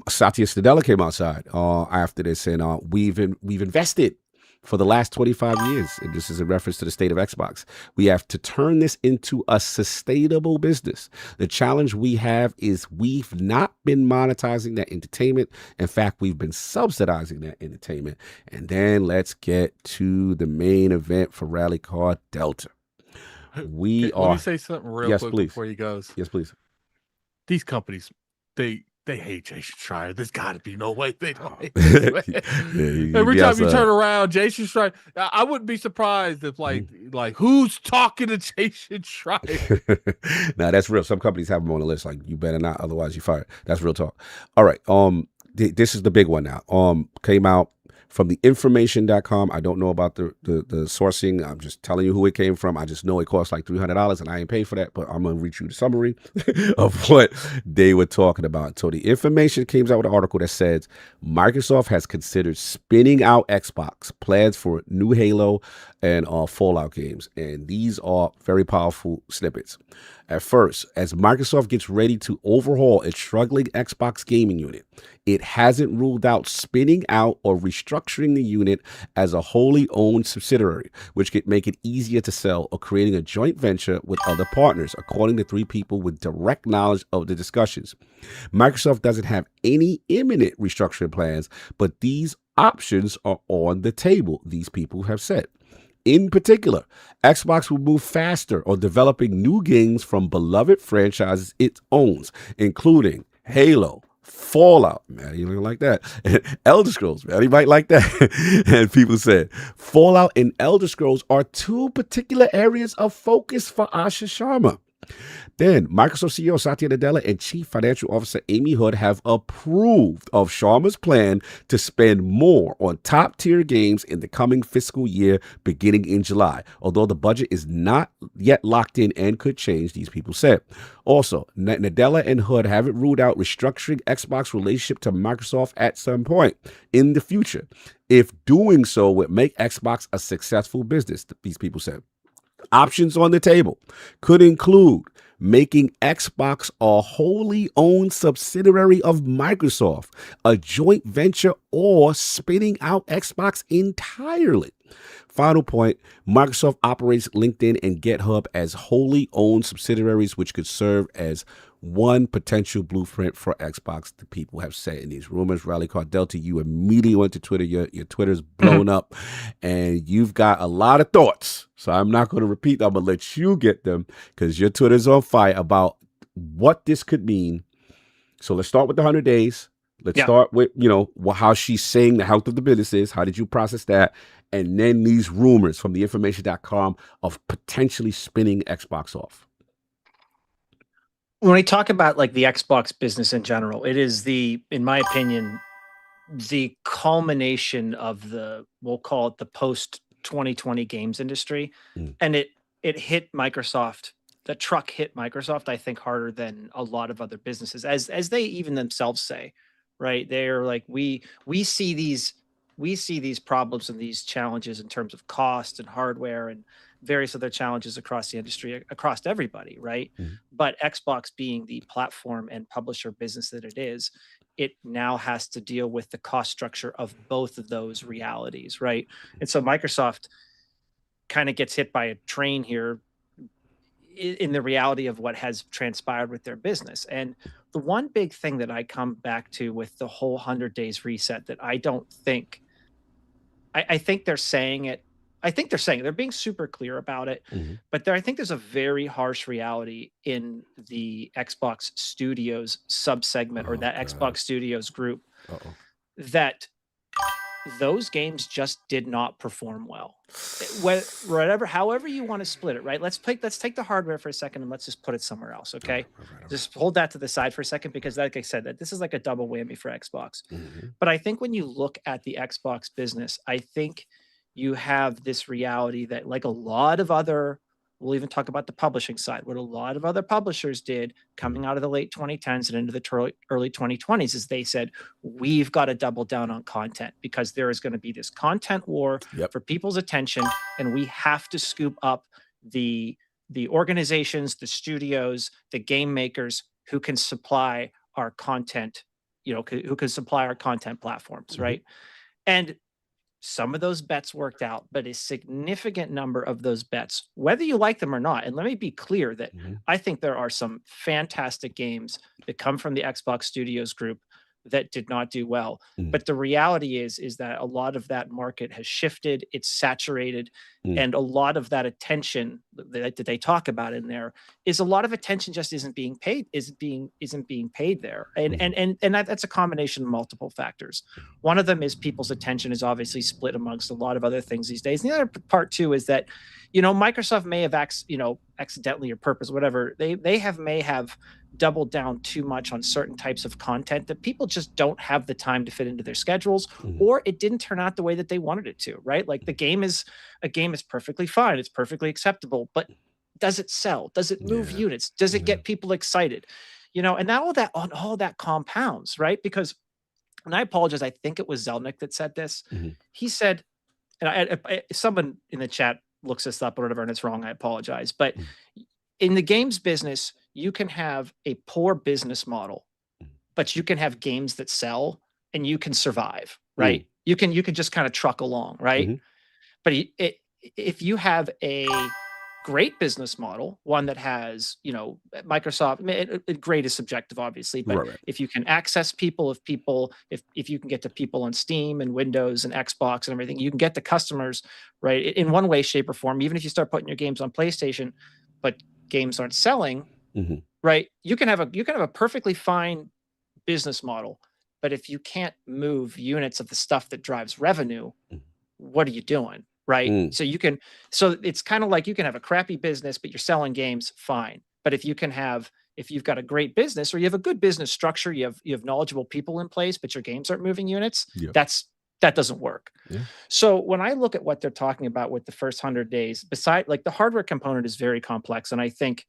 Satya Nadella came outside after this, and we've invested for the last 25 years, and this is in reference to the state of Xbox. We have to turn this into a sustainable business. The challenge we have is we've not been monetizing that entertainment. In fact, we've been subsidizing that entertainment. And then let's get to the main event for RallyCarDelta. Let me say something real quick before he goes. Yes, please. These companies, they hate Jason Schreier. There's got to be no way they don't hate this man. Every time you turn around, Jason Schreier, I wouldn't be surprised if like who's talking to Jason Schreier? Nah, that's real. Some companies have them on the list. Like, you better not, otherwise you're fired. That's real talk. All right. This is the big one now. Came out from the information.com. I don't know about the sourcing. I'm just telling you who it came from. I just know it costs like $300 and I ain't paid for that, but I'm going to read you the summary of what they were talking about. So the information came out with an article that says Microsoft has considered spinning out Xbox, plans for new Halo and Fallout games. And these are very powerful snippets. At first, as Microsoft gets ready to overhaul its struggling Xbox gaming unit, it hasn't ruled out spinning out or restructuring the unit as a wholly owned subsidiary, which could make it easier to sell, or creating a joint venture with other partners, according to 3 people with direct knowledge of the discussions. Microsoft doesn't have any imminent restructuring plans, but these options are on the table, these people have said. In particular, Xbox will move faster on developing new games from beloved franchises it owns, including Halo, Fallout, man, you don't like that, and Elder Scrolls, man, you might like that. And people said Fallout and Elder Scrolls are 2 particular areas of focus for Asha Sharma. Then Microsoft CEO Satya Nadella and Chief Financial Officer Amy Hood have approved of Sharma's plan to spend more on top-tier games in the coming fiscal year beginning in July, although the budget is not yet locked in and could change, these people said. Also, Nadella and Hood haven't ruled out restructuring Xbox relationship to Microsoft at some point in the future, if doing so would make Xbox a successful business, these people said. Options on the table could include making Xbox a wholly owned subsidiary of Microsoft, a joint venture, or spinning out Xbox entirely. Final point, Microsoft operates LinkedIn and GitHub as wholly owned subsidiaries, which could serve as one potential blueprint for Xbox, the people have said in these rumors. RallyCarDelta, you immediately went to Twitter. Your Twitter's blown up, and you've got a lot of thoughts. So I'm not going to repeat them. I'm going to let you get them because your Twitter's on fire about what this could mean. So let's start with the 100 days. Let's start with, how she's saying the health of the business is. How did you process that? And then these rumors from theinformation.com of potentially spinning Xbox off. When we talk about like the Xbox business in general, it is in my opinion, the culmination of we'll call it the post 2020 games industry. And it hit Microsoft. The truck hit Microsoft, I think, harder than a lot of other businesses, as they even themselves say, right? They're like, we see these problems and these challenges in terms of cost and hardware and various other challenges across the industry, across everybody, right? But Xbox being the platform and publisher business that it is, it now has to deal with the cost structure of both of those realities, right? And so Microsoft kind of gets hit by a train here in the reality of what has transpired with their business. And the one big thing that I come back to with the whole 100 days reset that I don't think, I think they're saying it, they're being super clear about it, but I think there's a very harsh reality in the Xbox Studios subsegment or that Xbox Studios group that those games just did not perform well. However you want to split it, right? Let's take the hardware for a second and let's just put it somewhere else, okay? Just hold that to the side for a second because, like I said, that this is like a double whammy for Xbox. But I think when you look at the Xbox business, I think you have this reality that, like a lot of other, we'll even talk about the publishing side, what a lot of other publishers did coming out of the late 2010s and into the early 2020s is they said, we've got to double down on content because there is going to be this content war for people's attention, and we have to scoop up the organizations, the studios, the game makers who can supply our content, who can supply our content platforms, right? And some of those bets worked out, but a significant number of those bets, whether you like them or not, and let me be clear that I think there are some fantastic games that come from the Xbox Studios group that did not do well. But the reality is that a lot of that market has shifted, it's saturated, and a lot of that attention that they talk about in there is a lot of attention just isn't being paid there. And that's a combination of multiple factors. One of them is people's attention is obviously split amongst a lot of other things these days. And the other part too is that, Microsoft may have accidentally or purpose, whatever, they may have doubled down too much on certain types of content that people just don't have the time to fit into their schedules, or it didn't turn out the way that they wanted it to, right? Like a game is perfectly fine. It's perfectly acceptable, but does it sell? Does it move units? Does it get people excited? And now all that compounds, right? Because, and I apologize, I think it was Zelnick that said this. He said, and someone in the chat looks this up or whatever, and it's wrong, I apologize. But in the games business, you can have a poor business model, but you can have games that sell and you can survive, right? You can just kind of truck along, right? But if you have a great business model, one that has, Microsoft, great is subjective, obviously, but if you can access people, if you can get to people on Steam and Windows and Xbox and everything, you can get the customers, right? In one way, shape, or form. Even if you start putting your games on PlayStation, but games aren't selling, right? You can have a perfectly fine business model, but if you can't move units of the stuff that drives revenue, what are you doing? Right. So it's kind of like you can have a crappy business, but you're selling games, fine. But if you've got a great business or you have a good business structure, you have knowledgeable people in place, but your games aren't moving units, that doesn't work. Yeah. So when I look at what they're talking about with the first 100 days, beside like the hardware component is very complex. And I think,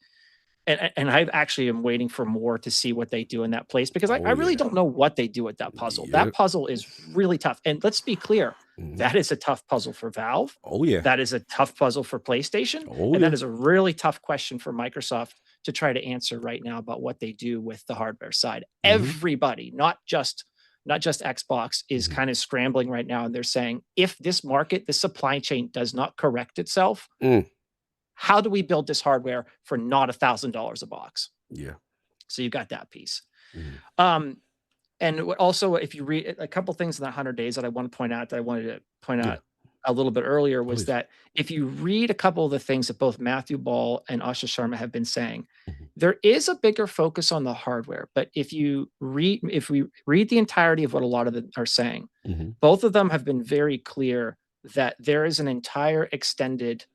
and I actually am waiting for more to see what they do in that place, because I really don't know what they do with that puzzle. That puzzle is really tough. And let's be clear, that is a tough puzzle for Valve. Oh yeah. That is a tough puzzle for PlayStation. And that is a really tough question for Microsoft to try to answer right now about what they do with the hardware side. Everybody, not just Xbox, is kind of scrambling right now, and they're saying, if this supply chain does not correct itself, how do we build this hardware for not $1,000 a box? Yeah. So you got that piece. And also, if you read a couple things in that 100 days that I want to point out, a little bit earlier, was that if you read a couple of the things that both Matthew Ball and Asha Sharma have been saying, there is a bigger focus on the hardware. But if we read the entirety of what a lot of them are saying, both of them have been very clear that there is an entire extended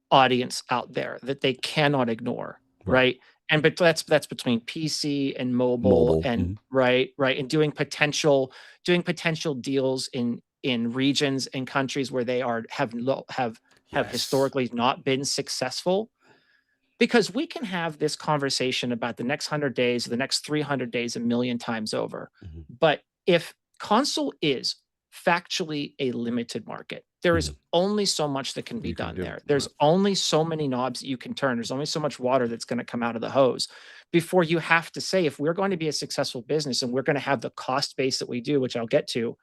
audience out there that they cannot ignore, right? But that's between PC and mobile and right, and doing potential deals in regions and countries where they have historically not been successful. Because we can have this conversation about the next 100 days, the next 300 days a million times over. But if console is factually a limited market, there is only so much that can be done there. There's only so many knobs that you can turn. There's only so much water that's going to come out of the hose before you have to say, if we're going to be a successful business and we're going to have the cost base that we do, which I'll get to,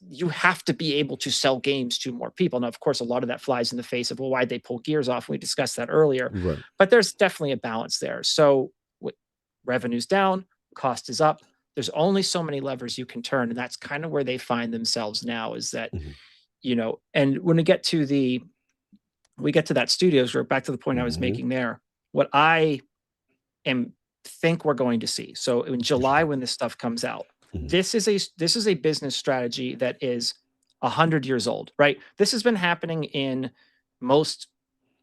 you have to be able to sell games to more people. Now, of course, a lot of that flies in the face of, well, why'd they pull Gears off? We discussed that earlier, but there's definitely a balance there. So revenue's down, cost is up. There's only so many levers you can turn. And that's kind of where they find themselves now, is that, and when we get to that studios group, back to the point I was making there, what I think we're going to see. So in July, when this stuff comes out, this is a business strategy that is 100 years old, right? This has been happening in most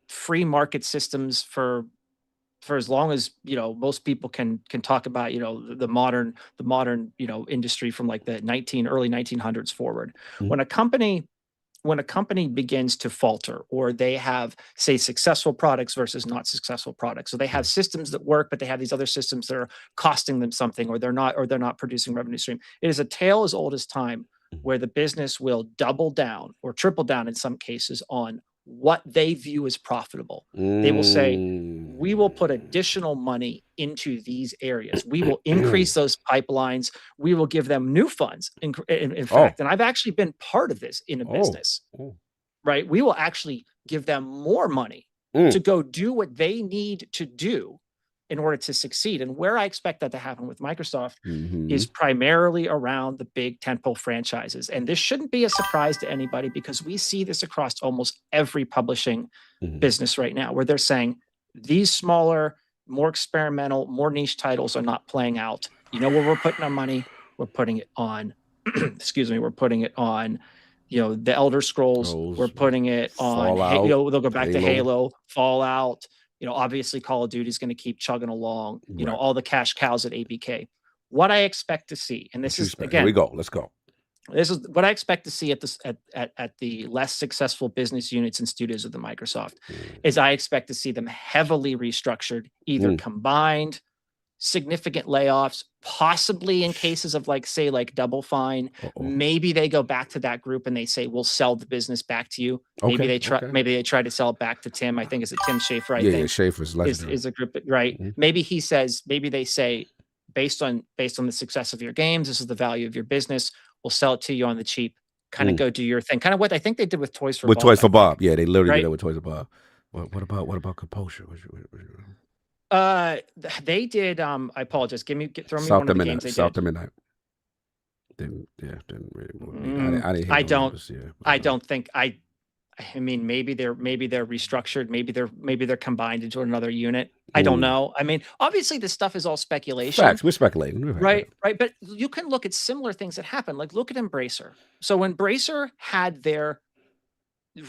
free market systems for as long as most people can talk about the modern industry from like the early 1900s forward. When a company begins to falter, or they have, say, successful products versus not successful products, so they have systems that work, but they have these other systems that are costing them something, or they're not producing revenue stream. It is a tale as old as time, where the business will double down or triple down in some cases on what they view as profitable. They will say, we will put additional money into these areas. We will increase those pipelines. We will give them new funds. In fact, and I've actually been part of this in a business, right? We will actually give them more money to go do what they need to do in order to succeed. And where I expect that to happen with Microsoft is primarily around the big tentpole franchises. And this shouldn't be a surprise to anybody, because we see this across almost every publishing business right now, where they're saying these smaller, more experimental, more niche titles are not playing out. You know where we're putting our money? We're putting it on, we're putting it on, the Elder Scrolls. We're putting it on, they'll go back to Halo, Fallout. Obviously Call of Duty is going to keep chugging along, all the cash cows at ABK. What I expect to see, and this is, again, here we go. Let's go. This is what I expect to see at the less successful business units and studios of the Microsoft, is I expect to see them heavily restructured, either combined, significant layoffs, possibly in cases of like Double Fine. Maybe they go back to that group and they say, we'll sell the business back to you. Maybe they try to sell it back to Tim. I think it's Tim Schafer. I think Schafer's is a group, right? Maybe they say, based on the success of your games, this is the value of your business. We'll sell it to you on the cheap. Kind of go do your thing. Kind of what I think they did with Toys for Bob. Toys for Bob. Yeah, they literally did it with Toys for Bob. What about Composure? They did. I apologize. Throw me South one of the games they South did. Midnight. Didn't really move me. I don't think. I mean, maybe they're restructured. Maybe they're combined into another unit. I don't know. I mean, obviously this stuff is all speculation. Facts. We're speculating. Right. But you can look at similar things that happen. Like look at Embracer. So when Embracer had their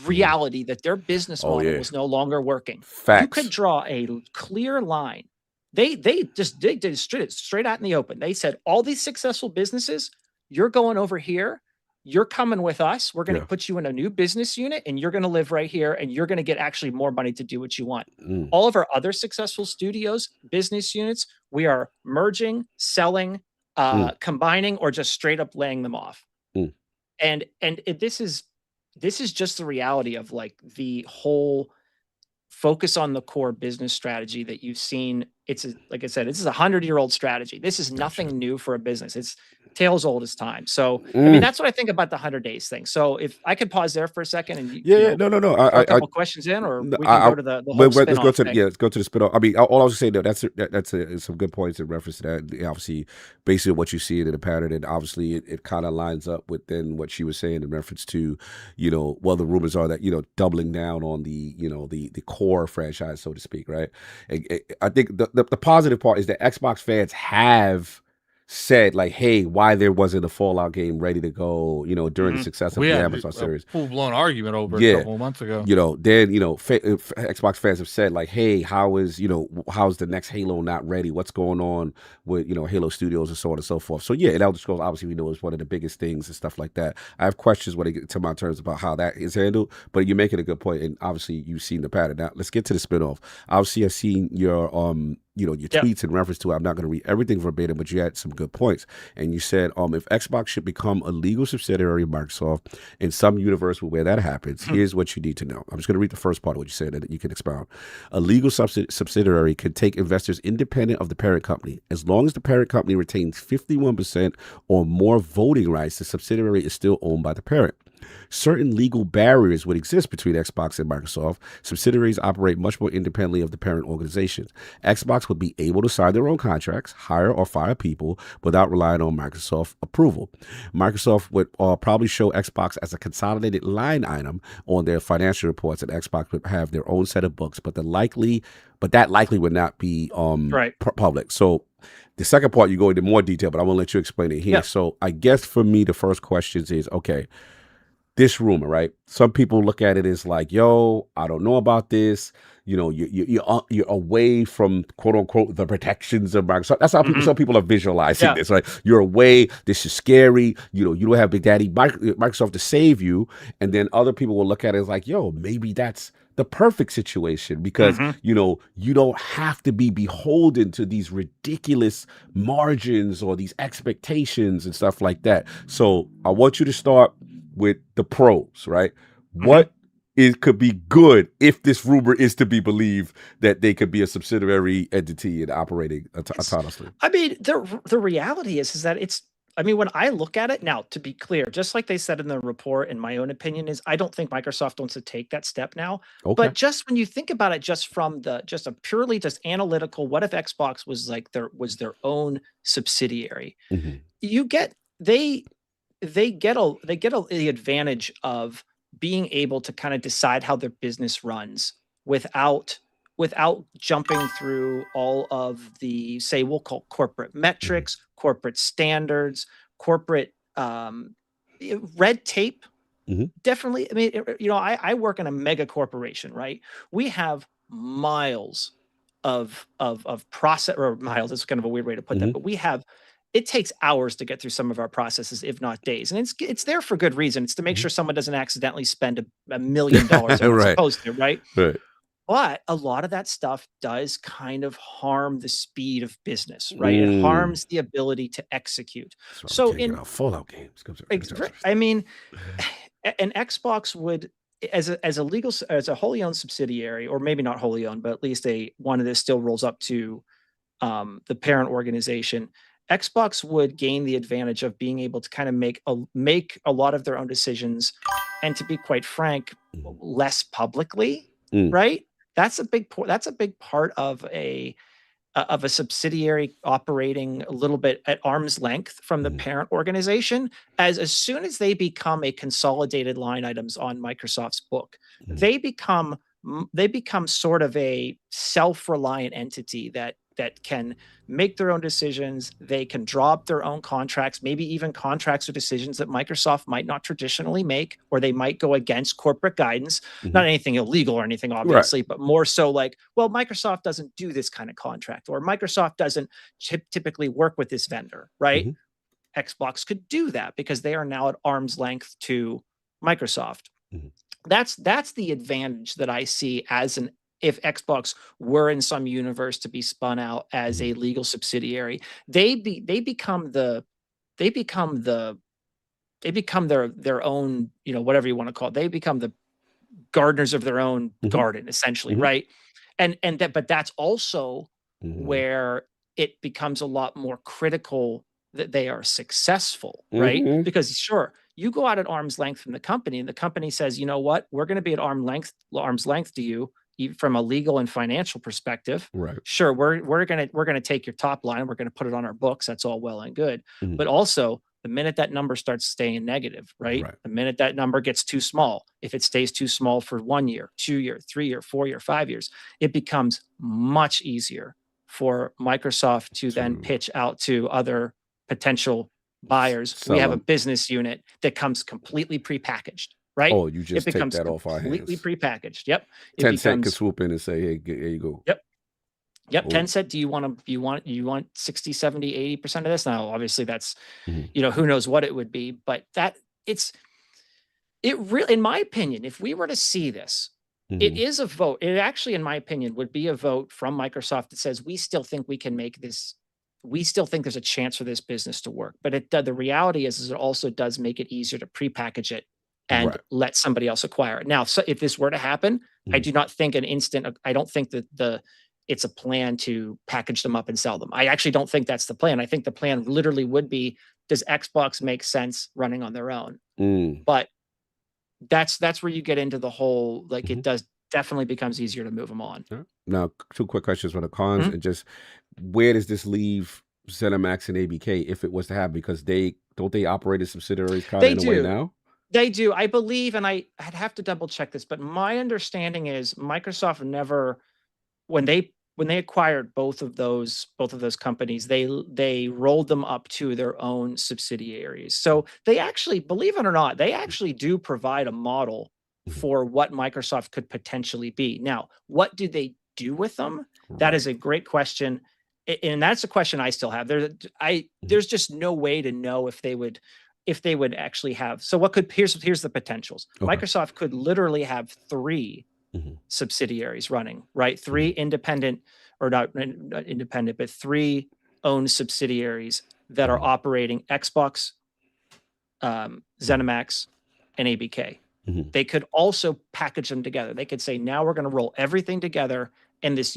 reality that their business model was no longer working. Facts. You could draw a clear line. They did straight out in the open. They said, all these successful businesses, you're going over here. You're coming with us. We're going to put you in a new business unit, and you're going to live right here, and you're going to get actually more money to do what you want. All of our other successful studios, business units, we are merging, selling, combining, or just straight up laying them off. And this is just the reality of like the whole focus on the core business strategy that you've seen. Like I said, this is a 100-year-old strategy. This is nothing new for a business. It's tales old as time. So, I mean, that's what I think about the 100 days thing. So if I could pause there for a second and no. a couple questions in, or we can go to the whole let's go to thing. let's go to the spin-off. I mean, all I was saying, that's some good points in reference to that. Obviously, basically what you see in the pattern, and obviously it kind of lines up with then what she was saying in reference to, well, the rumors are that doubling down on the the core franchise, so to speak, right? I think the positive part is that Xbox fans have said like, hey, why there wasn't a Fallout game ready to go, during the success of the Amazon series. Full-blown argument over it a couple months ago. Then, Xbox fans have said like, hey, how's the next Halo not ready? What's going on with, Halo Studios and so on and so forth. So yeah, Elder Scrolls obviously we know is one of the biggest things and stuff like that. I have questions when I get to my terms about how that is handled, but you're making a good point, and obviously you've seen the pattern. Now let's get to the spinoff. Obviously I've seen your your tweets in reference to it. I'm not going to read everything verbatim, but you had some good points. And you said, if Xbox should become a legal subsidiary of Microsoft in some universe where that happens, here's what you need to know. I'm just going to read the first part of what you said, and you can expound. A legal subsidiary can take investors independent of the parent company. As long as the parent company retains 51% or more voting rights, the subsidiary is still owned by the parent. Certain legal barriers would exist between Xbox and Microsoft. Subsidiaries operate much more independently of the parent organizations. Xbox would be able to sign their own contracts, hire or fire people without relying on Microsoft approval. Microsoft would probably show Xbox as a consolidated line item on their financial reports, and Xbox would have their own set of books, but that likely would not be public. So the second part, you go into more detail, but I want to let you explain it here. Yeah. So I guess for me, the first question is, okay, this rumor, right? Some people look at it as like, yo, I don't know about this. You're away from quote unquote the protections of Microsoft. That's how some people are visualizing this, right? You're away. This is scary. You don't have Big Daddy Microsoft to save you. And then other people will look at it as like, yo, maybe that's the perfect situation because you don't have to be beholden to these ridiculous margins or these expectations and stuff like that. So I want you to start with the pros, right? What could be good if this rumor is to be believed that they could be a subsidiary entity and operating autonomously? I mean, the reality is that when I look at it now, to be clear, just like they said in the report, in my own opinion, is I don't think Microsoft wants to take that step now. Okay. But just when you think about it, just from a purely analytical, what if Xbox was their own subsidiary? You get the advantage of being able to kind of decide how their business runs without jumping through all of the, say, we'll call corporate metrics, corporate standards, corporate red tape. Definitely. I mean, I work in a mega corporation, right? We have miles of process, or miles is kind of a weird way to put that, but it takes hours to get through some of our processes, if not days. And it's there for good reason. It's to make sure someone doesn't accidentally spend $1 million supposed to, right? Right. But a lot of that stuff does kind of harm the speed of business, right? It harms the ability to execute. So in Fallout games, I mean, an Xbox would, as a wholly owned subsidiary, or maybe not wholly owned, but at least one of this still rolls up to the parent organization. Xbox would gain the advantage of being able to kind of make a lot of their own decisions, and to be quite frank, less publicly, right? That's a big part of a subsidiary operating a little bit at arm's length from the parent organization. As soon as they become a consolidated line items on Microsoft's book, they become sort of a self-reliant entity that that can make their own decisions. They can draw up their own contracts, maybe even contracts or decisions that Microsoft might not traditionally make, or they might go against corporate guidance. Not anything illegal or anything, obviously, but more so like, well, Microsoft doesn't do this kind of contract, or Microsoft doesn't typically work with this vendor, right? Xbox could do that because they are now at arm's length to Microsoft. That's the advantage that I see as if Xbox were in some universe to be spun out as a legal subsidiary, they become their own, whatever you want to call it. They become the gardeners of their own garden, essentially, right? But that's also where it becomes a lot more critical that they are successful, right? Because sure, you go out at arm's length from the company, and the company says, you know what, we're going to be at arm's length to you from a legal and financial perspective. Right. Sure, we're gonna take your top line, we're gonna put it on our books. That's all well and good. But also, the minute that number starts staying negative, right? The minute that number gets too small, if it stays too small for 1 year, 2 year, 3 year, 4 year, 5 years, it becomes much easier for Microsoft to then pitch out to other potential buyers. We have a business unit that comes completely prepackaged. Right? Oh, you just take that off our hands. Completely prepackaged. Yep. Tencent can swoop in and say, "Hey, here you go." Yep. Tencent, do you want 60, 70, 80% of this? Now, obviously that's, who knows what it would be, but it really, in my opinion, if we were to see this, it is a vote. It actually, in my opinion, would be a vote from Microsoft that says, we still think we can make this. We still think there's a chance for this business to work. But the reality is it also does make it easier to prepackage it and let somebody else acquire it. Now, so if this were to happen, I do not think I don't think that it's a plan to package them up and sell them. I actually don't think that's the plan. I think the plan literally would be, does Xbox make sense running on their own? But that's where you get into the whole, like, it does definitely becomes easier to move them on. Now, 2 quick questions for the cons, and just where does this leave ZeniMax and ABK if it was to happen? Because they operate as subsidiaries kind of in a way now? They do, I believe, and I'd have to double check this, but my understanding is Microsoft never, when they acquired both of those companies, they rolled them up to their own subsidiaries. So they actually, believe it or not, they actually do provide a model for what Microsoft could potentially be. Now, what do they do with them? That is a great question, and that's a question I still have. There's just no way to know if they would actually have. So here's the potentials. Microsoft could literally have 3 subsidiaries running, right? 3 independent, or not independent, but 3 owned subsidiaries that are operating Xbox, ZeniMax, and ABK. They could also package them together. They could say, now we're going to roll everything together in this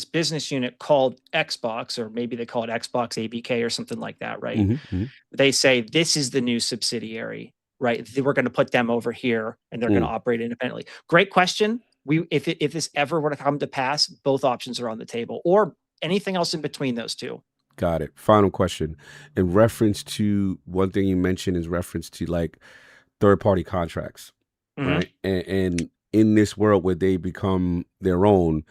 business unit called Xbox, or maybe they call it Xbox ABK or something like that, right? They say, this is the new subsidiary, right? We're going to put them over here, and they're going to operate independently. Great question. If this ever were to come to pass, both options are on the table, or anything else in between those two. Got it. Final question. In reference to one thing you mentioned, is reference to like third-party contracts, right? And in this world where they become their own,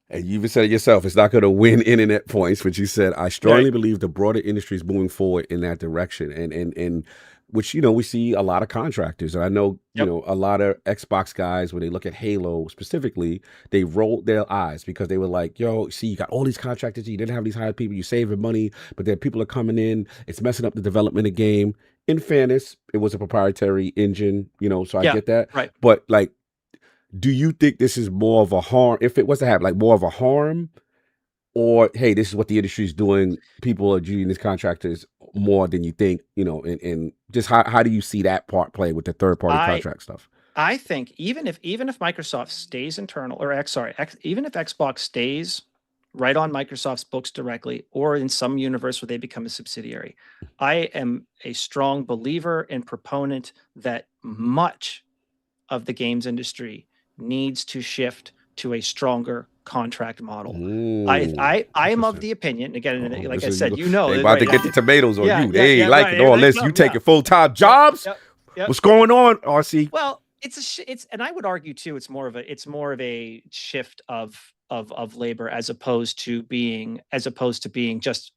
and you even said it yourself, it's not going to win internet points, which you said, I strongly believe the broader industry is moving forward in that direction. And which, we see a lot of contractors. And I know, a lot of Xbox guys, when they look at Halo specifically, they rolled their eyes because they were like, yo, see, you got all these contractors, you didn't have these hired people, you're saving money, but then people are coming in, it's messing up the development of the game. In fairness, it was a proprietary engine, so I get that. Right. But like, do you think this is more of a harm, if it was to happen, like more of a harm, or hey, this is what the industry is doing, people are using these contractors more than you think, and just how do you see that part play with the third party contract stuff? I think even if Microsoft stays internal, even if Xbox stays right on Microsoft's books directly, or in some universe where they become a subsidiary, I am a strong believer and proponent that much of the games industry needs to shift to a stronger contract model. I am of the opinion, again, like I said, they about to get the tomatoes on you. They ain't liking all this. You taking full-time jobs? What's going on, RC? Well, it's and I would argue too, it's more of a shift of of labor as opposed to being just,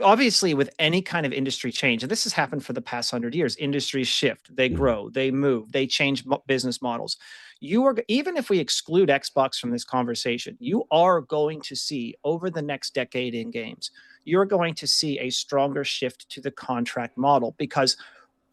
obviously with any kind of industry change, and this has happened for the past 100 years, industries shift, they grow, they move, they change business models. Even if we exclude Xbox from this conversation, you are going to see over the next decade in games, you're going to see a stronger shift to the contract model, because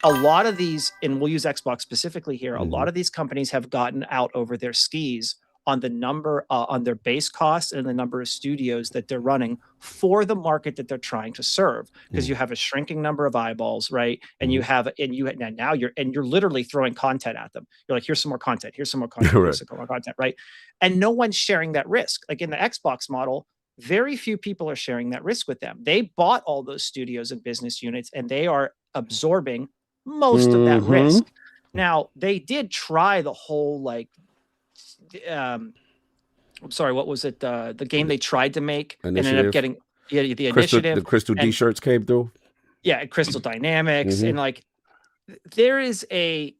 a lot of these, and we'll use Xbox specifically here, a lot of these companies have gotten out over their skis on the number, on their base costs and the number of studios that they're running for the market that they're trying to serve. Because you have a shrinking number of eyeballs, right? And now you're literally throwing content at them. You're like, here's some more content, here's some more content, here's some more content, right? And no one's sharing that risk. Like in the Xbox model, very few people are sharing that risk with them. They bought all those studios and business units, and they are absorbing most of that risk. Now, they did try the whole, like, I'm sorry, what was it? The game they tried to make and ended up getting the Initiative. The Crystal D shirts came through. Yeah, Crystal Dynamics, and like there is a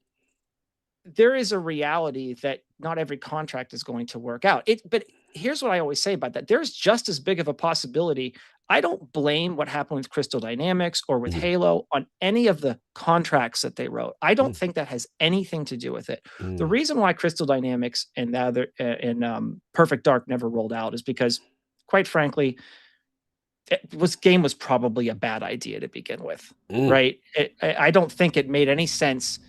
reality that not every contract is going to work out. But here's what I always say about that: there's just as big of a possibility. I don't blame what happened with Crystal Dynamics or with Halo on any of the contracts that they wrote. I don't think that has anything to do with it. The reason why Crystal Dynamics and the other Perfect Dark never rolled out is because, quite frankly, game was probably a bad idea to begin with, right? I don't think it made any sense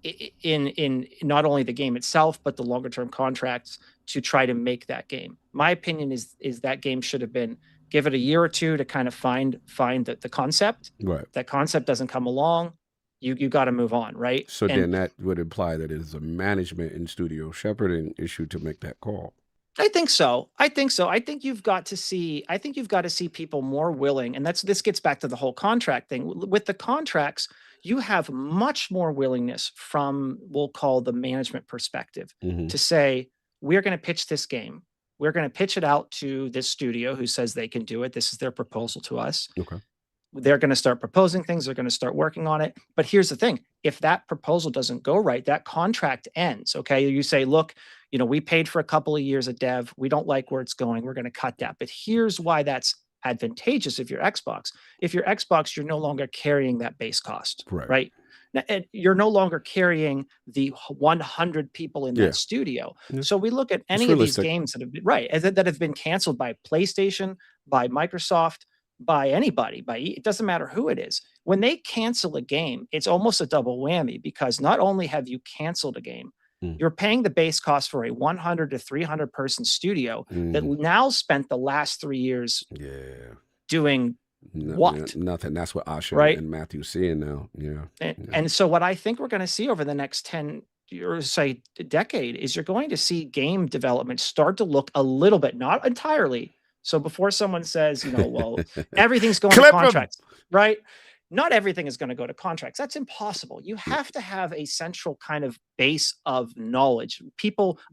in not only the game itself, but the longer term contracts to try to make that game. My opinion is that game should have been, give it a year or two to kind of find the concept. Right. That concept doesn't come along, you got to move on, right? So then that would imply that it is a management and studio shepherding issue to make that call. I think so. I think you've got to see people more willing, and this gets back to the whole contract thing. With the contracts, you have much more willingness from, we'll call the management perspective, to say, we're going to pitch this game. We're going to pitch it out to this studio who says they can do it. This is their proposal to us. Okay. They're going to start proposing things. They're going to start working on it. But here's the thing. If that proposal doesn't go right, that contract ends. Okay. You say, look, we paid for a couple of years of dev. We don't like where it's going. We're going to cut that. But here's why that's advantageous if you're Xbox. If you're Xbox, you're no longer carrying that base cost, right? And you're no longer carrying the 100 people in that studio. So we look at any of these games that have been that have been canceled by PlayStation, by Microsoft, by anybody, it doesn't matter who it is. When they cancel a game, it's almost a double whammy, because not only have you canceled a game, you're paying the base cost for a 100 to 300 person studio that now spent the last 3 years doing what? Nothing. That's what Asha and Matthew's seeing now. And so what I think we're going to see over the next 10 years, say decade, is you're going to see game development start to look a little bit, not entirely. So before someone says, well, everything's going to contracts, right? Not everything is going to go to contracts. That's impossible. You have to have a central kind of base of knowledge,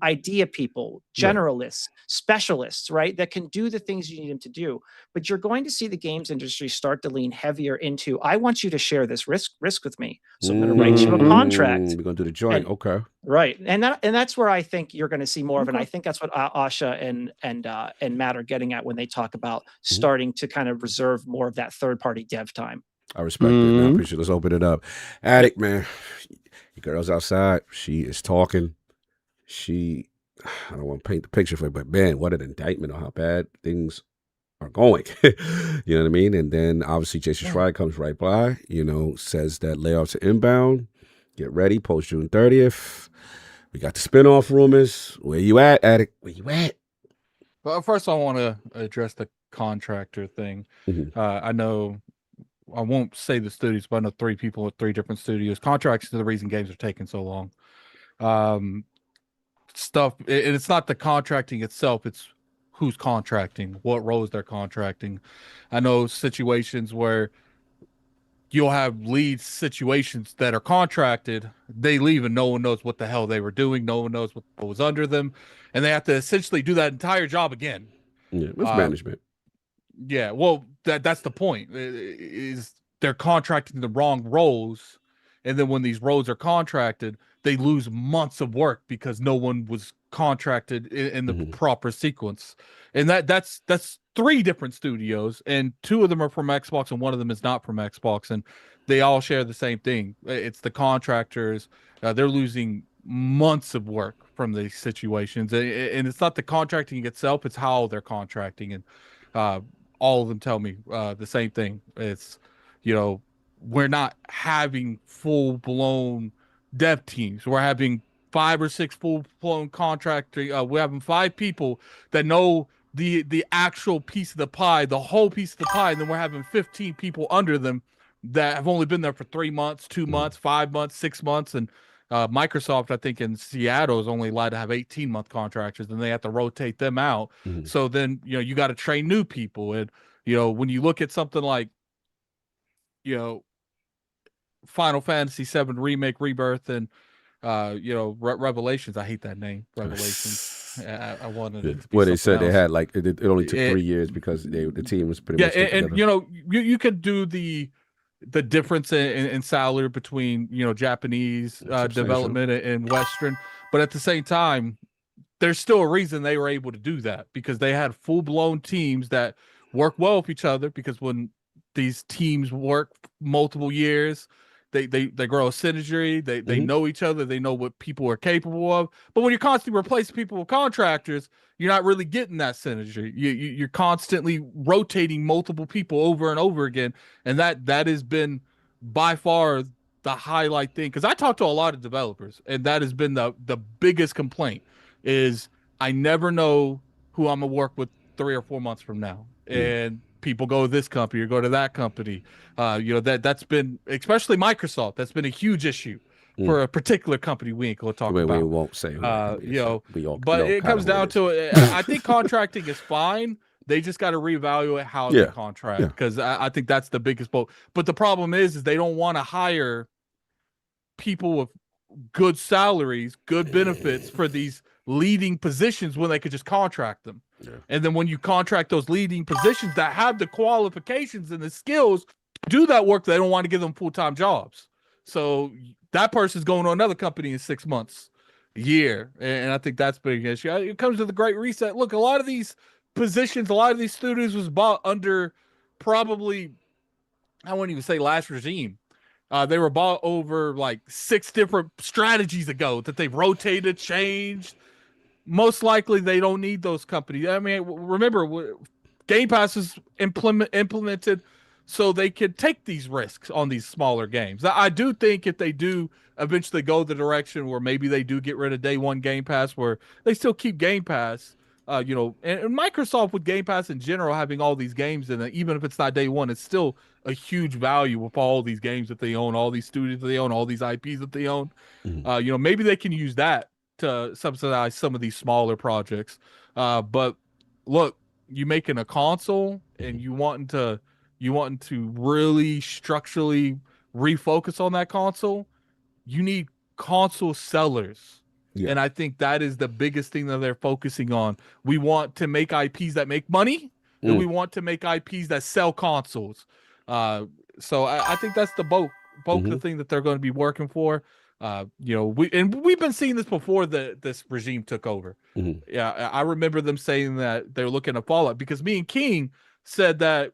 idea people, generalists, specialists, right? That can do the things you need them to do. But you're going to see the games industry start to lean heavier into, I want you to share this risk with me. So I'm going to write you a contract. We're going to do the joint. Okay. Right. And that's where I think you're going to see more of it. And I think that's what Asha and Matt are getting at when they talk about starting to kind of reserve more of that third-party dev time. I respect it. I appreciate it. Let's open it up. Addict, man. Your girl's outside. She is talking. I don't want to paint the picture for you, but man, what an indictment on how bad things are going. You know what I mean? And then obviously Jason Schreier comes right by, says that layoffs are inbound. Get ready, post June 30th. We got the spinoff rumors. Where you at, Addict? Where you at? Well, first I want to address the contractor thing. I know, I won't say the studios, but I know 3 people at 3 different studios. Contracts are the reason games are taking so long. It's not the contracting itself, it's who's contracting, what roles they're contracting. I know situations where you'll have lead situations that are contracted, they leave and no one knows what the hell they were doing, no one knows what was under them, and they have to essentially do that entire job again. Yeah, it's management. Yeah, well, that's the point. Is they're contracting the wrong roles, and then when these roles are contracted, they lose months of work because no one was contracted in the proper sequence. And that's 3 different studios, and 2 of them are from Xbox and 1 of them is not from Xbox, and they all share the same thing. It's the contractors. They're losing months of work from these situations, and it's not the contracting itself, it's how they're contracting. And all of them tell me the same thing. It's, we're not having full-blown dev teams. We're having 5 or 6 full-blown contracting. We're having 5 people that know the actual piece of the pie, the whole piece of the pie, and then we're having 15 people under them that have only been there for 3 months, 2 months, 5 months, 6 months. And Microsoft, I think in Seattle, is only allowed to have 18-month contractors, and they have to rotate them out. So then, you got to train new people. And, when you look at something like, Final Fantasy VII Remake, Rebirth, and Revelations. I hate that name, Revelations. I wanted it to be they said else. They had it only took 3 years because the team was pretty much and you could do the difference in salary between Japanese development and Western, but at the same time, there's still a reason they were able to do that, because they had full-blown teams that work well with each other. Because when these teams work multiple years, they grow a synergy. They know each other. They know what people are capable of. But when you're constantly replacing people with contractors, you're not really getting that synergy. You're constantly rotating multiple people over and over again, and that has been by far the highlight thing. Because I talk to a lot of developers, and that has been the biggest complaint, is I never know who I'm gonna work with 3 or 4 months from now. And people go to this company or go to that company. That's been, especially Microsoft, that's been a huge issue for a particular company we ain't gonna talk about. We won't say who but it comes down to it. I think contracting is fine. They just got to reevaluate how they contract, because I think that's the biggest boat. But the problem is they don't want to hire people with good salaries, good benefits for these leading positions when they could just contract them. And then when you contract those leading positions that have the qualifications and the skills to do that work, they don't want to give them full-time jobs. So that person's going to another company in 6 months, a year. And I think that's a big issue. It comes to the Great Reset. Look, a lot of these positions, a lot of these studios was bought under probably, I wouldn't even say last regime. They were bought over like 6 different strategies ago that they've rotated, changed. Most likely they don't need those companies. I mean, remember, Game Pass is implemented so they could take these risks on these smaller games. I do think if they do eventually go the direction where maybe they do get rid of day one Game Pass, where they still keep Game Pass, and Microsoft with Game Pass in general, having all these games in it, even if it's not day one, it's still a huge value with all these games that they own, all these studios that they own, all these IPs that they own. Maybe they can use that to subsidize some of these smaller projects. But look, you making a console and you wanting to really structurally refocus on that console, you need console sellers. And I think that is the biggest thing that they're focusing on. We want to make IPs that make money, and we want to make IPs that sell consoles. So I think that's the bulk of the thing that they're going to be working for. We've been seeing this before this regime took over. I remember them saying that they're looking at Fallout, because me and King said that,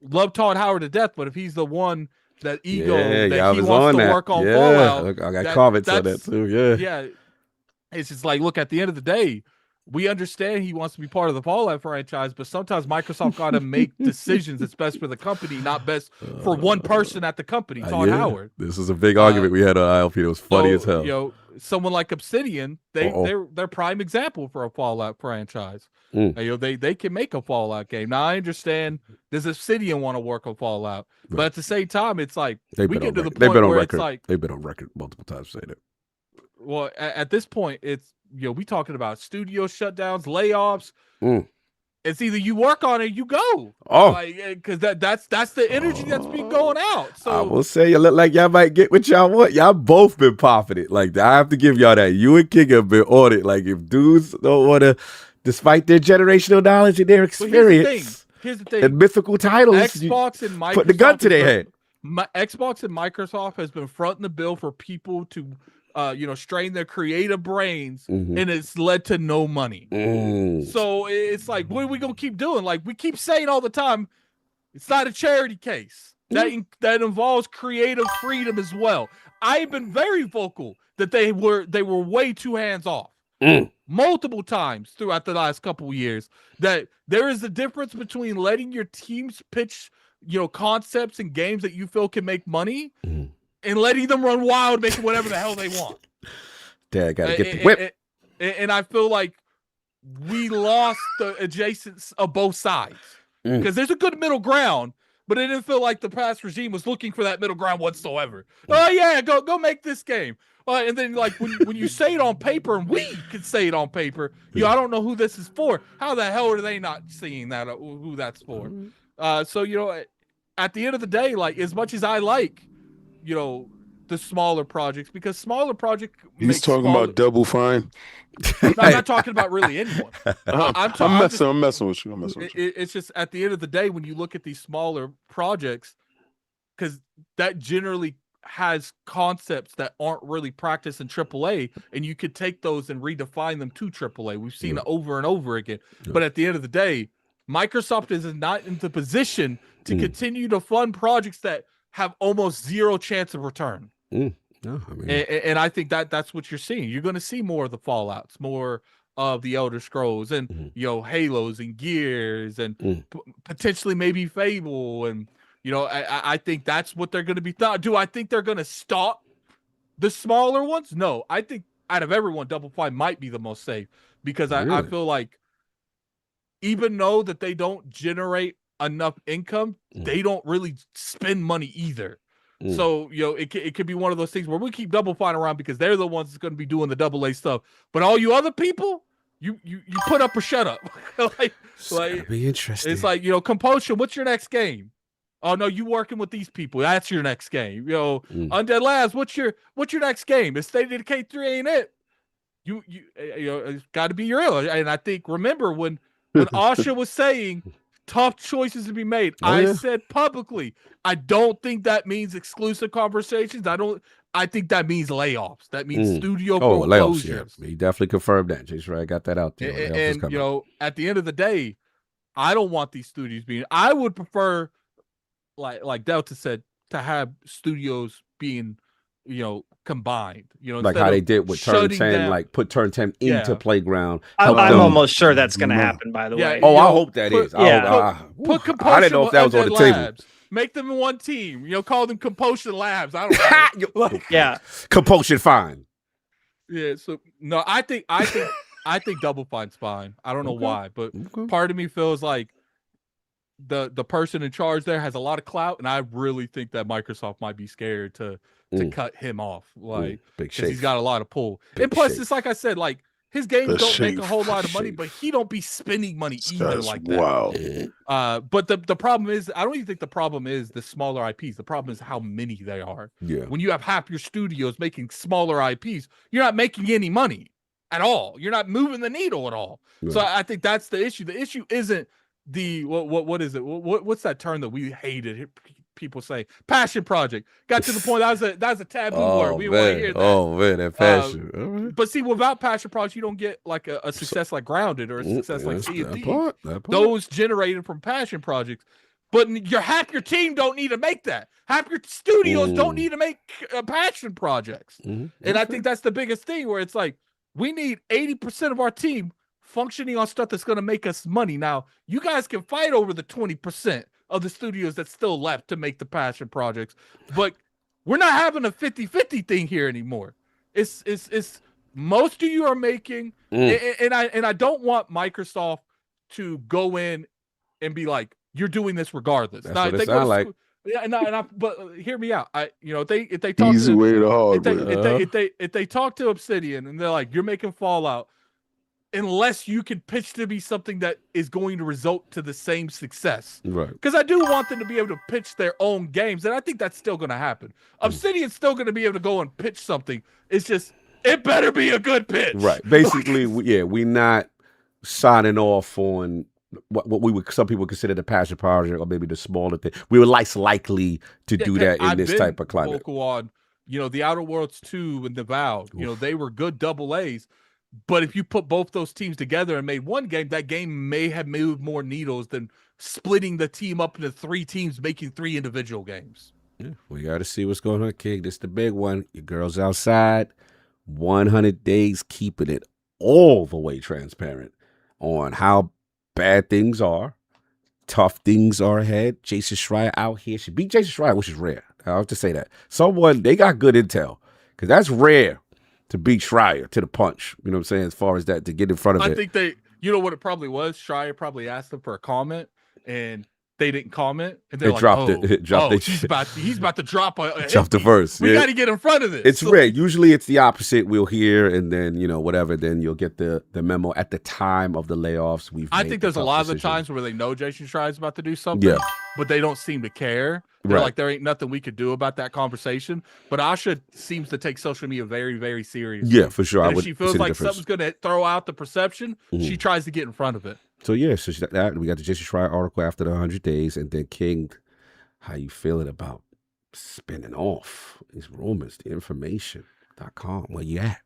love Todd Howard to death, but if he's the one that he wants to work on Fallout, I got comments on that too. It's just like, look, at the end of the day, we understand he wants to be part of the Fallout franchise, but sometimes Microsoft got to make decisions that's best for the company, not best for one person at the company, Todd Howard. This is a big argument we had on ILP. It was funny as hell. Someone like Obsidian, they're prime example for a Fallout franchise. They can make a Fallout game. Now I understand, does Obsidian want to work on Fallout? But at the same time, it's like we get to the point where it's like they've been on record multiple times saying it. Well, at this point, it's we talking about studio shutdowns, layoffs. It's either you work on it, or you go. Because that's the energy that's been going out. So I will say, you look like y'all might get what y'all want. Y'all both been popping it. Like, I have to give y'all that. You and King have been on it. Like, if dudes don't want to, despite their generational knowledge and their experience, here's the thing. And mythical titles, Xbox and Microsoft put the gun to their head. Xbox and Microsoft has been fronting the bill for people to strain their creative brains, and it's led to no money. So it's like, what are we gonna keep doing? Like we keep saying all the time, it's not a charity case. That involves creative freedom as well. I've been very vocal that they were way too hands off multiple times throughout the last couple of years. That there is a difference between letting your teams pitch, concepts and games that you feel can make money, and letting them run wild, making whatever the hell they want. Dad gotta get the whip. And I feel like we lost the adjacents of both sides because there's a good middle ground. But it didn't feel like the past regime was looking for that middle ground whatsoever. Oh yeah, go make this game. And then like when you say it on paper, and we can say it on paper, I don't know who this is for. How the hell are they not seeing that who that's for? So at the end of the day, like as much as I like, the smaller projects, because smaller project. He's talking about Double Fine. I'm not talking about really anyone. I'm messing with you. It's just at the end of the day, when you look at these smaller projects, because that generally has concepts that aren't really practiced in AAA, and you could take those and redefine them to AAA. We've seen it over and over again. But at the end of the day, Microsoft is not in the position to continue to fund projects that have almost zero chance of return. No, and I think that's what you're seeing. You're going to see more of the Fallouts, more of the Elder Scrolls, and Halos and Gears, and potentially maybe Fable, and I think that's what they're going to be. Do I think they're going to stop the smaller ones? No, I think out of everyone, Double Fine might be the most safe, because I feel like even though that they don't generate enough income, they don't really spend money either. So, it could be one of those things where we keep Double Fine around because they're the ones that's going to be doing the AA stuff. But all you other people, you put up or shut up. like be interesting. It's like, Compulsion, what's your next game? Oh no, you working with these people. That's your next game. Undead Labs, what's your next game? If State of Decay 3 ain't it, it's got to be real. And I think, remember when Asha was saying tough choices to be made, I said publicly, I don't think that means exclusive conversations. I think that means layoffs. That means studio layoffs. closures. Yeah. He definitely confirmed that. Jason Ray got that out there. And at the end of the day, I don't want these studios being. I would prefer, like Delta said, to have studios being, combined. Like how they did with Turn 10, like put Turn 10 into Playground. I'm almost sure that's going to happen. By the way. I hope that is. Put Compulsion. I didn't know if that was on the table. Make them one team. Call them Compulsion Labs. I don't know. Compulsion Fine. Yeah. So no, I think Double Fine's fine. I don't know why, but part of me feels like the person in charge there has a lot of clout, and I really think that Microsoft might be scared to cut him off, because he's got a lot of pull. And plus, it's like I said, like his games don't make a whole lot of money, but he don't be spending money either like that. Wow. But the problem is, I don't even think the problem is the smaller IPs. The problem is how many they are. Yeah. When you have half your studios making smaller IPs, you're not making any money at all. You're not moving the needle at all. Yeah. So I think that's the issue. The issue isn't the what is it? What's that term that we hated? People say passion project. Got to the point that was a taboo word. We want to hear that. Oh man, that passion. But see, without passion projects, you don't get like a success like Grounded or a success like C&D. Those generated from passion projects. But half your team don't need to make that. Half your studios don't need to make passion projects. And I think that's the biggest thing, where it's like we need 80% of our team functioning on stuff that's going to make us money. Now, you guys can fight over the 20% of the studios that's still left to make the passion projects, but we're not having a 50-50 thing here anymore. It's most of you are making, and I don't want Microsoft to go in and be like, you're doing this regardless. That's what it sounds like. Yeah, but hear me out. If they talk easy to, way to hard if they talk to Obsidian and they're like, you're making Fallout, unless you can pitch to be something that is going to result to the same success. Right. Because I do want them to be able to pitch their own games, and I think that's still going to happen. Obsidian's still going to be able to go and pitch something. It's just, it better be a good pitch. Right. Basically, we're not signing off on what some people consider the passion project, or maybe the smaller thing. We were less likely to do that in this type of climate. On, the Outer Worlds 2 and the Vow, they were good double A's. But if you put both those teams together and made one game, that game may have moved more needles than splitting the team up into 3 teams, making 3 individual games. Yeah, we got to see what's going on, King. This is the big one. Your girl's outside. 100 days keeping it all the way transparent on how bad things are. Tough things are ahead. Jason Schreier out here. She beat Jason Schreier, which is rare. I have to say that. They got good intel, because that's rare to beat Schreier to the punch. You know what I'm saying? As far as that, to get in front of it. I think what it probably was? Schreier probably asked them for a comment, and they didn't comment. And they're he's about to drop the verse. We got to get in front of this. It's rare. Usually it's the opposite. We'll hear, and then, whatever. Then you'll get the memo at the time of the layoffs. I think there's a lot of the times where they know Jason Schreier's about to do something, but they don't seem to care. They're like, there ain't nothing we could do about that conversation. But Asha seems to take social media very, very seriously. Yeah, for sure. And if she feels like something's going to throw out the perception, she tries to get in front of it. So, we got the Jason Schreier article after the 100 days. And then, King, how you feeling about spinning off these rumors, the information.com? Where you at?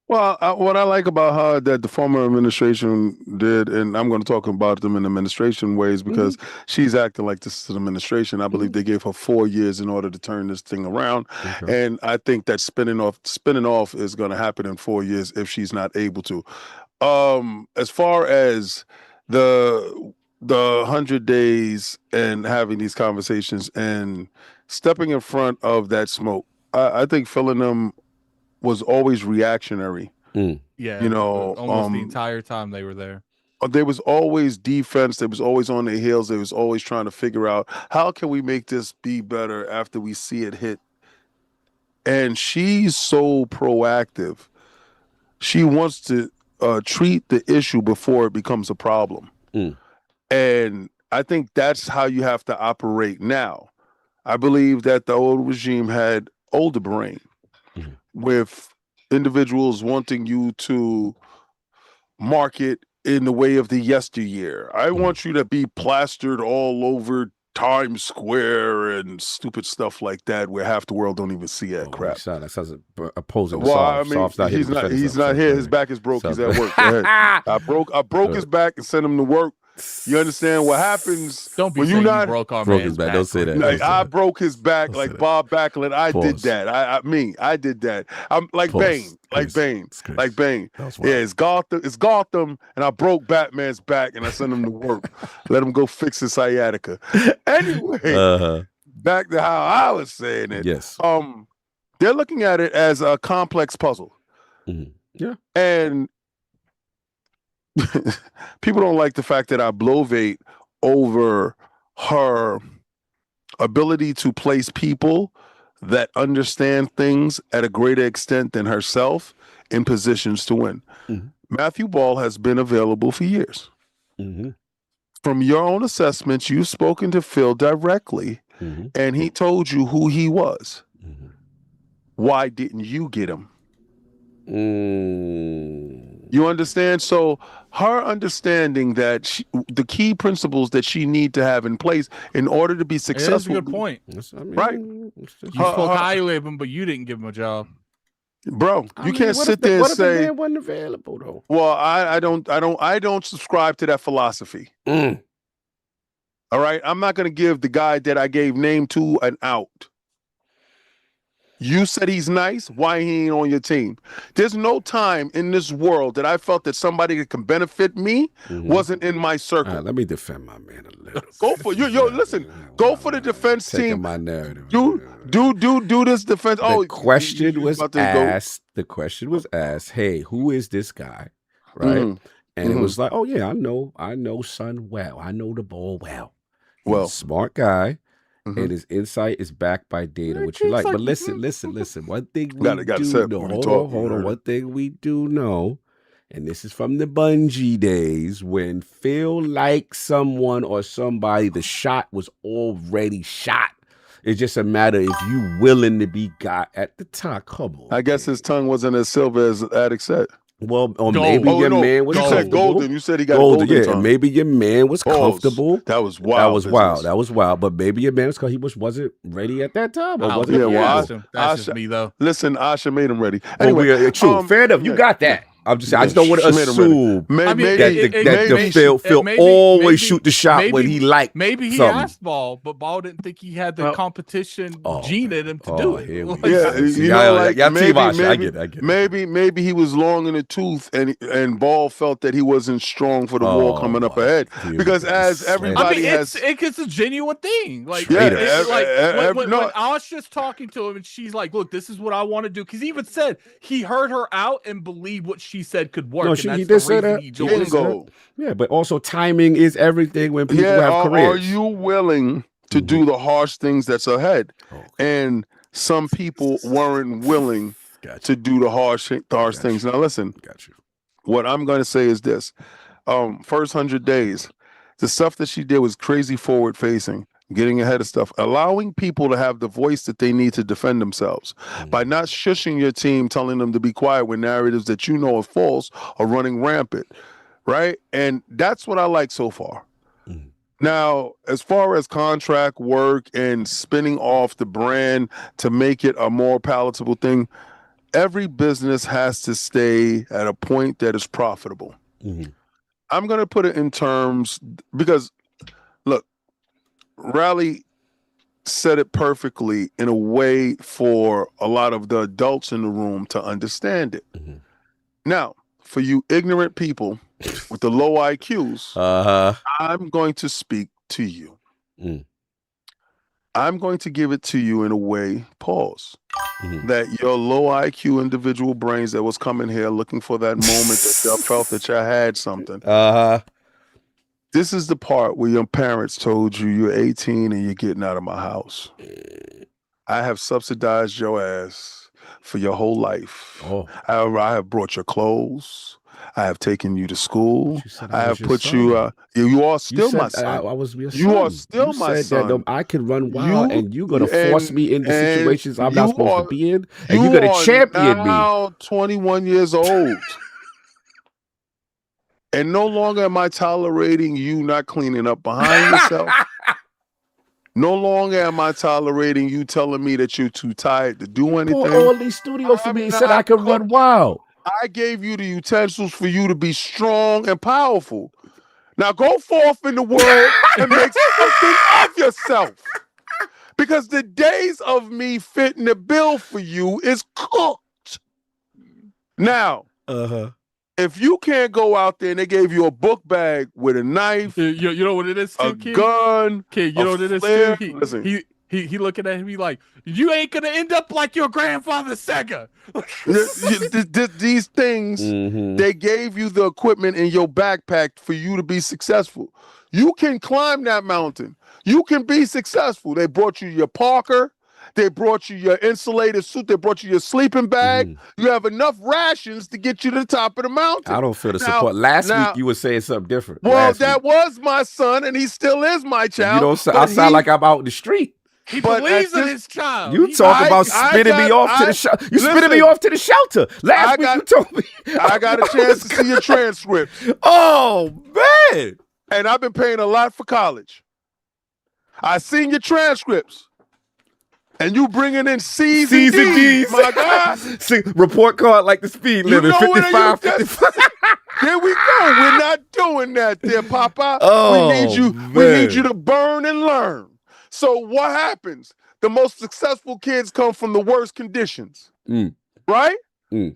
Well, what I like about her that the former administration did, and I'm going to talk about them in administration ways, because she's acting like this is an administration. I believe they gave her 4 years in order to turn this thing around. Okay. And I think that spinning off is going to happen in 4 years if she's not able to. As far as the 100 days and having these conversations and stepping in front of that smoke, I think filling them was always reactionary. Yeah, almost the entire time they were there. There was always defense. They was always on their heels. They was always trying to figure out, how can we make this be better after we see it hit? And she's so proactive. She wants to treat the issue before it becomes a problem. And I think that's how you have to operate now. I believe that the old regime had older brain, with individuals wanting you to market in the way of the yesteryear. I want you to be plastered all over Times Square and stupid stuff like that, where half the world don't even see that crap. That sounds opposing. Well, I mean, he's not here. His back is broke. He's at work. Go ahead. I broke his back and sent him to work. You understand what happens? Don't be saying you broke our man's back. Don't say that. Like, I broke his back like Bob Backlund. I did that. I did that. I'm like Bane. Like Bane. Yeah, it's Gotham, and I broke Batman's back, and I sent him to work. Let him go fix his sciatica. Anyway, back to how I was saying it. Yes. They're looking at it as a complex puzzle. Yeah. And people don't like the fact that I blovate over her ability to place people that understand things at a greater extent than herself in positions to win. Matthew Ball has been available for years. From your own assessments, you've spoken to Phil directly, and he told you who he was. Why didn't you get him? You understand? So her understanding that the key principles that she need to have in place in order to be successful. That's a good point. Right? You spoke highly of him, but you didn't give him a job. Bro, you can't sit there and say, what if the man wasn't available though? Well, I don't subscribe to that philosophy. All right. I'm not gonna give the guy that I gave name to an out. You said he's nice. Why he ain't on your team? There's no time in this world that I felt that somebody that can benefit me wasn't in my circle. Let me defend my man a little. Go for listen. Go for the defense team. My narrative. Do this defense. The question was asked. The question was asked. Hey, who is this guy? Right. And it was like, oh yeah, I know son well. I know the ball well. He's a smart guy. And his insight is backed by data, which you like. But listen. One thing we do know. Hold on. One thing we do know, and this is from the Bungie days, when Phil liked someone or somebody, the shot was already shot. It's just a matter if you willing to be got at the top. Come on. I guess his tongue wasn't as silver as Addict said. Well, or maybe your man was You comfortable. said golden. You said he got golden. Yeah, tongue. and maybe your man was comfortable. That was wild. That was wild. But maybe your man wasn't ready at that time. Or wasn't that's just me though. Listen, Asha made him ready. Anyway, true. Fair enough. You got that. I just don't want to assume that Phil always shoot the shot when he liked. Maybe he something. asked Ball, but Ball didn't think he had the competition gene in him to do it. I get it. Maybe he was long in the tooth, and Ball felt that he wasn't strong for the war coming up ahead. Because as everybody it's a genuine thing. Like when Asha's talking to him, and she's like, "Look, this is what I want to do." Because he even said he heard her out and believed what she said could work. No, he did say that. Yeah, but also timing is everything when people have careers. Are you willing to do the harsh things that's ahead? And some people weren't willing to do the harsh things. Now listen, what I'm going to say is this. First 100 days, the stuff that she did was crazy forward facing. Getting ahead of stuff, allowing people to have the voice that they need to defend themselves by not shushing your team, telling them to be quiet when narratives that you know are false are running rampant, right? And that's what I like so far. Now, as far as contract work and spinning off the brand to make it a more palatable thing, every business has to stay at a point that is profitable. I'm going to put it in terms because, look, Rally said it perfectly in a way for a lot of the adults in the room to understand it. Now, for you ignorant people with the low IQs, I'm going to speak to you. I'm going to give it to you in a way, that your low IQ individual brains that was coming here looking for that moment that y'all felt that y'all had something. This is the part where your parents told you you're 18 and you're getting out of my house. I have subsidized your ass for your whole life. I have brought your clothes. I have taken you to school. I have put you. You are still my son. I was your son. You are still my son. That I can run wild, and you're gonna force me into situations I'm not supposed to be in, and you're gonna champion me. Now 21 years old. And no longer am I tolerating you not cleaning up behind yourself. No longer am I tolerating you telling me that you're too tired to do anything. All these studios for me said I could run wild. I gave you the utensils for you to be strong and powerful. Now go forth in the world and make something of yourself. Because the days of me fitting the bill for you is cooked. Now, if you can't go out there and they gave you a book bag with a knife, you know what it is, a gun, kid, you know what it is, flare, he looking at him, he like, you ain't gonna end up like your grandfather Sega. These things, they gave you the equipment in your backpack for you to be successful. You can climb that mountain. You can be successful. They brought you your Parker. They brought you your insulated suit. They brought you your sleeping bag. You have enough rations to get you to the top of the mountain. I don't feel the support. Last week you were saying something different. Well, that was my son, and he still is my child. You don't. I sound like I'm out in the street. He believes in his child. You talk about spinning me off to the shelter. You spinning me off to the shelter. Last week you told me. I got a chance to see your transcripts. Oh, man. And I've been paying a lot for college. I seen your transcripts. And you bringing in C's and D's, my God. See, report card like the speed limit, 55, 55. Here we go. We're not doing that there, Papa. We need you to burn and learn. So what happens? The most successful kids come from the worst conditions, right?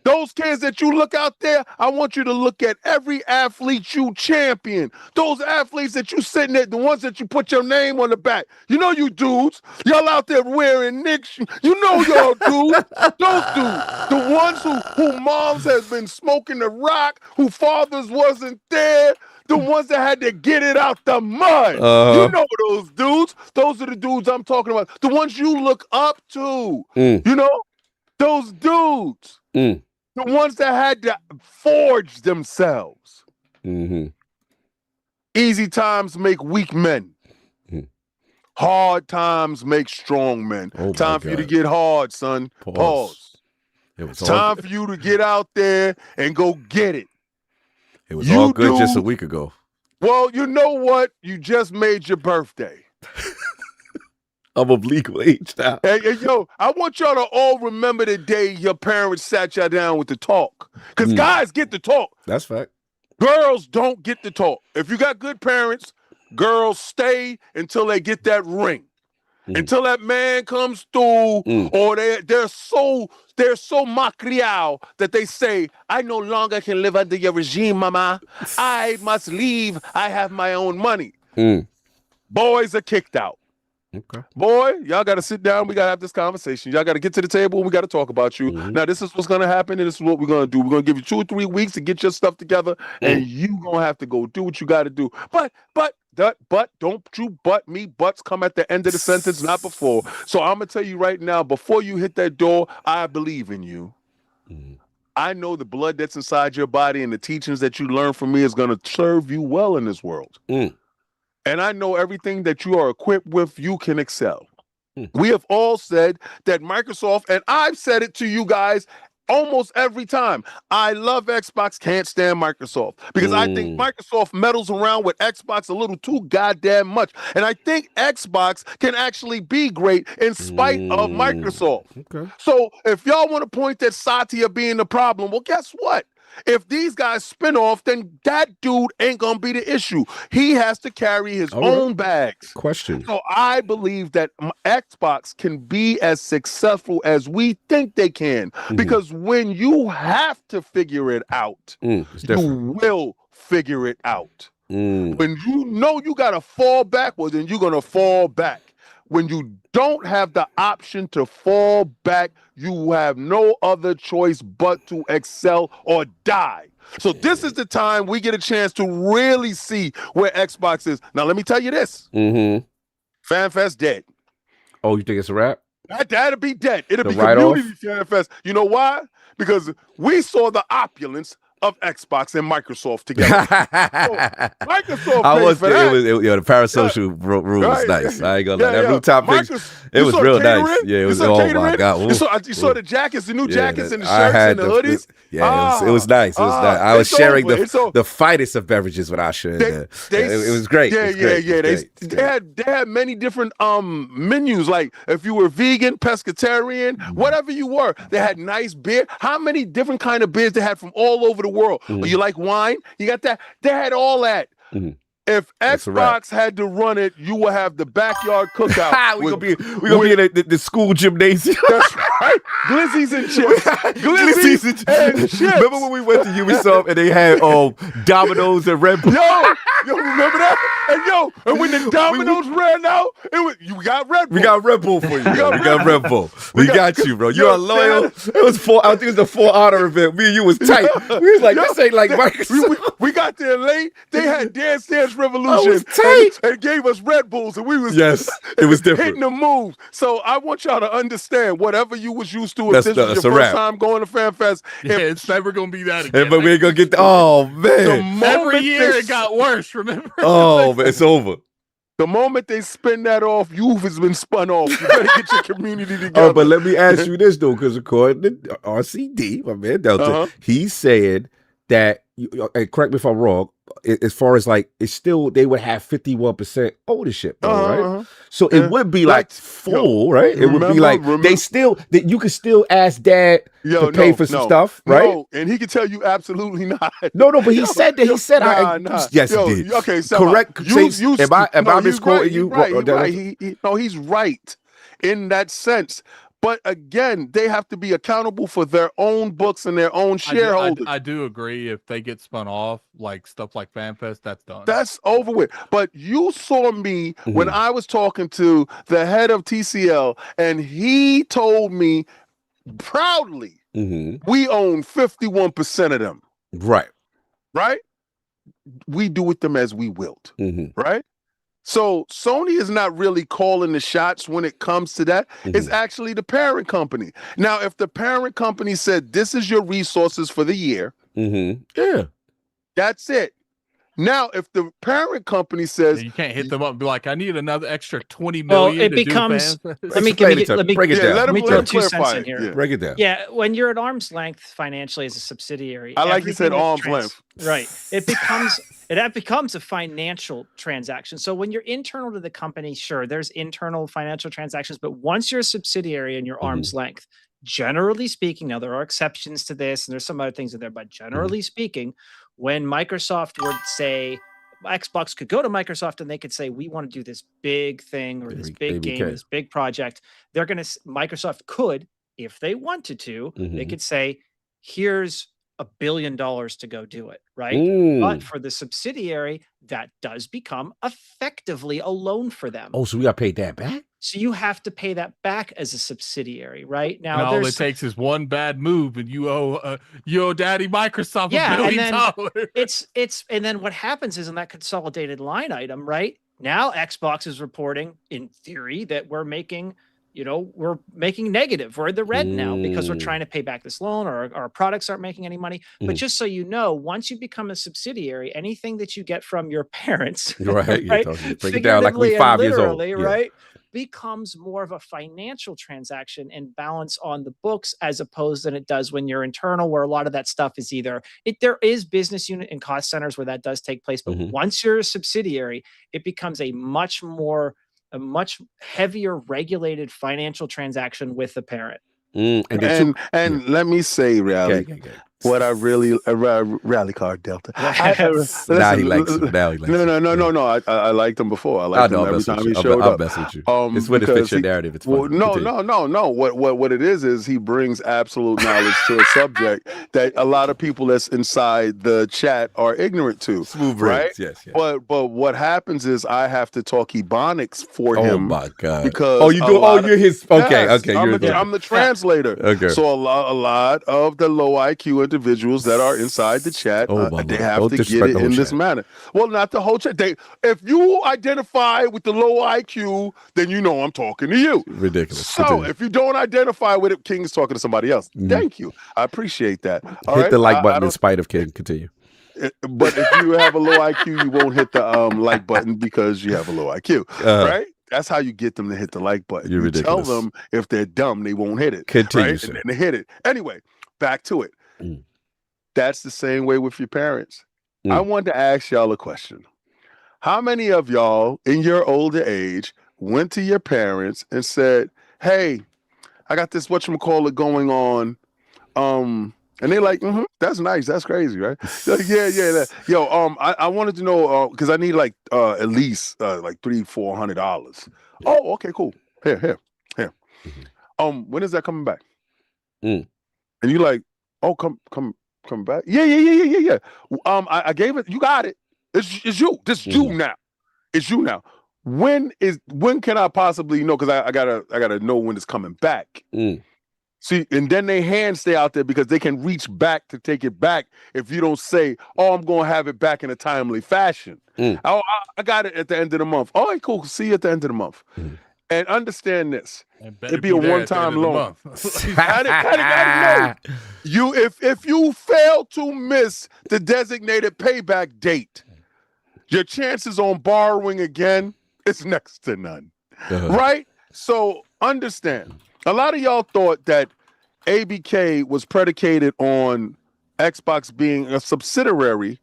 Those kids that you look out there, I want you to look at every athlete you champion. Those athletes that you sitting at, the ones that you put your name on the back. You know you dudes. Y'all out there wearing Knicks. You know y'all dudes. Those dudes. The ones who moms has been smoking the rock, who fathers wasn't there. The ones that had to get it out the mud. You know those dudes. Those are the dudes I'm talking about. The ones you look up to. You know? Those dudes. The ones that had to forge themselves. Easy times make weak men. Hard times make strong men. Time for you to get hard, son. Pause. It's time for you to get out there and go get it. It was all good just a week ago. Well, you know what? You just made your birthday. I'm of legal age now. Hey, yo, I want y'all to all remember the day your parents sat y'all down with the talk. Because guys get the talk. That's fact. Girls don't get the talk. If you got good parents, girls stay until they get that ring. Until that man comes through, or they're so malcriado that they say, I no longer can live under your regime, mama. I must leave. I have my own money. Boys are kicked out. Okay. Boy, y'all got to sit down. We got to have this conversation. Y'all got to get to the table. And we got to talk about you. Now, this is what's going to happen, and this is what we're going to do. We're going to give you 2 or 3 weeks to get your stuff together, and you going to have to go do what you got to do. But don't you butt me. Butts come at the end of the sentence, not before. So I'm going to tell you right now, before you hit that door, I believe in you. I know the blood that's inside your body and the teachings that you learn from me is going to serve you well in this world. And I know everything that you are equipped with, you can excel. We have all said that Microsoft, and I've said it to you guys almost every time. I love Xbox, can't stand Microsoft. Because I think Microsoft meddles around with Xbox a little too goddamn much. And I think Xbox can actually be great in spite of Microsoft. Okay. So if y'all want to point at Satya being the problem, well, guess what? If these guys spin off, then that dude ain't going to be the issue. He has to carry his own bags. Question. So I believe that Xbox can be as successful as we think they can. Because when you have to figure it out, you will figure it out. When you know you got to fall back, well, then you're going to fall back. When you don't have the option to fall back, you have no other choice but to excel or die. So this is the time we get a chance to really see where Xbox is. Now, let me tell you this. FanFest dead. Oh, you think it's a wrap? That'll be dead. It'll be community FanFest. You know why? Because we saw the opulence of Xbox and Microsoft together. Microsoft paid for that. The parasocial room was nice. I ain't gonna lie. That rooftop thing, it was real nice. Yeah, it was. Oh my god! You saw the jackets, the new jackets, and the shirts and the hoodies. It was nice. It was nice. I was sharing the finest of beverages with Asha. It was great. They had many different menus. Like if you were vegan, pescatarian, whatever you were, they had nice beer. How many different kind of beers they had from all over the world? You like wine? You got that? They had all that. If Xbox had to run it, you would have the backyard cookout. We're gonna be in the school gymnasium. That's right. Glizzies and chips. Glizzies and chips. Remember when we went to Ubisoft and they had Domino's and Red Bull? Yo, remember that? And when the Domino's ran out, you got Red Bull. We got Red Bull for you. We got Red Bull. We got you, bro. You are loyal. It was I think it was the 4 honor event. Me and you was tight. We was like, this ain't like Microsoft. We got there late. They had Dance Dance Revolution and gave us Red Bulls, and we was it was different, hitting the moves. So I want y'all to understand, whatever you was used to, if this was your first time going to FanFest, it's never gonna be that again. But we ain't gonna get man. Every year it got worse. Remember? Oh, man, it's over. The moment they spin that off, youth has been spun off. You better get your community together. But let me ask you this though, because according to RCD, my man Delta, he said that. And correct me if I'm wrong. As far as like, it's still they would have 51% ownership, right? So it would be like full, right? It would be like they still that you could still ask Dad to pay for some stuff, right? No, and he could tell you absolutely not. No, but he said that. He said, yes, he did. Okay, so correct. Am I misquoting you? He's right in that sense. But again, they have to be accountable for their own books and their own shareholders. I do agree. If they get spun off, like stuff like FanFest, that's done. That's over with. But you saw me when I was talking to the head of TCL, and he told me proudly, we own 51% of them. Right. We do with them as we willed. Right. So Sony is not really calling the shots when it comes to that. It's actually the parent company. Now, if the parent company said, this is your resources for the year, yeah, that's it. Now, if the parent company says you can't hit them up and be like, I need another extra 20 Well, million it to becomes. do Let me break it down. let me him throw 2 clarify cents in it. here. Yeah. Break it down. Yeah, when you're at arm's length financially as a subsidiary, I like you said everything arm's length. Right. It becomes a financial transaction. So when you're internal to the company, sure, there's internal financial transactions, but once you're a subsidiary and you're arm's length, generally speaking, now there are exceptions to this, and there's some other things in there, but generally speaking, when Microsoft would say, Xbox could go to Microsoft and they could say, we want to do this big thing or this big game, this big project. Microsoft could, if they wanted to, they could say, here's $1 billion to go do it, right? But for the subsidiary, that does become effectively a loan for them. Oh, so we got to pay that back? So you have to pay that back as a subsidiary, right? Now, and all it takes is one bad move, and you owe Daddy Microsoft $1 billion. And then what happens is in that consolidated line item, right? Now Xbox is reporting, in theory, that we're making negative. We're in the red now because we're trying to pay back this loan, or our products aren't making any money. But just so you know, once you become a subsidiary, anything that you get from your parents, right? Break it down like we 5 years old, right? Becomes more of a financial transaction and balance on the books as opposed than it does when you're internal, where a lot of that stuff is there is business unit and cost centers where that does take place. But once you're a subsidiary, it becomes a much heavier regulated financial transaction with the parent. And let me say, Rally, what I really RallyCarDelta. Now he likes him. No. I liked him before. I liked him every time he showed up. I'm messing with you. It's when it fits your narrative. It's funny. No. What it is he brings absolute knowledge to a subject that a lot of people that's inside the chat are ignorant to. Smooth right? Yes. But what happens is I have to talk Ebonics for him. Oh my God! Because you're his. Okay. I'm the translator. Okay. So a lot of the low IQ individuals that are inside the chat, they have to get it in this manner. Well, not the whole chat. If you identify with the low IQ, then you know I'm talking to you. Ridiculous. So if you don't identify with it, King is talking to somebody else. Thank you. I appreciate that. Hit the like button in spite of King. Continue. But if you have a low IQ, you won't hit the like button because you have a low IQ, right? That's how you get them to hit the like button. You tell them if they're dumb, they won't hit it. Continue, right? And then they hit it. Anyway, back to it. That's the same way with your parents. I wanted to ask y'all a question. How many of y'all in your older age went to your parents and said, hey, I got this whatchamacallit going on. And they're like, that's nice. That's crazy, right? Like, yeah. Yo, I wanted to know, because I need like at least like $300-400. Oh, okay, cool. Here. When is that coming back? And you like, oh, come back. Yeah. I gave it. You got it. It's you. This you now. It's you now. When can I possibly know? Because I gotta know when it's coming back. See, and then they hands stay out there because they can reach back to take it back if you don't say, oh, I'm going to have it back in a timely fashion. I got it at the end of the month. All right, cool. See you at the end of the month. And understand this. It'd be a one-time loan. Gotta know. If you fail to miss the designated payback date, your chances on borrowing again is next to none. Right? So understand. A lot of y'all thought that ABK was predicated on Xbox being a subsidiary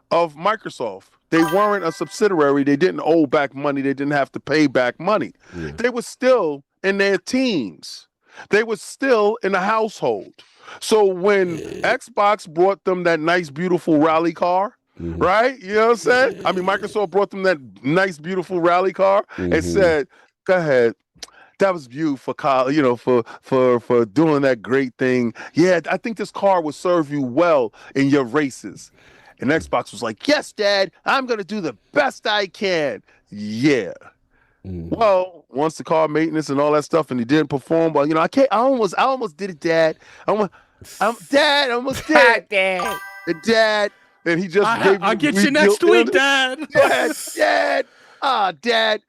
of Microsoft. They weren't a subsidiary. They didn't owe back money. They didn't have to pay back money. They were still in their teens. They were still in the household. So when Xbox brought them that nice, beautiful rally car, right? You know what I'm saying? I mean, Microsoft brought them that nice, beautiful rally car and said, go ahead. That was you for for doing that great thing. Yeah, I think this car will serve you well in your races. And Xbox was like, yes, Dad, I'm going to do the best I can. Yeah. Well, once the car maintenance and all that stuff and he didn't perform, well, I almost did it, Dad. Dad, I almost did it. Dad. And he just I'll get you next week, Dad. Dad. Dad.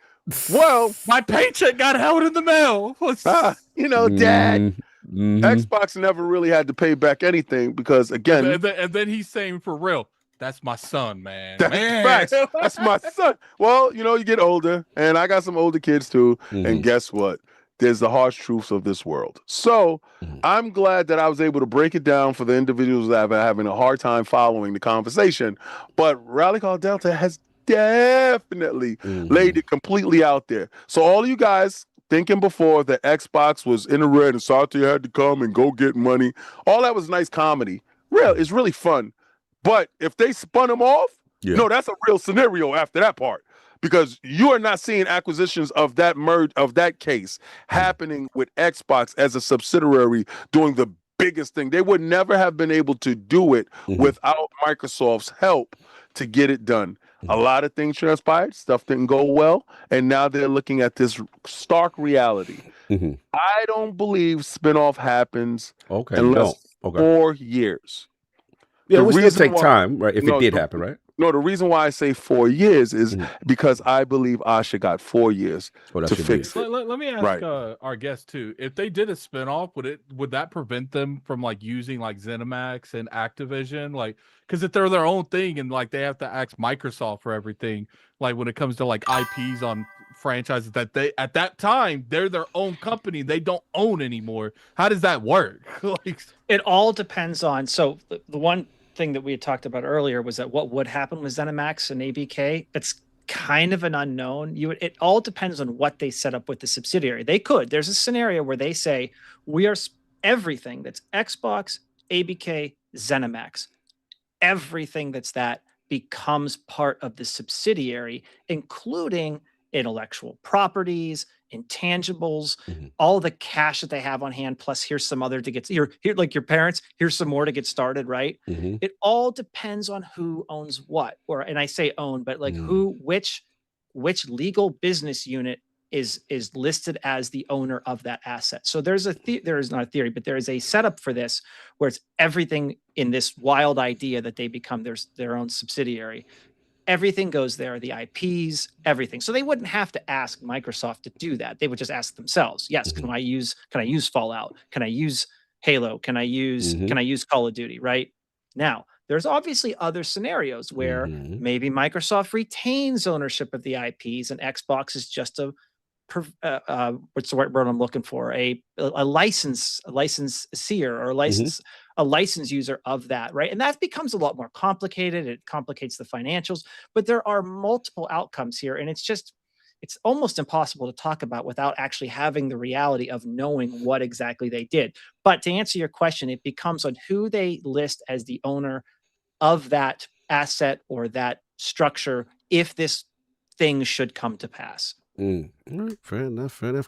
Well, my paycheck got held in the mail. Dad. Xbox never really had to pay back anything because, again, and then he's saying for real, That's my son, man. That's facts. That's my son. Well, you get older, and I got some older kids too. And guess what? There's the harsh truths of this world. So I'm glad that I was able to break it down for the individuals that are having a hard time following the conversation. But RallyCarDelta has definitely laid it completely out there. So all of you guys thinking before that Xbox was in the red and Satya had to come and go get money, all that was nice comedy. It's really fun. But if they spun him off, no, that's a real scenario after that part, because you are not seeing acquisitions of that case happening with Xbox as a subsidiary doing the biggest thing. They would never have been able to do it without Microsoft's help to get it done. A lot of things transpired, stuff didn't go well, and now they're looking at this stark reality. I don't believe spinoff happens unless 4 years. Yeah, it would still take time, right? If it did happen, right? No, the reason why I say 4 years is because I believe Asha got 4 years to fix it. Let me ask our guest too. If they did a spinoff, would that prevent them from like using like ZeniMax and Activision? Like, because if they're their own thing and like they have to ask Microsoft for everything, like when it comes to like IPs on franchises that they at that time they're their own company, they don't own anymore. How does that work? Like, it all depends on. So the one thing that we had talked about earlier was that what would happen with ZeniMax and ABK. It's kind of an unknown. It all depends on what they set up with the subsidiary. There's a scenario where they say we are everything that's Xbox, ABK, ZeniMax, everything that becomes part of the subsidiary, including intellectual properties, intangibles, all the cash that they have on hand, plus here's some other to get here like your parents, here's some more to get started, right? It all depends on who owns what, and I say own, but like which legal business unit is listed as the owner of that asset. So there is not a theory, but there is a setup for this where it's everything in this wild idea that they become their own subsidiary. Everything goes there, the IPs, everything. So they wouldn't have to ask Microsoft to do that. They would just ask themselves, yes, can I use Fallout? Can I use Halo? Can I use Call of Duty, right? Now, there's obviously other scenarios where maybe Microsoft retains ownership of the IPs and Xbox is just what's the right word I'm looking for? A licensee or a license user of that, right? And that becomes a lot more complicated. It complicates the financials, but there are multiple outcomes here, and it's almost impossible to talk about without actually having the reality of knowing what exactly they did. But to answer your question, it becomes on who they list as the owner of that asset or that structure if this thing should come to pass. Fair enough. So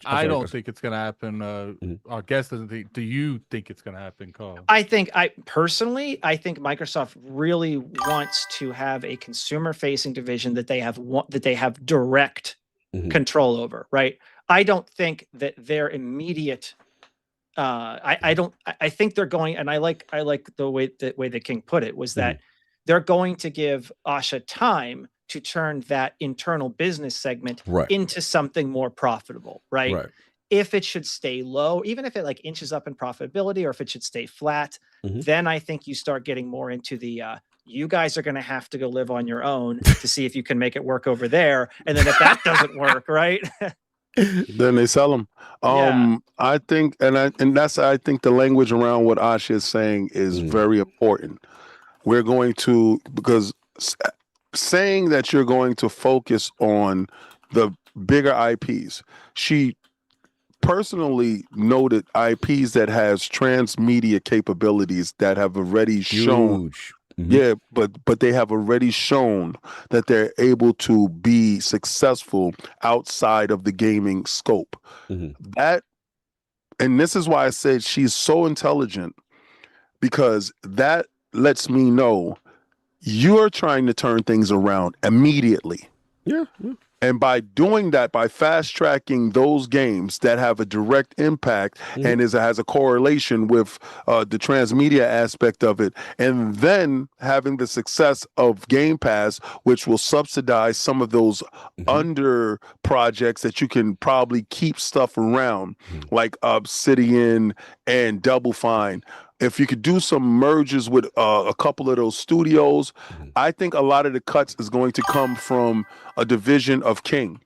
I don't think it's going to happen. Our guest doesn't think. Do you think it's going to happen, Carl? I think Microsoft really wants to have a consumer-facing division that they have direct control over, right? I don't think that their immediate. I think they're going, and I like the way that King put it was that they're going to give Asha time to turn that internal business segment into something more profitable, right? If it should stay low, even if it like inches up in profitability, or if it should stay flat, then I think you start getting more into the you guys are going to have to go live on your own to see if you can make it work over there. And then if that doesn't work, right? Then they sell them. I think, I think the language around what Asha is saying is very important. We're going to, because saying that you're going to focus on the bigger IPs. She personally noted IPs that has transmedia capabilities that have already shown. Yeah, but they have already shown that they're able to be successful outside of the gaming scope. And this is why I said she's so intelligent, because that lets me know you're trying to turn things around immediately. And by doing that, by fast tracking those games that have a direct impact and has a correlation with the transmedia aspect of it, and then having the success of Game Pass, which will subsidize some of those under projects that you can probably keep stuff around, like Obsidian and Double Fine. if you could do some mergers with a couple of those studios, I think a lot of the cuts is going to come from a division of King.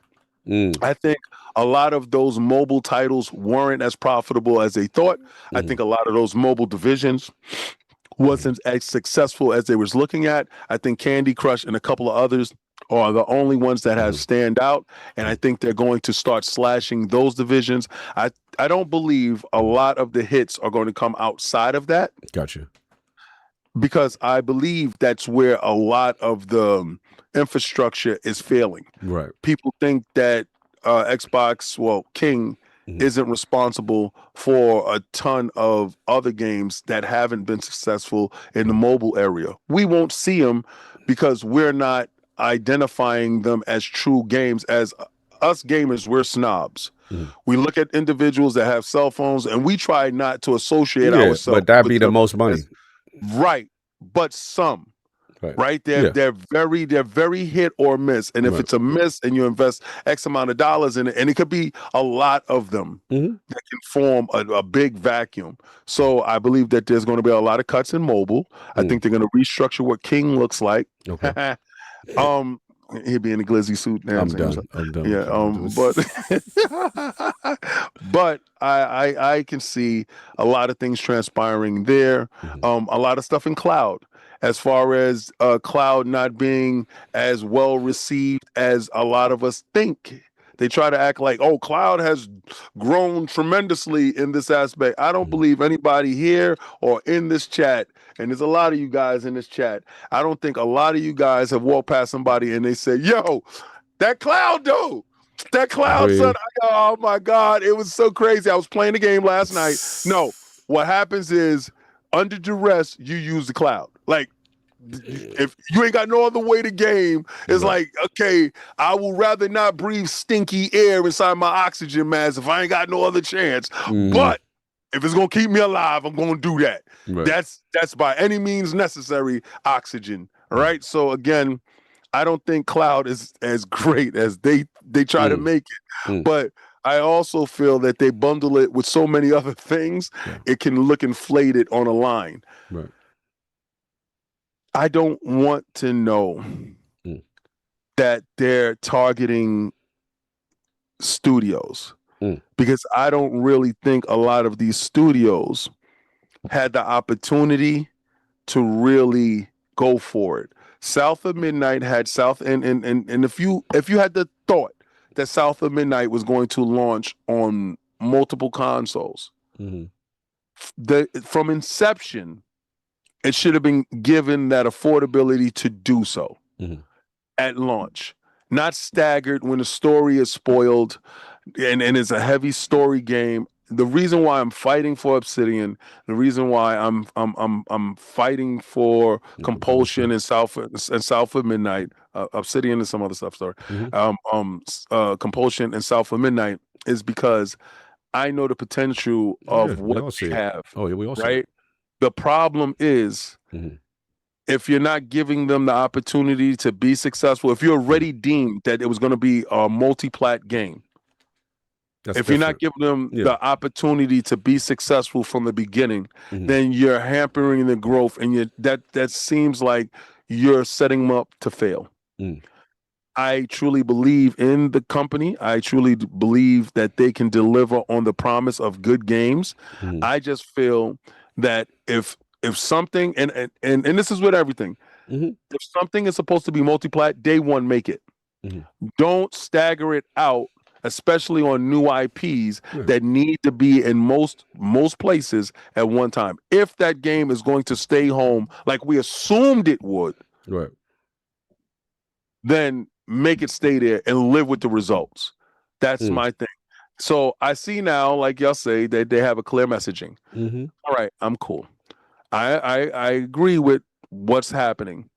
I think a lot of those mobile titles weren't as profitable as they thought. I think a lot of those mobile divisions wasn't as successful as they was looking at. I think Candy Crush and a couple of others are the only ones that have stand out, and I think they're going to start slashing those divisions. I don't believe a lot of the hits are going to come outside of that. Gotcha. Because I believe that's where a lot of the infrastructure is failing. Right. People think that Xbox, King, isn't responsible for a ton of other games that haven't been successful in the mobile area. We won't see them because we're not identifying them as true games. As us gamers, we're snobs. We look at individuals that have cell phones and we try not to associate ourselves. But that'd be the most money. Right. But some. Right. They're very hit or miss. And if it's a miss and you invest X amount of dollars in it, and it could be a lot of them that can form a big vacuum. So I believe that there's going to be a lot of cuts in mobile. I think they're going to restructure what King looks like. Okay. He'd be in a glizzy suit now. I'm done. Yeah. But I can see a lot of things transpiring there. A lot of stuff in cloud. As far as cloud not being as well received as a lot of us think. They try to act like, cloud has grown tremendously in this aspect. I don't believe anybody here or in this chat, and there's a lot of you guys in this chat, I don't think a lot of you guys have walked past somebody and they say, yo, that cloud dude, that cloud son, oh my God, it was so crazy. I was playing the game last night. No, what happens is under duress, you use the cloud. Like, if you ain't got no other way to game, it's like, okay, I will rather not breathe stinky air inside my oxygen mask if I ain't got no other chance. But if it's gonna keep me alive, I'm gonna do that. That's by any means necessary oxygen. All right. So again, I don't think cloud is as great as they try to make it. But I also feel that they bundle it with so many other things, it can look inflated on a line. Right. I don't want to know that they're targeting studios because I don't really think a lot of these studios had the opportunity to really go for it. South of Midnight had and if you had the thought that South of Midnight was going to launch on multiple consoles, from inception, it should have been given that affordability to do so at launch, not staggered when the story is spoiled and it's a heavy story game. The reason why I'm fighting for Obsidian, the reason why I'm fighting for Compulsion and South of Midnight, Obsidian and some other stuff. Sorry, Compulsion and South of Midnight is because I know the potential of what they have. Oh yeah, we all right. The problem is if you're not giving them the opportunity to be successful, if you're already deemed that it was going to be a multi-plat game, if you're not giving them the opportunity to be successful from the beginning, then you're hampering the growth, and that seems like you're setting them up to fail. I truly believe in the company. I truly believe that they can deliver on the promise of good games. I just feel that if something and this is with everything, if something is supposed to be multi-plat, day one, make it. Don't stagger it out, especially on new IPs that need to be in most places at one time. If that game is going to stay home like we assumed it would, then make it stay there and live with the results. That's my thing. So I see now, like y'all say, that they have a clear messaging. All right, I'm cool. I agree with what's happening,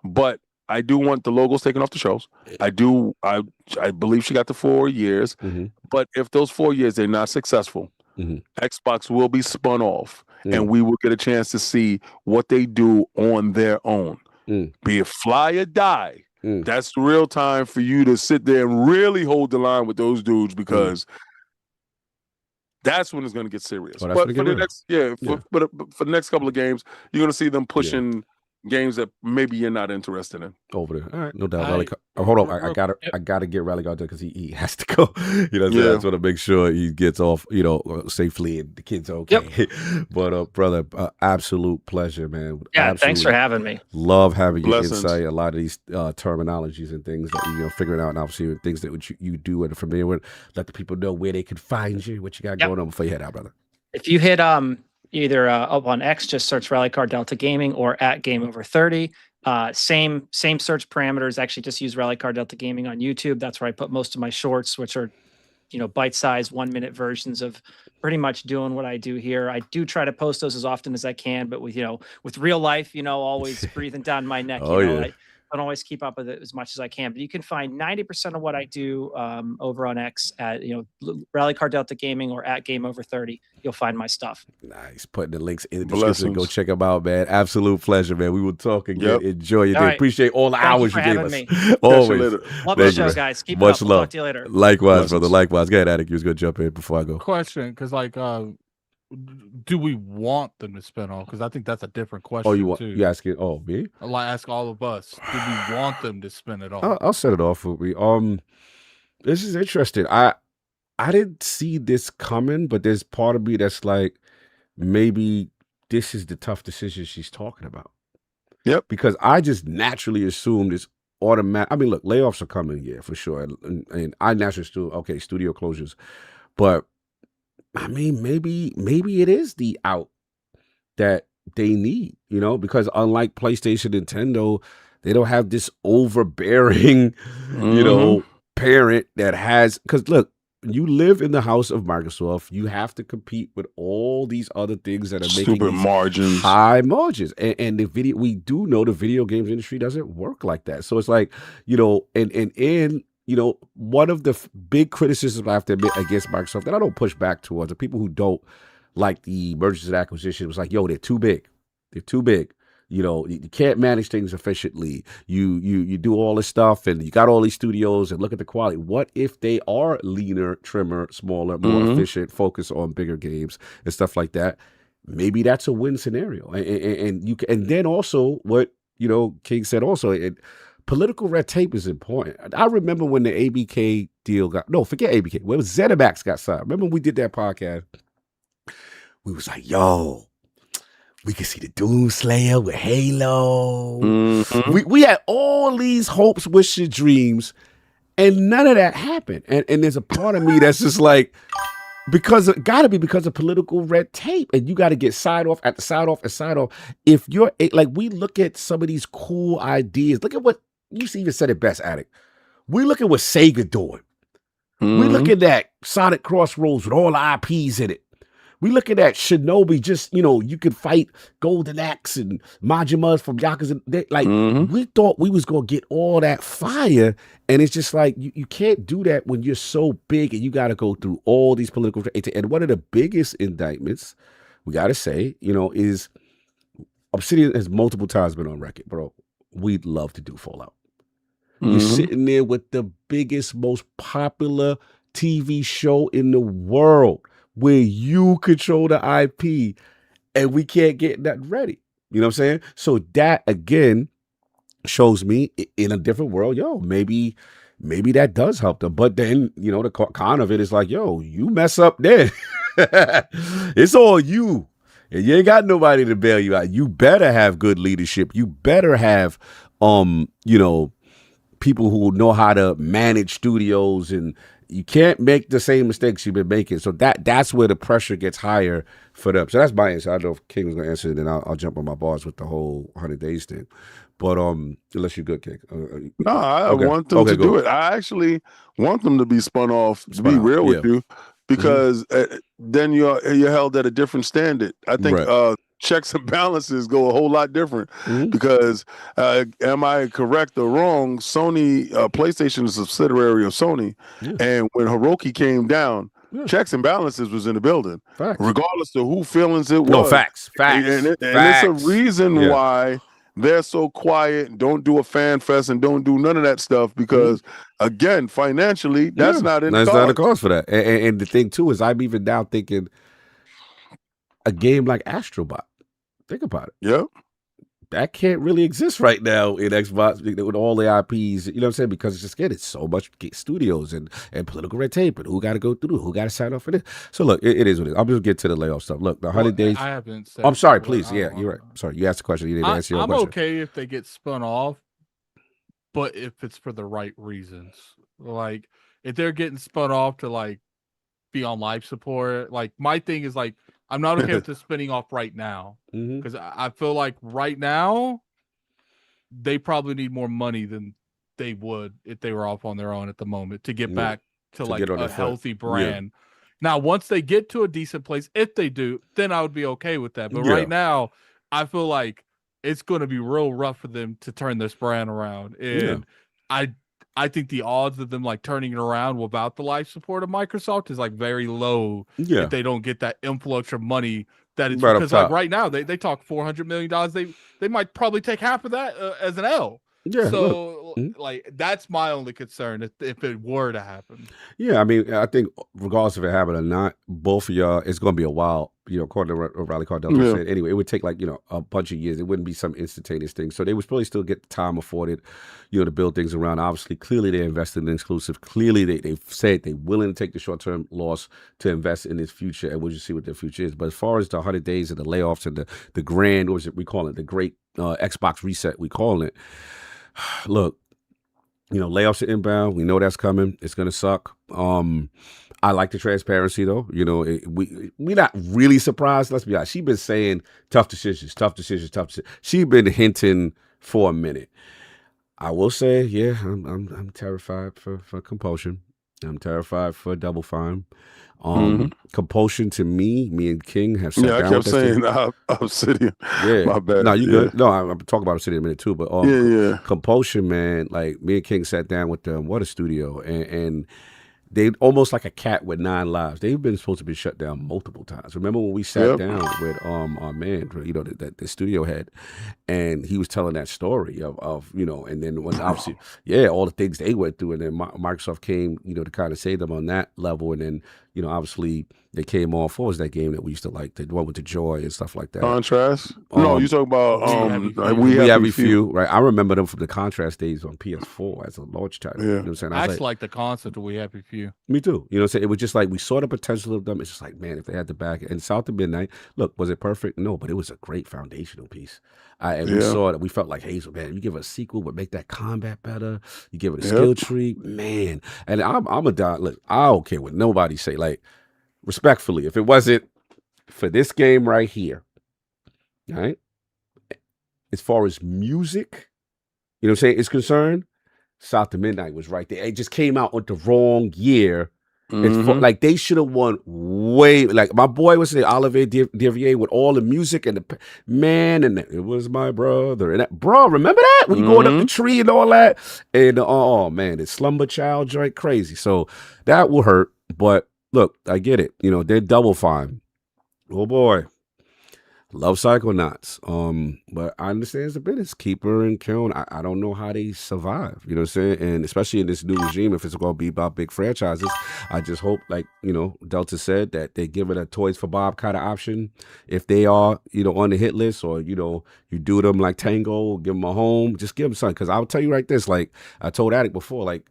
but I do want the logos taken off the shelves. I believe she got the 4 years, but if those 4 years they're not successful, Xbox will be spun off, and we will get a chance to see what they do on their own. Be it fly or die. That's the real time for you to sit there and really hold the line with those dudes, because That's when it's going to get serious. Oh, that's but when it for get the real. next, but for the next couple of games, you're going to see them pushing games that maybe you're not interested in. Over there. All right, no doubt. Hold on, I gotta get RallyCarDelta because he has to go. You know, so I just want to make sure he gets off, safely and the kids are okay. Yep. But brother, absolute pleasure, man. Yeah, thanks for having me. Love having your insight. A lot of these terminologies and things that you're figuring out, and obviously things that you do and are familiar with. Let the people know where they can find you, what you got going on before you head out, brother. If you hit either up on X, just search RallyCarDelta Gaming, or at GameOver30. Same search parameters. Actually, just use RallyCarDelta Gaming on YouTube. That's where I put most of my shorts, which are, bite-sized 1-minute versions of pretty much doing what I do here. I do try to post those as often as I can, but with real life, always breathing down my neck. I don't always keep up with it as much as I can, but you can find 90% of what I do over on X at RallyCarDelta Gaming or at GameOver30. You'll find my stuff. Nice. Putting the links in the description. Go check them out, man. Absolute pleasure, man. We will talk again. Enjoy your day. Right. Appreciate all the hours you gave us. Me. Always. Love the show, guys. Keep much it up. love. We'll talk to you later. Likewise, brother. Likewise. Go ahead, Addict. You was gonna jump in before I go. Question, because do we want them to spin off? Because I think that's a different question. Oh, you too. asking? Oh, me? I ask all of us. Do we want them to spin it off? I'll set it off for me. This is interesting. I didn't see this coming, but there's part of me that's like, maybe this is the tough decision she's talking about. Yep. Because I just naturally assumed it's automatic. I mean, look, layoffs are coming, for sure. And I naturally studio closures, but I mean, maybe it is the out that they need, because unlike PlayStation, Nintendo, they don't have this overbearing, parent that has, because look, you live in the house of Microsoft, you have to compete with all these other things that are making margins, high margins. And we do know the video games industry doesn't work like that. So it's like, one of the big criticisms I have to admit against Microsoft that I don't push back towards the people who don't like the mergers and acquisitions was like, they're too big. They're too big. You can't manage things efficiently. You do all this stuff and you got all these studios and look at the quality. What if they are leaner, trimmer, smaller, more efficient, focus on bigger games and stuff like that? Maybe that's a win scenario. And then also what, King said also, political red tape is important. I remember when the ABK deal forget ABK. When ZeniMax got signed. Remember when we did that podcast? We was like, we can see the Doomslayer with Halo. We had all these hopes, wishes, dreams, and none of that happened. And there's a part of me that's just like, because of political red tape, and you got to get side off after side off and side off. If you're like, we look at some of these cool ideas. Look at what you even said it best, Addict. We look at what Sega doing. We look at that Sonic Crossroads with all the IPs in it. We look at that Shinobi, just, you could fight Golden Axe and Majimas from Yakuza. We thought we was going to get all that fire. And it's just like, you can't do that when you're so big and you got to go through all these political. And one of the biggest indictments, we got to say, is Obsidian has multiple times been on record, bro. We'd love to do Fallout. You're sitting there with the biggest, most popular TV show in the world, where you control the IP and we can't get that ready. You know what I'm saying? So that again shows me in a different world, maybe that does help them. But then, the con of it is like, you mess up then. It's all you. And you ain't got nobody to bail you out. You better have good leadership. You better have people who know how to manage studios, and you can't make the same mistakes you've been making. So that's where the pressure gets higher for them. So that's my answer. I don't know if King was going to answer it, and I'll jump on my bars with the whole 100 days thing. But unless you're good, King. No, I want them to do it. I actually want them to be spun off, to be real with you, because then you're held at a different standard. I think checks and balances go a whole lot different because am I correct or wrong? Sony, PlayStation is a subsidiary of Sony, and when Hiroki came down, checks and balances was in the building, regardless of who feelings it was. No, facts. And it's a reason why they're so quiet, don't do a fan fest and don't do none of that stuff because, again, financially, that's not in the That's cards. not the cost for that. And the thing, too, is I'm even now thinking a game like Astrobot. Think about it. Yeah. That can't really exist right now in Xbox with all the IPs, you know what I'm saying? Because it's just, again, it's so much studios and political red tape and who got to go through, who got to sign off for this. So, look, it is what it is. I'll just get to the layoff stuff. Look, the 100 days. I haven't said. I'm sorry, please. Yeah, you're right. Sorry, you asked a question. You didn't answer your question. I'm okay if they get spun off, but if it's for the right reasons. Like, if they're getting spun off to, like, be on life support, like, my thing is, like, I'm not okay with this spinning off right now because I feel like right now they probably need more money than they would if they were off on their own at the moment to get back to like a healthy brand. Yeah. Now, once they get to a decent place, if they do, then I would be okay with that. But right now, I feel like it's going to be real rough for them to turn this brand around. And I think the odds of them like turning it around without the life support of Microsoft is like very low if they don't get that influx of money that it's because like right now they talk $400 million. They might probably take half of that as an L. Yeah. So like that's my only concern if it were to happen. Yeah, I mean, I think regardless if it happened or not, both of y'all, it's going to be a while. You know, according to RallyCarDelta said, anyway, it would take like, you know, a bunch of years. It wouldn't be some instantaneous thing. So they would probably still get the time afforded, you know, to build things around. Obviously, clearly they invested in exclusive. Clearly they've said they're willing to take the short-term loss to invest in its future, and we'll just see what their future is. But as far as the 100 days and the layoffs and the grand, what was it we call it, the great Xbox reset, we call it. Look, you know, layoffs are inbound. We know that's coming. It's going to suck. I like the transparency, though. You know, we're not really surprised. Let's be honest. She's been saying tough decisions. She's been hinting for a minute. I will say, yeah, I'm terrified for Compulsion. I'm terrified for Double Fine. Compulsion to me and King have sat down. I kept saying Obsidian. Yeah, my bad. No, you good. No, I'm talking about Obsidian in a minute too. But Compulsion, man, like me and King sat down with them. What a studio, and they almost like a cat with 9 lives. They've been supposed to be shut down multiple times. Remember when we sat down with our man, you know, the studio head, and he was telling that story of you know, and then when obviously all the things they went through, and then Microsoft came, you know, to kind of save them on that level, and then you know, obviously they came off. What was that game that we used to like? The one with the joy and stuff like that. Contrast? No, you talking about We Have Few, right? I remember them from the Contrast days on PS4 as a launch title. You know what I'm saying? I actually like the concept of We Have Few. Me too. You know what I'm saying? It was just like we saw the potential of them. It's just like, man, if they had the back and South of Midnight, look, was it perfect? No, but it was a great foundational piece. And we saw it. We felt like Hazel, man. You give it a sequel, but make that combat better. You give it a skill tree, man. And I'm a dog. Look, I don't care what nobody say. Like, respectfully, if it wasn't for this game right here, right? As far as music, you know what I'm saying, is concerned, South of Midnight was right there. It just came out with the wrong year. Like they should have won way. Like my boy was saying, Olivier Devier with all the music and the man, and it was my brother. And that, bro, remember that when you going up the tree and all that? And oh man, the Slumber Child joint crazy. So that will hurt. But look, I get it. You know, they're Double Fine. Oh boy. Love Psychonauts. But I understand it's a business. Keeper and Kiln, I don't know how they survive. You know what I'm saying? And especially in this new regime, if it's going to be about big franchises, I just hope, like, you know, Delta said, that they give it a Toys for Bob kind of option. If they are, you know, on the hit list, or, you know, you do them like Tango, give them a home, just give them something. Because I'll tell you like this, like I told Addict before, like,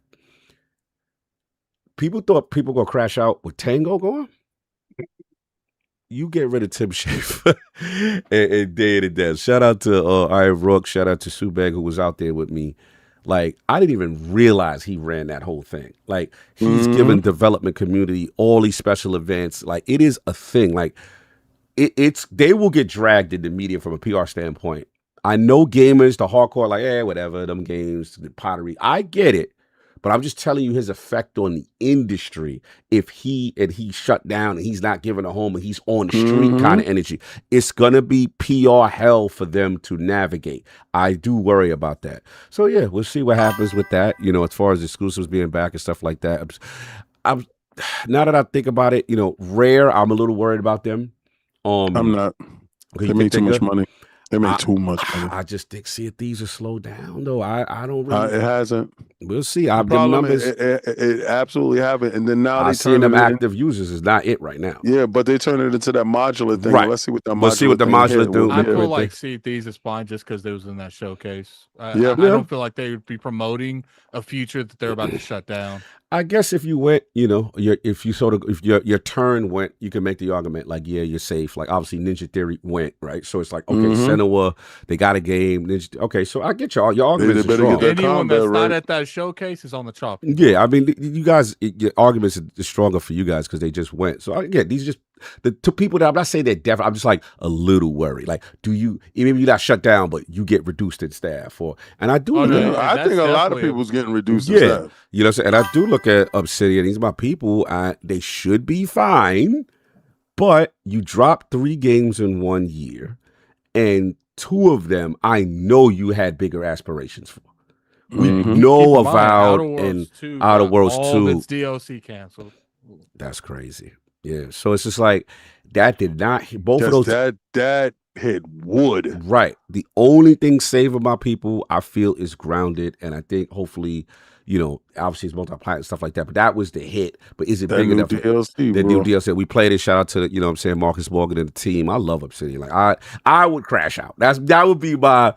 people thought people going to crash out with Tango going. You get rid of Tim Schafer and Day of the Dead. Shout out to Iron Rook. Shout out to Subeg, who was out there with me. Like, I didn't even realize he ran that whole thing. Like, he's given development community all these special events. Like, it is a thing. Like, it's they will get dragged in the media from a PR standpoint. I know gamers, the hardcore, like, whatever, them games, the pottery. I get it. But I'm just telling you his effect on the industry. If he shut down and he's not giving a home and he's on the street kind of energy, it's going to be PR hell for them to navigate. I do worry about that. So, yeah, we'll see what happens with that, you know, as far as exclusives being back and stuff like that. I'm now that I think about it, you know, Rare, I'm a little worried about them. I'm not. They made too much money. They make too much money. I just think Sea of Thieves will slow down, though. I don't really. It hasn't. We'll see. The problem is it absolutely haven't. And then now they seeing them active users is not it right now. Yeah, but they turn it into that modular thing. Right. Let's see what that modular do. I feel like Sea of Thieves is fine just because they was in that showcase. I don't feel like they would be promoting a future that they're about to shut down. I guess if you went, if your turn went, you can make the argument like, yeah, you're safe. Like obviously Ninja Theory went, right? So it's like, okay, Senua, they got a game. Okay, so I get your arguments are strong. Anyone that's not at that showcase is on the chop. Yeah, I mean, you guys, your arguments are stronger for you guys because they just went. So again, these are just the two people that I'm not saying they're definitely. I'm just like a little worried. Like, maybe you're not shut down, but you get reduced in staff, I think a lot of people's getting reduced in staff. You know what I'm saying? And I do look at Obsidian. These are my people. They should be fine, but you dropped 3 games in 1 year, and 2 of them I know you had bigger aspirations for. We know Avowed and Outer Worlds 2. All of its DLC canceled. That's crazy. Yeah. So it's just like that did not hit both of those. That hit wood. Right. The only thing saving my people, I feel, is Grounded. And I think hopefully, obviously it's multi-platinum and stuff like that. But that was the hit. But is it big enough? DLC, the new DLC. We played it. Shout out to Marcus Morgan and the team. I love Obsidian. Like I would crash out. That would be my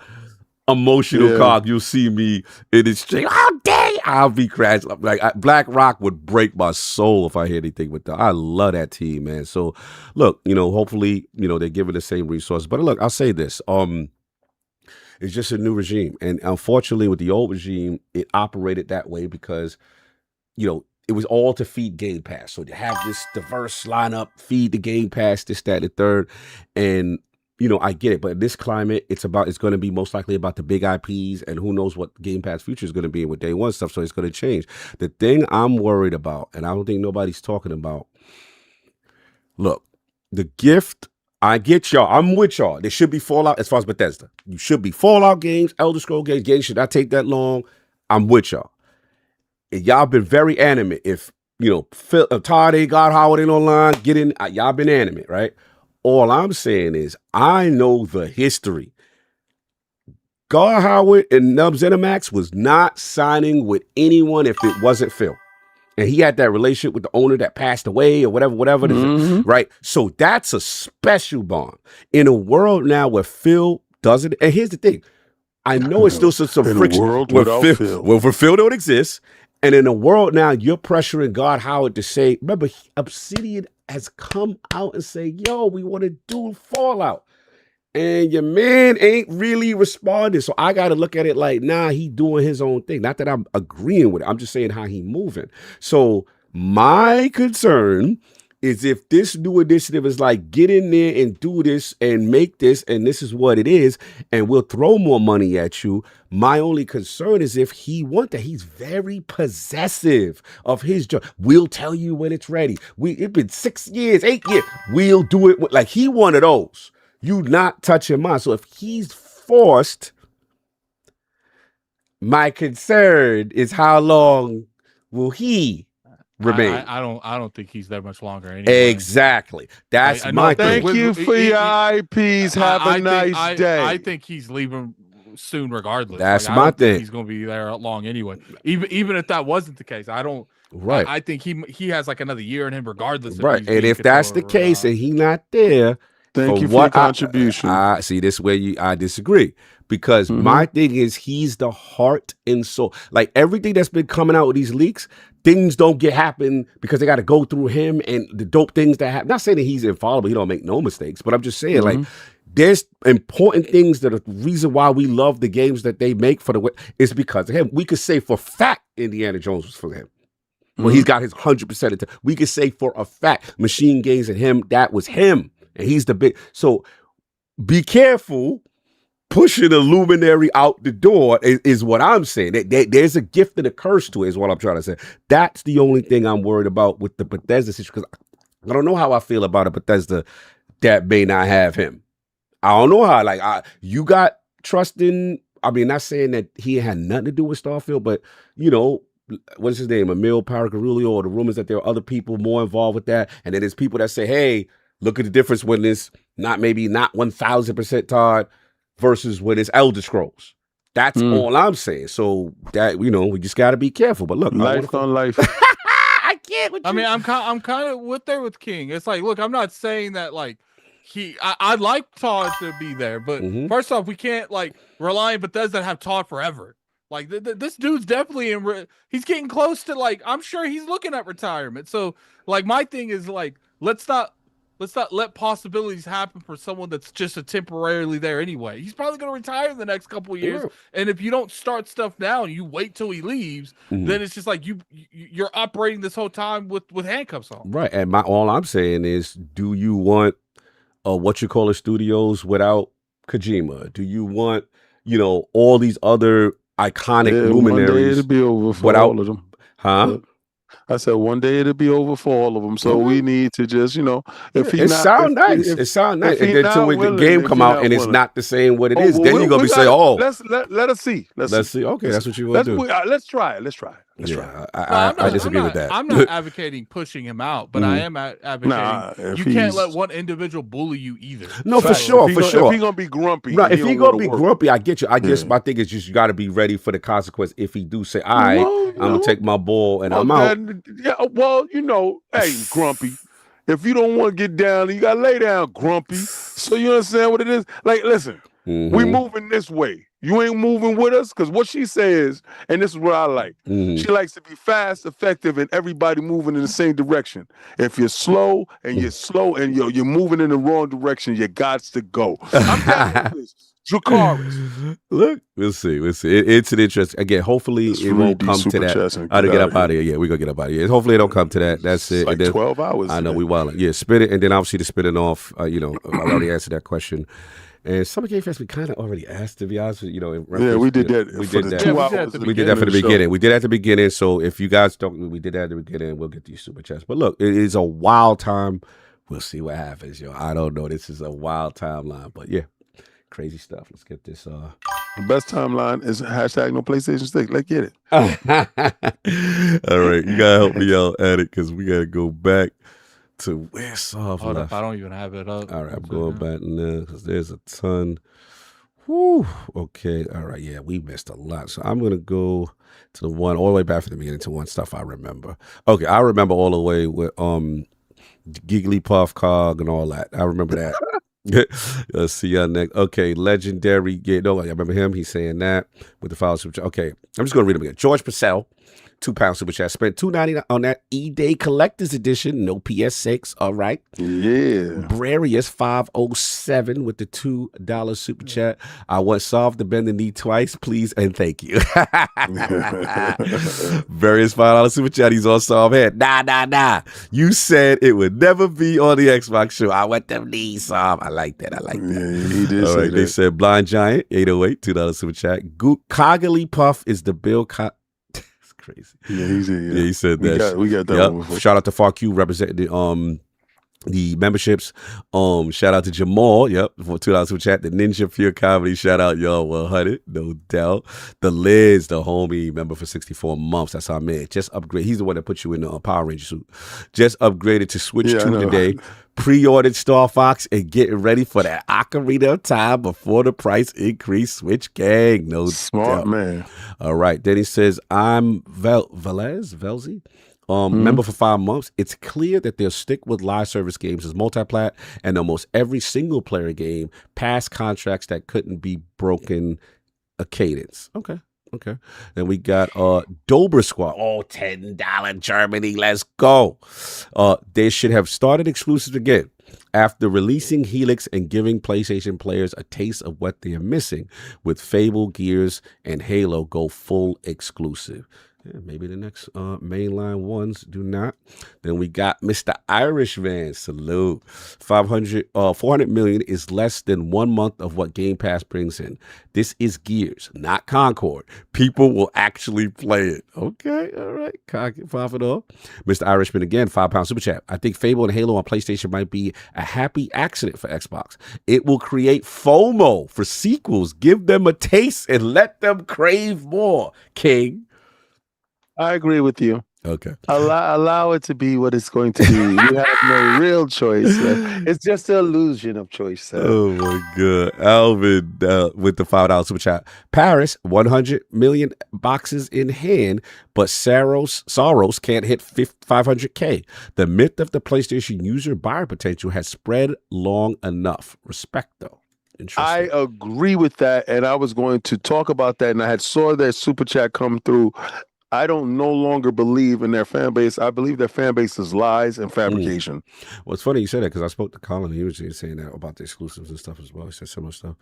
emotional cog. You'll see me in the stream. How dare you? I'll be crashing. Like Black Rock would break my soul if I hear anything with that. I love that team, man. So look, hopefully, they're giving the same resources. But look, I'll say this. It's just a new regime. And unfortunately with the old regime, it operated that way because, it was all to feed Game Pass. So to have this diverse lineup, feed the Game Pass, this, that, and the third. And I get it, but in this climate, it's going to be most likely about the big IPs, and who knows what Game Pass future is going to be with day one stuff. So it's going to change. The thing I'm worried about, and I don't think nobody's talking about. Look, the gift. I get y'all. I'm with y'all. There should be Fallout as far as Bethesda. You should be Fallout games, Elder Scroll games should not take that long. I'm with y'all. And y'all been very animate. If Tade, God Howard ain't online, get in. Y'all been animate, right? All I'm saying is I know the history. God Howard and Nub Zenimax was not signing with anyone if it wasn't Phil. And he had that relationship with the owner that passed away or whatever, right? So that's a special bond. In a world now where Phil doesn't, and here's the thing, I know it's still some friction. In a world without Phil. Well, for Phil don't exist. And in a world now, you're pressuring God Howard to say, remember, Obsidian has come out and say, yo, we want to do Fallout. And your man ain't really responding. So I got to look at it like, nah, he doing his own thing. Not that I'm agreeing with it. I'm just saying how he moving. So my concern is if this new initiative is like, get in there and do this and make this, and this is what it is, and we'll throw more money at you. My only concern is if he want that. He's very possessive of his job. We'll tell you when it's ready. It's been 6 years, 8 years. We'll do it. Like he one of those. You not touching mine. So if he's forced, my concern is how long will he remain? I don't think he's that much longer anyway. Exactly. That's my thing. Thank you for your IPs. Have a nice day. I think he's leaving soon regardless. That's my thing. He's going to be there long anyway. Even if that wasn't the case, I don't. Right. I think he has like another year in him regardless. Right. And if that's the case and he not there, thank you for your contribution. I see this way I disagree. Because my thing is he's the heart and soul. Like everything that's been coming out with these leaks, things don't happen because they got to go through him and the dope things that happen. Not saying that he's infallible, he don't make no mistakes, but I'm just saying like there's important things that are the reason why we love the games that they make for the way is because of him. We could say for fact Indiana Jones was for him. Well, he's got his 100% of time. We could say for a fact Machine Games and him, that was him. And he's the big. So be careful pushing a luminary out the door is what I'm saying. There's a gift and a curse to it is what I'm trying to say. That's the only thing I'm worried about with the Bethesda situation because I don't know how I feel about a Bethesda that may not have him. I don't know how. Like you got trust in. I mean, not saying that he had nothing to do with Starfield, but what is his name? Emil Paracarulio, or the rumors that there are other people more involved with that. And then there's people that say, hey, look at the difference when it's not 1,000% Todd. versus when it's Elder Scrolls. That's all I'm saying. So that we just got to be careful. But look, life on life. I can't. I mean, I'm kind of with King. It's like, look, I'm not saying that like I'd like Todd to be there, but first off, we can't like rely on Bethesda to have Todd forever. Like this dude's definitely he's getting close to like, I'm sure he's looking at retirement. So like my thing is like, let's not let possibilities happen for someone that's just a temporarily there anyway. He's probably going to retire in the next couple of years. And if you don't start stuff now and you wait till he leaves, then it's just like you're operating this whole time with handcuffs on. Right. And all I'm saying is, do you want studios without Kojima? Do you want, all these other iconic luminaries? One day it'll be over for all of them. Huh? I said one day it'll be over for all of them. So we need to just, if he it sound nice. It sound nice. And then until the game come out and it's not the same what it is, then you're gonna be saying, let us see. Let's see. Okay, that's what you want to do. Let's try it. Let's try. I disagree with that. I'm not advocating pushing him out, but I am advocating you can't let one individual bully you either. No, for sure. If he's gonna be grumpy, if he's gonna be grumpy, I get you. I guess my thing is just you got to be ready for the consequence. If he do say, "All right, I'm gonna take my ball and I'm out." Yeah, well, hey, grumpy. If you don't want to get down, you gotta lay down, grumpy. So you understand what it is? Like, listen, we moving this way. You ain't moving with us, because what she says, and this is what I like. She likes to be fast, effective, and everybody moving in the same direction. If you're slow and you're moving in the wrong direction, you got to go. I'm telling you this. Dracarys. Look, we'll see. It's an interest. Again, hopefully it won't come to that. I to get up out of here. Yeah, we're gonna get up out of here. Hopefully it don't come to that. That's it. Like 12 hours. I know we wild. Yeah, spin it, and then obviously the spinning off. I already answered that question. And Summer Game Fest, we kind of already asked, to be honest with you. We did that. We did that. 2 hours. We did that for the beginning. We did that at the beginning. So if you guys don't, we did that at the beginning. We'll get these super chats. But look, it is a wild time. We'll see what happens, I don't know. This is a wild timeline, but yeah. Crazy stuff. Let's get this. The best timeline is hashtag no PlayStation 6. Let's get it. All right, you gotta help me out at it because we gotta go back to where Soft left. I don't even have it up. All right, I'm going back now because there's a ton. Whew. Okay. All right. Yeah, we missed a lot. So I'm gonna go to the one all the way back from the beginning to one stuff I remember. Okay, I remember all the way with Giggly Puff Cog and all that. I remember that. Let's see y'all next. Okay, legendary. I remember him. He's saying that with the file super chat. Okay, I'm just gonna read them again. George Purcell, £2 super chat. Spent $2.99 on that E-Day Collector's Edition. No PS6. All right. Yeah. Brarius 507 with the $2 super chat. I want Soft to bend the knee twice, please and thank you. Brarius $5 super chat. He's on Soft head. Nah. You said it would never be on the Xbox show. I want them knees, Soft. I like that. Yeah, he did. All right. They said Blind Giant 808 $2 super chat. Coggly Puff is the Bill. Crazy. Yeah, he said that. We got that one before. Shout out to FarQ representing the memberships. Shout out to Jamal, for $2 super chat. The Ninja Pure Comedy, shout out y'all 100, no doubt. The Liz, the homie member for 64 months. That's our man. Just upgrade. He's the one that put you in the Power Ranger suit. Just upgraded to Switch 2 today. Pre-ordered Star Fox and getting ready for that Ocarina of Time before the price increase. Switch gang, no smart doubt. Man. All right. Then he says, I'm Velzy. Member for 5 months. It's clear that they'll stick with live service games as multiplat and almost every single player game past contracts that couldn't be broken a cadence. Okay. Then we got Dober Squad. Oh, $10 Germany. Let's go. They should have started exclusives again after releasing Helix and giving PlayStation players a taste of what they are missing with Fable, Gears, and Halo go full exclusive. Yeah, maybe the next mainline ones do not. Then we got Mr. Irishman. Salute. 400 million is less than 1 month of what Game Pass brings in. This is Gears, not Concord. People will actually play it. Okay, all right. Profit off. Mr. Irishman again, £5 super chat. I think Fable and Halo on PlayStation might be a happy accident for Xbox. It will create FOMO for sequels. Give them a taste and let them crave more. King. I agree with you. Okay. Allow it to be what it's going to be. You have no real choice. It's just an illusion of choice, sir. Oh my God. Alvin with the $5 super chat. Parris, 100 million boxes in hand, but Soros can't hit 500K. The myth of the PlayStation user buyer potential has spread long enough. Respect, though. I agree with that, and I was going to talk about that, and I had saw that super chat come through. I don't no longer believe in their fan base. I believe their fan base is lies and fabrication. Well, it's funny you said that because I spoke to Colin. He was saying that about the exclusives and stuff as well. He said similar stuff.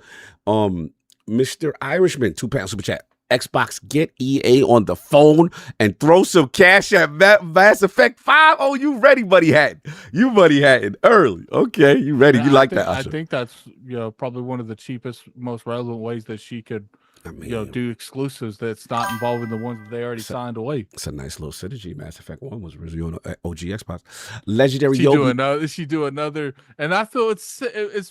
Mr. Irishman, £2 super chat. Xbox, get EA on the phone and throw some cash at Mass Effect 5. Oh, you ready, Buddy Hatton? You Buddy Hatton early. Okay, you ready. You like that, Usher. I think that's probably one of the cheapest, most relevant ways that she could do exclusives that's not involving the ones that they already signed away. It's a nice little synergy. Mass Effect 1 was originally on OG Xbox. Legendary Yobi. She do another, and I feel it's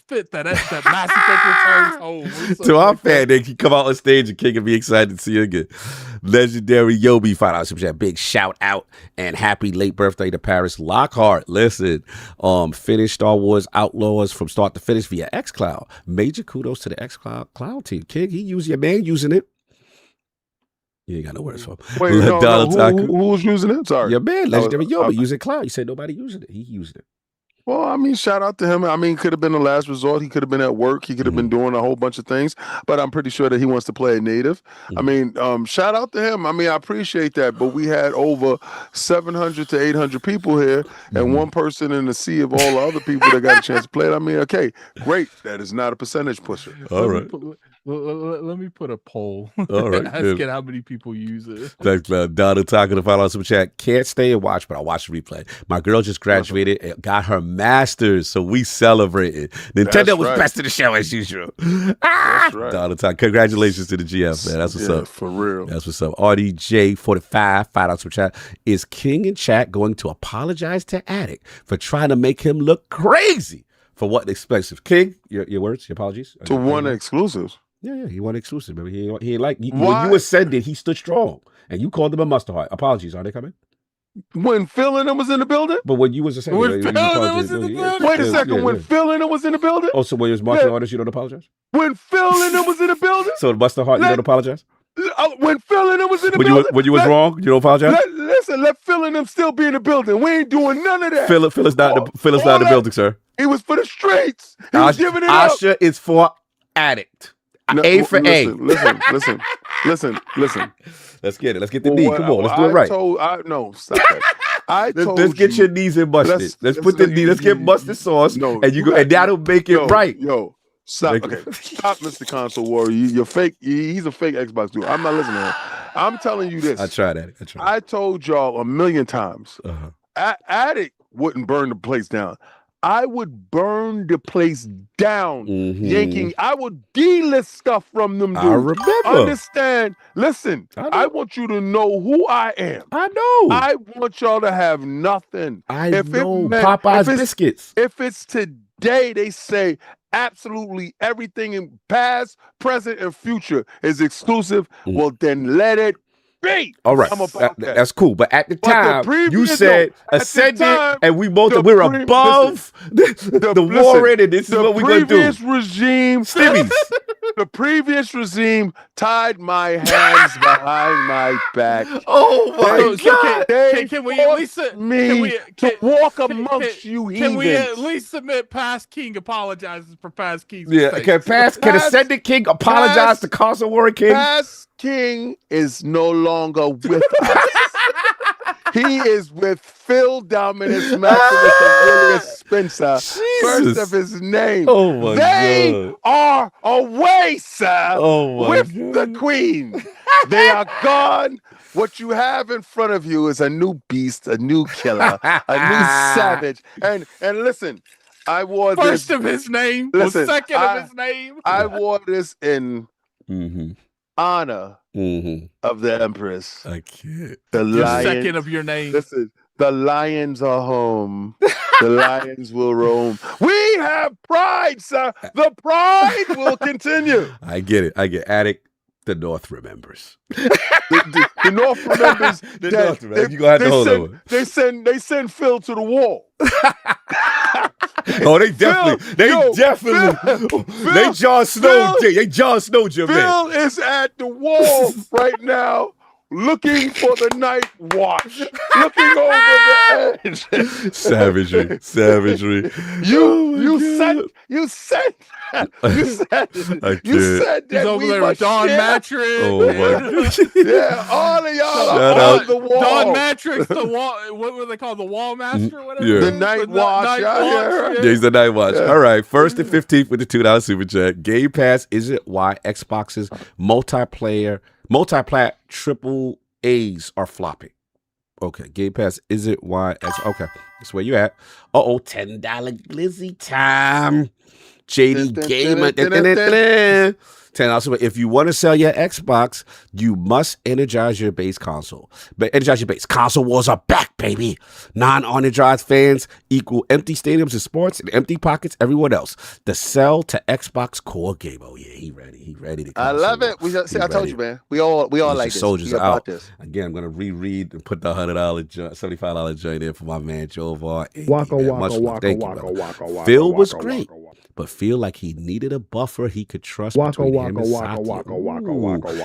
fit that Mass Effect returns home. To our fan, they can come out on stage and King and be excited to see you again. Legendary Yobi, $5 super chat. Big shout out and happy late birthday to Parris Lockhart. Listen, finished Star Wars Outlaws from start to finish via xCloud. Major kudos to the xCloud cloud team. King, he used your man using it. You ain't got no words for him. Wait, who's using it? Sorry. Your man, Legendary Yobi, using cloud. You said nobody using it. He used it. Well, I mean, shout out to him. I mean, could have been the last resort. He could have been at work. He could have been doing a whole bunch of things, but I'm pretty sure that he wants to play native. I mean, shout out to him. I mean, I appreciate that, but we had over 700 to 800 people here and one person in the sea of all the other people that got a chance to play it. I mean, okay, great. That is not a percentage pusher. All right. Let me put a poll. All right. Asking how many people use it. Thanks, man. Donald talking to $5 super chat. Can't stay and watch, but I'll watch the replay. My girl just graduated and got her master's, so we celebrated. Nintendo was best in the show as usual. That's right. Donald talking. Congratulations to the GF, man. That's what's up. For real. That's what's up. RDJ45, $5 super chat. Is King in chat going to apologize to Addict for trying to make him look crazy for what exclusive? King, your words, your apologies? To one exclusives. Yeah, he won exclusive, baby. He ain't like when you ascended, he stood strong, and you called him a mustard heart. Apologies, are they coming? When Phil and him was in the building? But when you was ascended, when Phil and was in the building? Wait a second, when Phil and him was in the building? Oh, so when it was martial artists, you don't apologize? When Phil and him was in the building? So the mustard heart, you don't apologize? When Phil and him was in the building? When you was wrong, you don't apologize? Let Phil and him still be in the building. We ain't doing none of that. Phil is not in the building, sir. He was for the streets. He was giving it up. Asha is for Addict. No, A for A. Listen. Let's get it. Let's get the knee. Come on, let's do it right. Stop that. Let's get your knees in busted. Let's put the knee. Let's get mustard sauce, and that'll make it right. Stop. Okay, stop, Mr. Console Warrior. You're fake. He's a fake Xbox dude. I'm not listening to him. I'm telling you this. I tried that. I told y'all a million times. Addict wouldn't burn the place down. I would burn the place down, yanking. I would delist stuff from them dudes. I remember. Understand? Listen, I want you to know who I am. I know. I want y'all to have nothing. I know. Popeye's biscuits. If it's today, they say absolutely everything in past, present, and future is exclusive. Well, then let it be. All right, that's cool. But at the time, you said ascended, and we're above the warring, and this is what we're going to do. The previous regime, the previous regime tied my hands behind my back. Oh my God! Can we at least to walk amongst you heathens? Can we at least submit past King apologizes for past King's mistakes? Can Ascended King apologize to Console Warrior King? Past King is no longer with us. He is with Phil Dominus Maximus Aurelius Spencer, first of his name. Oh my God. Are away, sir, with the Queen. They are gone. What you have in front of you is a new beast, a new killer, a new savage. And listen, I wore this. First of his name, second of his name. I wore this in honor of the Empress. I can't. The lions, second of your name. Listen, the lions are home. The lions will roam. We have pride, sir. The pride will continue. I get it. Addict. The North remembers. The North remembers. The North remembers. You gonna have to hold on. They send Phil to the wall. Oh, they definitely, they Jon Snow, they Jon Snow, Phil is at the wall right now, looking for the night watch, looking over the edge. Savagery. You said that He's over there with Don Matrix. Oh my! Yeah, all of y'all are on the wall. Don Matrix, the wall. What were they called? The Wall Master. Whatever. Yeah. The Night Watch. Yeah, he's the Night Watch. All right, 1st and 15th with the $2 super chat. Game Pass isn't why Xbox's multiplayer triple A's are flopping. Okay, Game Pass isn't why. Okay, that's where you at. $10 glizzy time. JD Gamer. $10. If you want to sell your Xbox, you must energize your base console. But energize your base. Console wars are back, baby. Non-energized fans equal empty stadiums in sports and empty pockets everyone else. The sell to Xbox core game. Oh yeah, he ready to. I love it. I told you, man. We all like this. Soldiers out. Again, I'm gonna reread and put the $100 $75 joint in for my man Joe Var. Waka. Phil was great, but feel like he needed a buffer he could trust between him and Satya.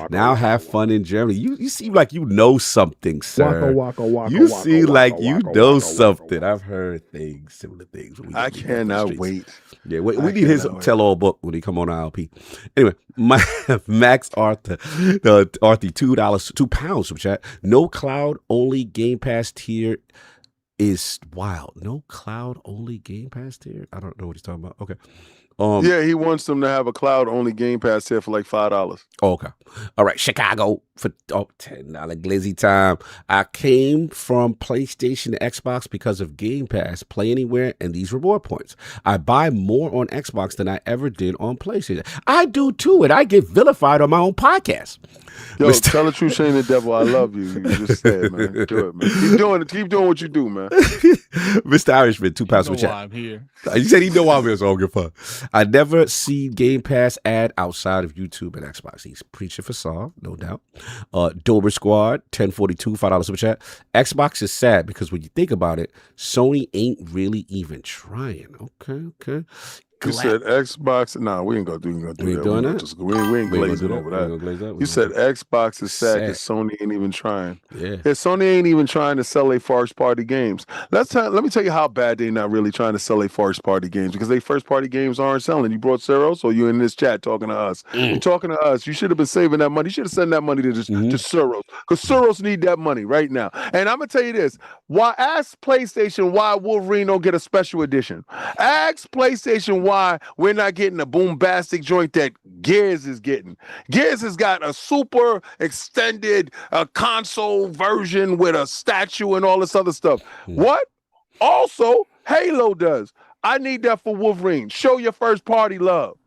Now have fun in Germany. You seem like you know something, sir. You seem like you know something. I've heard similar things. I cannot wait. Yeah, we need his tell-all book when he come on ILP. Anyway, Max Arthur, £2 super chat. No cloud only Game Pass tier is wild. No cloud only Game Pass tier. I don't know what he's talking about. Okay. Yeah, he wants them to have a cloud only Game Pass here for like $5. Oh, okay. All right. Chicago for $10 glizzy time. I came from PlayStation to Xbox because of Game Pass, Play Anywhere, and these reward points. I buy more on Xbox than I ever did on PlayStation. I do too, and I get vilified on my own podcast. Yo, tell the truth, Shane the Devil. I love you. You just said, man. Do it, man. Keep doing what you do, man. Mr. Irishman, £2 super chat. I'm here. You said he know why I'm here, so I'm good fun. I never see Game Pass ad outside of YouTube and Xbox. He's preaching for Saul, no doubt. Dober Squad, 1042, $5 super chat. Xbox is sad because when you think about it, Sony ain't really even trying. Okay. You said Xbox. Nah, we ain't gonna do that. We ain't glazing over that. You said Xbox is sad because Sony ain't even trying. Yeah, Sony ain't even trying to sell their first party games. Let me tell you how bad they not really trying to sell their first party games, because they first party games aren't selling. You brought Ceros, or you in this chat talking to us? You're talking to us. You should have been saving that money. You should have sent that money to Ceros, because Ceros need that money right now. And I'm gonna tell you this: ask PlayStation why Wolverine don't get a special edition. Ask PlayStation why we're not getting a bombastic joint that Gears is getting. Gears has got a super extended console version with a statue and all this other stuff. What? Also, Halo does. I need that for Wolverine. Show your first party love.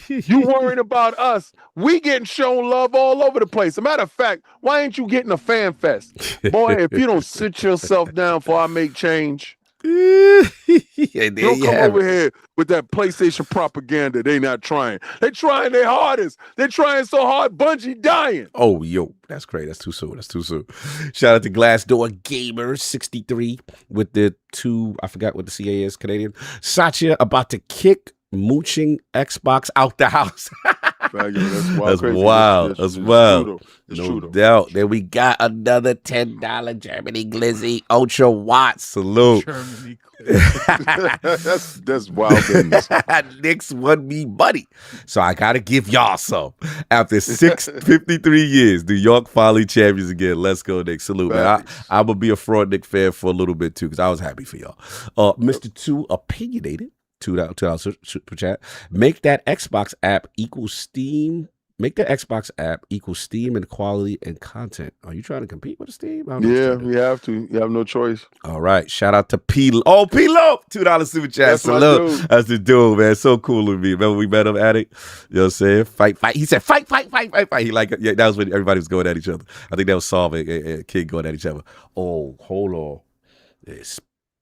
You worrying about us? We getting shown love all over the place. As a matter of fact, why ain't you getting a fan fest? Boy, if you don't sit yourself down before I make change. Don't come over here with that PlayStation propaganda. They not trying. They trying their hardest. They trying so hard, Bungie dying. Oh, yo, that's crazy. That's too soon. Shout out to Glassdoor Gamer 63 with the I forgot what the CA is, Canadian. Satya about to kick mooching Xbox out the house. That's wild. That's wild. No doubt. Then we got another $10 Germany Glizzy Ultra Watt salute. that's wild business. Knicks won me money, so I gotta give y'all some. After 53 years, New York finally champions again. Let's go, Knicks. Salute, man. I'm gonna be a fraud Knicks fan for a little bit too, because I was happy for y'all. Mr. 2 Opinionated. $2 super chat. Make that Xbox app equal Steam. Make the Xbox app equal Steam in quality and content. Are you trying to compete with Steam? Yeah, you have to. You have no choice. All right. Shout out to P. Oh, P-Lo. $2 super chat. Salute. That's the dude, man. So cool with me. Remember we met him, Addict? You know what I'm saying? Fight. He said, fight. He that was when everybody was going at each other. I think that was Saul and Kid going at each other. Oh, hold on.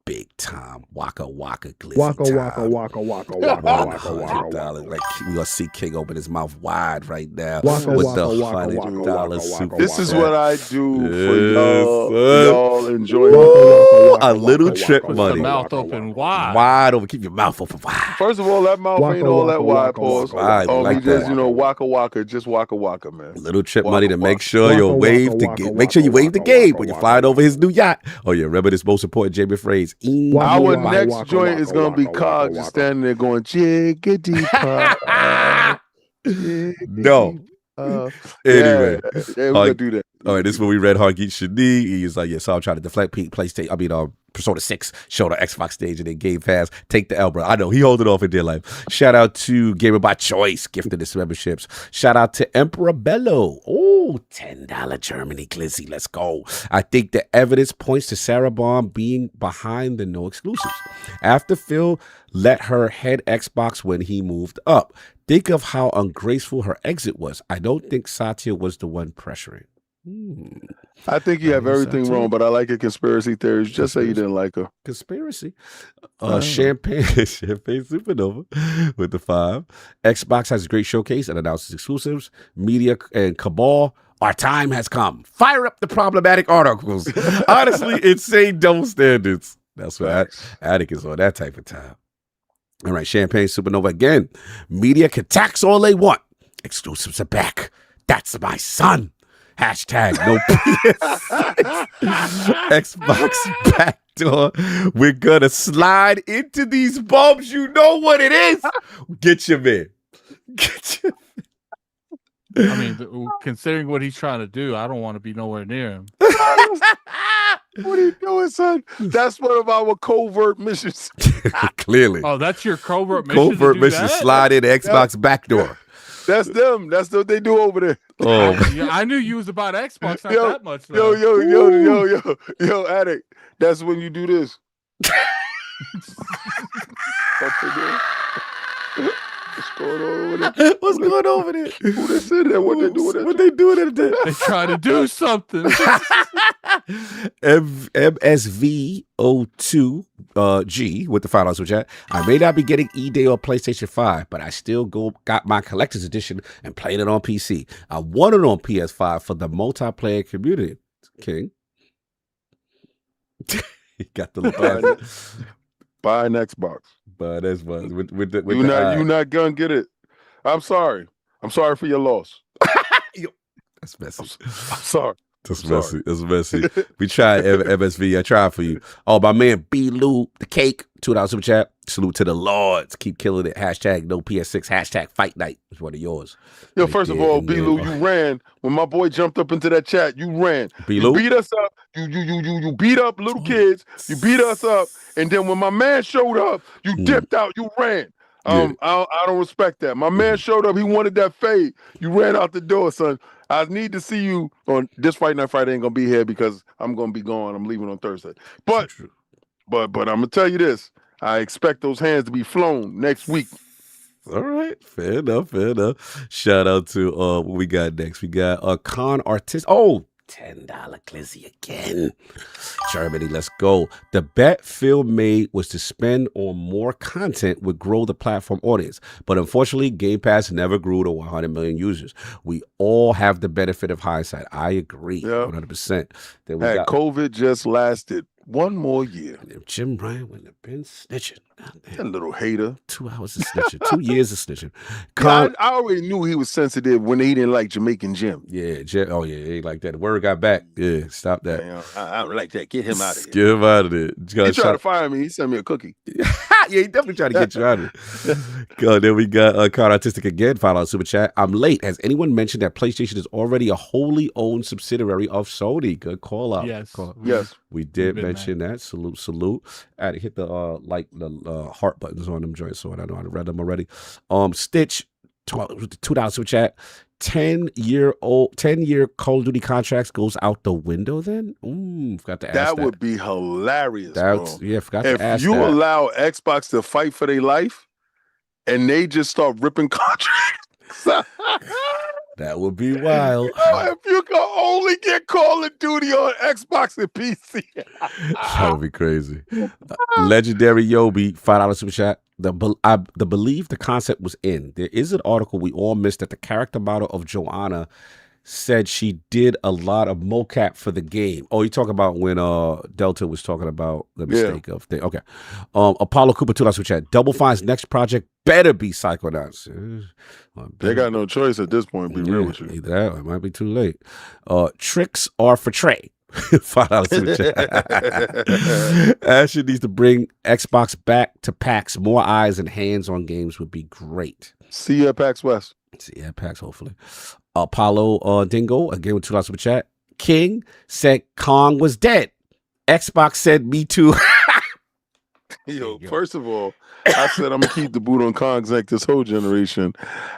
big time Waka Waka glizzy Waka time. Waka Waka Waka Waka Waka Waka. $100. Like we gonna see King open his mouth wide right now Waka with Waka the Waka $100 super. This is what I do for y'all. Yes, Y'all enjoy a little trip money. Mouth open wide. Wide open. Keep your mouth open wide. First of all, that mouth ain't all that wide, pause. Like He just, that. you know, Waka Waka, just Waka Waka, man. Little trip Waka money to make Waka. sure you wave the game. Make sure you wave the game when you're flying over his new yacht. Oh yeah, remember this most important Jamie phrase. Our next joint is gonna be Cog just standing there going jiggity pop. No. Anyway, yeah, we're gonna do that. All right, this is when we read Hargeet Shani. He's like, yeah, so I'm trying to deflect PlayStation. I mean, Persona 6 showed on Xbox stage and then Game Pass. Take the L, bro. I know he hold it off in dear life. Shout out to Gamer by Choice, gifted us memberships. Shout out to Emperor Bello. Oh, $10 Germany glizzy. Let's go. I think the evidence points to Sarah Bomb being behind the no exclusives. After Phil let her head Xbox when he moved up. Think of how ungraceful her exit was. I don't think Satya was the one pressuring. I think you have everything wrong, but I like your conspiracy theories. Just say you didn't like her. Conspiracy. Champagne Supernova with the 5. Xbox has a great showcase and announces exclusives. Media and Cabal. Our time has come. Fire up the problematic articles. Honestly, insane double standards. That's what Addict is on that type of time. All right, Champagne Supernova again. Media can tax all they want. Exclusives are back. That's my son. Hashtag no PS6. Xbox backdoor. We're gonna slide into these bumps. You know what it is. Get your man. Get your man. I mean, considering what he's trying to do, I don't want to be nowhere near him. What are you doing, son? That's one of our covert missions. Clearly. Oh, that's your covert mission. Covert mission. Slide in Xbox backdoor. That's them. That's what they do over there. Oh, I knew you was about Xbox. Not that much. Yo, Addict. That's when you do this. What's going on over there? What's going on over there? Who they said that? What they doing? What they doing there? They try to do something. MSV02G with the $5 super chat. I may not be getting E-Day or PlayStation 5, but I still got my collector's edition and playing it on PC. I want it on PS5 for the multiplayer community. King. He got the buy an Xbox. But that's what you're not gonna get it. I'm sorry. I'm sorry for your loss. That's messy. I'm sorry. That's messy. That's messy. We tried MSV. I tried for you. Oh, my man B. Lou, the cake, $2 super chat. Salute to the Lords. Keep killing it. Hashtag no PS6. Hashtag fight night is one of yours. Yo, first of all, B. Lou, you ran. When my boy jumped up into that chat, you ran. B. Lou? You beat us up. You beat up little kids. You beat us up. And then when my man showed up, you dipped out. You ran. I don't respect that. My man showed up. He wanted that fade. You ran out the door, son. I need to see you on this Fight Night Friday. Ain't gonna be here because I'm gonna be gone. I'm leaving on Thursday. But I'm gonna tell you this. I expect those hands to be flown next week. All right, fair enough. Shout out to what we got next. We got a con artist. Oh, $10 glizzy again. Germany, let's go. The bet Phil made was to spend on more content would grow the platform audience. But unfortunately, Game Pass never grew to 100 million users. We all have the benefit of hindsight. I agree, 100%. Then we got COVID just lasted one more year. Jim Ryan wouldn't have been snitching. That little hater. 2 hours of snitching. 2 years of snitching. I already knew he was sensitive when he didn't like Jamaican Jim. Yeah, oh yeah, he ain't like that. The word got back. Yeah, stop that. Man, I don't like that. Get him out of here. Get him out of there. He tried to fire me. He sent me a cookie. Yeah, he definitely tried to get you out of it. God, then we got Card Artistic again, $5 super chat. I'm late. Has anyone mentioned that PlayStation is already a wholly owned subsidiary of Sony? Good call out. Yes. Yes. We did mention that. Salute. I had to hit the heart buttons on them joints, so I know I read them already. Stitch, $2 super chat. 10-year Call of Duty contracts goes out the window then? Forgot to ask that. That would be hilarious, bro. Yeah, forgot to ask that. If you allow Xbox to fight for their life and they just start ripping contracts. That would be wild. If you could only get Call of Duty on Xbox and PC. That would be crazy. Legendary Yobi, $5 super chat. The belief the concept was in. There is an article we all missed that the character model of Joanna said she did a lot of mocap for the game. Oh, you talking about when Delta was talking about the mistake of thing. Okay. Apollo Cooper, $2 super chat. Double Fine's next project better be Psychonauts. They got no choice at this point, be real with you. Either that or it might be too late. Tricks are for Trey. $5 super chat. Asher needs to bring Xbox back to PAX. More eyes and hands on games would be great. See you at PAX West. See you at PAX, hopefully. Apollo Dingo, again with $2 super chat. King said Kong was dead. Xbox said me too. Yo, first of all, I said I'm gonna keep the boot on Kong's neck this whole generation.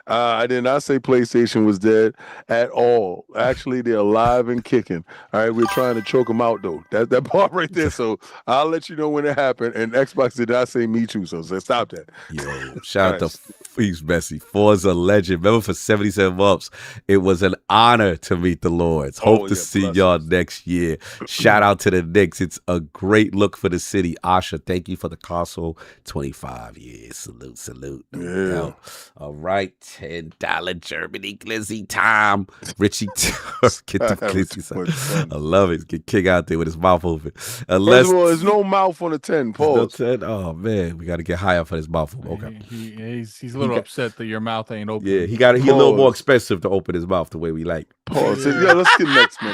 I did not say PlayStation was dead at all. Actually, they're alive and kicking. All right, we're trying to choke them out though. That part right there. So I'll let you know when it happened. And Xbox did not say me too. So stop that. Yo, shout out to He's messy. Forza legend. Remember for 77 months, it was an honor to meet the Lords. Hope to see y'all next year. Shout out to the Knicks. It's a great look for the city. Asha, thank you for the console. 25 years. Salute. Yeah. All right. $10 Germany glizzy time. Richie, get the glizzy. I love it. Get King out there with his mouth open. First of all, there's no mouth on the 10. Pause. No 10? Oh, man. We got to get higher for his mouth. Okay. He's a little upset that your mouth ain't open. Yeah, he a little more expensive to open his mouth the way we like. Pause. Yeah, let's get next man.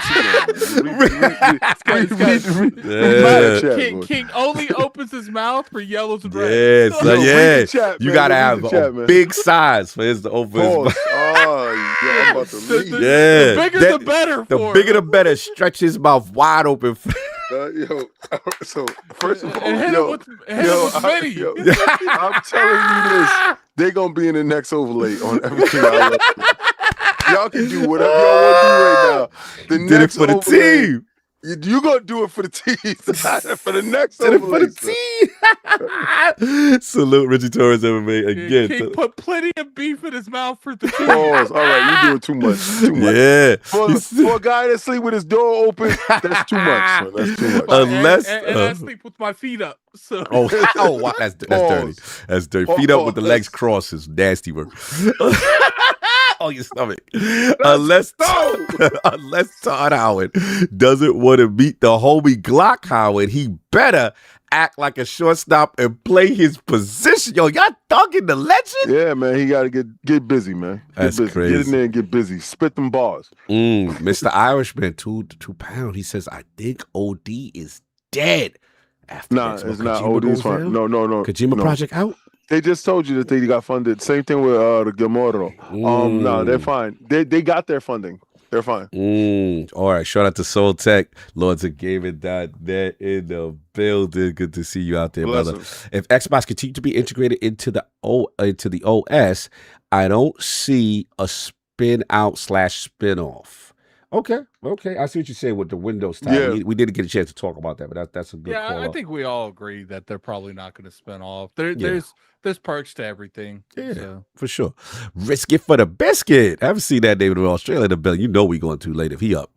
King only opens his mouth for yellows and reds. Yeah. You gotta have a big size for his to open his mouth. Oh, yeah, I'm about to leave. The bigger the better. The bigger the better. Stretch his mouth wide open. So first of all, I'm telling you this. They're gonna be in the next overlay on everything I love. Y'all can do whatever y'all want to do right now. The Did next it for the team. You gonna do it for the team. For the next Did overlay. It for the team. Salute Richie Torres MMA again. He put plenty of beef in his mouth for the team. Pause. All right, you're doing too much. Yeah. For a guy that sleep with his door open, that's too much. So that's too much. Unless I sleep with my feet up. So wow, that's dirty. That's dirty. Feet up with the legs crossed is nasty work. On your stomach. Unless Todd Howard doesn't want to beat the homie Glock Howard, he better act like a shortstop and play his position. Yo, y'all thugging the legend? Yeah, man. He got to get busy, man. That's crazy. Get in there and get busy. Spit them bars. Mr. Irishman, 2 pound. He says, I think OD is dead. Nah, it's not. OD's fine. No. Kojima Project out? They just told you that they got funded. Same thing with the Gamoro. No, they're fine. They got their funding. They're fine. All right. Shout out to Soul Tech, Lords of Gaming.net in the building. Good to see you out there, brother. If Xbox continue to be integrated into the OS, I don't see a spin out / spin off. Okay. I see what you're saying with the Windows time. We didn't get a chance to talk about that, but that's a good call. I think we all agree that they're probably not going to spin off. There's perks to everything. Yeah, for sure. Risk it for the biscuit. I haven't seen that David in Australia in the bill. You know we going too late if he up.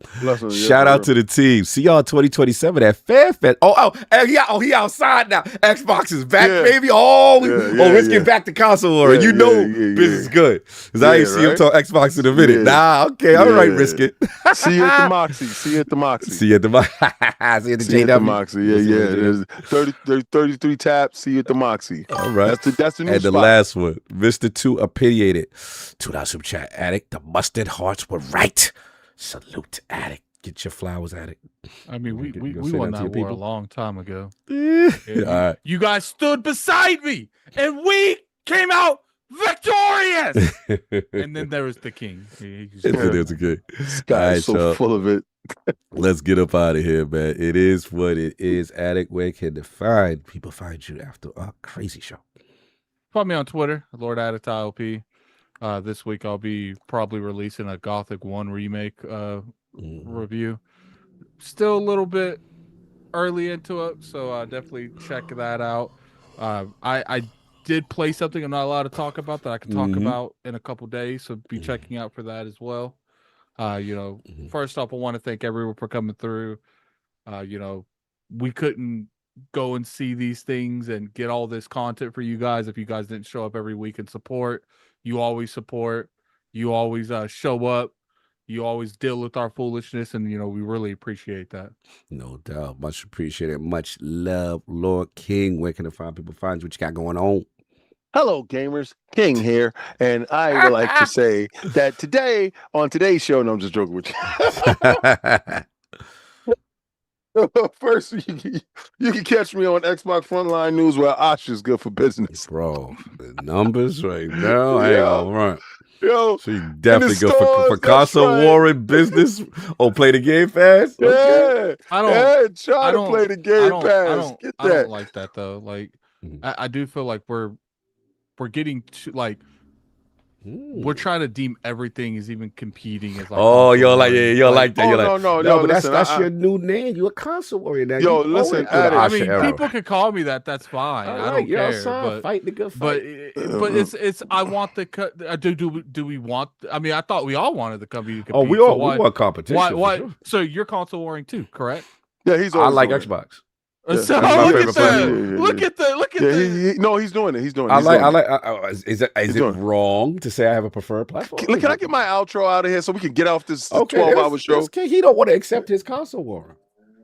Shout out to the team. See y'all 2027 at FairFest. He outside now. Xbox is back, baby. Risk it back to console or business is good. Because I ain't see him talk Xbox in a minute. All right, Risk it. See you at the Moxie. See you at the Moxie. See you at the JW. Moxie. There's 33 taps. See you at the Moxie. All right. That's the new and spot. The last one, Mr. 2 Opinionated. $2 super chat. Addict, the mustard hearts were right. Salute, Addict. Get your flowers, Addict. I mean, we won that war a long time ago. All right. You guys stood beside me, and we came out victorious. And then there was the king. There's the king. This guy is so full of it. Let's get up out of here, man. It is what it is. Addict, where can people find you after a crazy show? Follow me on Twitter, Lord Addict ILP. This week I'll be probably releasing a Gothic 1 remake review. Still a little bit early into it, so definitely check that out. I did play something I'm not allowed to talk about that I can talk about in a couple days. So be checking out for that as well. First off, I want to thank everyone for coming through. We couldn't go and see these things and get all this content for you guys if you guys didn't show up every week and support. You always support. You always show up. You always deal with our foolishness, and we really appreciate that. No doubt, much appreciated. Much love, Lord King. Where can the fine people find you? What you got going on? Hello, gamers. King here, and I would like to say that today on today's show, no, I'm just joking with you. First, you can catch me on Xbox Frontline News where Asha's good for business. Bro, the numbers right now, I ain't all right. Yo, so you definitely go for console warring business or play the game fast? Okay. Yeah, try to play the game fast. I don't like that though. Like, I do feel like we're getting to like we're trying to deem everything as even competing as like. Oh, you're like that. You're like, no, but listen, that's your new name. You're a console warrior now. Yo, listen, I mean, people can call me that. That's fine. I don't care. But fight the good fight. But it's. I want the. Do we want? I mean, I thought we all wanted the company to compete. Oh, we want competition. Why? Sure. So you're console warring too, correct? Yeah, he's. I like Xbox. Yeah, so look at that! Look at that! No, he's doing it. He's doing it. I like. Is it wrong to say I have a preferred platform? Can I get my outro out of here so we can get off this 12-hour show? He don't want to accept his console war.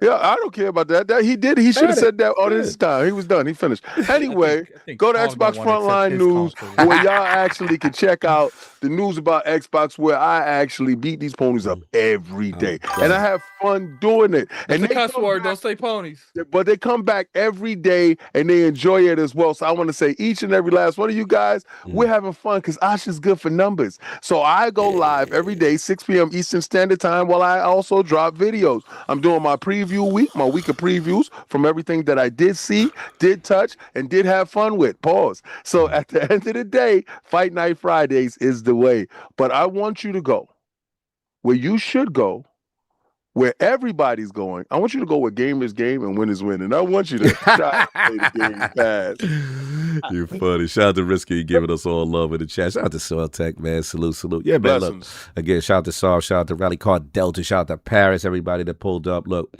Yeah, I don't care about that. He did. He should have said that on his time. He was done. He finished. Anyway, go to Xbox Frontline News where y'all actually can check out the news about Xbox where I actually beat these ponies up every day. And I have fun doing it. And the cuss word, don't say ponies. But they come back every day and they enjoy it as well. So I want to say each and every last one of you guys, we're having fun because Asha's good for numbers. So I go live every day, 6 p.m. Eastern Standard Time, while I also drop videos. I'm doing my preview week, my week of previews from everything that I did see, did touch, and did have fun with. Pause. So at the end of the day, Fight Night Fridays is the way. But I want you to go where you should go, where everybody's going. I want you to go where gamers game and winners win. And I want you to try to play the game fast. You're funny. Shout out to Risky giving us all love in the chat. Shout out to Soil Tech, man. Salute. Yeah, man. Look, again, shout out to Saul. Shout out to RallyCarDelta. Shout out to Parris. Everybody that pulled up. Look,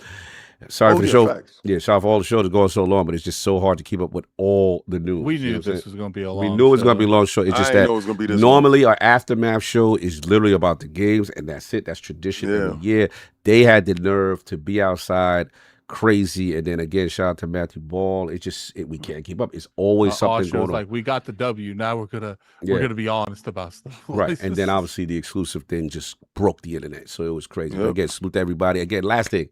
sorry for the show. Facts. Yeah, shout out for all the shows that's going so long, but it's just so hard to keep up with all the news. We knew this was going to be a long show. We knew it was going to be a long show. It's just that normally our aftermath show is literally about the games, and that's it. That's tradition every year. They had the nerve to be outside crazy, and then again, shout out to Matthew Ball. We can't keep up. It's always something going on. Like, we got the W. Now we're gonna be honest about stuff. Right. And then obviously the exclusive thing just broke the internet. So it was crazy. But again, salute to everybody. Again, last thing.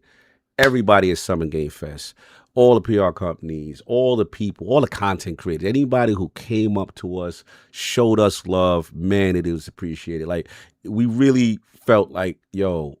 Everybody is Summon Game Fest. All the PR companies, all the people, all the content creators, anybody who came up to us, showed us love, man, it was appreciated. Like, we really felt like, yo,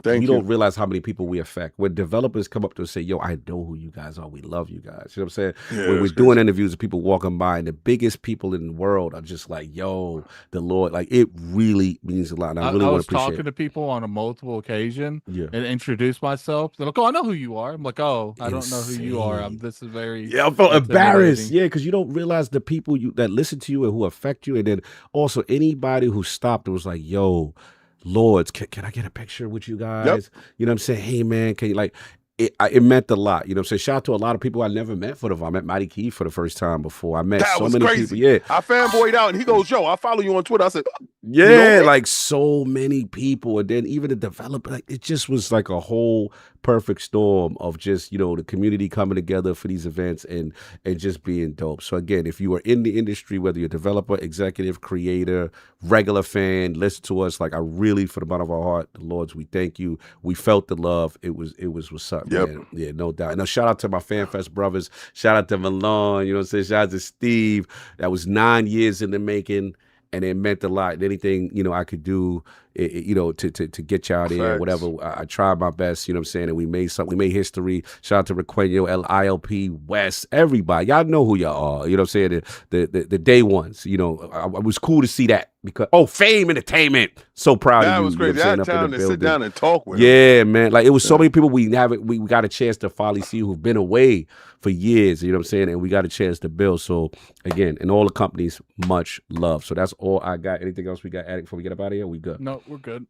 we don't realize how many people we affect. When developers come up to us and say, yo, I know who you guys are. We love you guys. You know what I'm saying? Yeah, when we're doing interviews with people walking by, and the biggest people in the world are just like, yo, the Lord. Like, it really means a lot. And I really want to appreciate it. I was talking to people on a multiple occasion and introduced myself. They're like, oh, I know who you are. I'm like, oh, I don't know who you are. This is very... Yeah, I felt embarrassed. Yeah, because you don't realize the people that listen to you and who affect you. And then also anybody who stopped and was like, yo, Lords, can I get a picture with you guys? Yep. You know what I'm saying? Hey, man, can you like... It meant a lot. You know what I'm saying? Shout out to a lot of people I never met for the I met Mighty Key for the first time before. I met so many people. Yeah. I fanboyed out and he goes, yo, I follow you on Twitter. I said, yeah, like so many people. And then even the developer, like it just was like a whole perfect storm of just, the community coming together for these events and just being dope. So again, if you are in the industry, whether you're a developer, executive, creator, regular fan, listen to us. Like I really, for the bottom of our heart, the Lords, we thank you. We felt the love. It was what's up. Yep. Man. Yeah, no doubt. Now, shout out to my FanFest brothers. Shout out to Malone. You know what I'm saying? Shout out to Steve. That was 9 years in the making, and it meant a lot. And anything, I could do, you know, to get y'all there, whatever. I tried my best, you know what I'm saying, and we made history. Shout out to Requeno, ILP, West, everybody. Y'all know who y'all are, you know what I'm saying, the day ones, you know. It was cool to see that because, Fame Entertainment, so proud of you. That was great. You know That time to sit down and talk with them. Man, like it was so many people we got a chance to finally see who've been away for years, you know what I'm saying, and we got a chance to build. So again, in all the companies, much love. So that's all I got. Anything else we got, Addict, before we get up out of here? We good? No, we're good.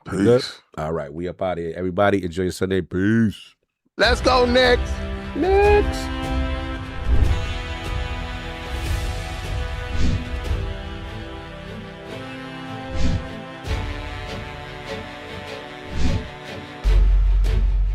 Peace. Good? All right, we up out of here. Everybody, enjoy your Sunday. Peace. Let's go, Knicks. Knicks.